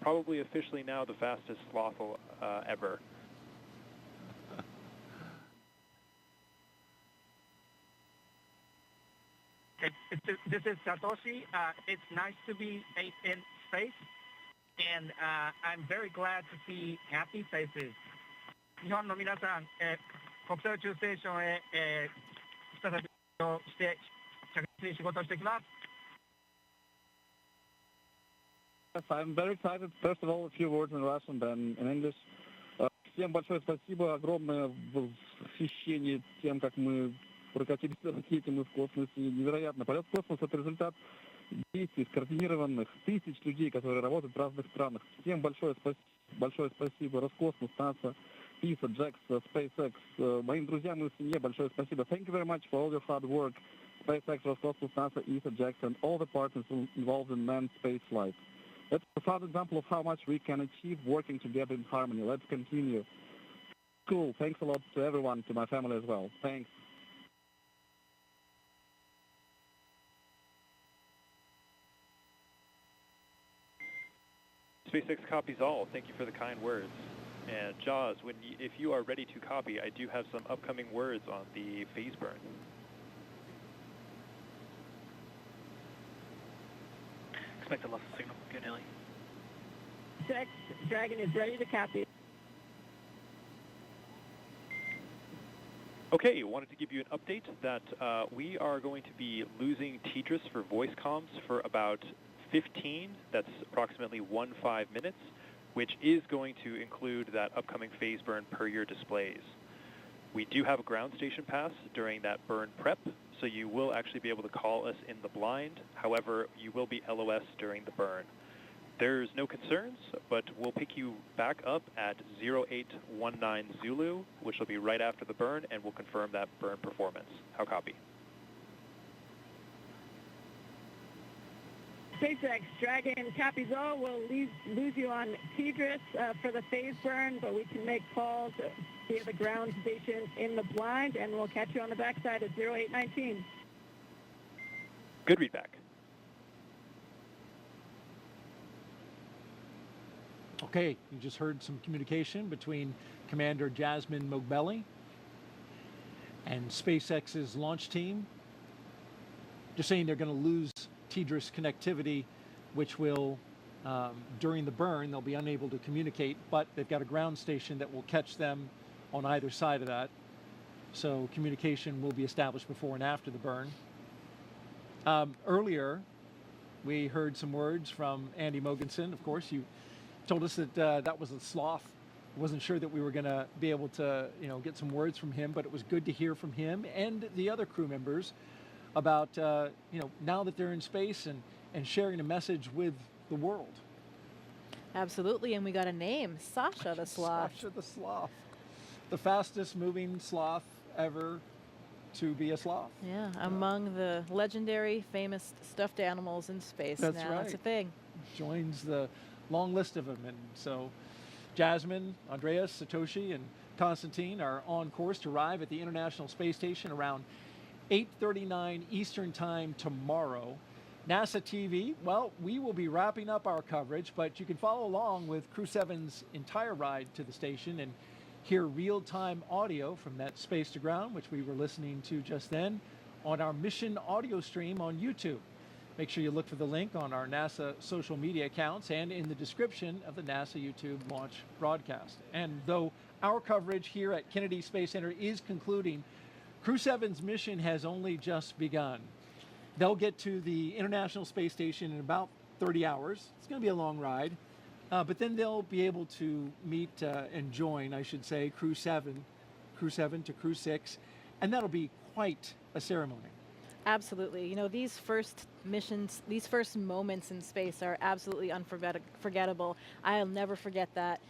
probably officially now the fastest sloth ever. This is Satoshi. It's nice to be in space, and I'm very glad to see happy faces. 日本の皆さん、国際宇宙ステーションへ、再びして着実に仕事をしていきます。 Yes, I'm very excited. First of all, a few words in Russian, then in English. Всем большое спасибо, огромное восхищение тем, как мы прокатились на ракете, мы в космосе. Невероятно. Полет в космос — это результат действий скоординированных тысяч людей, которые работают в разных странах. Всем большое спасибо. Roscosmos, NASA, ESA, JAXA, SpaceX. Моим друзьям и семье большое спасибо. Thank you very much for all your hard work. SpaceX, Roscosmos, NASA, ESA, JAXA, and all the partners involved in manned space flight. That's a proud example of how much we can achieve working together in harmony. Let's continue. Cool. Thanks a lot to everyone, to my family as well. Thanks. SpaceX copies all. Thank you for the kind words. And Jaws, if you are ready to copy, I do have some upcoming words on the phase burn. Expect a loss of signal. Good, Haley. SpaceX Dragon is ready to copy. Okay, wanted to give you an update that we are going to be losing TDRS for voice comms for about 15, that's approximately 15 minutes, which is going to include that upcoming phase burn per your displays. We do have a ground station pass during that burn prep, so you will actually be able to call us in the blind. However, you will be LOS during the burn. There's no concerns, but we'll pick you back up at 0819 Zulu, which will be right after the burn, and we'll confirm that burn performance. How copy? SpaceX Dragon copies all. We'll lose you on TDRS for the phase burn, but we can make calls via the ground station in the blind, and we'll catch you on the backside at 0819. Good readback. Okay, you just heard some communication between Commander Jasmin Moghbeli and SpaceX's launch team. Just saying they're going to lose TDRS connectivity, which will, during the burn, they'll be unable to communicate, but they've got a ground station that will catch them on either side of that. So communication will be established before and after the burn. Earlier, we heard some words from Andy Mogensen. Of course, you told us that that was a sloth. Wasn't sure that we were going to be able to, get some words from him, but it was good to hear from him and the other crew members about, now that they're in space and sharing a message with the world. Absolutely, and we got a name, Sasha the sloth. Sasha the sloth. The fastest moving sloth ever to be a sloth. Yeah, among the legendary, famous stuffed animals in space. That's now. right. That's a thing. Joins the long list of them. And so Jasmin, Andreas, Satoshi, and Konstantin are on course to arrive at the International Space Station around 8:39 Eastern Time tomorrow. NASA TV, well, we will be wrapping up our coverage, but you can follow along with Crew-7's entire ride to the station and hear real-time audio from that space to ground, which we were listening to just then, on our mission audio stream on YouTube. Make sure you look for the link on our NASA social media accounts and in the description of the NASA YouTube launch broadcast. And though our coverage here at Kennedy Space Center is concluding, Crew-7's mission has only just begun. They'll get to the International Space Station in about 30 hours. It's going to be a long ride, but then they'll be able to meet and join, I should say, Crew-7 to Crew-6, and that'll be quite a ceremony. Absolutely. You know, these first missions, these first moments in space are absolutely unforgettable. I'll never forget that.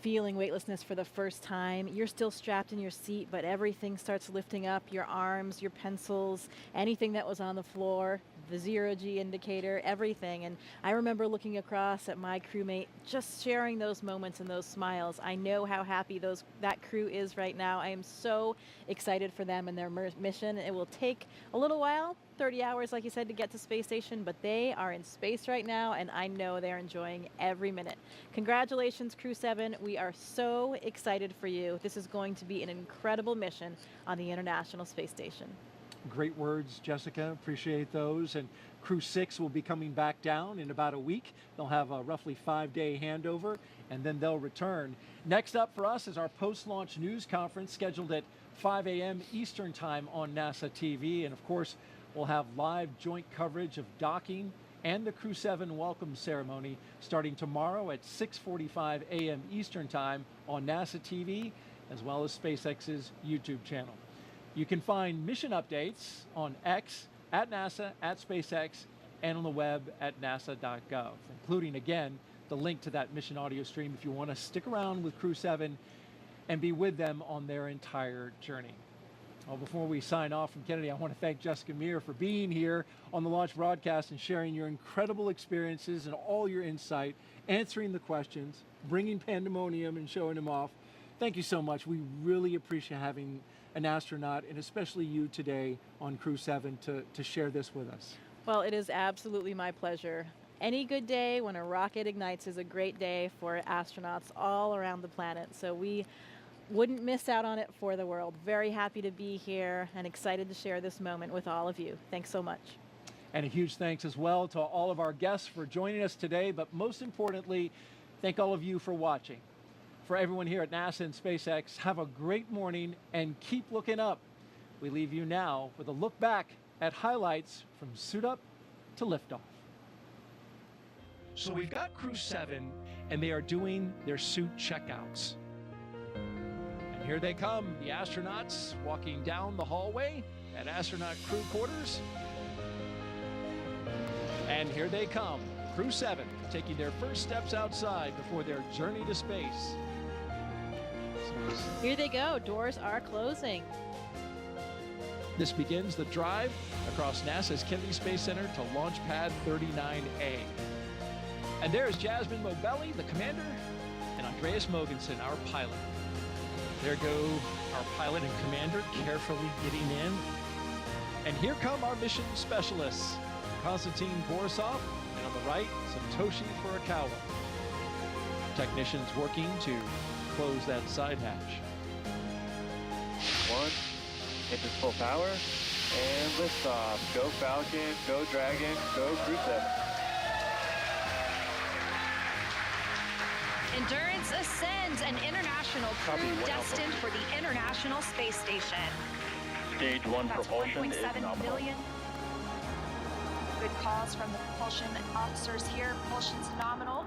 Feeling weightlessness for the first time. You're still strapped in your seat, but everything starts lifting up, your arms, your pencils, anything that was on the floor, the zero-G indicator, everything. And I remember looking across at my crewmate, just sharing those moments and those smiles. I know how happy that crew is right now. I am so excited for them and their mission. It will take a little while, 30 hours, like you said, to get to space station, but they are in space right now, and I know they're enjoying every minute. Congratulations, Crew-7. We are so excited for you. This is going to be an incredible mission on the International Space Station. Great words, Jessica. Appreciate those. And Crew-6 will be coming back down in about a week. They'll have a roughly 5-day handover, and then they'll return. Next up for us is our post-launch news conference scheduled at 5 a.m. Eastern Time on NASA TV. And of course, we'll have live joint coverage of docking and the Crew-7 welcome ceremony starting tomorrow at 6:45 a.m. Eastern Time on NASA TV, as well as SpaceX's YouTube channel. You can find mission updates on X, at NASA, at SpaceX, and on the web at nasa.gov, including, again, the link to that mission audio stream if you want to stick around with Crew-7 and be with them on their entire journey. Well, before we sign off from Kennedy, I want to thank Jessica Meir for being here on the launch broadcast and sharing your incredible experiences and all your insight, answering the questions, bringing pandemonium and showing them off. Thank you so much. We really appreciate having an astronaut, and especially you today on Crew-7 to share this with us. Well, it is absolutely my pleasure. Any good day when a rocket ignites is a great day for astronauts all around the planet. So we wouldn't miss out on it for the world. Very happy to be here and excited to share this moment with all of you. Thanks so much. And a huge thanks as well to all of our guests for joining us today, but most importantly, thank all of you for watching. For everyone here at NASA and SpaceX, have a great morning and keep looking up. We leave you now with a look back at highlights from suit up to liftoff. So we've got Crew-7, and they are doing their suit checkouts. And here they come, the astronauts walking down the hallway at astronaut crew quarters. And here they come, Crew-7, taking their first steps outside before their journey to space. Here they go, doors are closing. This begins the drive across NASA's Kennedy Space Center to Launch Pad 39A. And there's Jasmin Moghbeli, the commander, and Andreas Mogensen, our pilot. There go our pilot and commander carefully getting in. And here come our mission specialists, Konstantin, Borisov, and on the right, Satoshi Furukawa. Technicians working to close that side hatch. 1, engine full power, and liftoff. Go Falcon, go Dragon, go Crew-7. Endurance ascends, an international crew destined for the International Space Station. Stage 1 That's propulsion is 1.7 nominal. million. Good calls from the propulsion officers here. Propulsion's nominal.